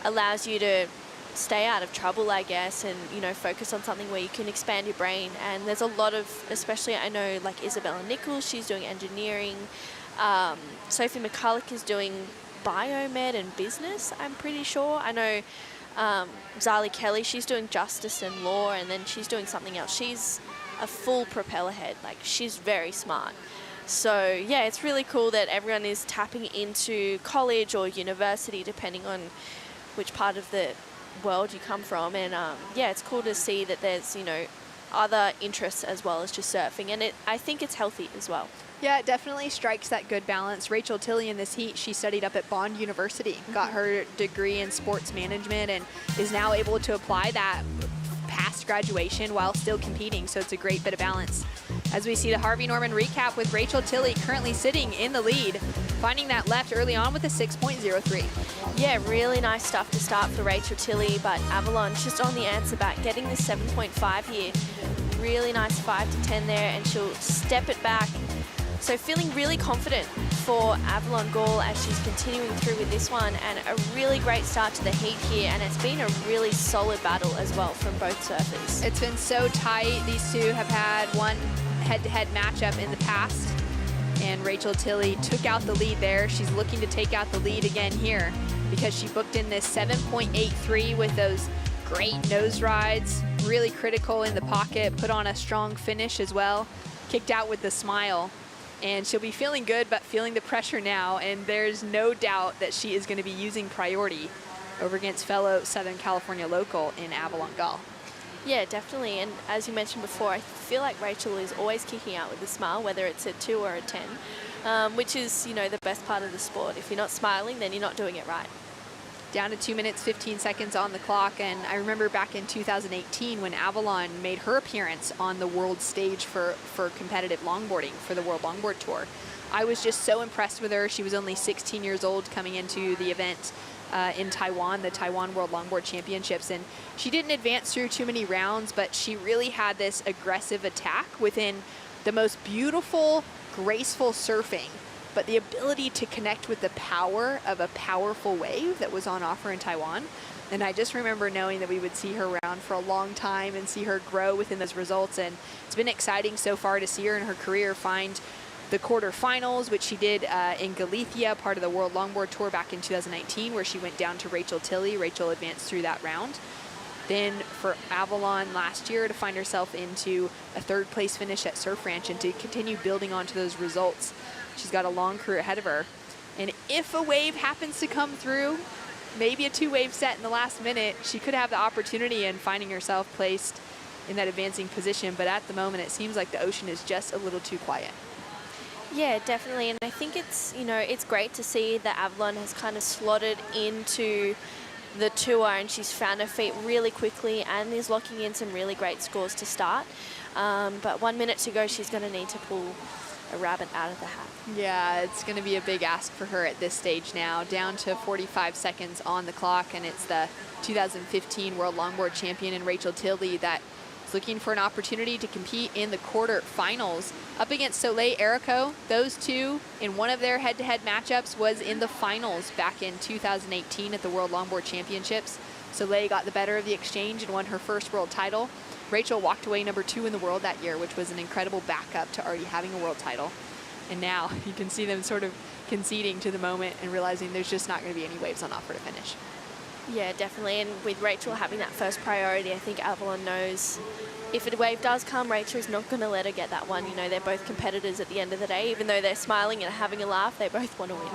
allows you to stay out of trouble, I guess, and, you know, focus on something where you can expand your brain. And there's a lot of, especially I know like Isabella Nichols, she's doing engineering. Sophie McCulloch is doing biomed and business, I'm pretty sure. I know Zali Kelly, she's doing justice and law, and then she's doing something else. She's a full propeller head, like she's very smart. So yeah, it's really cool that everyone is tapping into college or university, depending on which part of the world you come from. And yeah, it's cool to see that there's, you know, other interests as well as just surfing, and I think it's healthy as well. Yeah, it definitely strikes that good balance. Rachel Tilley in this heat, she studied up at Bond University, got her degree in sports management, and is now able to apply that past graduation while still competing, so it's a great bit of balance. As we see the Harvey Norman recap with Rachel Tilley currently sitting in the lead, finding that left early on with a 6.03. Yeah, really nice stuff to start for Rachel Tilley, but Avalon just on the answer back, getting the 7.5 here. Really nice 5 to 10 there, and she'll step it back. So feeling really confident for Avalon Gall as she's continuing through with this one, and a really great start to the heat here, and it's been a really solid battle as well from both surfers. It's been so tight. These two have had one head-to-head matchup in the past, and Rachel Tilley took out the lead there. She's looking to take out the lead again here because she booked in this 7.83 with those great nose rides, really critical in the pocket, put on a strong finish as well, kicked out with the smile. And she'll be feeling good, but feeling the pressure now, and there's no doubt that she is going to be using priority over against fellow Southern California local in Avalon Gall. Yeah, definitely, and as you mentioned before, I feel like Rachel is always kicking out with a smile, whether it's a 2 or a 10, which is, you know, the best part of the sport. If you're not smiling, then you're not doing it right. Down to 2 minutes, 15 seconds on the clock, and I remember back in 2018 when Avalon made her appearance on the world stage for competitive longboarding for the World Longboard Tour. I was just so impressed with her. She was only 16 years old coming into the event in Taiwan, the Taiwan World Longboard Championships, and she didn't advance through too many rounds, but she really had this aggressive attack within the most beautiful, graceful surfing, but the ability to connect with the power of a powerful wave that was on offer in Taiwan. And I just remember knowing that we would see her around for a long time and see her grow within those results. And it's been exciting so far to see her in her career find the quarterfinals, which she did in Galicia, part of the World Longboard Tour back in 2019, where she went down to Rachel Tilley. Rachel advanced through that round. Then for Avalon last year to find herself into a 3rd place finish at Surf Ranch and to continue building onto those results. She's got a long career ahead of her. And if a wave happens to come through, maybe a 2-wave set in the last minute, she could have the opportunity in finding herself placed in that advancing position. But at the moment, it seems like the ocean is just a little too quiet. Yeah, definitely. And I think it's, you know, it's great to see that Avalon has kind of slotted into the tour, and she's found her feet really quickly and is locking in some really great scores to start. But 1 minute to go, she's going to need to pull a rabbit out of the hat. Yeah, it's going to be a big ask for her at this stage now. Down to 45 seconds on the clock, and it's the 2015 World Longboard Champion in Rachel Tilley that is looking for an opportunity to compete in the quarterfinals up against Soleil Erico. Those two, in one of their head-to-head matchups, was in the finals back in 2018 at the World Longboard Championships. Soleil got the better of the exchange and won her first world title. Rachel walked away number 2 in the world that year, which was an incredible backup to already having a world title. And now you can see them sort of conceding to the moment and realizing there's just not going to be any waves on offer to finish. Yeah, definitely. And with Rachel having that first priority, I think Avalon knows if a wave does come, Rachel's not going to let her get that one. You know, they're both competitors at the end of the day. Even though they're smiling and having a laugh, they both want to win.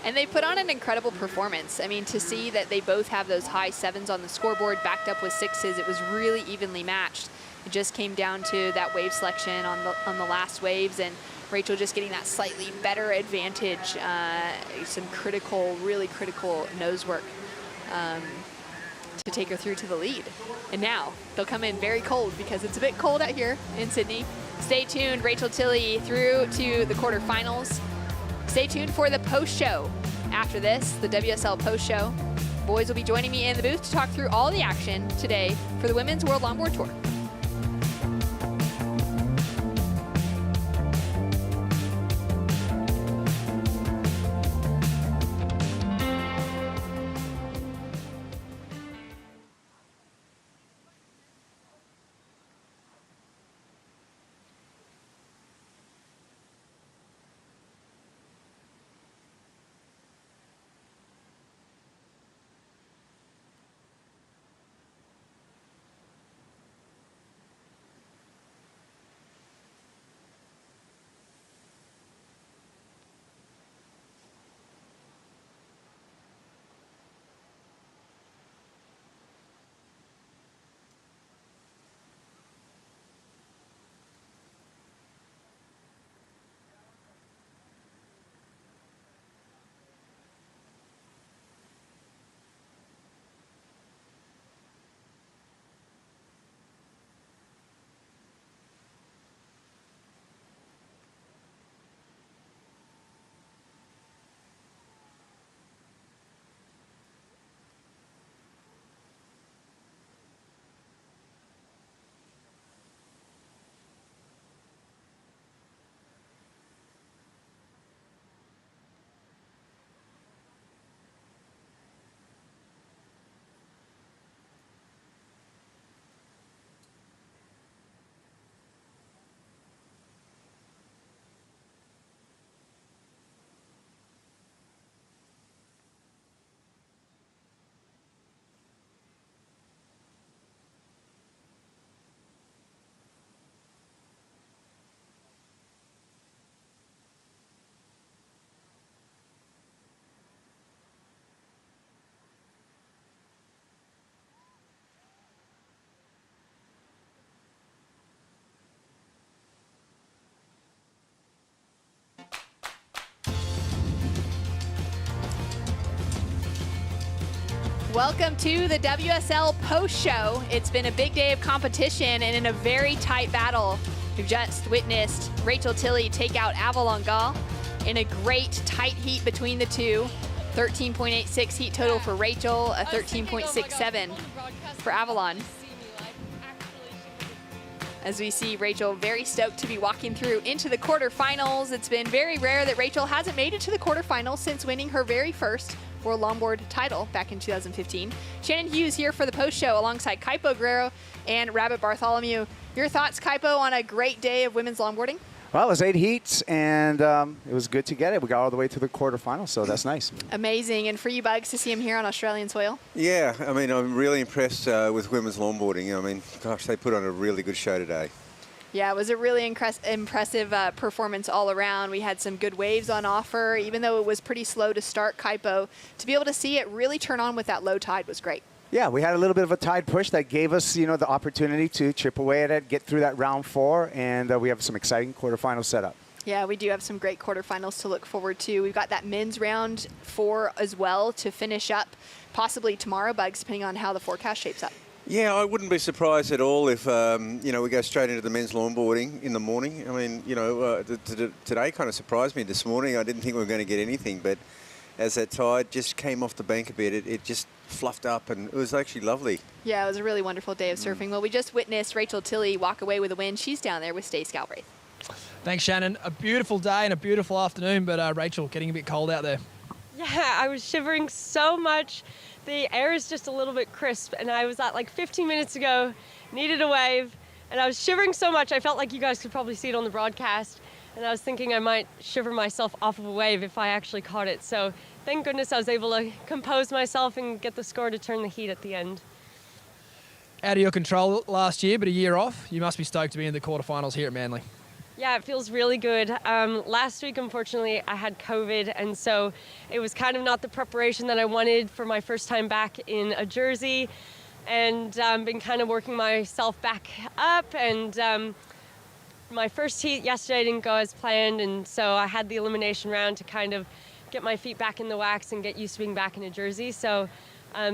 And they put on an incredible performance. I mean, to see that they both have those high 7s on the scoreboard backed up with 6s, it was really evenly matched. It just came down to that wave selection on the last waves, and Rachel just getting that slightly better advantage, some critical, really critical nose work to take her through to the lead. And now they'll come in very cold because it's a bit cold out here in Sydney. Stay tuned, Rachel Tilley through to the quarterfinals. Stay tuned for the post show. After this, the WSL post show. Boys will be joining me in the booth to talk through all the action today for the Women's World Longboard Tour. Welcome to the WSL post show. It's been a big day of competition and in a very tight battle. We've just witnessed Rachel Tilley take out Avalon Gall in a great tight heat between the two. 13.86 heat total for Rachel, a 13.67 for Avalon. As we see Rachel very stoked to be walking through into the quarterfinals. It's been very rare that Rachel hasn't made it to the quarterfinals since winning her very first World Longboard title back in 2015. Shannon Hughes here for the post show alongside Kaipo Guerrero and Rabbit Bartholomew. Your thoughts, Kaipo, on a great day of women's longboarding? Well, it was 8 heats, and it was good to get it. We got all the way to the quarterfinals, so that's nice. Amazing. And for you, Bugs, to see him here on Australian soil? Yeah, I mean, I'm really impressed with women's longboarding. I mean, gosh, they put on a really good show today. Yeah, it was a really impressive performance all around. We had some good waves on offer, even though it was pretty slow to start, Kaipo. To be able to see it really turn on with that low tide was great. Yeah, we had a little bit of a tide push that gave us, the opportunity to chip away at it, get through that round 4, and we have some exciting quarterfinals set up. Yeah, we do have some great quarterfinals to look forward to. We've got that men's round 4 as well to finish up, possibly tomorrow, Bugs, depending on how the forecast shapes up. Yeah, I wouldn't be surprised at all if, we go straight into the men's longboarding in the morning. I mean, today kind of surprised me this morning. I didn't think we were going to get anything, but as that tide just came off the bank a bit, it just fluffed up, and it was actually lovely. Yeah, it was a really wonderful day of surfing. Well, we just witnessed Rachel Tilley walk away with a win. She's down there with Stace Galbraith. Thanks, Shannon. A beautiful day and a beautiful afternoon, but Rachel, getting a bit cold out there. Yeah, I was shivering so much. The air is just a little bit crisp, and I was at like 15 minutes ago, needed a wave, and I was shivering so much I felt like you guys could probably see it on the broadcast, and I was thinking I might shiver myself off of a wave if I actually caught it. So thank goodness I was able to compose myself and get the score to turn the heat at the end. Out of your control last year, but a year off. You must be stoked to be in the quarterfinals here at Manly. Yeah, it feels really good. Last week, unfortunately, I had COVID, and so it was kind of not the preparation that I wanted for my first time back in a jersey, and been kind of working myself back up, and my first heat yesterday didn't go as planned, and so I had the elimination round to kind of get my feet back in the wax and get used to being back in a jersey. So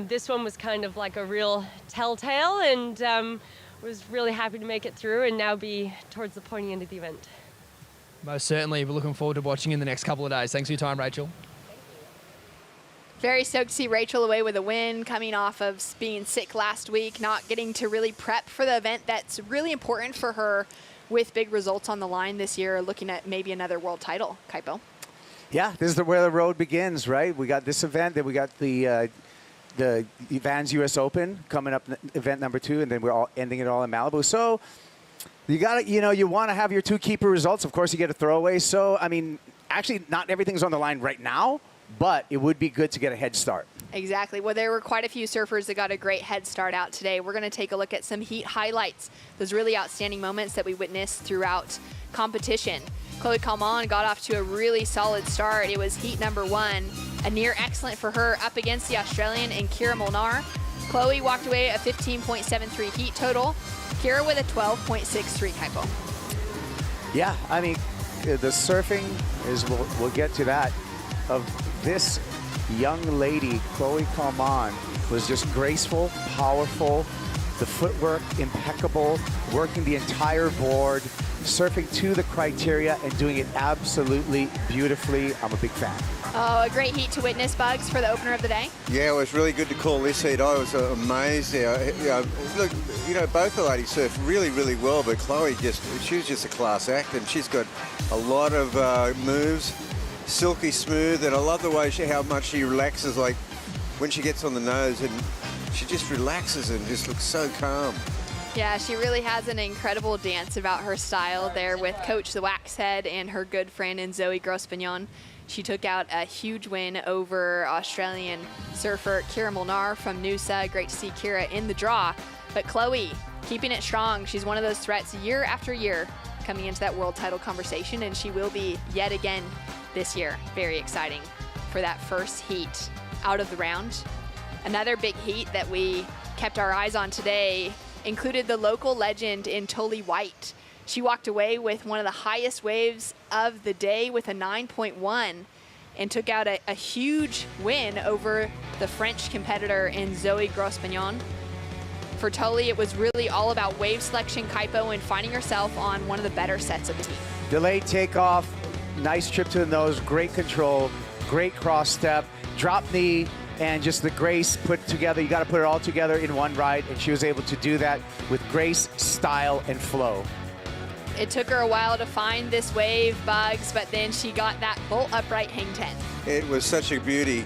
this one was kind of like a real telltale, and was really happy to make it through and now be towards the pointy end of the event. Most certainly. We're looking forward to watching in the next couple of days. Thanks for your time, Rachel. Very stoked to see Rachel away with a win, coming off of being sick last week, not getting to really prep for the event that's really important for her with big results on the line this year, looking at maybe another world title. Kaipo? Yeah, this is where the road begins, right? We got this event, then we got the Vans US Open coming up, event number 2, and then we're all ending it all in Malibu. So you got to, you want to have your 2 keeper results. Of course, you get a throwaway. So, I mean, actually, not everything's on the line right now, but it would be good to get a head start. Exactly. Well, there were quite a few surfers that got a great head start out today. We're going to take a look at some heat highlights, those really outstanding moments that we witnessed throughout competition. Chloe Coleman got off to a really solid start. It was heat number 1, a near excellent for her up against the Australian and Kira Molnar. Chloe walked away a 15.73 heat total. Kira with a 12.63 Kaipo. Yeah, I mean, the surfing is, we'll get to that, of this young lady, Chloe Coleman, was just graceful, powerful, the footwork impeccable, working the entire board, surfing to the criteria and doing it absolutely beautifully. I'm a big fan. Oh, a great heat to witness, Bugs, for the opener of the day. Yeah, it was really good to call this heat. I was amazed. Look, both the ladies surfed really, really well, but Chloe she was just a class act, and she's got a lot of moves, silky smooth, and I love the way how much she relaxes, like when she gets on the nose, and she just relaxes and just looks so calm. Yeah, she really has an incredible dance about her style there with Coach the Waxhead and her good friend in Zoe Grossman. She took out a huge win over Australian surfer Kira Molnar from Noosa. Great to see Kira in the draw. But Chloe, keeping it strong. She's one of those threats year after year coming into that world title conversation, and she will be yet again this year. Very exciting for that first heat out of the round. Another big heat that we kept our eyes on today included the local legend in Tolly White. She walked away with one of the highest waves of the day with a 9.1. and took out a huge win over the French competitor in Zoe Grossman. For Tully, it was really all about wave selection, Kaipo, and finding herself on one of the better sets of the heat. Delayed takeoff, nice trip to the nose, great control, great cross step, drop knee, and just the grace put together. You got to put it all together in one ride, and she was able to do that with grace, style, and flow. It took her a while to find this wave, Bugs, but then she got that bolt upright hang 10. It was such a beauty.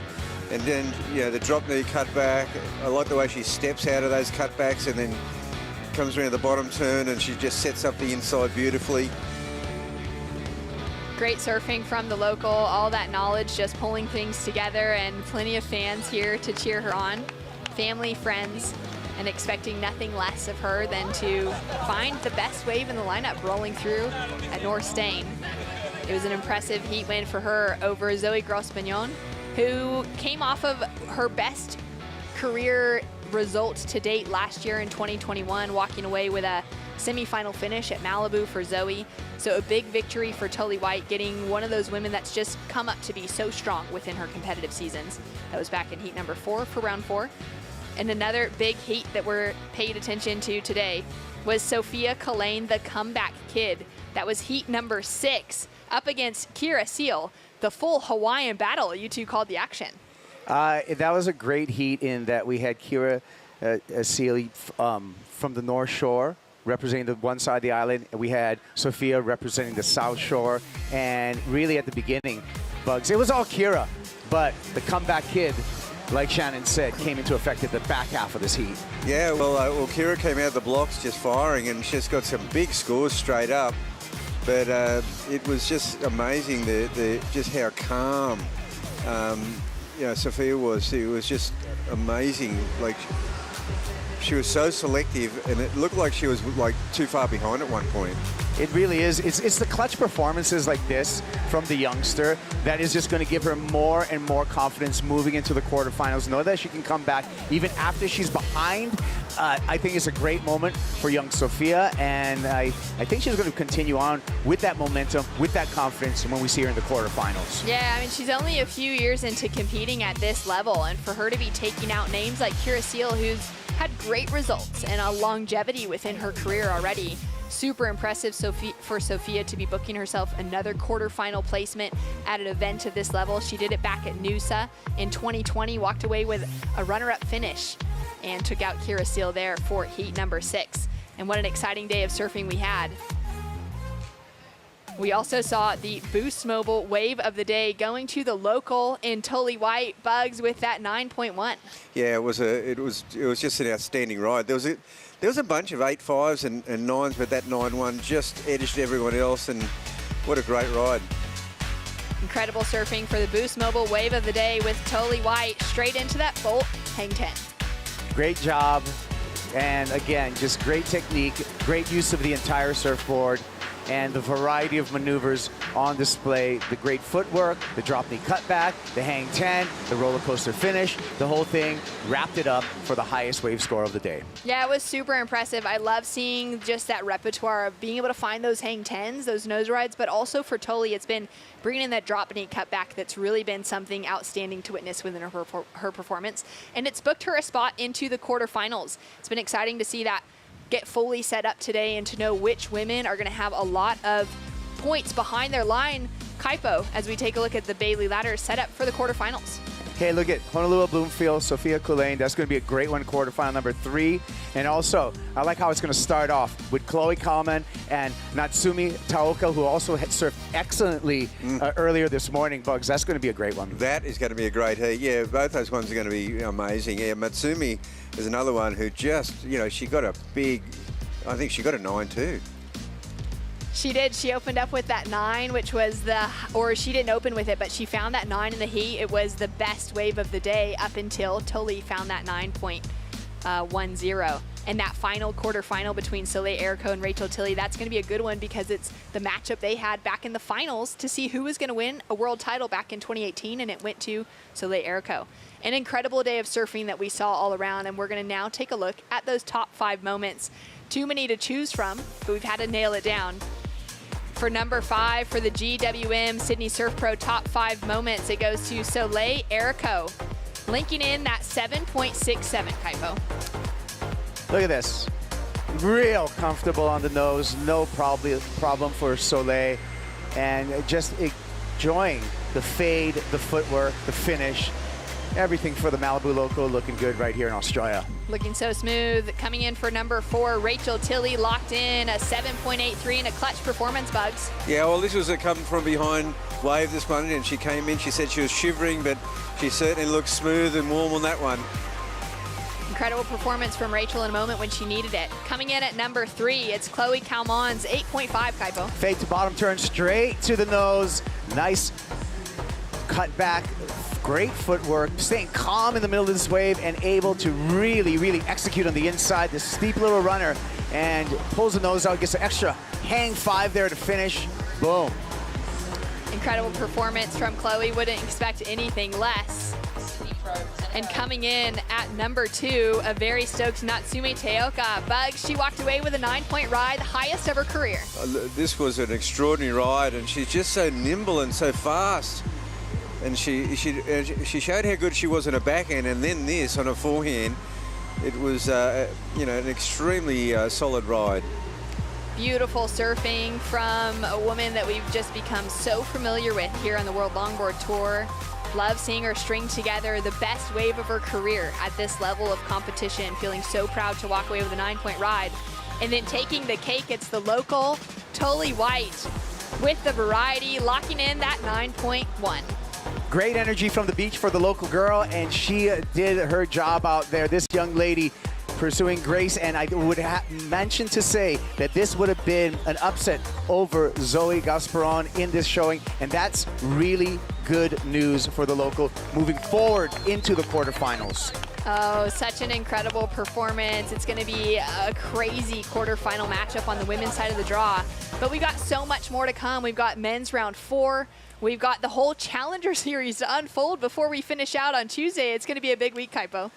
And then, you know, the drop knee cutback. I like the way she steps out of those cutbacks and then comes around the bottom turn, and she just sets up the inside beautifully. Great surfing from the local, all that knowledge just pulling things together, and plenty of fans here to cheer her on. Family, friends, and expecting nothing less of her than to find the best wave in the lineup rolling through at North Stain. It was an impressive heat win for her over Zoe Grossman, who came off of her best career results to date last year in 2021, walking away with a semifinal finish at Malibu for Zoe. So a big victory for Tully White, getting one of those women that's just come up to be so strong within her competitive seasons. That was back in heat number 4 for round 4. And another big heat that we're paid attention to today was Sophia Coleman, the comeback kid. That was heat number 6 up against Kira Seal. The full Hawaiian battle, you two called the action. That was a great heat in that we had Kira Seal from the North Shore representing the one side of the island, and we had Sophia representing the South Shore. And really at the beginning, Bugs, it was all Kira, but the comeback kid, like Shannon said, came into effect at the back half of this heat. Yeah, well, Kira came out of the blocks just firing, and she's got some big scores straight up. But it was just amazing, just how calm, Sophia was. It was just amazing. Like, she was so selective, and it looked like she was like too far behind at one point. It really is. It's the clutch performances like this from the youngster that is just going to give her more and more confidence moving into the quarterfinals. Know that she can come back even after she's behind. I think it's a great moment for young Sophia, and I think she's going to continue on with that momentum, with that confidence when we see her in the quarterfinals. Yeah, I mean, she's only a few years into competing at this level, and for her to be taking out names like Kira Seal, who's had great results and a longevity within her career already. Super impressive for Sophia to be booking herself another quarterfinal placement at an event of this level. She did it back at Noosa in 2020, walked away with a runner-up finish and took out Kira Seal there for heat number 6. And what an exciting day of surfing we had. We also saw the Boost Mobile wave of the day going to the local in Tully White, Bugs, with that 9.1. Yeah, it was just an outstanding ride. There was a bunch of 8.5s and 9s, but that 9.1 just edged everyone else, and what a great ride. Incredible surfing for the Boost Mobile wave of the day with Tully White straight into that bolt hang 10. Great job, and again, just great technique, great use of the entire surfboard, and the variety of maneuvers on display, the great footwork, the drop knee cutback, the hang 10, the roller coaster finish, the whole thing wrapped it up for the highest wave score of the day. Yeah, it was super impressive. I love seeing just that repertoire of being able to find those hang 10s, those nose rides, but also for Tully, it's been bringing in that drop knee cutback that's really been something outstanding to witness within her performance. And it's booked her a spot into the quarterfinals. It's been exciting to see that get fully set up today and to know which women are going to have a lot of points behind their line, Kaipo, as we take a look at the Bailey ladder set up for the quarterfinals. Okay, look at Honolulu Bloomfield, Sophia Coleman. That's going to be a great one, quarterfinal number 3. And also, I like how it's going to start off with Chloe Coleman and Natsumi Taoka, who also had surfed excellently earlier this morning, Bugs. That's going to be a great one. That is going to be a great heat. Yeah, both those ones are going to be amazing. Yeah, Matsumi is another one who just, she got a big, I think she got a 9 too. She did. She opened up with that 9, which was she didn't open with it, but she found that 9 in the heat. It was the best wave of the day up until Tully found that 9.10. And that final quarterfinal between Soleil Erico and Rachel Tilley, that's going to be a good one because it's the matchup they had back in the finals to see who was going to win a world title back in 2018, and it went to Soleil Erico. An incredible day of surfing that we saw all around, and we're going to now take a look at those top 5 moments. Too many to choose from, but we've had to nail it down. For number 5 for the GWM Sydney Surf Pro Top 5 Moments, it goes to Soleil Erico, linking in that 7.67, Kaipo. Look at this. Real comfortable on the nose, no problem for Soleil, and just enjoying the fade, the footwork, the finish, everything for the Malibu local, looking good right here in Australia. Looking so smooth. Coming in for number 4, Rachel Tilley, locked in a 7.83 in a clutch performance, Bugs. Yeah, well, this was a come from behind wave this morning, and she came in. She said she was shivering, but she certainly looked smooth and warm on that one. Incredible performance from Rachel in a moment when she needed it. Coming in at number 3, it's Chloe Calmon's 8.5, Kaipo. Fade to bottom turn straight to the nose. Nice cut back. Great footwork, staying calm in the middle of this wave and able to really, really execute on the inside. This steep little runner and pulls the nose out, gets an extra hang 5 there to finish. Boom. Incredible performance from Chloe. Wouldn't expect anything less. And coming in at number 2, a very stoked Natsume Teoka. Bugs, she walked away with a 9-point ride, the highest of her career. This was an extraordinary ride, and she's just so nimble and so fast. And she showed how good she was on her backhand, and then this on her forehand. It was, you know, an extremely solid ride. Beautiful surfing from a woman that we've just become so familiar with here on the World Longboard Tour. Love seeing her string together the best wave of her career at this level of competition. Feeling so proud to walk away with a 9-point ride. And then taking the cake, it's the local Tully White with the variety, locking in that 9.1. Great energy from the beach for the local girl, and she did her job out there. This young lady pursuing grace, and I would mention to say that this would have been an upset over Zoe Grossman in this showing, and that's really good news for the local moving forward into the quarterfinals. Oh, such an incredible performance. It's going to be a crazy quarterfinal matchup on the women's side of the draw. But we've got so much more to come. We've got men's round 4. We've got the whole Challenger Series to unfold before we finish out on Tuesday. It's going to be a big week, Kaipo.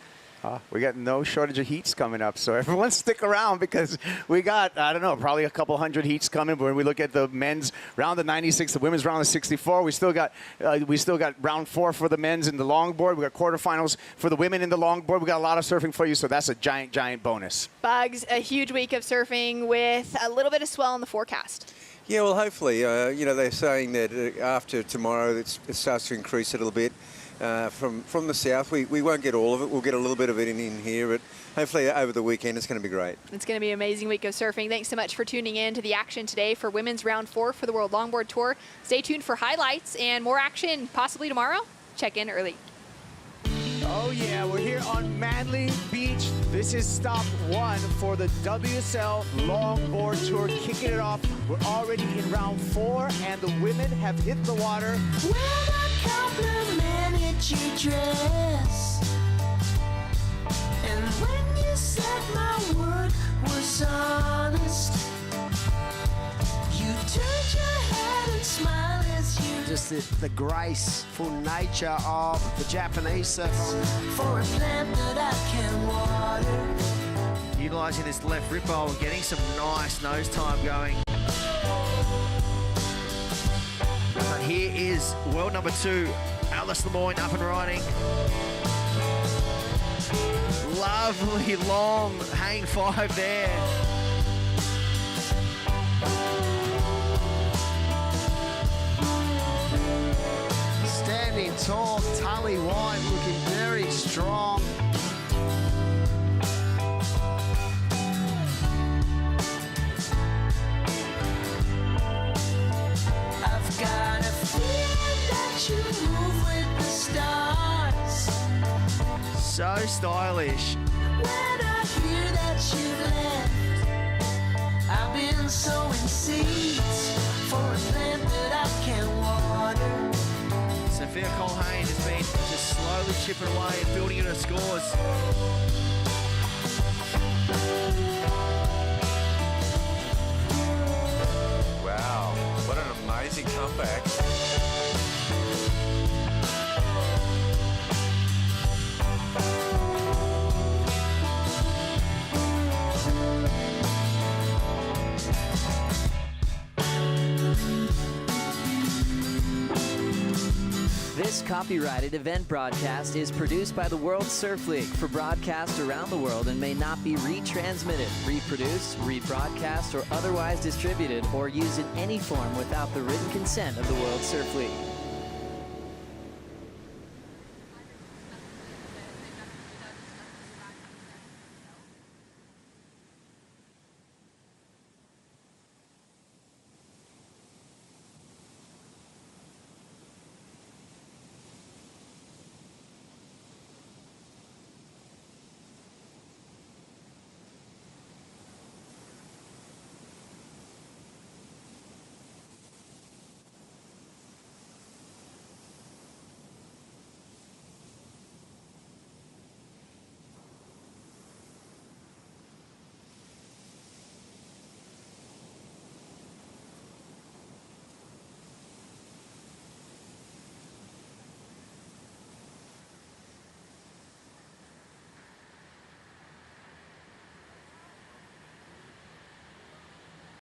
We got no shortage of heats coming up, so everyone stick around because we got, I don't know, probably a couple hundred heats coming. When we look at the men's round of 96, the women's round of 64, we still got round 4 for the men's in the longboard. We got quarterfinals for the women in the longboard. We got a lot of surfing for you, so that's a giant, giant bonus. Bugs, a huge week of surfing with a little bit of swell in the forecast. Yeah, well, hopefully, you know, they're saying that after tomorrow it starts to increase a little bit. From the south, we won't get all of it. We'll get a little bit of it in here, but hopefully over the weekend it's going to be great. It's going to be an amazing week of surfing. Thanks so much for tuning in to the action today for women's round 4 for the World Longboard Tour. Stay tuned for highlights and more action possibly tomorrow. Check in early. Oh yeah, we're here on Manly Beach. This is stop 1 for the WSL Longboard Tour, kicking it off. We're already in round 4, and the women have hit the water. Complimented your dress, and when you said my word was honest, you turned your head and smiled as you Just the graceful nature of the Japanese surf. for a plant that I can water. Utilising this left rip roll and getting some nice nose time going. But here is world number 2, Alison Moyne up and riding. Lovely long hang 5 there. Standing tall, Tully White looking very strong. I've got a feeling that you move with the stars. So stylish. When I hear that you left, I've been sowing seeds for a plant that I can water. Sophia Colhane has been just slowly chipping away and building in her scores. Wow, what an amazing comeback. This copyrighted event broadcast is produced by the World Surf League for broadcast around the world and may not be retransmitted, reproduced, rebroadcast, or otherwise distributed or used in any form without the written consent of the World Surf League.